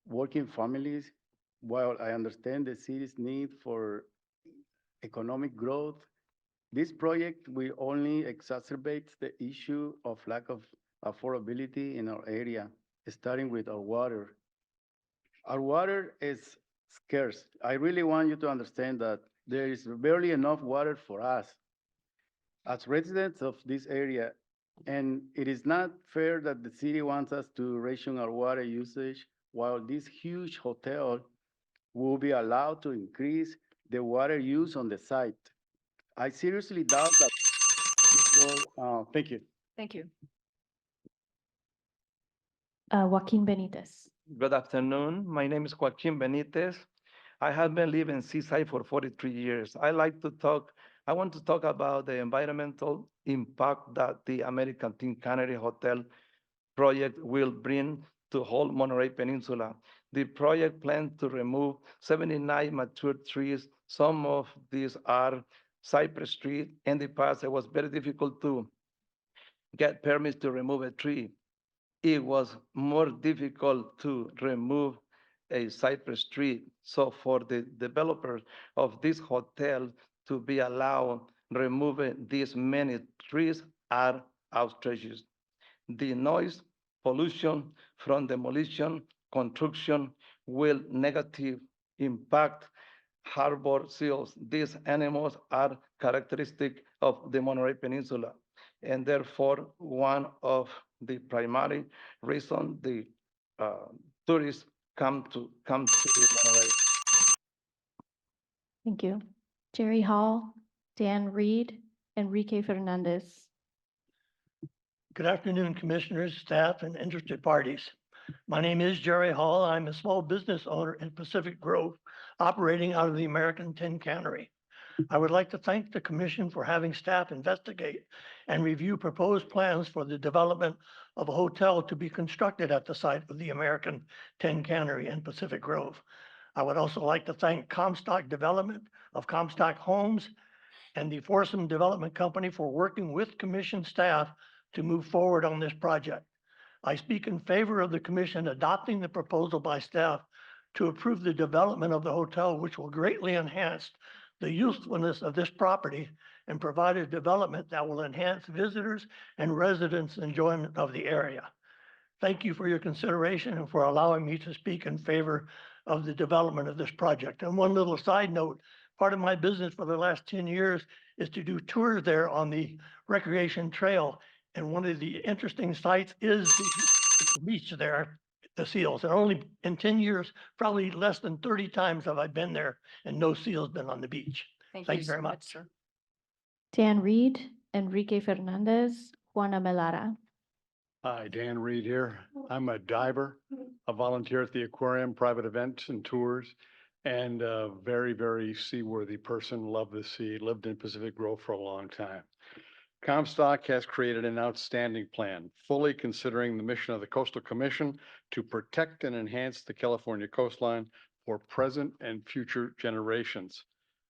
working families. While I understand the city's need for economic growth, this project will only exacerbate the issue of lack of affordability in our area, starting with our water. Our water is scarce. I really want you to understand that there is barely enough water for us as residents of this area, and it is not fair that the city wants us to ration our water usage while this huge hotel will be allowed to increase the water use on the site. I seriously doubt that people, thank you. Thank you. Joaquin Benitez. Good afternoon. My name is Joaquin Benitez. I have been living in Seaside for 43 years. I want to talk about the environmental impact that the American Team Cannery Hotel project will bring to whole Monterey Peninsula. The project plans to remove 79 mature trees. Some of these are cypress trees. In the past, it was very difficult to get permits to remove a tree. It was more difficult to remove a cypress tree. So for the developers of this hotel to be allowed removing these many trees are outrageous. The noise pollution from demolition, construction will negatively impact harbor seals. These animals are characteristic of the Monterey Peninsula, and therefore one of the primary reason the tourists come to Monterey. Thank you. Jerry Hall, Dan Reed, Enrique Fernandez. Good afternoon, commissioners, staff, and interested parties. My name is Jerry Hall. I'm a small business owner in Pacific Grove, operating out of the American Tin Cannery. I would like to thank the commission for having staff investigate and review proposed plans for the development of a hotel to be constructed at the site of the American Tin Cannery in Pacific Grove. I would also like to thank Comstock Development of Comstock Homes and the Foursome Development Company for working with commission staff to move forward on this project. I speak in favor of the commission adopting the proposal by staff to approve the development of the hotel, which will greatly enhance the usefulness of this property and provide a development that will enhance visitors and residents' enjoyment of the area. Thank you for your consideration and for allowing me to speak in favor of the development of this project. And one little side note, part of my business for the last 10 years is to do tours there on the recreation trail. And one of the interesting sites is the beach there. the seals. And only in 10 years, probably less than 30 times have I been there and no seals been on the beach. Thank you so very much. sir. Dan Reed, Enrique Fernandez, Juana Melara. Hi, Dan Reed here. I'm a diver, a volunteer at the aquarium, private events and tours, and a very, very seaworthy person. Love the sea, lived in Pacific Grove for a long time. Comstock has created an outstanding plan, fully considering the mission of the Coastal Commission to protect and enhance the California coastline for present and future generations.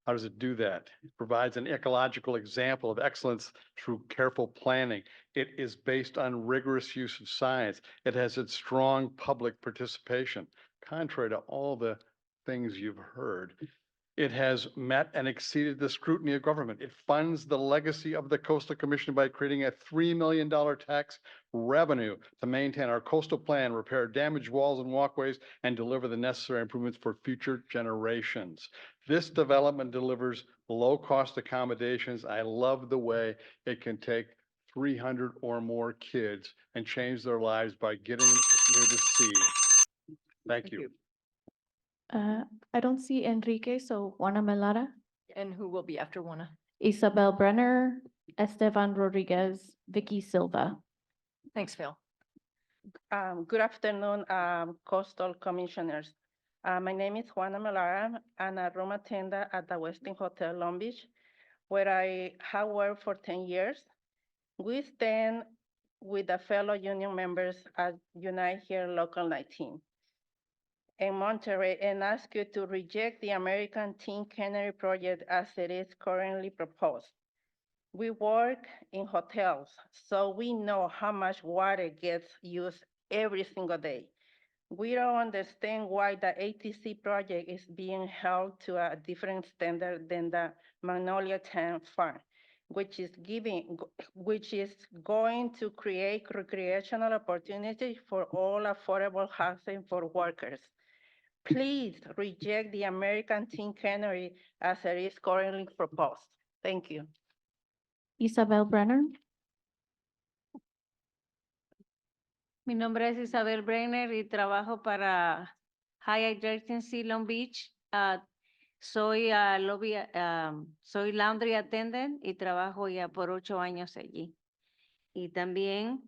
How does it do that? It provides an ecological example of excellence through careful planning. It is based on rigorous use of science. It has its strong public participation, contrary to all the things you've heard. It has met and exceeded the scrutiny of government. It funds the legacy of the Coastal Commission by creating a $3 million tax revenue to maintain our coastal plan, repair damaged walls and walkways, and deliver the necessary improvements for future generations. This development delivers low-cost accommodations. I love the way it can take 300 or more kids and change their lives by getting near the sea. Thank you. I don't see Enrique, so Juana Melara, And who will be after Juana? Isabel Brenner, Esteban Rodriguez, Vicky Silva. Thanks, Phil. Good afternoon, Coastal Commissioners. My name is Juana Melara. I'm a room attendant at the Westin Hotel Long Beach, where I have worked for 10 years. We stand with the fellow union members at Unite Here Local 19 in Monterey and ask you to reject the American Teen Cannery project as it is currently proposed. We work in hotels, so we know how much water gets used every single day. We don't understand why the ATC project is being held to a different standard than the Magnolia Tank Farm, which is going to create recreational opportunities for all affordable housing for workers. Please reject the American Teen Cannery as it is currently proposed. Thank you. Isabel Brenner. Mi nombre es Isabel Brenner y trabajo para Hyatt Regency Long Beach. Soy soy laundry attendant y trabajo ya por 8 años allí. Y también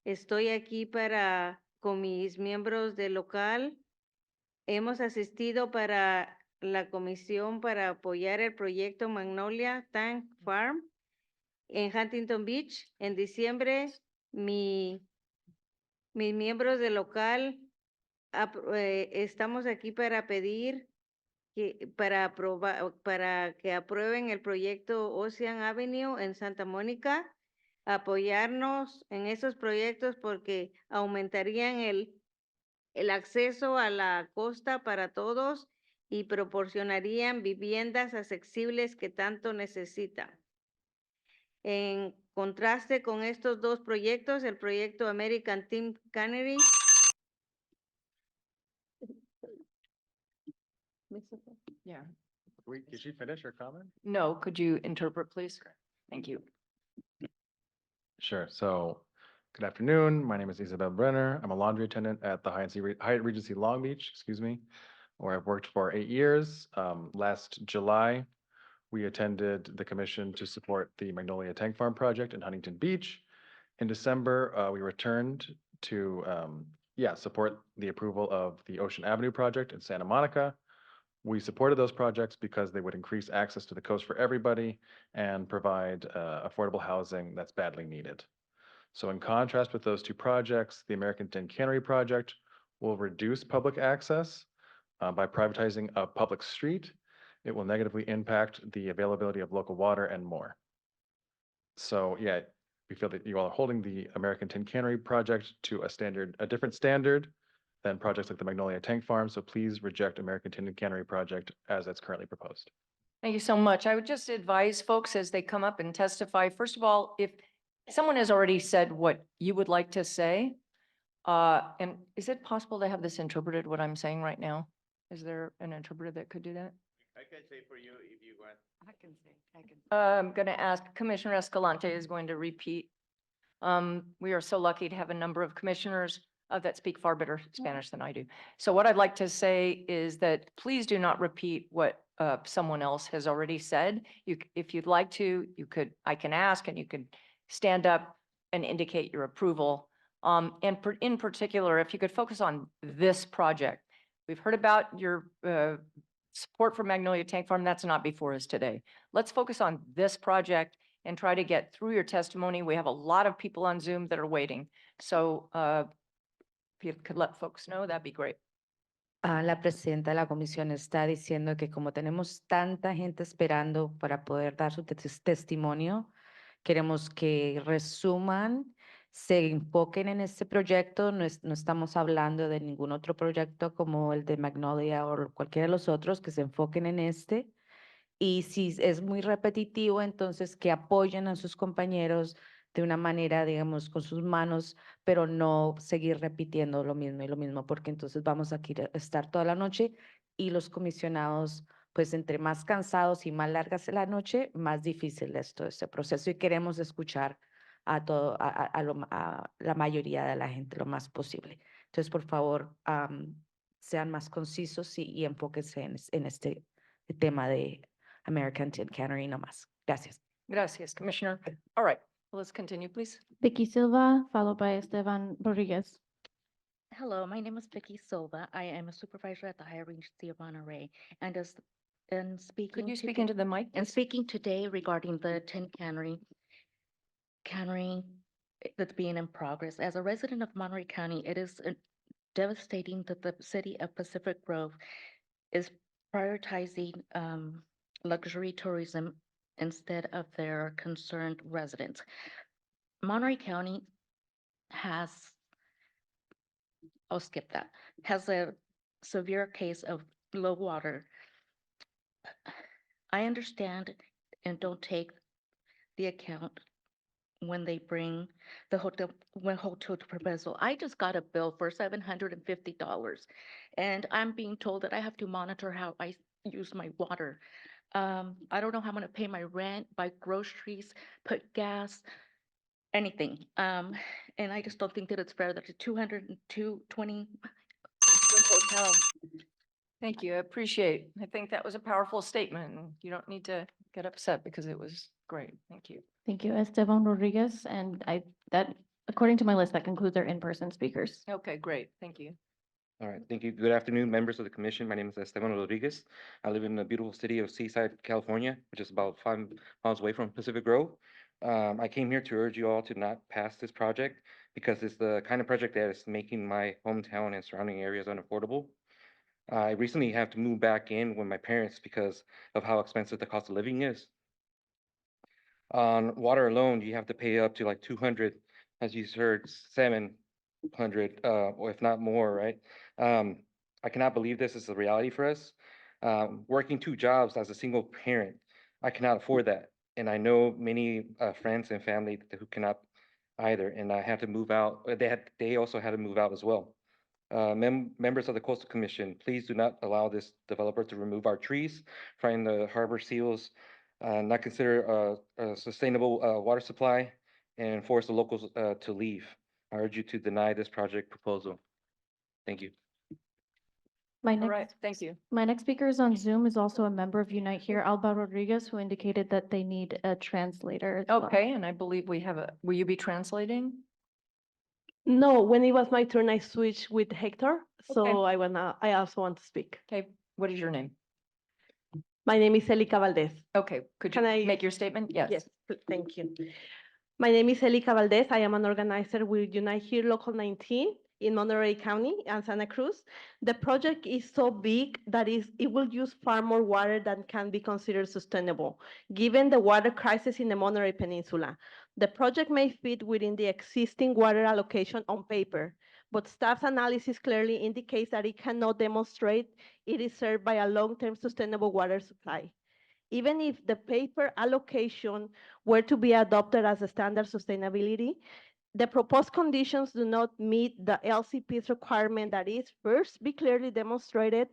estoy aquí con mis miembros del local. Hemos asistido para la comisión para apoyar el proyecto Magnolia Tank Farm en Huntington Beach. En diciembre, mis miembros del local estamos aquí para pedir para que aprueben el proyecto Ocean Avenue en Santa Mónica, apoyarnos en esos proyectos porque aumentarían el acceso a la costa para todos y proporcionarían viviendas accesibles que tanto necesitan. En contraste con estos dos proyectos, el proyecto American Teen Cannery Yeah. Wait, did she finish her comment? No, could you interpret, please? Thank you. Sure. So, good afternoon. My name is Isabel Brenner. I'm a laundry attendant at the Hyatt Regency Long Beach, where I've worked for 8 years. Last July, we attended the commission to support the Magnolia Tank Farm project in Huntington Beach. In December, we returned to support the approval of the Ocean Avenue project in Santa Monica. We supported those projects because they would increase access to the coast for everybody and provide affordable housing that's badly needed. So in contrast with those two projects, the American Teen Cannery project will reduce public access by privatizing a public street. It will negatively impact the availability of local water and more. So yeah, we feel that you all are holding the American Teen Cannery project to a different standard than projects like the Magnolia Tank Farm. So please reject American Teen Cannery project as it's currently proposed. Thank you so much. I would just advise folks as they come up and testify, first of all, if someone has already said what you would like to say, and is it possible to have this interpreted, what I'm saying right now? Is there an interpreter that could do that? I can say for you if you want. I can say. I'm going to ask Commissioner Escalante is going to repeat. We are so lucky to have a number of commissioners that speak far better Spanish than I do. So what I'd like to say is that please do not repeat what someone else has already said. If you'd like to, I can ask and you could stand up and indicate your approval. In particular, if you could focus on this project. We've heard about your support for Magnolia Tank Farm. That's not before us today. Let's focus on this project and try to get through your testimony. We have a lot of people on Zoom that are waiting. So if you could let folks know, that'd be great. La presidenta de la comisión está diciendo que como tenemos tanta gente esperando para poder dar su testimonio, queremos que resuman, se enfoquen en este proyecto. No estamos hablando de ningún otro proyecto como el de Magnolia o cualquiera de los otros, que se enfoquen en este. Y si es muy repetitivo, entonces que apoyen a sus compañeros de una manera, digamos, con sus manos, pero no seguir repitiendo lo mismo y lo mismo, porque entonces vamos a estar toda la noche y los comisionados, pues entre más cansados y más larga sea la noche, más difícil es todo este proceso y queremos escuchar a la mayoría de la gente lo más posible. Entonces, por favor, sean más concisos y enfóquense en este tema de American Tin Cannery no más. Gracias. Gracias, Commissioner. All right, let's continue, please. Vicky Silva, followed by Esteban Rodriguez. Hello, my name is Vicky Silva. I am a supervisor at the Higher Regency of Monterey, and speaking. Could you speak into the mic? And speaking today regarding the tin cannery that's being in progress. As a resident of Monterey County, it is devastating that the city of Pacific Grove is prioritizing luxury tourism instead of their concerned residents. Monterey County has, I'll skip that, has a severe case of low water. I understand and don't take the account when they bring the hotel to proposal. I just got a bill for $750 and I'm being told that I have to monitor how I use my water. I don't know how I'm gonna pay my rent, buy groceries, put gas, anything. And I just don't think that it's fair that a 220 hotel. Thank you. I appreciate. I think that was a powerful statement. And you don't need to get upset because it was great. Thank you. Thank you, Esteban Rodriguez. And that, according to my list, that concludes our in-person speakers. Okay, great. Thank you. All right, thank you. Good afternoon, members of the commission. My name is Esteban Rodriguez. I live in the beautiful city of Seaside, California, which is about 5 miles away from Pacific Grove. I came here to urge you all to not pass this project because it's the kind of project that is making my hometown and surrounding areas unaffordable. I recently have to move back in with my parents because of how expensive the cost of living is. On water alone, you have to pay up to like 200, as you heard, 700, or if not more, right? I cannot believe this is a reality for us. Working 2 jobs as a single parent, I cannot afford that. And I know many friends and family who cannot either, and I had to move out. They also had to move out as well. Members of the Coastal Commission, please do not allow this developer to remove our trees, find the harbor seals, not consider a sustainable water supply, and force the locals to leave. I urge you to deny this project proposal. Thank you. My All next, right, thank you. My next speaker is on Zoom is also a member of Unite Here, Alba Rodriguez, who indicated that they need a translator as well. Okay, and I believe we have will you be translating? No, when it was my turn, I switched with Hector. So Okay. I also want to speak. Okay, what is your name? My name is Elica Valdez. Okay, could you make your statement? Yes. Yes, thank you. My name is Elica Valdez. I am an organizer with Unite Here Local 19 in Monterey County and Santa Cruz. The project is so big that it will use far more water than can be considered sustainable, given the water crisis in the Monterey Peninsula. The project may fit within the existing water allocation on paper, but staff's analysis clearly indicates that it cannot demonstrate it is served by a long-term sustainable water supply. Even if the paper allocation were to be adopted as a standard sustainability, the proposed conditions do not meet the LCP's requirement that is first be clearly demonstrated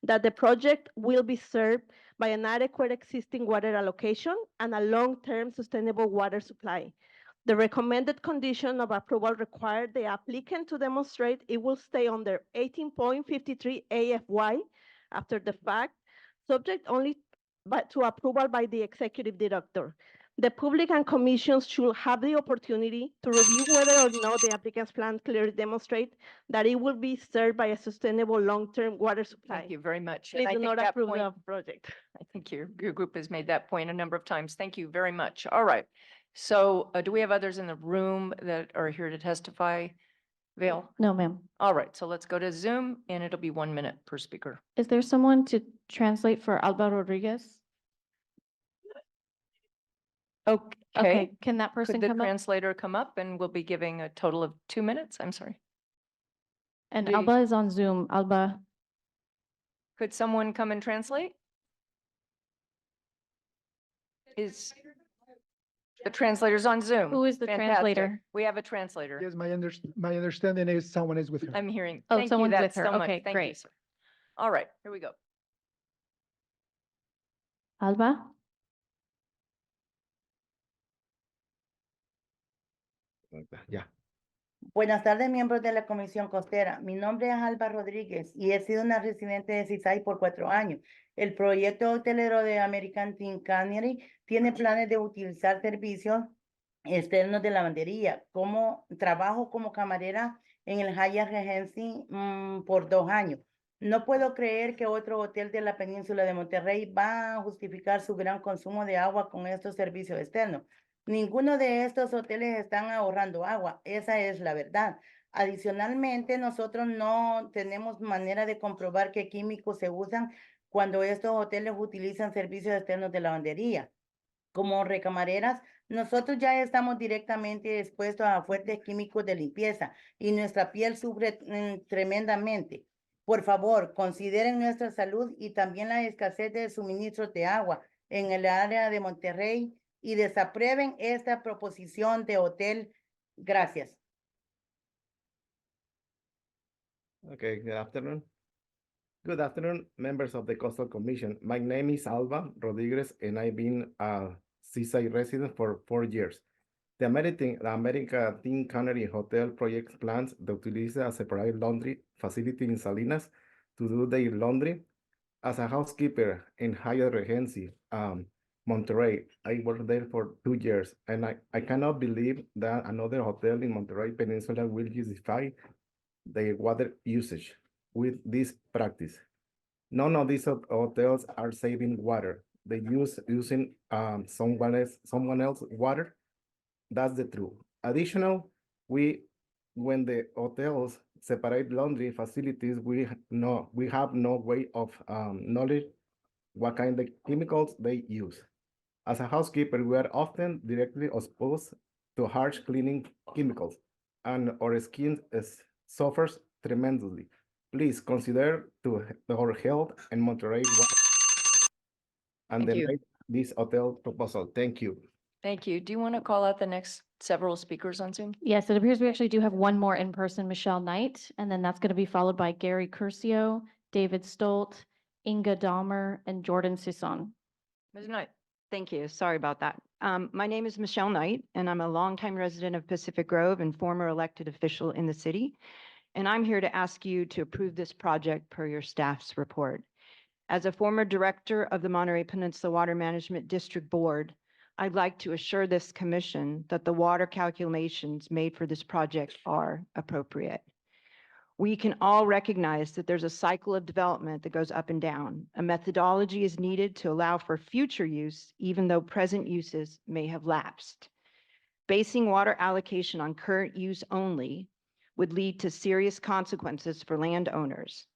that the project will be served by an adequate existing water allocation and a long-term sustainable water supply. The recommended condition of approval required the applicant to demonstrate it will stay under 18.53 AFY after the fact, subject only to approval by the executive director. The public and commissions should have the opportunity to review whether or not the applicant's plan clearly demonstrate that it will be served by a sustainable long-term water supply. Thank you very much. Please And I do think not that approve point- the project. I think your group has made that point a number of times. Thank you very much. All right. So do we have others in the room that are here to testify? Vale? No, ma'am. All right, so let's go to Zoom and it'll be 1 minute per speaker. Is there someone to translate for Alba Rodriguez? Okay. Can that person Could the come up? translator come up and we'll be giving a total of 2 minutes? I'm sorry. And the- Alba is on Zoom. Alba, Could someone come and translate? Is the translator's on Zoom? who is the Fantastic. translator? We have a translator. Yes, my understanding is someone is with her. I'm hearing. Oh, Thank you, someone's with that's her. so much. Okay, Thank you, great. sir. All right, here we go. Alba? Ya. Buenas tardes, miembros de la Comisión Costera. Mi nombre es Alba Rodríguez y he sido una residente de Cisay por 4 años. El proyecto hotelero de American Team Cannery tiene planes de utilizar servicios externos de lavandería. Trabajo como camarera en el Hyatt Regency por 2 años. No puedo creer que otro hotel de la península de Monterrey va a justificar su gran consumo de agua con estos servicios externos. Ninguno de estos hoteles están ahorrando agua, esa es la verdad. Adicionalmente, nosotros no tenemos manera de comprobar qué químicos se usan cuando estos hoteles utilizan servicios externos de lavandería. Como recamareras, nosotros ya estamos directamente expuestos a fuertes químicos de limpieza y nuestra piel sufre tremendamente. Por favor, consideren nuestra salud y también la escasez de suministros de agua en el área de Monterrey y desaprueben esta proposición de hotel. Gracias. Okay, good afternoon. Good afternoon, members of the Coastal Commission. My name is Alba Rodriguez, and I've been a Seaside resident for 4 years. The American Team Cannery Hotel project plans to utilize a separate laundry facility in Salinas to do their laundry. As a housekeeper in Hyatt Regency, Monterrey, I worked there for 2 years, and I cannot believe that another hotel in Monterrey Peninsula will justify their water usage with this practice. None of these hotels are saving water. They using someone else's water. That's the truth. Additional, when the hotels separate laundry facilities, we have no way of knowledge what kind of chemicals they use. As a housekeeper, we are often directly exposed to harsh cleaning chemicals, and our skin suffers tremendously. Please consider our health and Monterrey and Thank you. deny this hotel proposal. Thank you. Thank you. Do you want to call out the next several speakers on Zoom? Yes, it appears we actually do have one more in person, Michelle Knight, and then that's going to be followed by Gary Curcio, David Stolt, Inga Dahmer, and Jordan Sisson. Ms. Knight. Thank you. Sorry about that. My name is Michelle Knight, and I'm a longtime resident of Pacific Grove and former elected official in the city. And I'm here to ask you to approve this project per your staff's report. As a former director of the Monterey Peninsula Water Management District Board, I'd like to assure this commission that the water calculations made for this project are appropriate. We can all recognize that there's a cycle of development that goes up and down. A methodology is needed to allow for future use, even though present uses may have lapsed. Basing water allocation on current use only would lead to serious consequences for landowners.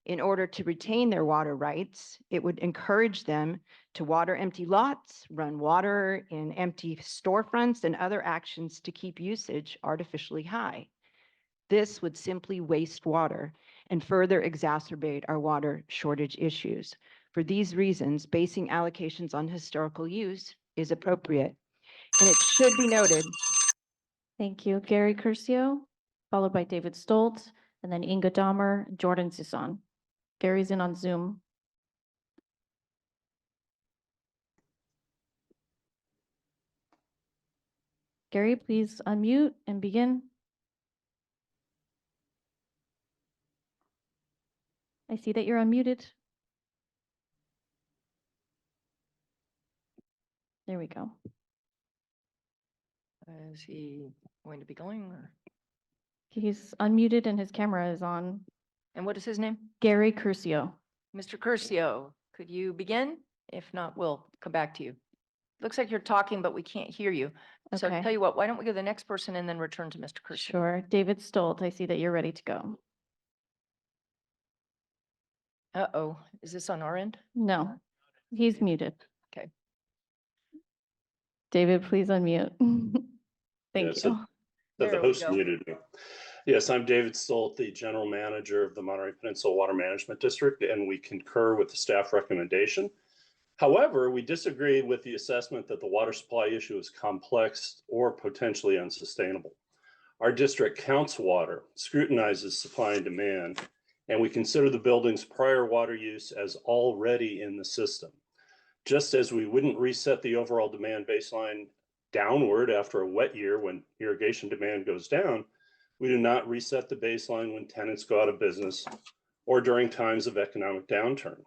In order to retain their water rights, it would encourage them to water empty lots, run water in empty storefronts, and other actions to keep usage artificially high. This would simply waste water and further exacerbate our water shortage issues. For these reasons, basing allocations on historical use is appropriate. And it should be noted. Thank you. Gary Curcio, followed by David Stolt, and then Inga Dahmer, Jordan Sisson. Gary's in on Zoom. Gary, please unmute and begin. I see that you're unmuted. There we go. Is he going to be going or? He's unmuted and his camera is on. And what is his name? Gary Curcio. Mr. Curcio, could you begin? If not, we'll come back to you. Looks like you're talking, but we can't hear you. So Okay. tell you what, why don't we go to the next person and then return to Mr. Curcio? Sure. David Stolt, I see that you're ready to go. Uh-oh, is this on our end? No, he's muted. Okay. David, please unmute. Thank Yes, you. The There we host go. muted me. Yes, I'm David Stolt, the General Manager of the Monterey Peninsula Water Management District, and we concur with the staff recommendation. However, we disagree with the assessment that the water supply issue is complex or potentially unsustainable. Our district counts water, scrutinizes supply and demand, and we consider the building's prior water use as already in the system. Just as we wouldn't reset the overall demand baseline downward after a wet year when irrigation demand goes down, we do not reset the baseline when tenants go out of business or during times of economic downturn.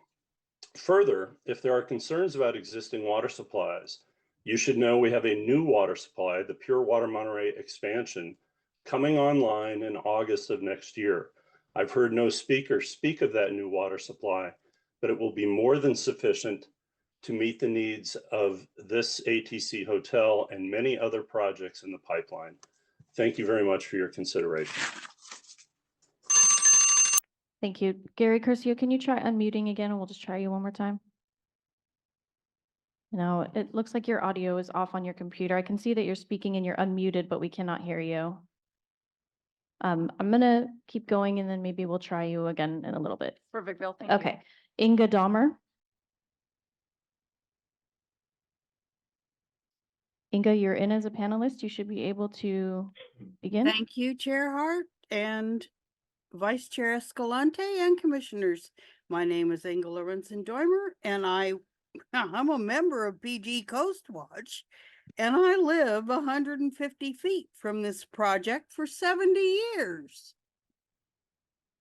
Further, if there are concerns about existing water supplies, you should know we have a new water supply, the Pure Water Monterey expansion, coming online in August of next year. I've heard no speaker speak of that new water supply, but it will be more than sufficient to meet the needs of this ATC hotel and many other projects in the pipeline. Thank you very much for your consideration. Thank you. Gary Curcio, can you try unmuting again? And we'll just try you one more time. No, it looks like your audio is off on your computer. I can see that you're speaking and you're unmuted, but we cannot hear you. I'm gonna keep going and then maybe we'll try you again in a little bit. Perfect, Bill, thank you. Okay, Inga Dahmer. Inga, you're in as a panelist. You should be able to begin. Thank you, Chair Hart and Vice Chair Escalante and Commissioners. My name is Inga Lorenzen-Doimer and I'm a member of PG Coast Watch and I live 150 feet from this project for 70 years.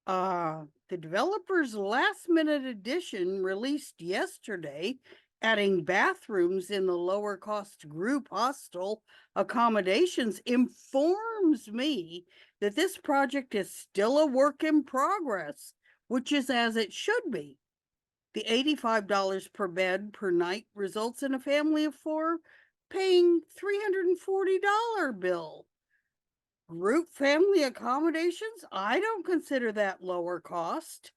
The developer's last-minute addition released yesterday, adding bathrooms in the lower cost group hostel accommodations, informs me that this project is still a work in progress, which is as it should be. The $85 per bed per night results in a family of 4 paying $340 bill. Group family accommodations, I don't consider that lower cost.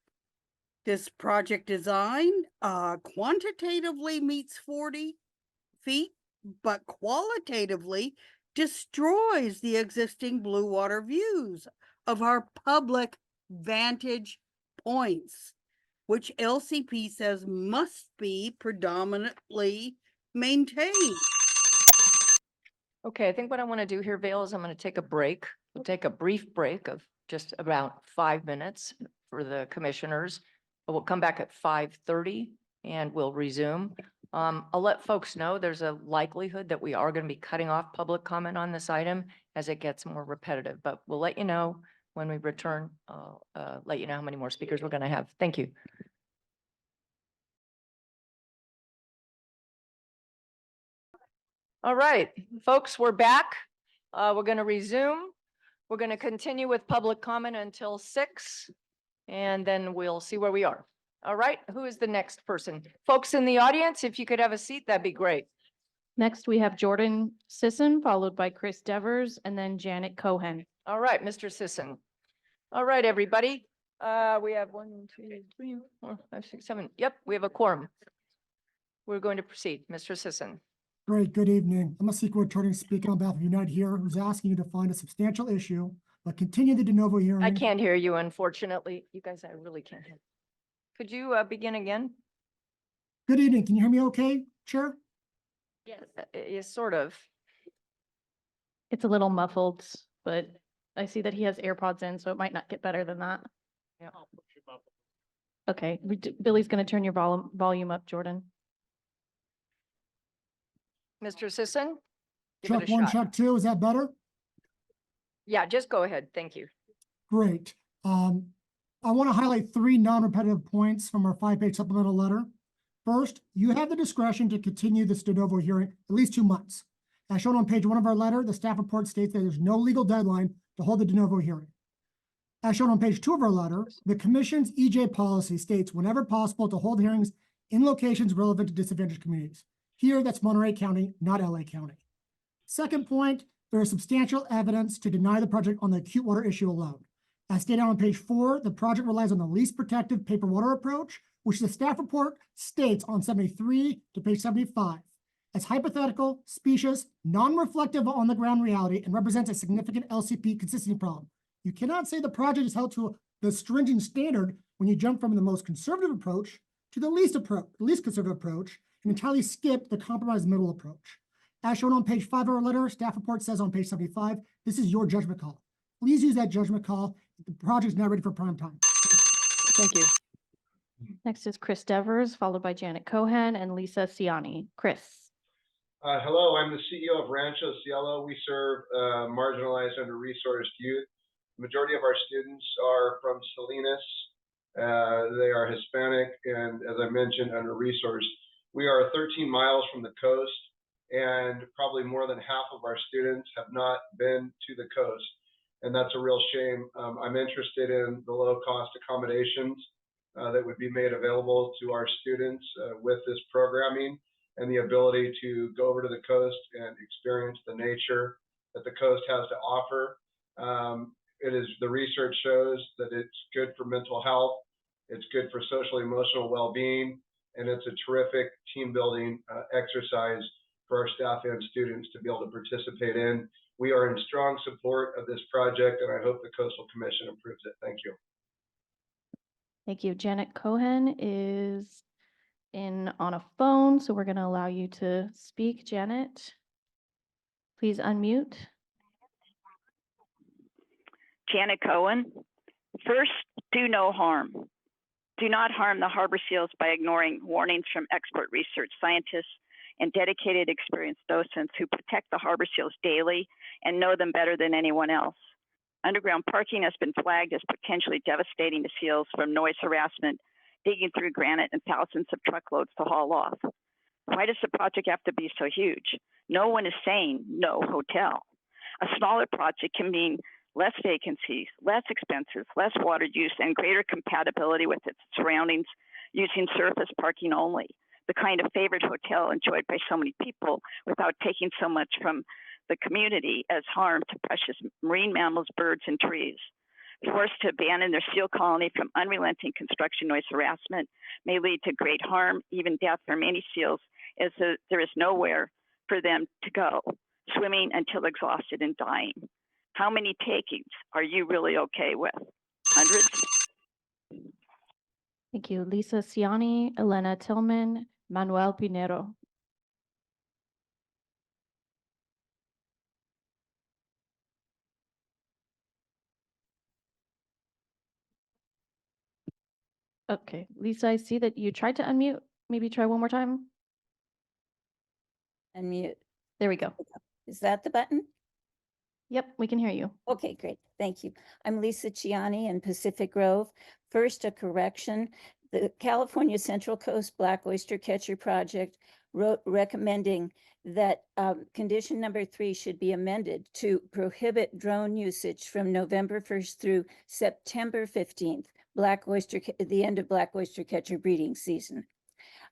This project design quantitatively meets 40 feet, but qualitatively destroys the existing blue water views of our public vantage points, which LCP says must be predominantly maintained. Okay, I think what I want to do here, Vale, is I'm going to take a break. We'll take a brief break of just about 5 minutes for the commissioners. We'll come back at 5:30 and we'll resume. I'll let folks know there's a likelihood that we are going to be cutting off public comment on this item as it gets more repetitive, but we'll let you know when we return. I'll let you know how many more speakers we're going to have. Thank you. All right, folks, we're back. We're going to resume. We're going to continue with public comment until 6, and then we'll see where we are. All right, who is the next person? Folks in the audience, if you could have a seat, that'd be great. Next, we have Jordan Sisson, followed by Chris Devers, and then Janet Cohen. All right, Mr. Sisson. All right, everybody. We have 1, 2, 3, 4, 5, 6, 7. Yep, we have a quorum. We're going to proceed. Mr. Sisson. Great, good evening. I'm a SQL attorney speaking on behalf of Unite Here, who's asking you to find a substantial issue, but continue the de novo hearing. I can't hear you, unfortunately. You guys, I really can't hear. Could you begin again? Good evening. Can you hear me okay, Chair? Yes. Yes, sort of. It's a little muffled, but I see that he has AirPods in, so it might not get better than that. Yeah. Okay, Billy's going to turn your volume up, Jordan. Mr. Sisson? Give it Check a one, shot. check two, is that better? Yeah, just go ahead. Thank you. Great. I want to highlight 3 non-repetitive points from our 5-page supplemental letter. First, you have the discretion to continue this de novo hearing at least 2 months. As shown on page 1 of our letter, the staff report states that there's no legal deadline to hold the de novo hearing. As shown on page 2 of our letter, the commission's EJ policy states whenever possible to hold hearings in locations relevant to disadvantaged communities. Here, that's Monterey County, not LA County. Second point, there is substantial evidence to deny the project on the acute water issue alone. As stated on page 4, the project relies on the least protective paper water approach, which the staff report states on 73 to page 75. As hypothetical, specious, non-reflective on the ground reality, and represents a significant LCP consistency problem. You cannot say the project is held to the stringent standard when you jump from the most conservative approach to the least conservative approach and entirely skip the compromised middle approach. As shown on page 5 of our letter, staff report says on page 75, this is your judgment call. Please use that judgment call. The project is now ready for prime time. Thank you. Next is Chris Devers, followed by Janet Cohen and Lisa Ciani. Chris. Hello, I'm the CEO of Rancho Cielo. We serve marginalized, under-resourced youth. The majority of our students are from Salinas. They are Hispanic and, as I mentioned, under-resourced. We are 13 miles from the coast, and probably more than half of our students have not been to the coast, and that's a real shame. I'm interested in the low-cost accommodations that would be made available to our students with this programming, and the ability to go over to the coast and experience the nature that the coast has to offer. The research shows that it's good for mental health, it's good for social emotional well-being, and it's a terrific team building exercise for our staff and students to be able to participate in. We are in strong support of this project, and I hope the Coastal Commission approves it. Thank you. Thank you. Janet Cohen is on a phone, so we're going to allow you to speak. Janet, please unmute. Janet Cohen. First, do no harm. Do not harm the harbor seals by ignoring warnings from expert research scientists and dedicated experienced docents who protect the harbor seals daily and know them better than anyone else. Underground parking has been flagged as potentially devastating to seals from noise harassment, digging through granite, and thousands of truckloads to haul off. Why does the project have to be so huge? No one is saying no hotel. A smaller project can mean less vacancies, less expenses, less water use, and greater compatibility with its surroundings using surface parking only, the kind of favored hotel enjoyed by so many people without taking so much from the community as harm to precious marine mammals, birds, and trees. Forced to abandon their seal colony from unrelenting construction noise harassment may lead to great harm, even death for many seals, as there is nowhere for them to go, swimming until exhausted and dying. How many takings are you really okay with? Hundreds? Thank you. Lisa Ciani, Elena Tillman, Manuel Pinero. Okay, Lisa, I see that you tried to unmute. Maybe try one more time. Unmute. There we go. Is that the button? Yep, we can hear you. Okay, great. Thank you. I'm Lisa Ciani in Pacific Grove. First, a correction. The California Central Coast Black Oyster Catcher Project wrote recommending that condition number 3 should be amended to prohibit drone usage from November 1st through September 15th, the end of Black Oyster Catcher breeding season.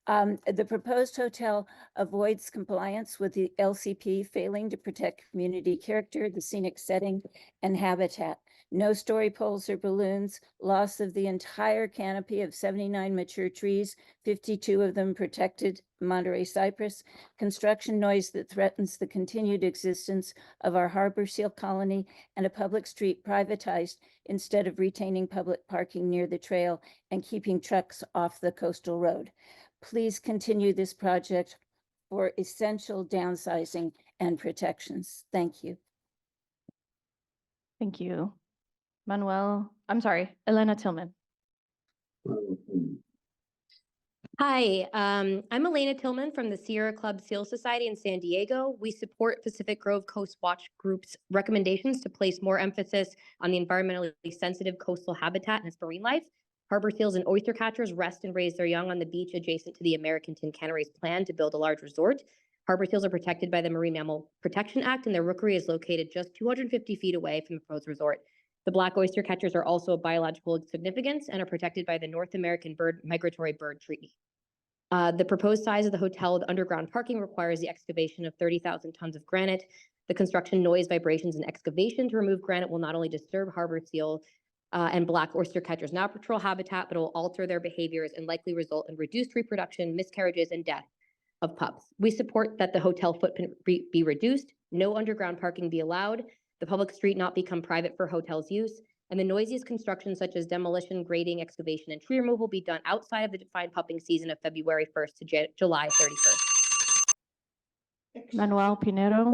The proposed hotel avoids compliance with the LCP, failing to protect community character, the scenic setting, and habitat. No story poles or balloons, loss of the entire canopy of 79 mature trees, 52 of them protected Monterey cypress, construction noise that threatens the continued existence of our harbor seal colony, and a public street privatized instead of retaining public parking near the trail and keeping trucks off the coastal road. Please continue this project for essential downsizing and protections. Thank you. Thank you. Elena Tillman. Hi, I'm Elena Tillman from the Sierra Club Seal Society in San Diego. We support Pacific Grove Coast Watch Group's recommendations to place more emphasis on the environmentally sensitive coastal habitat and its marine life. Harbor seals and oyster catchers rest and raise their young on the beach adjacent to the American Tin Cannery's plan to build a large resort. Harbor seals are protected by the Marine Mammal Protection Act, and their rookery is located just 250 feet away from the proposed resort. The black oyster catchers are also of biological significance and are protected by the North American Migratory Bird Treaty. The proposed size of the hotel with underground parking requires the excavation of 30,000 tons of granite. The construction, noise, vibrations, and excavation to remove granite will not only disturb harbor seal and black oyster catchers' natural habitat, but will alter their behaviors and likely result in reduced reproduction, miscarriages, and death of pups. We support that the hotel footprint be reduced, no underground parking be allowed, the public street not become private for hotels' use, and the noisiest construction such as demolition, grading, excavation, and tree removal be done outside of the defined pupping season of February 1st to July 31st. Manuel Pinero,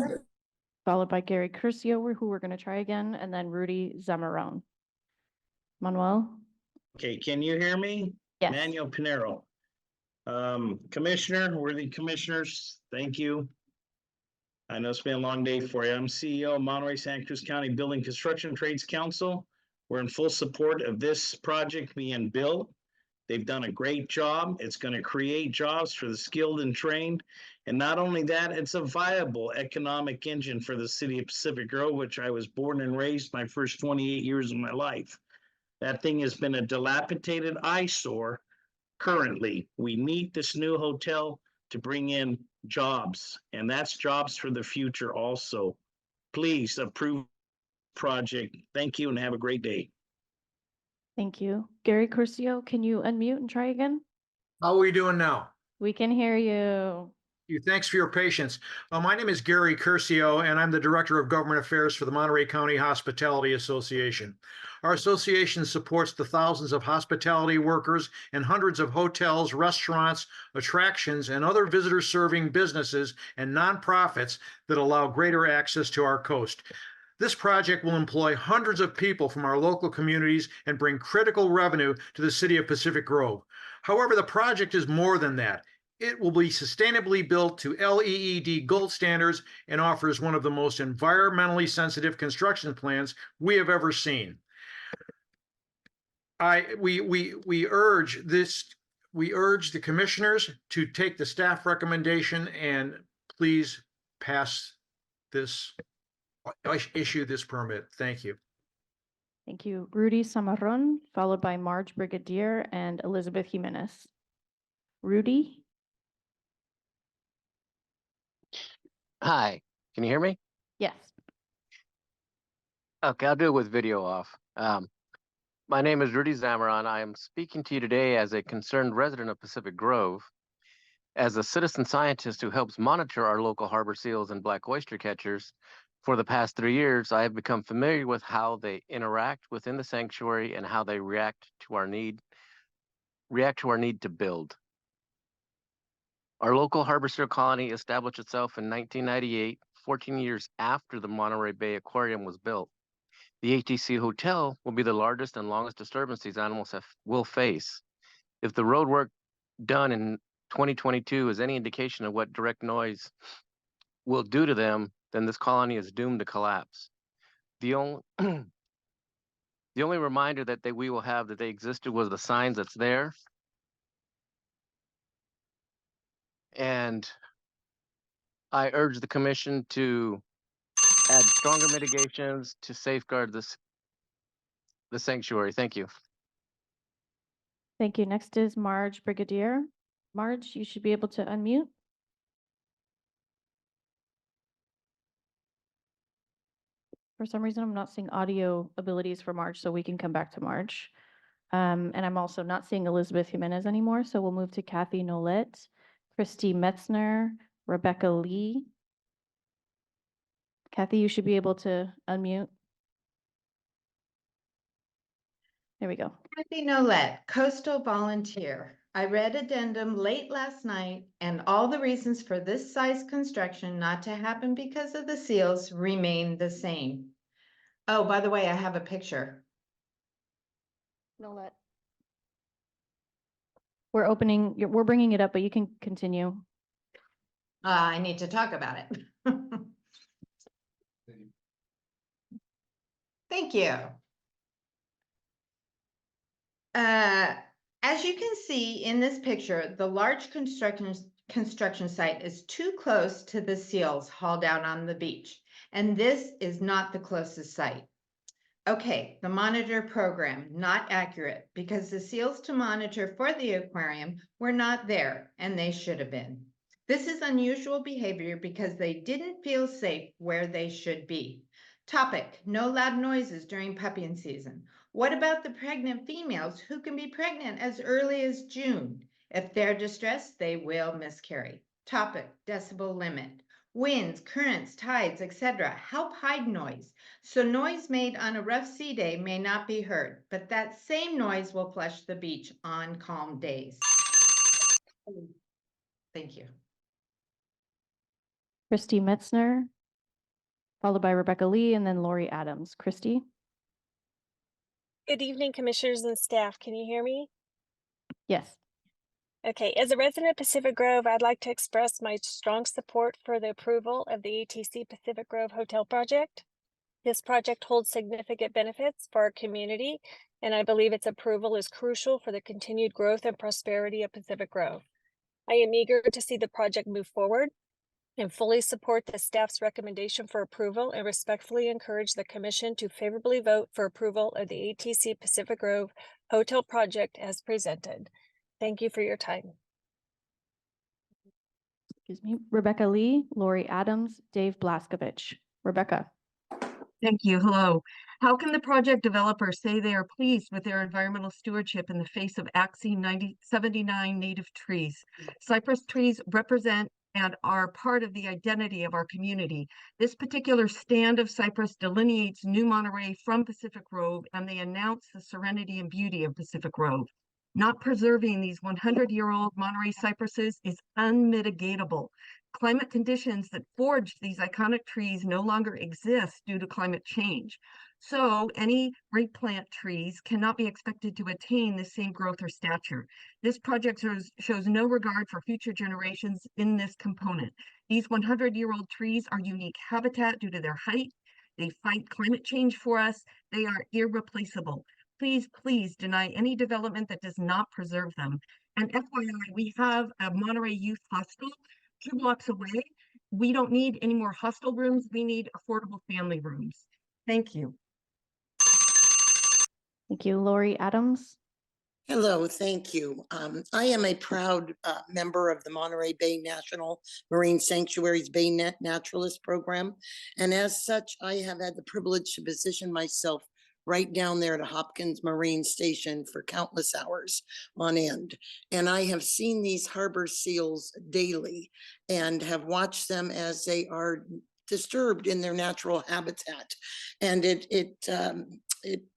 followed by Gary Curcio, who we're going to try again, and then Rudy Zamarone. Manuel? Okay, can you hear me? Yes. Manuel Pinero. Commissioner, worthy commissioners, thank you. I know it's been a long day for you. I'm CEO of Monterey Santa Cruz County Building Construction Trades Council. We're in full support of this project being built. They've done a great job. It's going to create jobs for the skilled and trained. And not only that, it's a viable economic engine for the city of Pacific Grove, which I was born and raised my first 28 years of my life. That thing has been a dilapidated eyesore currently. We need this new hotel to bring in jobs, and that's jobs for the future also. Please approve project. Thank you and have a great day. Thank you. Gary Curcio, can you unmute and try again? How are we doing now? We can hear you. Thanks for your patience. My name is Gary Curcio, and I'm the Director of Government Affairs for the Monterey County Hospitality Association. Our association supports the thousands of hospitality workers and hundreds of hotels, restaurants, attractions, and other visitor-serving businesses and nonprofits that allow greater access to our coast. This project will employ hundreds of people from our local communities and bring critical revenue to the city of Pacific Grove. However, the project is more than that. It will be sustainably built to LEED gold standards and offers one of the most environmentally sensitive construction plans we have ever seen. We urge the commissioners to take the staff recommendation and please pass this, issue this permit. Thank you. Thank you. Rudy Zamarone, followed by Marge Brigadier and Elizabeth Jimenez. Rudy? Hi, can you hear me? Yes. Okay, I'll do it with video off. My name is Rudy Zamarone. I am speaking to you today as a concerned resident of Pacific Grove. As a citizen scientist who helps monitor our local harbor seals and black oyster catchers, for the past 3 years, I have become familiar with how they interact within the sanctuary and how they react to our need to build. Our local harbor seal colony established itself in 1998, 14 years after the Monterey Bay Aquarium was built. The HTC Hotel will be the largest and longest disturbance these animals will face. If the road work done in 2022 is any indication of what direct noise will do to them, then this colony is doomed to collapse. The only reminder that we will have that they existed was the signs that's there. And I urge the commission to add stronger mitigations to safeguard the sanctuary. Thank you. Thank you. Next is Marge Brigadier. Marge, you should be able to unmute. For some reason, I'm not seeing audio abilities for Marge, so we can come back to Marge. And I'm also not seeing Elizabeth Jimenez anymore, so we'll move to Kathy Nolette, Christy Metzner, Rebecca Lee. Kathy, you should be able to unmute. There we go. Kathy Nolette, Coastal Volunteer. I read addendum late last night and all the reasons for this size construction not to happen because of the seals remain the same. Oh, by the way, I have a picture. Nolette. We're bringing it up, but you can continue. I need to talk about it. Thank you. As you can see in this picture, the large construction site is too close to the seals hauled out on the beach, and this is not the closest site. Okay, the monitor program, not accurate, because the seals to monitor for the aquarium were not there, and they should have been. This is unusual behavior because they didn't feel safe where they should be. Topic, no loud noises during puppying season. What about the pregnant females who can be pregnant as early as June? If they're distressed, they will miscarry. Topic, decibel limit. Winds, currents, tides, etc. help hide noise. So noise made on a rough sea day may not be heard, but that same noise will flush the beach on calm days. Thank you. Christy Metzner, followed by Rebecca Lee, and then Lori Adams. Christy? Good evening, commissioners and staff. Can you hear me? Yes. Okay, as a resident of Pacific Grove, I'd like to express my strong support for the approval of the ATC Pacific Grove Hotel project. This project holds significant benefits for our community, and I believe its approval is crucial for the continued growth and prosperity of Pacific Grove. I am eager to see the project move forward and fully support the staff's recommendation for approval and respectfully encourage the commission to favorably vote for approval of the ATC Pacific Grove Hotel project as presented. Thank you for your time. Excuse me. Rebecca Lee, Lori Adams, Dave Blaskovich. Rebecca. Thank you. Hello. How can the project developer say they are pleased with their environmental stewardship in the face of axing 79 native trees? Cypress trees represent and are part of the identity of our community. This particular stand of cypress delineates New Monterey from Pacific Grove, and they announce the serenity and beauty of Pacific Grove. Not preserving these 100-year-old Monterey cypresses is unmitigatable. Climate conditions that forged these iconic trees no longer exist due to climate change. So any replant trees cannot be expected to attain the same growth or stature. This project shows no regard for future generations in this component. These 100-year-old trees are unique habitat due to their height. They fight climate change for us. They are irreplaceable. Please, please deny any development that does not preserve them. And FYI, we have a Monterey Youth Hostel 2 blocks away. We don't need any more hostel rooms. We need affordable family rooms. Thank you. Thank you. Lori Adams. Hello, thank you. I am a proud member of the Monterey Bay National Marine Sanctuary's Bay Naturalist Program. And as such, I have had the privilege to position myself right down there at a Hopkins Marine Station for countless hours on end. And I have seen these harbor seals daily and have watched them as they are disturbed in their natural habitat. And it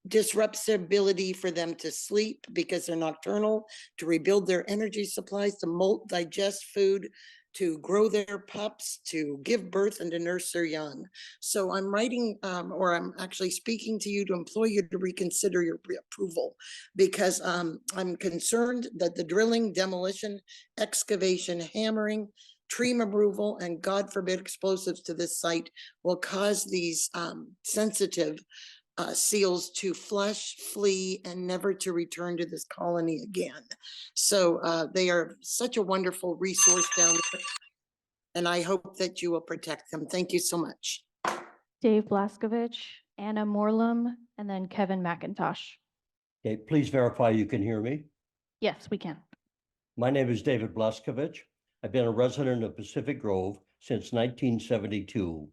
disrupts their ability for them to sleep because they're nocturnal, to rebuild their energy supplies, to molt, digest food, to grow their pups, to give birth and to nurse their young. So I'm writing, or I'm actually speaking to you to implore you to reconsider your approval, because I'm concerned that the drilling, demolition, excavation, hammering, tree removal, and God forbid explosives to this site will cause these sensitive seals to flush, flee, and never to return to this colony again. So they are such a wonderful resource down there, and I hope that you will protect them. Thank you so much. Dave Blaskovich, Anna Morlam, and then Kevin McIntosh. Okay, please verify you can hear me. Yes, we can. My name is David Blaskovich. I've been a resident of Pacific Grove since 1972.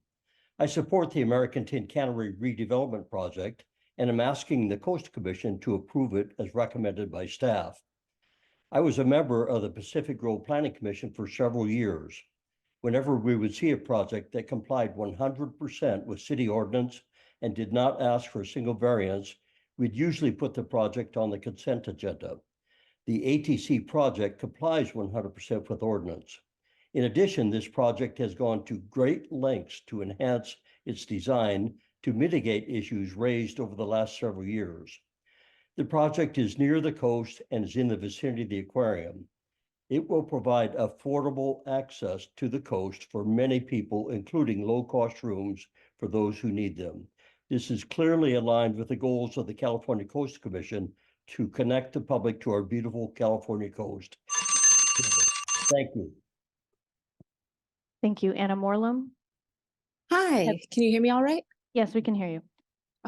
I support the American Tin Cannery redevelopment project, and am asking the Coastal Commission to approve it as recommended by staff. I was a member of the Pacific Grove Planning Commission for several years. Whenever we would see a project that complied 100% with city ordinance and did not ask for a single variance, we'd usually put the project on the consent agenda. The ATC project complies 100% with ordinance. In addition, this project has gone to great lengths to enhance its design to mitigate issues raised over the last several years. The project is near the coast and is in the vicinity of the aquarium. It will provide affordable access to the coast for many people, including low-cost rooms for those who need them. This is clearly aligned with the goals of the California Coast Commission to connect the public to our beautiful California coast. Thank you. Thank you. Anna Morlam? Hi, can you hear me all right? Yes, we can hear you.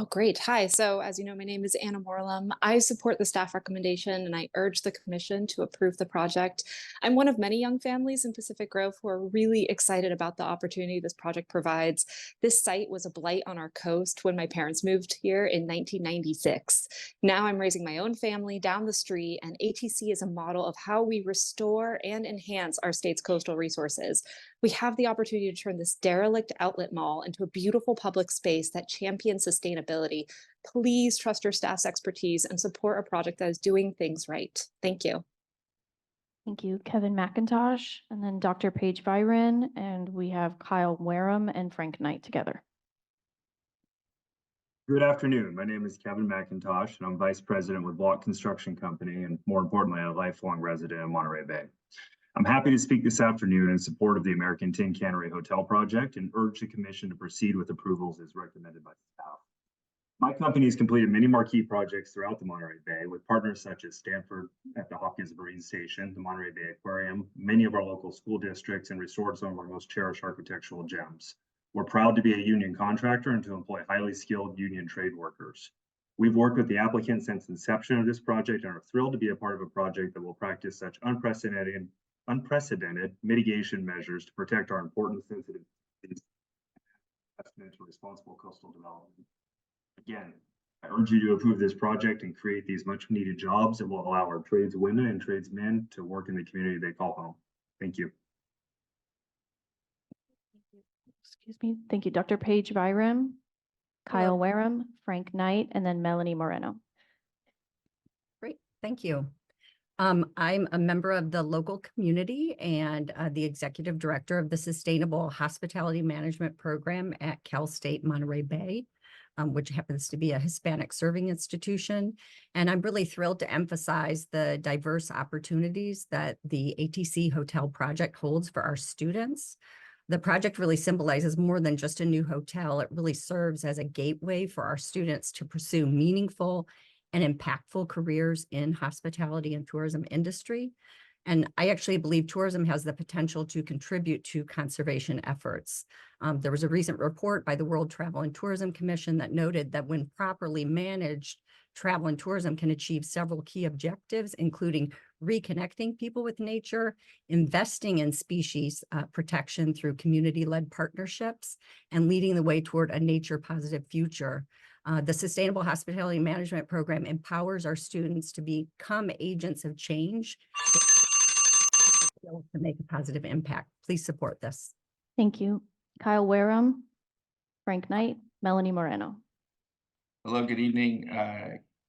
Oh, great. Hi. So as you know, my name is Anna Morlam. I support the staff recommendation and I urge the commission to approve the project. I'm one of many young families in Pacific Grove who are really excited about the opportunity this project provides. This site was a blight on our coast when my parents moved here in 1996. Now I'm raising my own family down the street, and ATC is a model of how we restore and enhance our state's coastal resources. We have the opportunity to turn this derelict outlet mall into a beautiful public space that champions sustainability. Please trust your staff's expertise and support a project that is doing things right. Thank you. Thank you, Kevin McIntosh, and then Dr. Paige Byron, and we have Kyle Wareham and Frank Knight together. Good afternoon. My name is Kevin McIntosh, and I'm Vice President with Block Construction Company, and more importantly, a lifelong resident of Monterey Bay. I'm happy to speak this afternoon in support of the American Tin Cannery Hotel project and urge the commission to proceed with approvals as recommended by staff. My company has completed many marquee projects throughout the Monterey Bay with partners such as Stanford at the Hopkins Marine Station, the Monterey Bay Aquarium, many of our local school districts, and restored some of our most cherished architectural gems. We're proud to be a union contractor and to employ highly skilled union trade workers. We've worked with the applicant since inception of this project and are thrilled to be a part of a project that will practice such unprecedented mitigation measures to protect our important sensitive species and to responsible coastal development. Again, I urge you to approve this project and create these much needed jobs that will allow our tradeswomen and tradesmen to work in the community they call home. Thank you. Excuse me. Thank you, Dr. Paige Byron, Kyle Wareham, Frank Knight, and then Melanie Moreno. Great, thank you. I'm a member of the local community and the executive director of the Sustainable Hospitality Management Program at Cal State Monterey Bay, which happens to be a Hispanic serving institution. And I'm really thrilled to emphasize the diverse opportunities that the ATC Hotel project holds for our students. The project really symbolizes more than just a new hotel. It really serves as a gateway for our students to pursue meaningful and impactful careers in hospitality and tourism industry. And I actually believe tourism has the potential to contribute to conservation efforts. There was a recent report by the World Travel and Tourism Commission that noted that when properly managed, travel and tourism can achieve several key objectives, including reconnecting people with nature, investing in species protection through community-led partnerships, and leading the way toward a nature-positive future. The Sustainable Hospitality Management Program empowers our students to become agents of change to make a positive impact. Please support this. Thank you. Kyle Wareham, Frank Knight, Melanie Moreno. Hello, good evening,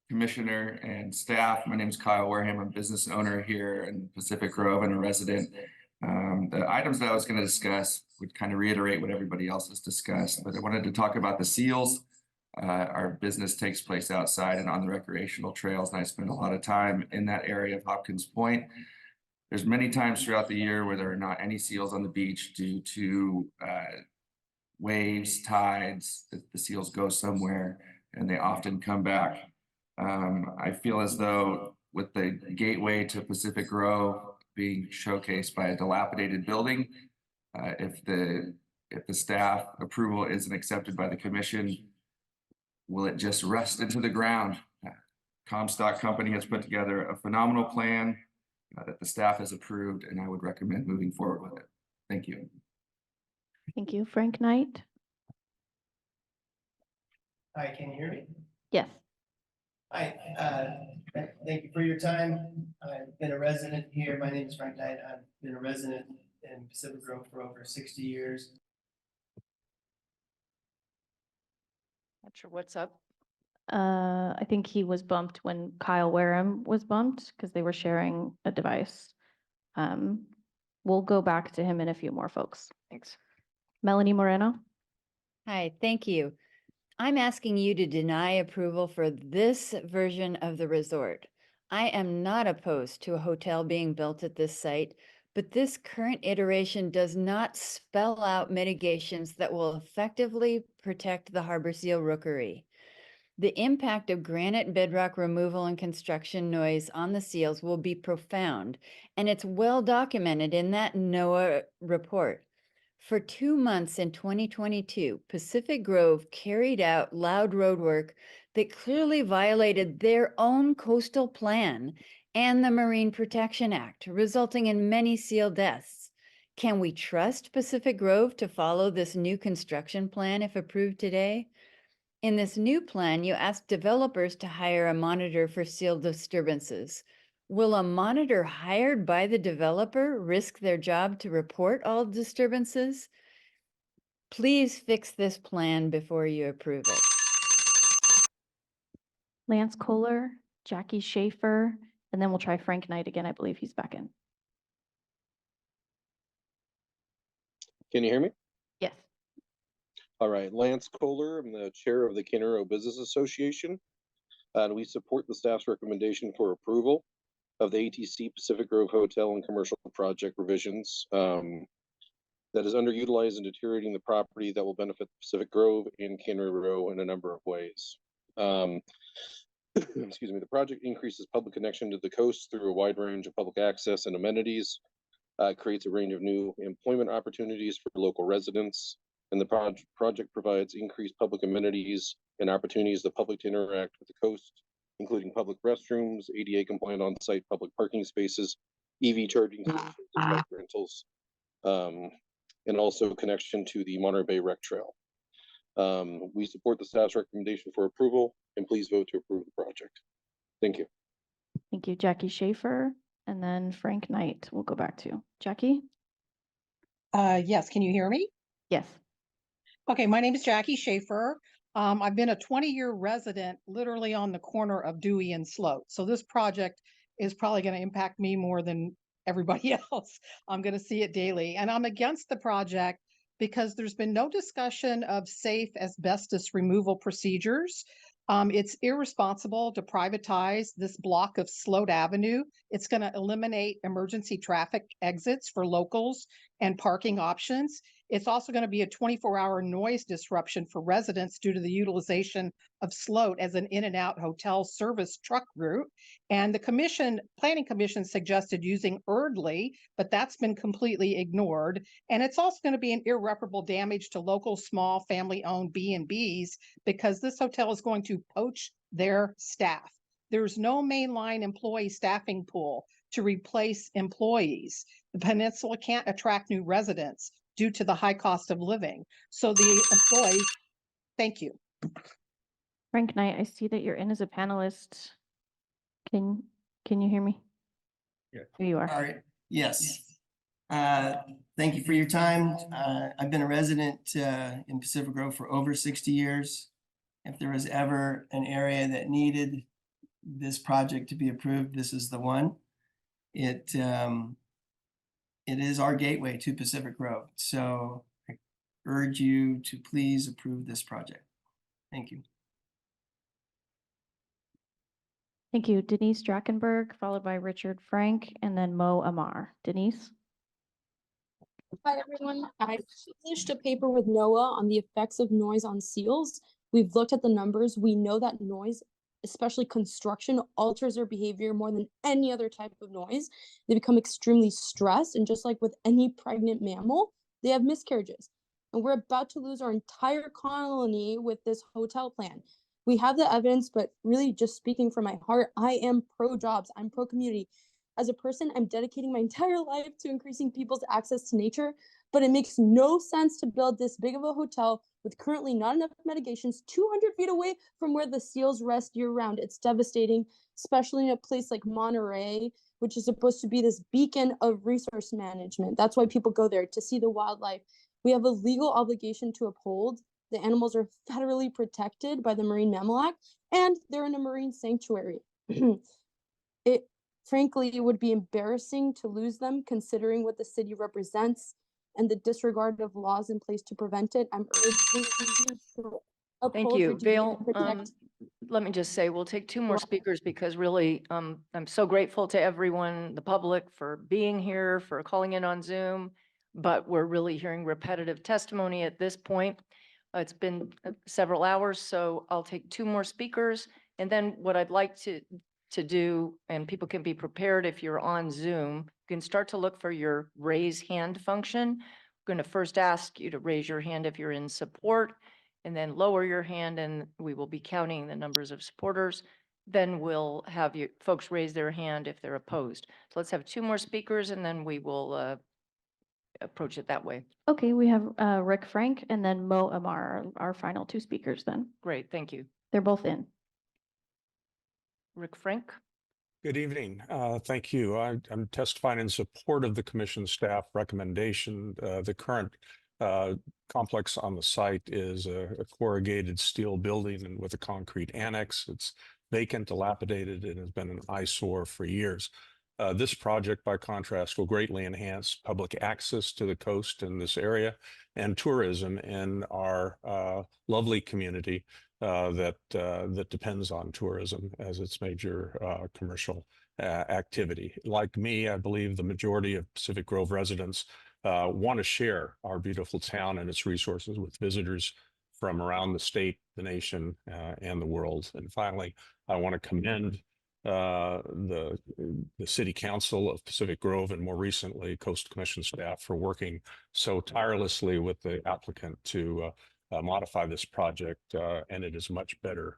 Commissioner and staff. My name is Kyle Wareham. I'm a business owner here in Pacific Grove and a resident. The items that I was going to discuss would kind of reiterate what everybody else has discussed, but I wanted to talk about the seals. Our business takes place outside and on the recreational trails, and I spend a lot of time in that area of Hopkins Point. There's many times throughout the year where there are not any seals on the beach due to waves, tides, that the seals go somewhere and they often come back. I feel as though with the gateway to Pacific Grove being showcased by a dilapidated building, if the staff approval isn't accepted by the commission, will it just rust into the ground? Comstock Company has put together a phenomenal plan that the staff has approved, and I would recommend moving forward with it. Thank you. Thank you. Frank Knight. Hi, can you hear me? Yes. Hi, thank you for your time. I've been a resident here. My name is Frank Knight. I've been a resident in Pacific Grove for over 60 years. Not sure what's up. I think he was bumped when Kyle Wareham was bumped because they were sharing a device. We'll go back to him and a few more folks. Thanks. Melanie Moreno. Hi, thank you. I'm asking you to deny approval for this version of the resort. I am not opposed to a hotel being built at this site, but this current iteration does not spell out mitigations that will effectively protect the Harbor Seal Rookery. The impact of granite bedrock removal and construction noise on the seals will be profound, and it's well documented in that NOAA report. For 2 months in 2022, Pacific Grove carried out loud roadwork that clearly violated their own coastal plan and the Marine Protection Act, resulting in many seal deaths. Can we trust Pacific Grove to follow this new construction plan if approved today? In this new plan, you ask developers to hire a monitor for seal disturbances. Will a monitor hired by the developer risk their job to report all disturbances? Please fix this plan before you approve it. Lance Kohler, Jackie Schaefer, and then we'll try Frank Knight again. I believe he's back in. Can you hear me? Yes. All right, Lance Kohler, I'm the chair of the Cannery Business Association, and we support the staff's recommendation for approval of the ATC Pacific Grove Hotel and Commercial Project revisions that is underutilized and deteriorating the property that will benefit Pacific Grove and Cannery Row in a number of ways. Excuse me, the project increases public connection to the coast through a wide range of public access and amenities, creates a range of new employment opportunities for local residents, and the project provides increased public amenities and opportunities for the public to interact with the coast, including public restrooms, ADA compliant on-site public parking spaces, EV charging stations, and bike rentals, and also connection to the Monterey Bay Rec Trail. We support the staff's recommendation for approval, and please vote to approve the project. Thank you. Thank you, Jackie Schaefer, and then Frank Knight we'll go back to. Jackie? Yes, can you hear me? Yes. Okay, my name is Jackie Schaefer. I've been a 20-year resident literally on the corner of Dewey and Sloat. So this project is probably going to impact me more than everybody else. I'm going to see it daily. And I'm against the project because there's been no discussion of safe asbestos removal procedures. It's irresponsible to privatize this block of Sloat Avenue. It's going to eliminate emergency traffic exits for locals and parking options. It's also going to be a 24-hour noise disruption for residents due to the utilization of Sloat as an in and out hotel service truck route. And the Planning Commission suggested using Erdley, but that's been completely ignored. And it's also going to be an irreparable damage to local small family-owned B&Bs because this hotel is going to poach their staff. There's no mainline employee staffing pool to replace employees. The peninsula can't attract new residents due to the high cost of living. So the employees, thank you. Frank Knight, I see that you're in as a panelist. Can you hear me? Yeah. Here you are. All right. Yes. Thank you for your time. I've been a resident in Pacific Grove for over 60 years. If there was ever an area that needed this project to be approved, this is the one. It is our gateway to Pacific Grove. So I urge you to please approve this project. Thank you. Thank you. Denise Drachenberg, followed by Richard Frank, and then Mo Amar. Denise? Hi, everyone. I published a paper with NOAA on the effects of noise on seals. We've looked at the numbers. We know that noise, especially construction, alters their behavior more than any other type of noise. They become extremely stressed, and just like with any pregnant mammal, they have miscarriages. And we're about to lose our entire colony with this hotel plan. We have the evidence, but really just speaking from my heart, I am pro-jobs, I'm pro-community. As a person, I'm dedicating my entire life to increasing people's access to nature, but it makes no sense to build this big of a hotel with currently not enough mitigations 200 feet away from where the seals rest year-round. It's devastating, especially in a place like Monterey, which is supposed to be this beacon of resource management. That's why people go there, to see the wildlife. We have a legal obligation to uphold. The animals are federally protected by the Marine Mammal Act, and they're in a marine sanctuary. Frankly, it would be embarrassing to lose them considering what the city represents and the disregard of laws in place to prevent it. I'm urging you to Thank Opposed you. for duty to Vale, protect. let me just say, we'll take two more speakers because really, I'm so grateful to everyone, the public, for being here, for calling in on Zoom. But we're really hearing repetitive testimony at this point. It's been several hours, so I'll take two more speakers. And then what I'd like to do, and people can be prepared if you're on Zoom, you can start to look for your raise hand function. I'm going to first ask you to raise your hand if you're in support, and then lower your hand, and we will be counting the numbers of supporters. Then we'll have you folks raise their hand if they're opposed. So let's have two more speakers, and then we will approach it that way. Okay, we have Rick Frank and then Mo Amar, our final two speakers then. Great, thank you. They're both in. Rick Frank. Good evening. Thank you. I'm testifying in support of the commission staff recommendation. The current complex on the site is a corrugated steel building and with a concrete annex. It's vacant, dilapidated, and has been an eyesore for years. This project, by contrast, will greatly enhance public access to the coast in this area and tourism in our lovely community that depends on tourism as its major commercial activity. Like me, I believe the majority of Pacific Grove residents want to share our beautiful town and its resources with visitors from around the state, the nation, and the world. And finally, I want to commend the City Council of Pacific Grove and more recently Coastal Commission staff for working so tirelessly with the applicant to modify this project, and it is much better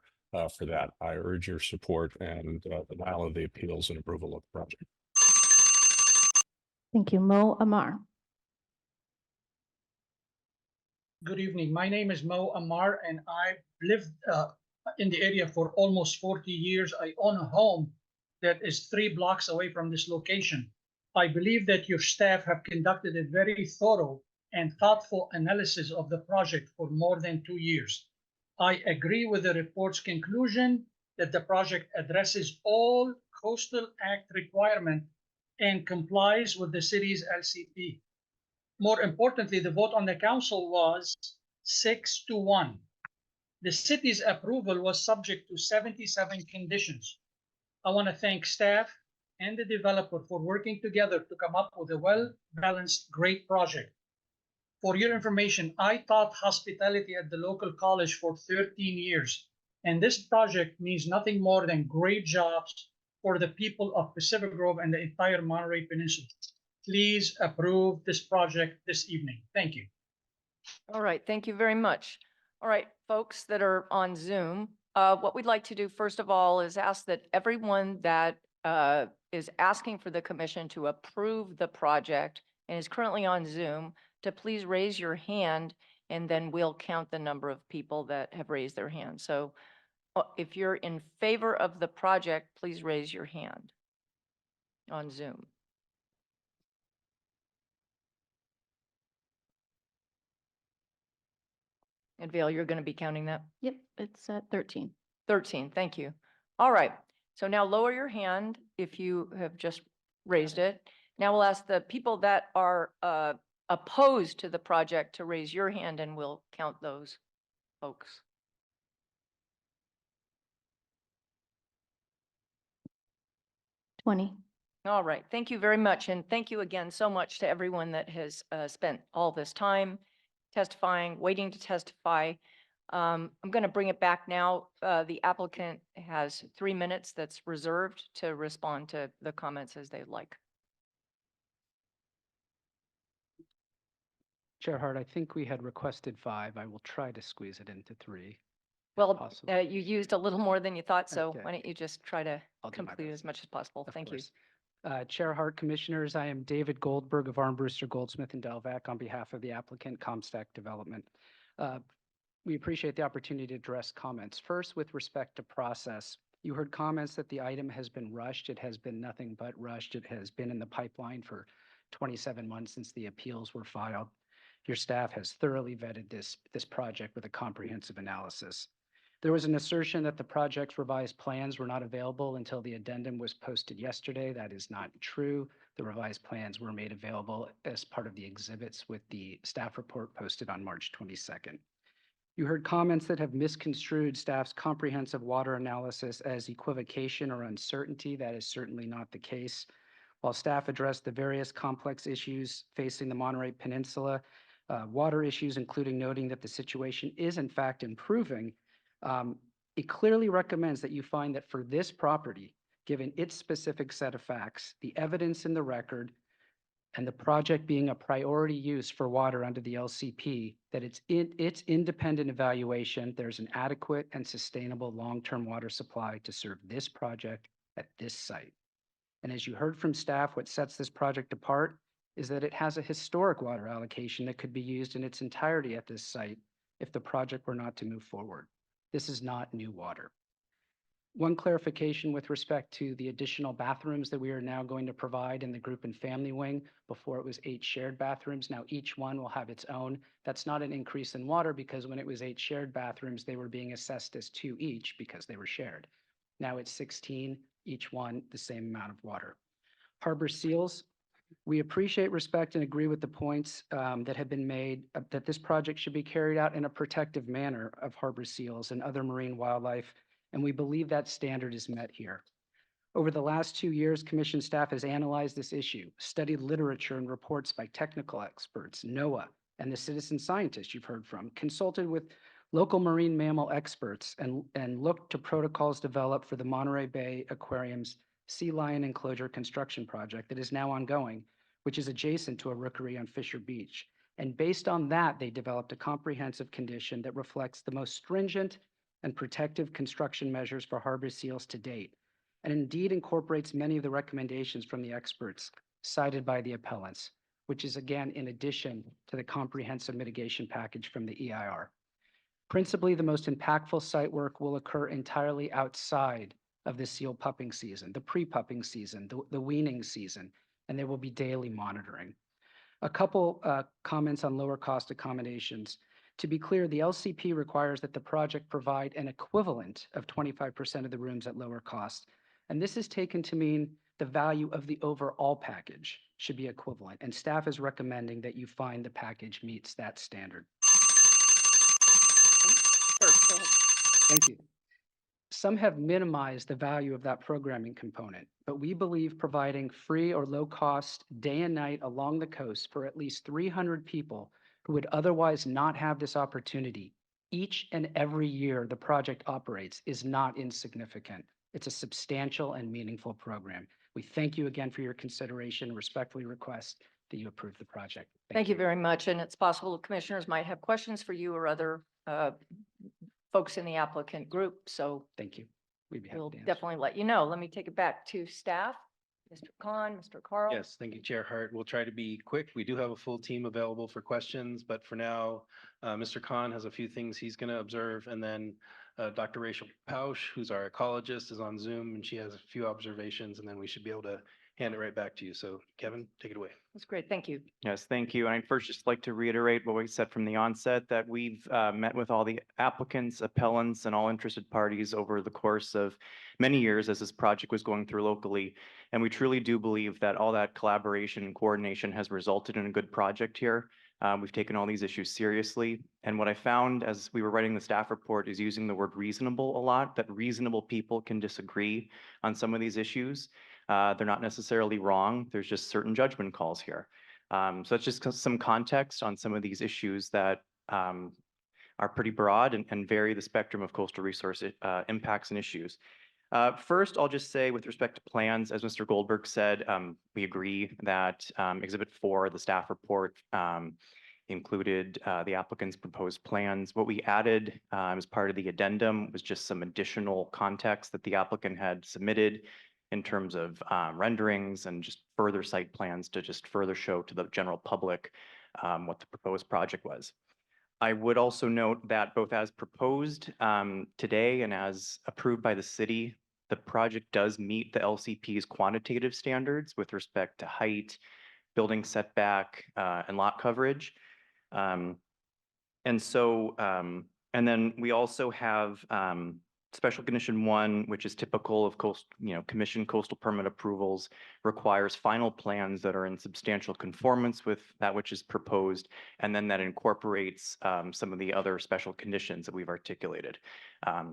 for that. I urge your support and denial of the appeals and approval of the project. Thank you. Mo Amar. Good evening. My name is Mo Amar, and I've lived in the area for almost 40 years. I own a home that is 3 blocks away from this location. I believe that your staff have conducted a very thorough and thoughtful analysis of the project for more than 2 years. I agree with the report's conclusion that the project addresses all Coastal Act requirements and complies with the city's LCP. More importantly, the vote on the council was 6-1. The city's approval was subject to 77 conditions. I want to thank staff and the developer for working together to come up with a well-balanced, great project. For your information, I taught hospitality at the local college for 13 years, and this project means nothing more than great jobs for the people of Pacific Grove and the entire Monterey Peninsula. Please approve this project this evening. Thank you. All right, thank you very much. All right, folks that are on Zoom, what we'd like to do first of all is ask that everyone that is asking for the commission to approve the project and is currently on Zoom to please raise your hand, and then we'll count the number of people that have raised their hand. So if you're in favor of the project, please raise your hand on Zoom. And Vale, you're going to be counting that? Yep, it's at 13. 13, thank you. All right, so now lower your hand if you have just raised it. Now we'll ask the people that are opposed to the project to raise your hand, and we'll count those folks. All right, thank you very much. And thank you again so much to everyone that has spent all this time testifying, waiting to testify. I'm going to bring it back now. The applicant has 3 minutes that's reserved to respond to the comments as they'd like. Chair Hart, I think we had requested 5. I will try to squeeze it into 3. Well, you used a little more than you thought, so Okay. why don't you just try to I'll do my complete best. as much as possible? Of Thank course. Chair Hart, Commissioners, I am David Goldberg of Armbruster Goldsmith and Delvac on behalf of the applicant Comstack Development. We appreciate the opportunity to address comments. First, with respect to process, you heard comments that the item has been rushed. It has been nothing but rushed. It has been in the pipeline for 27 months since the appeals were filed. Your staff has thoroughly vetted this project with a comprehensive analysis. There was an assertion that the project's revised plans were not available until the addendum was posted yesterday. That is not true. The revised plans were made available as part of the exhibits with the staff report posted on March 22nd. You heard comments that have misconstrued staff's comprehensive water analysis as equivocation or uncertainty. That is certainly not the case. While staff addressed the various complex issues facing the Monterey Peninsula, water issues, including noting that the situation is in fact improving, it clearly recommends that you find that for this property, given its specific set of facts, the evidence in the record, and the project being a priority use for water under the LCP, that its independent evaluation, there's an adequate and sustainable long-term water supply to serve this project at this site. And as you heard from staff, what sets this project apart is that it has a historic water allocation that could be used in its entirety at this site if the project were not to move forward. This is not new water. One clarification with respect to the additional bathrooms that we are now going to provide in the group and family wing. Before it was 8 shared bathrooms. Now each one will have its own. That's not an increase in water because when it was 8 shared bathrooms, they were being assessed as 2 each because they were shared. Now it's 16, each one the same amount of water. Harbor seals. We appreciate, respect, and agree with the points that have been made that this project should be carried out in a protective manner of harbor seals and other marine wildlife, and we believe that standard is met here. Over the last 2 years, Commission staff has analyzed this issue, studied literature and reports by technical experts, NOAA, and the citizen scientists you've heard from, consulted with local marine mammal experts, and looked to protocols developed for the Monterey Bay Aquarium's sea lion enclosure construction project that is now ongoing, which is adjacent to a rookery on Fisher Beach. And based on that, they developed a comprehensive condition that reflects the most stringent and protective construction measures for harbor seals to date, and indeed incorporates many of the recommendations from the experts cited by the appellants, which is again in addition to the comprehensive mitigation package from the EIR. Principally, the most impactful site work will occur entirely outside of the seal pupping season, the pre-pupping season, the weaning season, and there will be daily monitoring. A couple comments on lower cost accommodations. To be clear, the LCP requires that the project provide an equivalent of 25% of the rooms at lower cost. And this is taken to mean the value of the overall package should be equivalent. And staff is recommending that you find the package meets that standard. Thank you. Some have minimized the value of that programming component, but we believe providing free or low cost day and night along the coast for at least 300 people who would otherwise not have this opportunity each and every year the project operates is not insignificant. It's a substantial and meaningful program. We thank you again for your consideration and respectfully request that you approve the project. Thank you very much. And it's possible commissioners might have questions for you or other folks in the applicant group. So thank you. We'd be happy we'll to answer. definitely let you know. Let me take it back to staff. Mr. Khan, Mr. Carl. Yes, thank you, Chair Hart. We'll try to be quick. We do have a full team available for questions, but for now, Mr. Khan has a few things he's going to observe, and then Dr. Rachel Pausch, who's our ecologist, is on Zoom, and she has a few observations, and then we should be able to hand it right back to you. So Kevin, take it away. That's great. Thank you. Yes, thank you. And I'd first just like to reiterate what we said from the onset, that we've met with all the applicants, appellants, and all interested parties over the course of many years as this project was going through locally. And we truly do believe that all that collaboration and coordination has resulted in a good project here. We've taken all these issues seriously. And what I found as we were writing the staff report is using the word reasonable a lot, that reasonable people can disagree on some of these issues. They're not necessarily wrong. There's just certain judgment calls here. So it's just some context on some of these issues that are pretty broad and vary the spectrum of coastal resource impacts and issues. First, I'll just say with respect to plans, as Mr. Goldberg said, we agree that Exhibit 4, the staff report, included the applicant's proposed plans. What we added as part of the addendum was just some additional context that the applicant had submitted in terms of renderings and just further site plans to just further show to the general public what the proposed project was. I would also note that both as proposed today and as approved by the city, the project does meet the LCP's quantitative standards with respect to height, building setback, and lot coverage. And then we also have Special condition 1, which is typical of commission coastal permit approvals, requires final plans that are in substantial conformance with that which is proposed, and then that incorporates some of the other special conditions that we've articulated.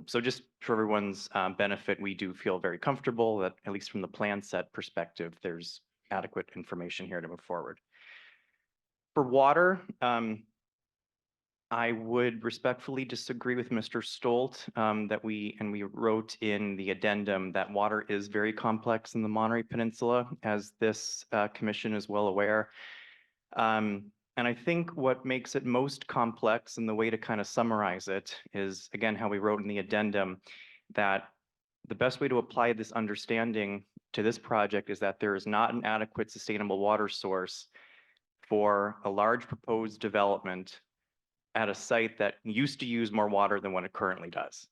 So just for everyone's benefit, we do feel very comfortable that, at least from the plan set perspective, there's adequate information here to move forward. For water, I would respectfully disagree with Mr. Stolt that we wrote in the addendum that water is very complex in the Monterey Peninsula, as this commission is well aware. And I think what makes it most complex, and the way to kind of summarize it, is again how we wrote in the addendum that the best way to apply this understanding to this project is that there is not an adequate sustainable water source for a large proposed development at a site that used to use more water than what it currently does.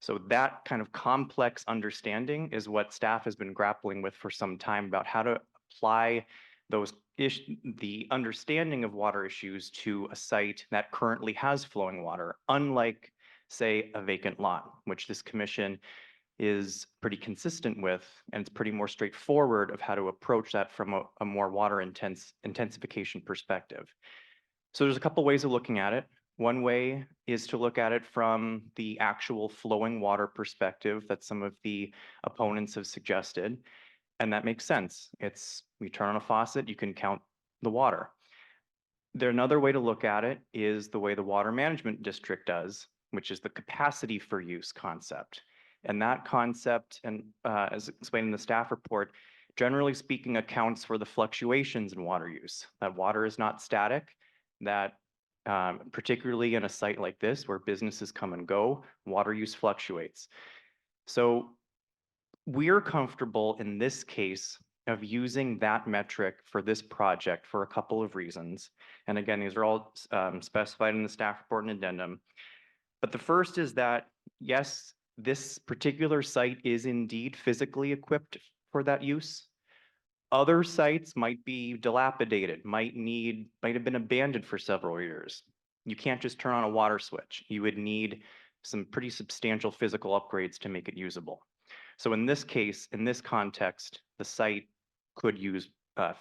So that kind of complex understanding is what staff has been grappling with for some time, about how to apply the understanding of water issues to a site that currently has flowing water, unlike, say, a vacant lot, which this commission is pretty consistent with, and it's pretty more straightforward of how to approach that from a more water intensification perspective. So there's a couple ways of looking at it. One way is to look at it from the actual flowing water perspective that some of the opponents have suggested, and that makes sense. You turn on a faucet, you can count the water. Another way to look at it is the way the Water Management District does, which is the capacity for use concept. And that concept, and as explained in the staff report, generally speaking, accounts for the fluctuations in water use. That water is not static, that particularly in a site like this where businesses come and go, water use fluctuates. So we're comfortable in this case of using that metric for this project for a couple of reasons. And again, these are all specified in the staff report and addendum. But the first is that, yes, this particular site is indeed physically equipped for that use. Other sites might be dilapidated, might have been abandoned for several years. You can't just turn on a water switch. You would need some pretty substantial physical upgrades to make it usable. So in this case, in this context, the site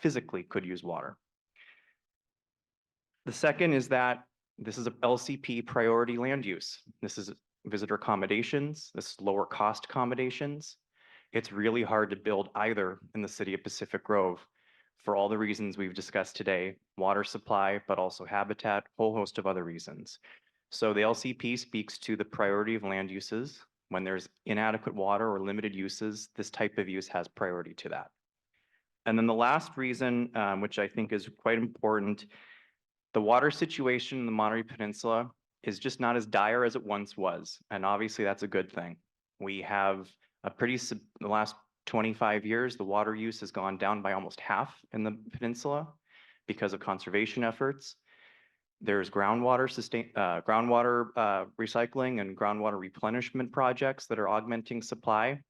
physically could use water. The second is that this is a LCP priority land use. This is visitor accommodations, this is lower cost accommodations. It's really hard to build either in the city of Pacific Grove for all the reasons we've discussed today: water supply, but also habitat, whole host of other reasons. So the LCP speaks to the priority of land uses. When there's inadequate water or limited uses, this type of use has priority to that. And then the last reason, which I think is quite important, the water situation in the Monterey Peninsula is just not as dire as it once was. And obviously that's a good thing. We have the last 25 years, the water use has gone down by almost half in the peninsula because of conservation efforts. There's groundwater recycling and groundwater replenishment projects that are augmenting supply.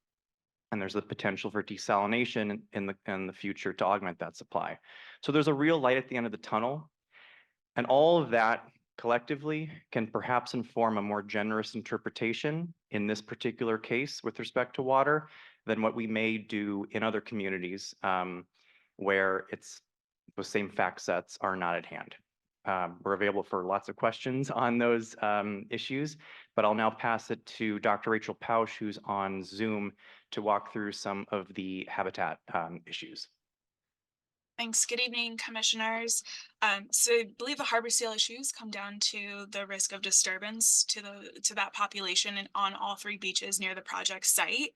And there's the potential for desalination in the future to augment that supply. So there's a real light at the end of the tunnel. And all of that collectively can perhaps inform a more generous interpretation in this particular case with respect to water than what we may do in other communities where those same fact sets are not at hand. We're available for lots of questions on those issues, but I'll now pass it to Dr. Rachel Pausch, who's on Zoom, to walk through some of the habitat issues. Thanks. Good evening, commissioners. So I believe the harbor seal issues come down to the risk of disturbance to that population and on all three beaches near the project site.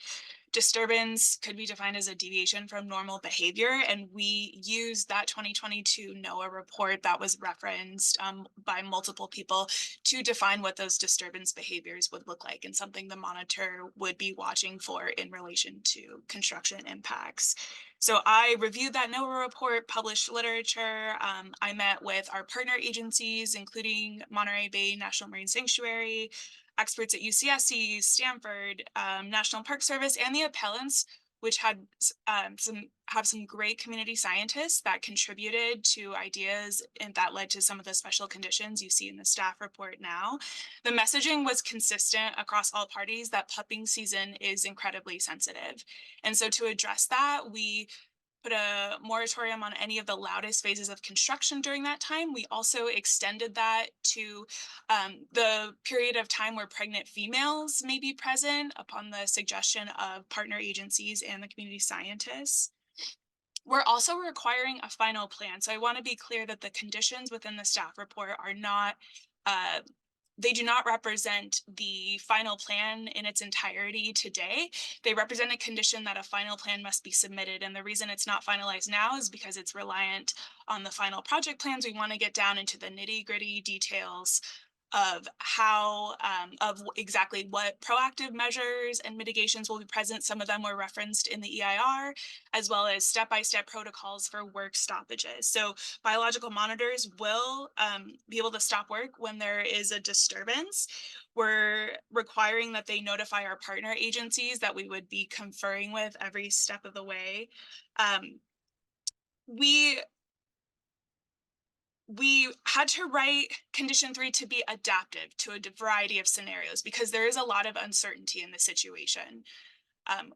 Disturbance could be defined as a deviation from normal behavior, and we use that 2022 NOAA report that was referenced by multiple people to define what those disturbance behaviors would look like, and something the monitor would be watching for in relation to construction impacts. So I reviewed that NOAA report, published literature. I met with our partner agencies, including Monterey Bay National Marine Sanctuary, experts at UCSC, Stanford, National Park Service, and the appellants which had some great community scientists that contributed to ideas and that led to some of the special conditions you see in the staff report now. The messaging was consistent across all parties that pupping season is incredibly sensitive. And so to address that, we put a moratorium on any of the loudest phases of construction during that time. We also extended that to the period of time where pregnant females may be present upon the suggestion of partner agencies and the community scientists. We're also requiring a final plan. So I want to be clear that the conditions within the staff report are not they do not represent the final plan in its entirety today. They represent a condition that a final plan must be submitted. And the reason it's not finalized now is because it's reliant on the final project plans. We want to get down into the nitty-gritty details of how, of exactly what proactive measures and mitigations will be present. Some of them were referenced in the EIR, as well as step-by-step protocols for work stoppages. So biological monitors will be able to stop work when there is a disturbance. We're requiring that they notify our partner agencies that we would be conferring with every step of the way. We had to write condition 3 to be adaptive to a variety of scenarios because there is a lot of uncertainty in the situation.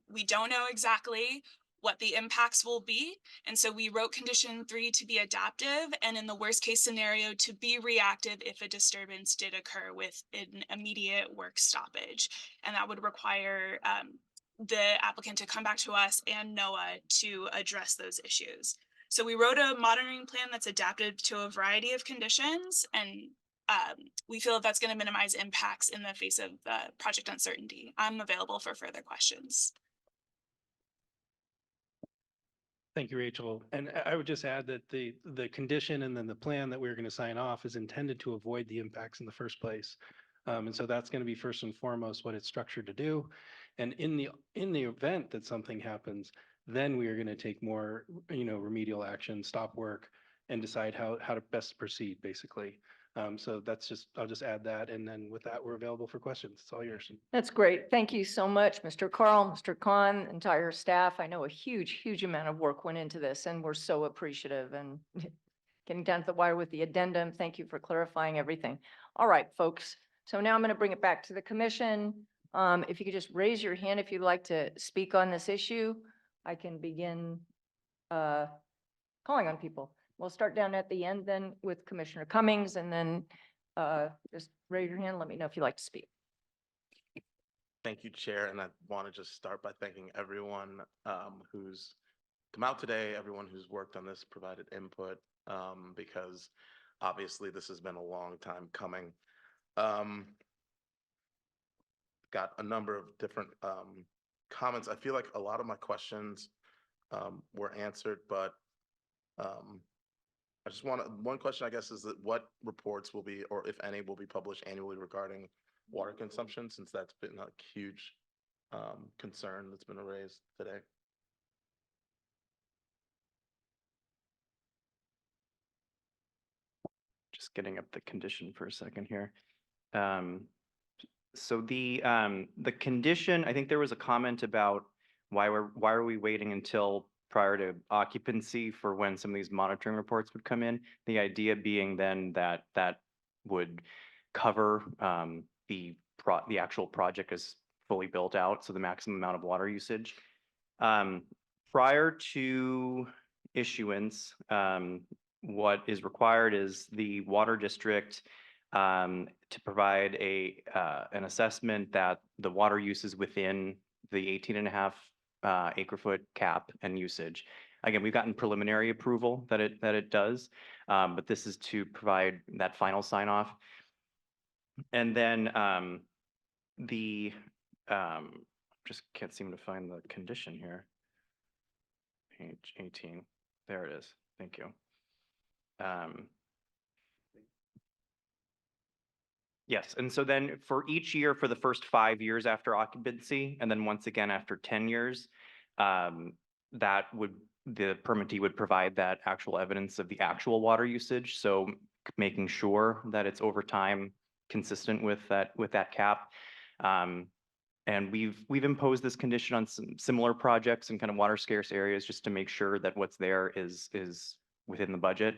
We don't know exactly what the impacts will be. And so we wrote condition 3 to be adaptive and in the worst case scenario to be reactive if a disturbance did occur with an immediate work stoppage. And that would require the applicant to come back to us and NOAA to address those issues. So we wrote a monitoring plan that's adapted to a variety of conditions, and we feel that that's going to minimize impacts in the face of project uncertainty. I'm available for further questions. Thank you, Rachel. And I would just add that the condition and then the plan that we're going to sign off is intended to avoid the impacts in the first place. And so that's going to be first and foremost what it's structured to do. And in the event that something happens, then we are going to take more, remedial action, stop work, and decide how to best proceed, basically. So I'll just add that. And then with that, we're available for questions. It's all yours. That's great. Thank you so much, Mr. Carl, Mr. Khan, entire staff. I know a huge, huge amount of work went into this and we're so appreciative and getting down to the wire with the addendum. Thank you for clarifying everything. All right, folks. So now I'm going to bring it back to the commission. If you could just raise your hand if you'd like to speak on this issue. I can begin calling on people. We'll start down at the end then with Commissioner Cummings and then just raise your hand. Let me know if you'd like to speak. Thank you, Chair. And I want to just start by thanking everyone who's come out today, everyone who's worked on this, provided input, because obviously this has been a long time coming. Got a number of different comments. I feel like a lot of my questions were answered, but I just one question, I guess, is that what reports will be, or if any, will be published annually regarding water consumption, since that's been a huge concern that's been raised today. Just getting up the condition for a second here. So the condition, I think there was a comment about why are we waiting until prior to occupancy for when some of these monitoring reports would come in. The idea being then that would cover the actual project is fully built out, so the maximum amount of water usage. Prior to issuance, what is required is the water district to provide an assessment that the water use is within the 18.5 acre foot cap and usage. Again, we've gotten preliminary approval that it does, but this is to provide that final sign off. And then just can't seem to find the condition here. Page 18. There it is. Thank you. Yes, and so then for each year for the first 5 years after occupancy, and then once again after 10 years, the permittee would provide that actual evidence of the actual water usage. So making sure that it's over time consistent with that cap. And And we've imposed this condition on some similar projects in kind of water scarce areas just to make sure that what's there is within the budget.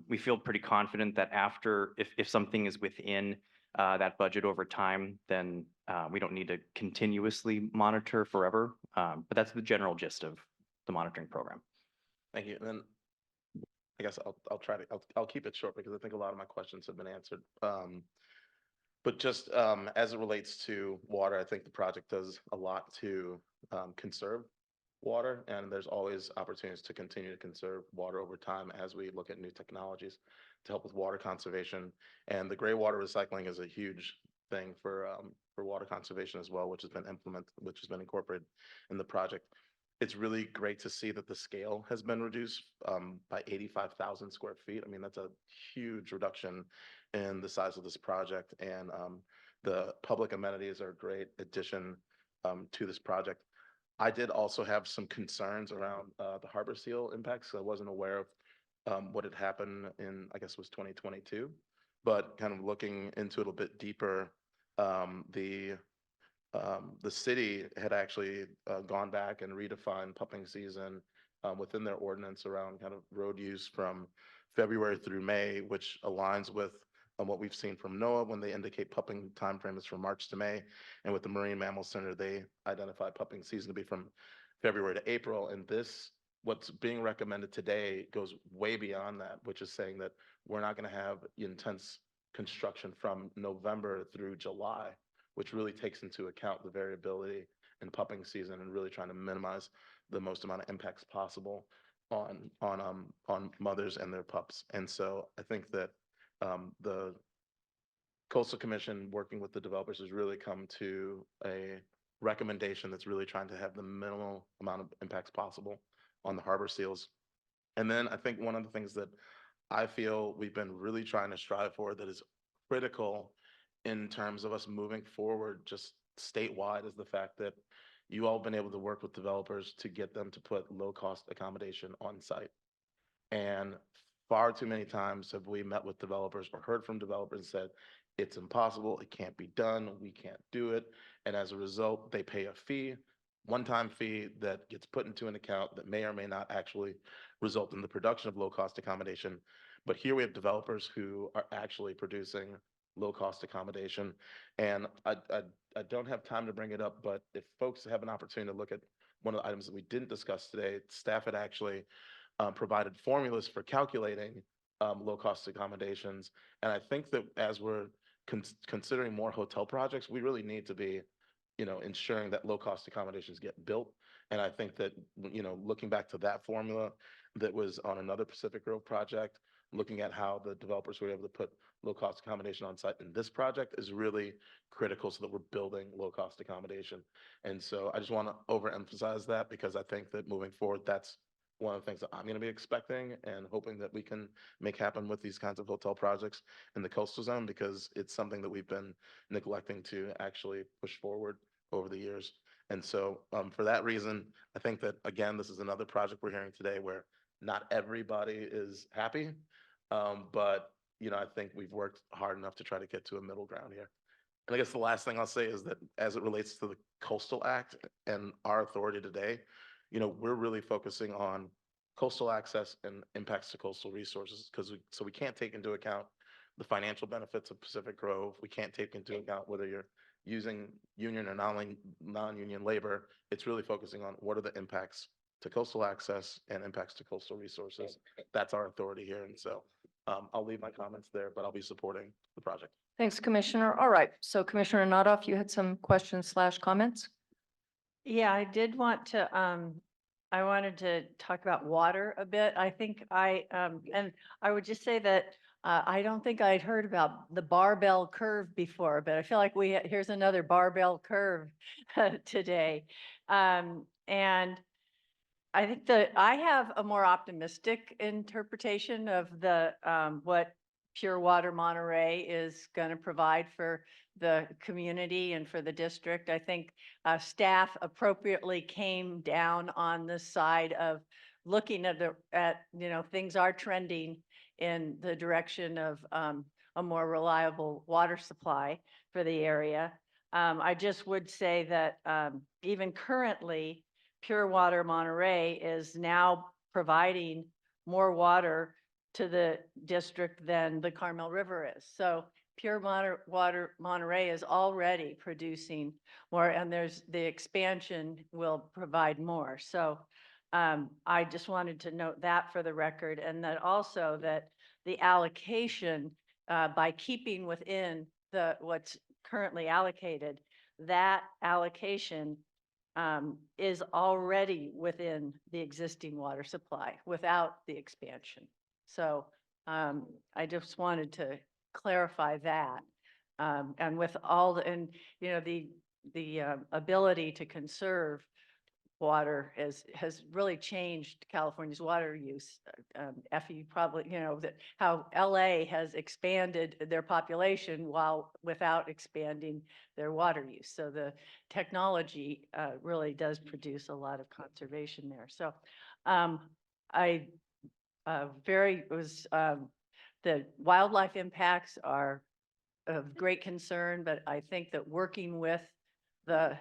We feel pretty confident that if something is within that budget over time, then we don't need to continuously monitor forever. But that's the general gist of the monitoring program. Thank you. And then I guess I'll keep it short because I think a lot of my questions have been answered. But just as it relates to water, I think the project does a lot to conserve water, and there's always opportunities to continue to conserve water over time as we look at new technologies to help with water conservation. And the gray water recycling is a huge thing for water conservation as well, which has been incorporated in the project. It's really great to see that the scale has been reduced by 85,000 square feet. I mean, that's a huge reduction in the size of this project, and the public amenities are a great addition to this project. I did also have some concerns around the harbor seal impacts. I wasn't aware of what had happened in, I guess it was 2022, but kind of looking into it a bit deeper, the city had actually gone back and redefined pumping season within their ordinance around kind of road use from February through May, which aligns with what we've seen from NOAA when they indicate pumping timeframe is from March to May. And with the Marine Mammal Center, they identify pumping season to be from February to April. And what's being recommended today goes way beyond that, which is saying that we're not going to have intense construction from November through July, which really takes into account the variability in pumping season and really trying to minimize the most amount of impacts possible on mothers and their pups. And so I think that the Coastal Commission, working with the developers, has really come to a recommendation that's really trying to have the minimal amount of impacts possible on the harbor seals. And then I think one of the things that I feel we've been really trying to strive for that is critical in terms of us moving forward just statewide is the fact that you all have been able to work with developers to get them to put low-cost accommodation on site. And far too many times have we met with developers or heard from developers and said, it's impossible, it can't be done, we can't do it. And as a result, they pay a fee, one-time fee that gets put into an account that may or may not actually result in the production of low-cost accommodation. But here we have developers who are actually producing low-cost accommodation. And I don't have time to bring it up, but if folks have an opportunity to look at one of the items that we didn't discuss today, staff had actually provided formulas for calculating low-cost accommodations. And I think that as we're considering more hotel projects, we really need to be, ensuring that low-cost accommodations get built. And I think that, looking back to that formula that was on another Pacific Grove project, looking at how the developers were able to put low-cost accommodation on site in this project is really critical so that we're building low-cost accommodation. And so I just want to overemphasize that because I think that moving forward, that's one of the things that I'm going to be expecting and hoping that we can make happen with these kinds of hotel projects in the coastal zone, because it's something that we've been neglecting to actually push forward over the years. And so for that reason, I think that, again, this is another project we're hearing today where not everybody is happy, but I think we've worked hard enough to try to get to a middle ground here. And I guess the last thing I'll say is that as it relates to the Coastal Act and our authority today, we're really focusing on coastal access and impacts to coastal resources so we can't take into account the financial benefits of Pacific Grove. We can't take into account whether you're using union or non-union labor. It's really focusing on what are the impacts to coastal access and impacts to coastal resources. That's our authority here. And so I'll leave my comments there, but I'll be supporting the project. Thanks, Commissioner. All right. So Commissioner Nodoff, you had some questions/comments? Yeah, I did want to, I wanted to talk about water a bit. I think and I would just say that I don't think I'd heard about the barbell curve before, but I feel like here's another barbell curve today. And I think that I have a more optimistic interpretation of what Pure Water Monterey is going to provide for the community and for the district. I think staff appropriately came down on the side of looking at things are trending in the direction of a more reliable water supply for the area. I just would say that even currently, Pure Water Monterey is now providing more water to the district than the Carmel River is. So Pure Water Monterey is already producing more, and the expansion will provide more. So I just wanted to note that for the record, and that also that the allocation by keeping within what's currently allocated, that allocation is already within the existing water supply without the expansion. So I just wanted to clarify that. And with all and the ability to conserve water has really changed California's water use. Effie probably, that how LA has expanded their population without expanding their water use. So the technology really does produce a lot of conservation there. So the wildlife impacts are of great concern, but I think that working with the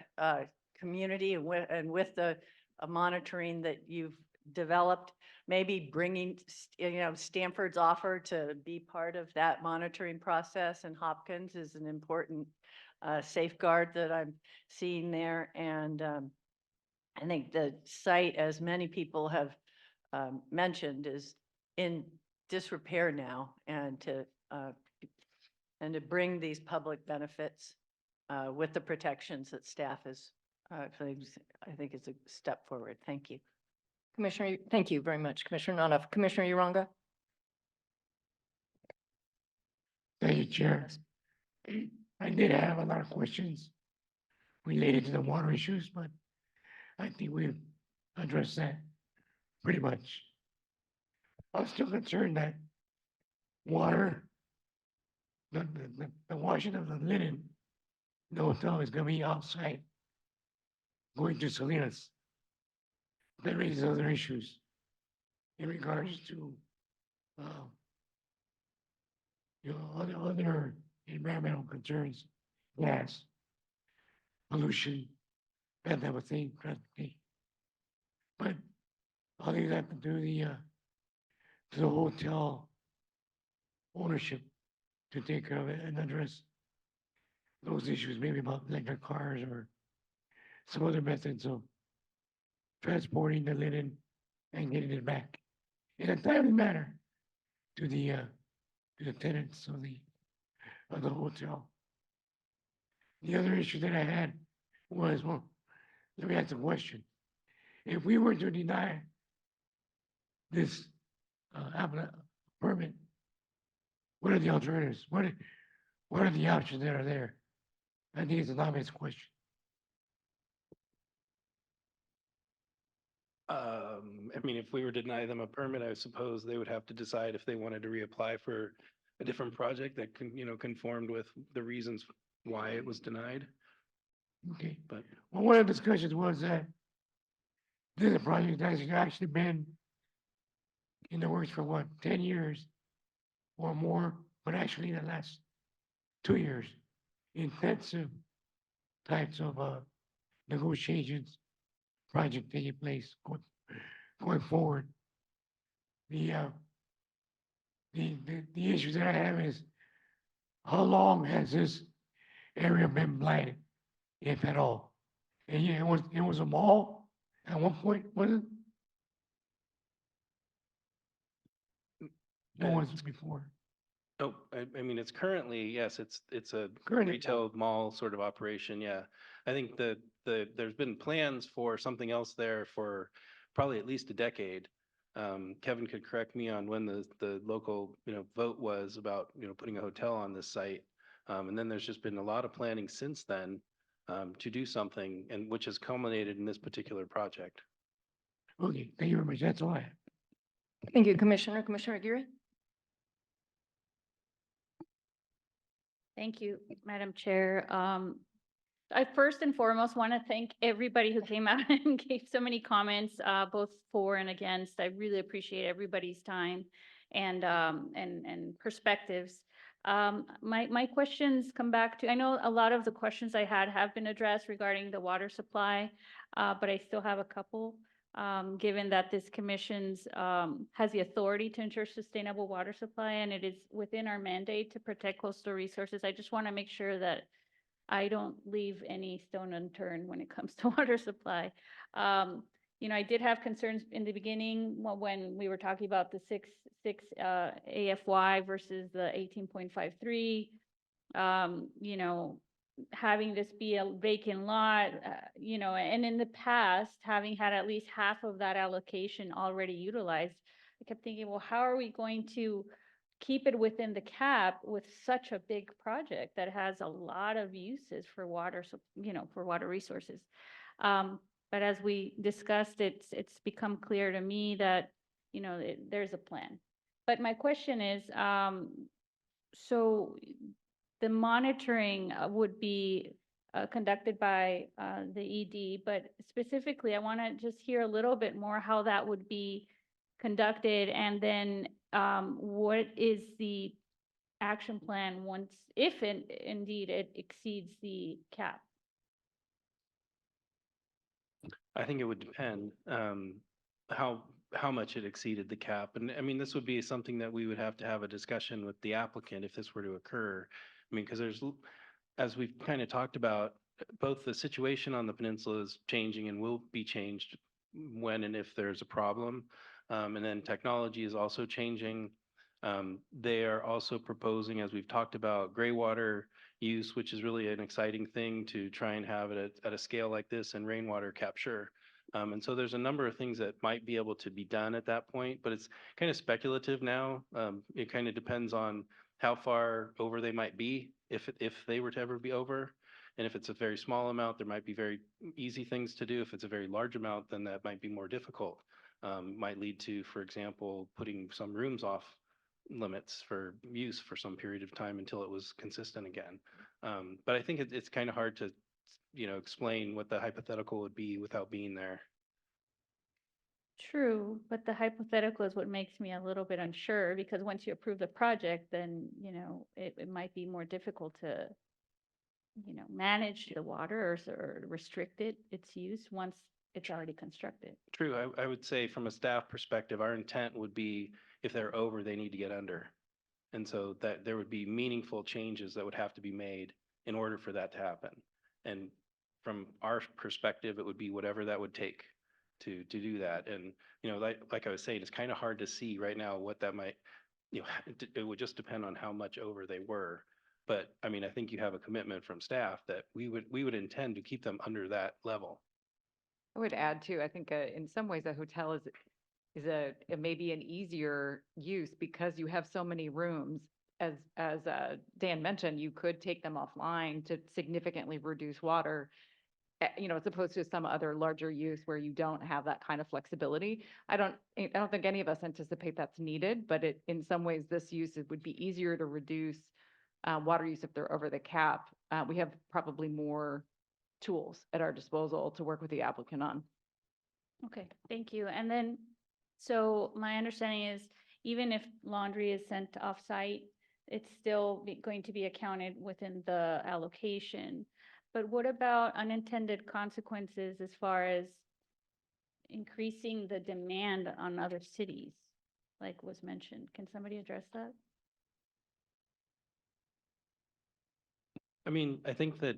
community and with the monitoring that you've developed, maybe bringing, Stanford's offer to be part of that monitoring process, and Hopkins is an important safeguard that I'm seeing there. And I think the site, as many people have mentioned, is in disrepair now, and to bring these public benefits with the protections that staff is, I think it's a step forward. Thank you. Commissioner, thank you very much, Commissioner Nanoff. Commissioner Uranga? Thank you, Chair. I did have a lot of questions related to the water issues, but I think we've addressed that pretty much. I'm still concerned that water, the washing of the linen, the hotel is going to be outside, going to Salinas. That raises other issues in regards to, other environmental concerns, gas, pollution, that type of thing, transportation. But I'll leave that to the hotel ownership to take care of it and address those issues, maybe about electric cars or some other methods of transporting the linen and getting it back in a timely manner to the tenants of the hotel. The other issue that I had was, well, let me ask the question. If we were to deny this permit, what are the alternatives? What are the options that are there? I think it's an obvious question. I mean, if we were to deny them a permit, I suppose they would have to decide if they wanted to reapply for a different project that conformed with the reasons why it was denied. Okay. But well, one of the discussions was that this is a project that has actually been in the works for what, 10 years or more, but actually the last 2 years, intensive types of negotiations, project taking place going forward. The issue that I have is, how long has this area been blighted, if at all? And yeah, it was a mall at one point, wasn't it? What was it before? oh, I mean, it's currently, yes, it's a Currently. retail mall sort of operation. Yeah, I think there's been plans for something else there for probably at least a decade. Kevin could correct me on when the local vote was about putting a hotel on this site, and then there's just been a lot of planning since then to do something, and which has culminated in this particular project. Okay, thank you very much. That's all I have. Thank you, Commissioner. Commissioner Aguirre? Thank you, Madam Chair. I first and foremost want to thank everybody who came out and gave so many comments, both for and against. I really appreciate everybody's time and perspectives. My questions come back to, I know a lot of the questions I had have been addressed regarding the water supply, but I still have a couple. Given that this commission's has the authority to ensure sustainable water supply, and it is within our mandate to protect coastal resources, I just want to make sure that I don't leave any stone unturned when it comes to water supply. You know, I did have concerns in the beginning when we were talking about the six AFY versus the 18.53. You know, having this be a vacant lot, you know, and in the past, having had at least half of that allocation already utilized, I kept thinking, well, how are we going to keep it within the cap with such a big project that has a lot of uses for water, you know, for water resources? But as we discussed, it's become clear to me that, you know, there's a plan. But my question is, so the monitoring would be conducted by the ED, but specifically, I want to just hear a little bit more how that would be conducted, and then what is the action plan once, if indeed it exceeds the cap? I think it would depend how much it exceeded the cap. And I mean, this would be something that we would have to have a discussion with the applicant if this were to occur. I mean, because there's, as we've kind of talked about, both the situation on the peninsula is changing and will be changed when and if there's a problem. And then technology is also changing. They are also proposing, as we've talked about, gray water use, which is really an exciting thing to try and have it at a scale like this, and rainwater capture. And so there's a number of things that might be able to be done at that point, but it's kind of speculative now. It kind of depends on how far over they might be, if they were to ever be over. And if it's a very small amount, there might be very easy things to do. If it's a very large amount, then that might be more difficult. Might lead to, for example, putting some rooms off limits for use for some period of time until it was consistent again. But I think it's kind of hard to, you know, explain what the hypothetical would be without being there. True, but the hypothetical is what makes me a little bit unsure, because once you approve the project, then, you know, it might be more difficult to, you know, manage the water or restrict its use once it's already constructed. True. I would say from a staff perspective, our intent would be if they're over, they need to get under. And so that there would be meaningful changes that would have to be made in order for that to happen. And from our perspective, it would be whatever that would take to do that. And, you know, like I was saying, it's kind of hard to see right now what that might, you know, it would just depend on how much over they were. But I mean, I think you have a commitment from staff that we would intend to keep them under that level. I would add too, I think in some ways a hotel is maybe an easier use because you have so many rooms. As Dan mentioned, you could take them offline to significantly reduce water, you know, as opposed to some other larger use where you don't have that kind of flexibility. I don't think any of us anticipate that's needed, but in some ways this use, it would be easier to reduce water use if they're over the cap. We have probably more tools at our disposal to work with the applicant on. Okay, thank you. And then, so my understanding is even if laundry is sent off-site, it's still going to be accounted within the allocation. But what about unintended consequences as far as increasing the demand on other cities, like was mentioned? Can somebody address that? I mean, I think that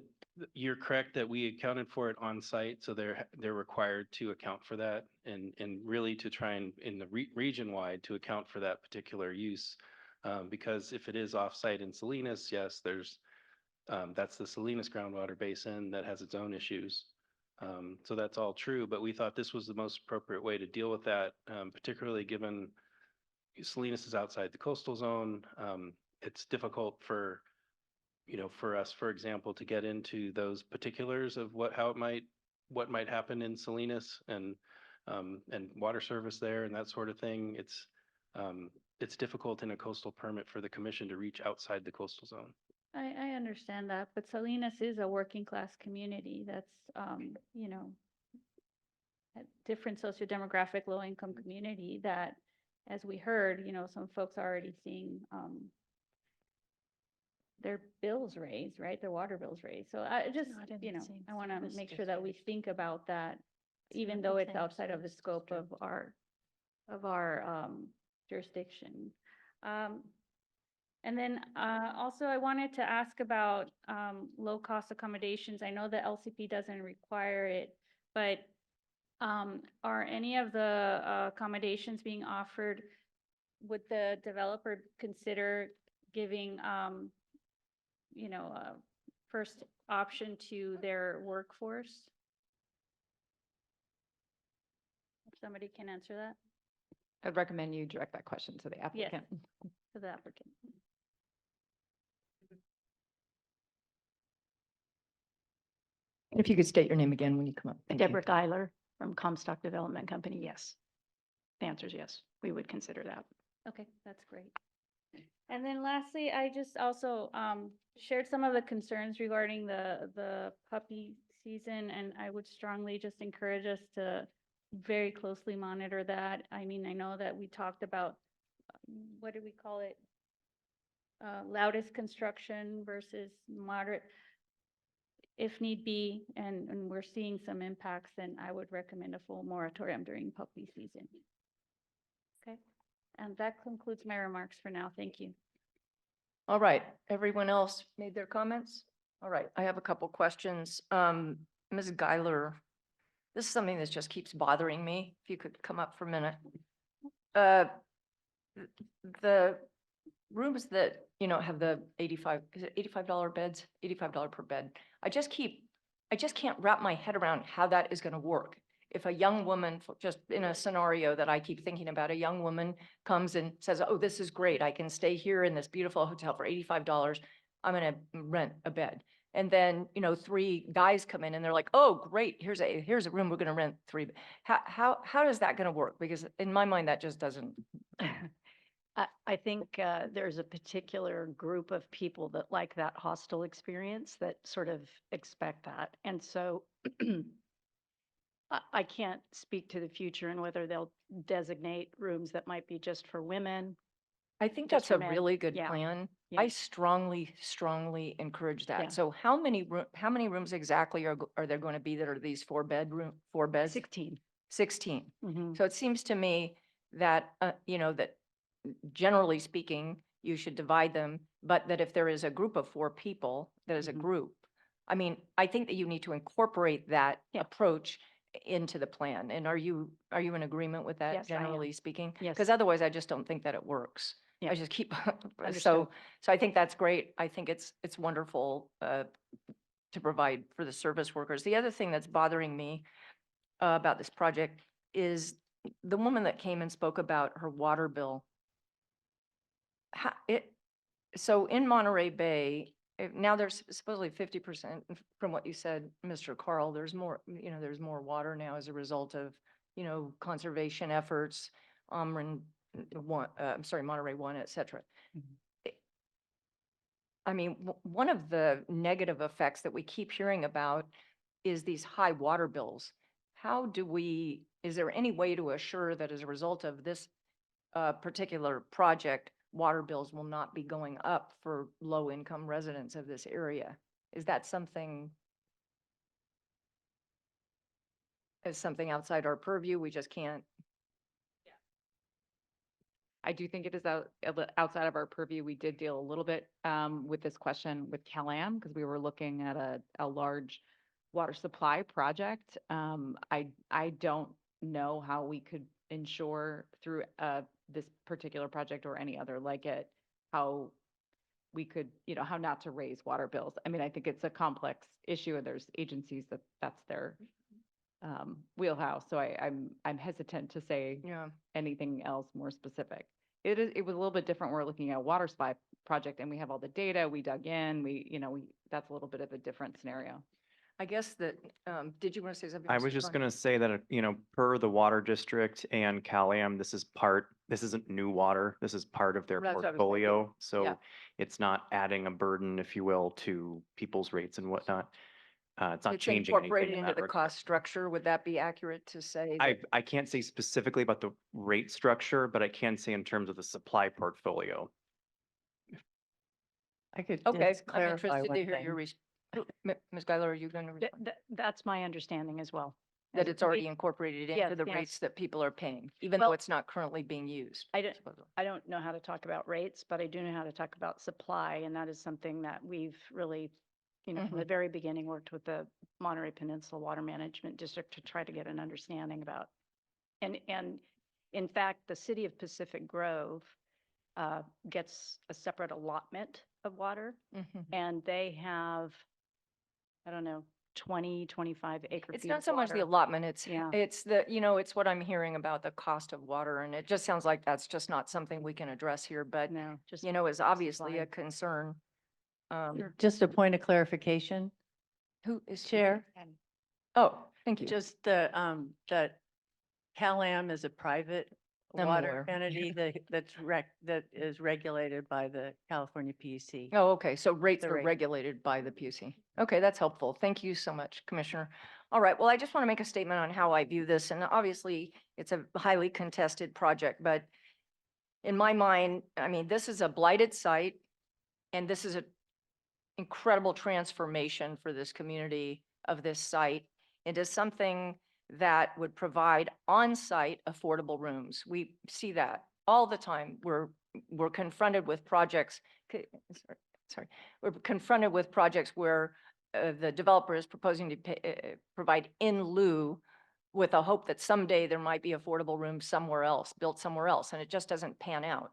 you're correct that we accounted for it on site, so they're required to account for that, and really to try and in the region wide to account for that particular use, because if it is off site in Salinas, yes, there's that's the Salinas groundwater basin that has its own issues. So that's all true, but we thought this was the most appropriate way to deal with that, particularly given Salinas is outside the coastal zone. It's difficult for, you know, for us, for example, to get into those particulars of what might happen in Salinas and water service there and that sort of thing. It's difficult in a coastal permit for the commission to reach outside the coastal zone. I understand that, but Salinas is a working class community that's, you know, a different sociodemographic, low income community that, as we heard, you know, some folks are already seeing their bills raised, right? Their water bills raised. So I just, Not in you the know, same I want to service make sure that we district. think about that, It's even not the though it's same outside of the service scope of district. our jurisdiction. And then also I wanted to ask about low-cost accommodations. I know the LCP doesn't require it, but are any of the accommodations being offered, would the developer consider giving, you know, a first option to their workforce? If somebody can answer that? I'd recommend you direct that question to the applicant. To the applicant. And if you could state your name again when you come up. Thank you. Deborah Geiler from Comstock Development Company, yes. The answer is yes, we would consider that. Okay, that's great. And then lastly, I just also shared some of the concerns regarding the puppy season, and I would strongly just encourage us to very closely monitor that. I mean, I know that we talked about, what do we call it? Loudest construction versus moderate. If need be, and we're seeing some impacts, then I would recommend a full moratorium during puppy season. Okay, and that concludes my remarks for now. Thank you. All right, everyone else made their comments? All right, I have a couple questions. Ms. Geiler, this is something that just keeps bothering me. If you could come up for a minute. The rooms that, you know, have the is it $85 beds, $85 per bed. I just can't wrap my head around how that is going to work. If a young woman, just in a scenario that I keep thinking about, a young woman comes and says, oh, this is great. I can stay here in this beautiful hotel for $85. I'm going to rent a bed. And then, you know, 3 guys come in and they're like, oh, great. Here's a room. We're going to rent 3. How is that going to work? Because in my mind, that just doesn't. I think there's a particular group of people that like that hostel experience that sort of expect that. And so I can't speak to the future and whether they'll designate rooms that might be just for women. I think just that's for a men. really good Yeah. plan. Yeah. I strongly encourage that. Yeah. So how many rooms exactly are there going to be that are these 4 beds? 16. 16. Mhm. So it seems to me that, you know, that generally speaking, you should divide them, but that if there is a group of 4 people, that is a group. I mean, I think that you need to incorporate that approach into the plan. And are you in agreement with that, Yes, I am. generally speaking? Yes. Because otherwise I just don't think that it works. Yeah. I just keep, Understood. so I think that's great. I think it's wonderful to provide for the service workers. The other thing that's bothering me about this project is the woman that came and spoke about her water bill. So in Monterey Bay, now there's supposedly 50%, from what you said, Mr. Carl, there's more, you know, there's more water now as a result of, you know, conservation efforts, Monterey 1, et cetera. I mean, one of the negative effects that we keep hearing about is these high water bills. Is there any way to assure that as a result of this particular project, water bills will not be going up for low-income residents of this area? Is that something outside our purview? We just can't. I do think it is outside of our purview. We did deal a little bit with this question with CalAm because we were looking at a large water supply project. I don't know how we could ensure through this particular project or any other like it, how we could, you know, how not to raise water bills. I mean, I think it's a complex issue and there's agencies that's their wheelhouse. So I'm hesitant to say anything else more specific. It was a little bit different. We're looking at a water supply project and we have all the data, we dug in, that's a little bit of a different scenario. I guess that, did you want to say something? I was just going to say that, you know, per the water district and CalAm, this isn't new water. This is part of their That's what I was portfolio. thinking. So Yeah. it's not adding a burden, if you will, to people's rates and whatnot. It's not It's changing anything incorporated in into that the regard. cost structure. Would that be accurate to say? that- I can't say specifically about the rate structure, but I can say in terms of the supply portfolio. I could Okay, just I'm clarify interested one to hear your, thing. Ms. Guyler, are you going to respond? That's my understanding as well. That As it's already we- incorporated Yes, into the yes. rates that people are paying, even though Well, it's not currently being used? supposedly. I don't know how to talk about rates, but I do know how to talk about supply, and that is something that we've really, from the very beginning, worked with the Monterey Peninsula Water Management District to try to get an understanding about. And in fact, the city of Pacific Grove gets a separate allotment of water, and they have, I don't know, 20, 25 acre It's feet not of so much the water. allotment, it's, Yeah. it's the, it's what I'm hearing about the cost of water, and it just sounds like that's just not something we can address here, but, No, just is obviously supply. a concern. Just a point of clarification, Who is? Chair. Oh, thank you. Just that CalAm is a private I'm water aware. entity that is regulated by the California PUC. Oh, okay, so rates The are rate. regulated by the PUC. Okay, that's helpful. Thank you so much, Commissioner. All right, well, I just want to make a statement on how I view this, and obviously, it's a highly contested project, but in my mind, I mean, this is a blighted site, and this is an incredible transformation for this community of this site into something that would provide on-site affordable rooms. We see that all the time. We're confronted with projects, sorry, we're confronted with projects where the developer is proposing to provide in lieu with a hope that someday there might be affordable rooms somewhere else, built somewhere else, and it just doesn't pan out.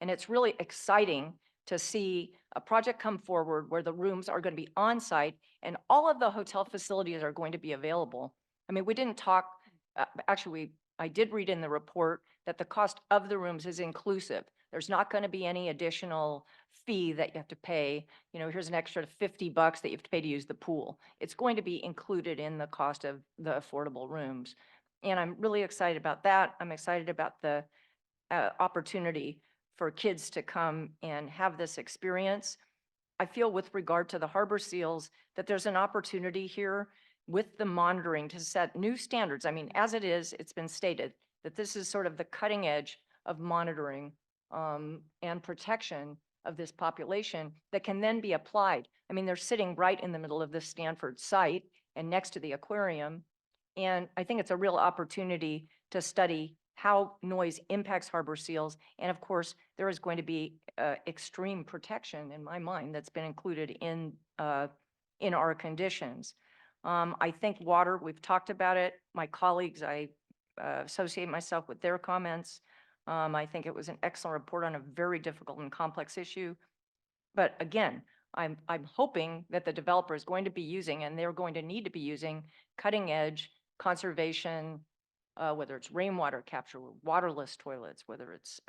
And it's really exciting to see a project come forward where the rooms are going to be on-site and all of the hotel facilities are going to be available. I mean, we didn't talk, actually, I did read in the report that the cost of the rooms is inclusive. There's not going to be any additional fee that you have to pay. Here's an extra $50 that you have to pay to use the pool. It's going to be included in the cost of the affordable rooms. And I'm really excited about that. I'm excited about the opportunity for kids to come and have this experience. I feel with regard to the harbor seals that there's an opportunity here with the monitoring to set new standards. I mean, as it is, it's been stated that this is sort of the cutting edge of monitoring and protection of this population that can then be applied. I mean, they're sitting right in the middle of this Stanford site and next to the aquarium. And I think it's a real opportunity to study how noise impacts harbor seals. And of course, there is going to be extreme protection in my mind that's been included in our conditions. I think water, we've talked about it. My colleagues, I associate myself with their comments. I think it was an excellent report on a very difficult and complex issue. But again, I'm hoping that the developer is going to be using, and they're going to need to be using, cutting edge conservation, whether it's rainwater capture, waterless toilets, whether it's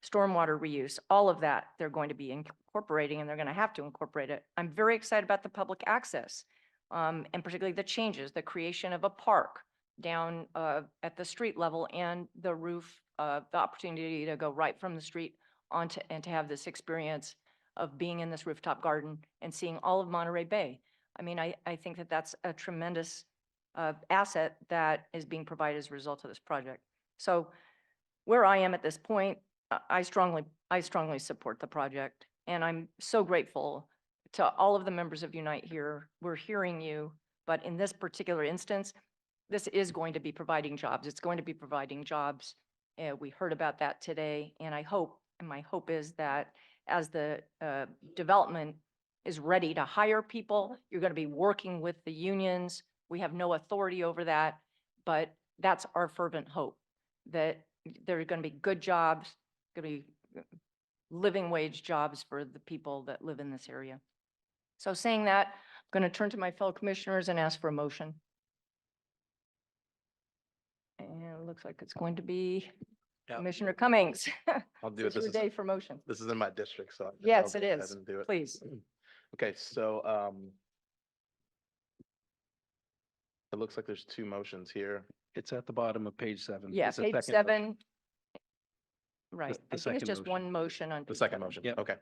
stormwater reuse, all of that they're going to be incorporating, and they're going to have to incorporate it. I'm very excited about the public access, and particularly the changes, the creation of a park down at the street level and the roof, the opportunity to go right from the street onto and to have this experience of being in this rooftop garden and seeing all of Monterey Bay. I mean, I think that that's a tremendous asset that is being provided as a result of this project. So where I am at this point, I strongly support the project, and I'm so grateful to all of the members of Unite here. We're hearing you, but in this particular instance, this is going to be providing jobs. It's going to be providing jobs. We heard about that today, and my hope is that as the development is ready to hire people, you're going to be working with the unions. We have no authority over that, but that's our fervent hope, that there are going to be good jobs, going to be living wage jobs for the people that live in this area. So saying that, I'm going to turn to my fellow commissioners and ask for a motion. And it looks like it's going to be Yeah. Commissioner Cummings. I'll do it. It's your day for motion. This is in my district, so. Yes, I'll it go ahead is. and do it. Please. Okay, so it looks like there's two motions here. It's at the bottom of page 7. Yeah, It's the page second 7. Right. the I think it's second just motion. one motion on. The page second 7. motion, Yep. okay.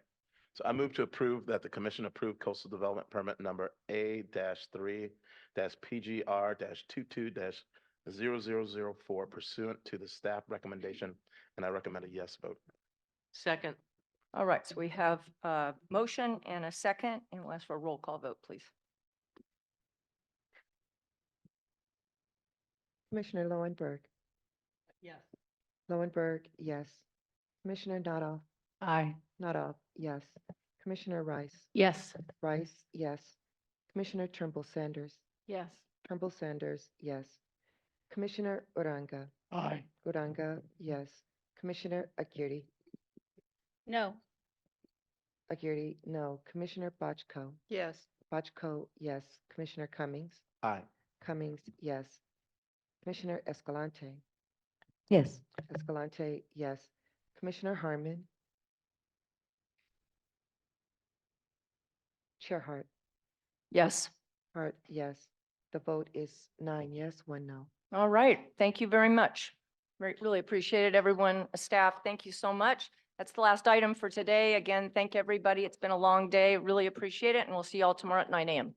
So I move to approve that the commission approve coastal development permit number A-3-PGR-22-0004 pursuant to the staff recommendation, and I recommend a yes vote. Second. All right, so we have a motion and a second, and we'll ask for a roll call vote, please. Commissioner Lowenberg. Yes. Lowenberg, yes. Commissioner Noddle. Aye. Noddle, yes. Commissioner Rice. Yes. Rice, yes. Commissioner Trimble Sanders. Yes. Trimble Sanders, yes. Commissioner Uranga. Aye. Uranga, yes. Commissioner Aguirre. No. Aguirre, no. Commissioner Bochco. Yes. Bochco, yes. Commissioner Cummings. Aye. Cummings, yes. Commissioner Escalante. Yes. Escalante, yes. Commissioner Harmon. Chair Hart. Yes. Hart, yes. The vote is 9 yes, 1 no. All right. Thank you very much. Really appreciate it, everyone. Staff, thank you so much. That's the last item for today. Again, thank everybody. It's been a long day. Really appreciate it. And we'll see you all tomorrow at 9 a.m.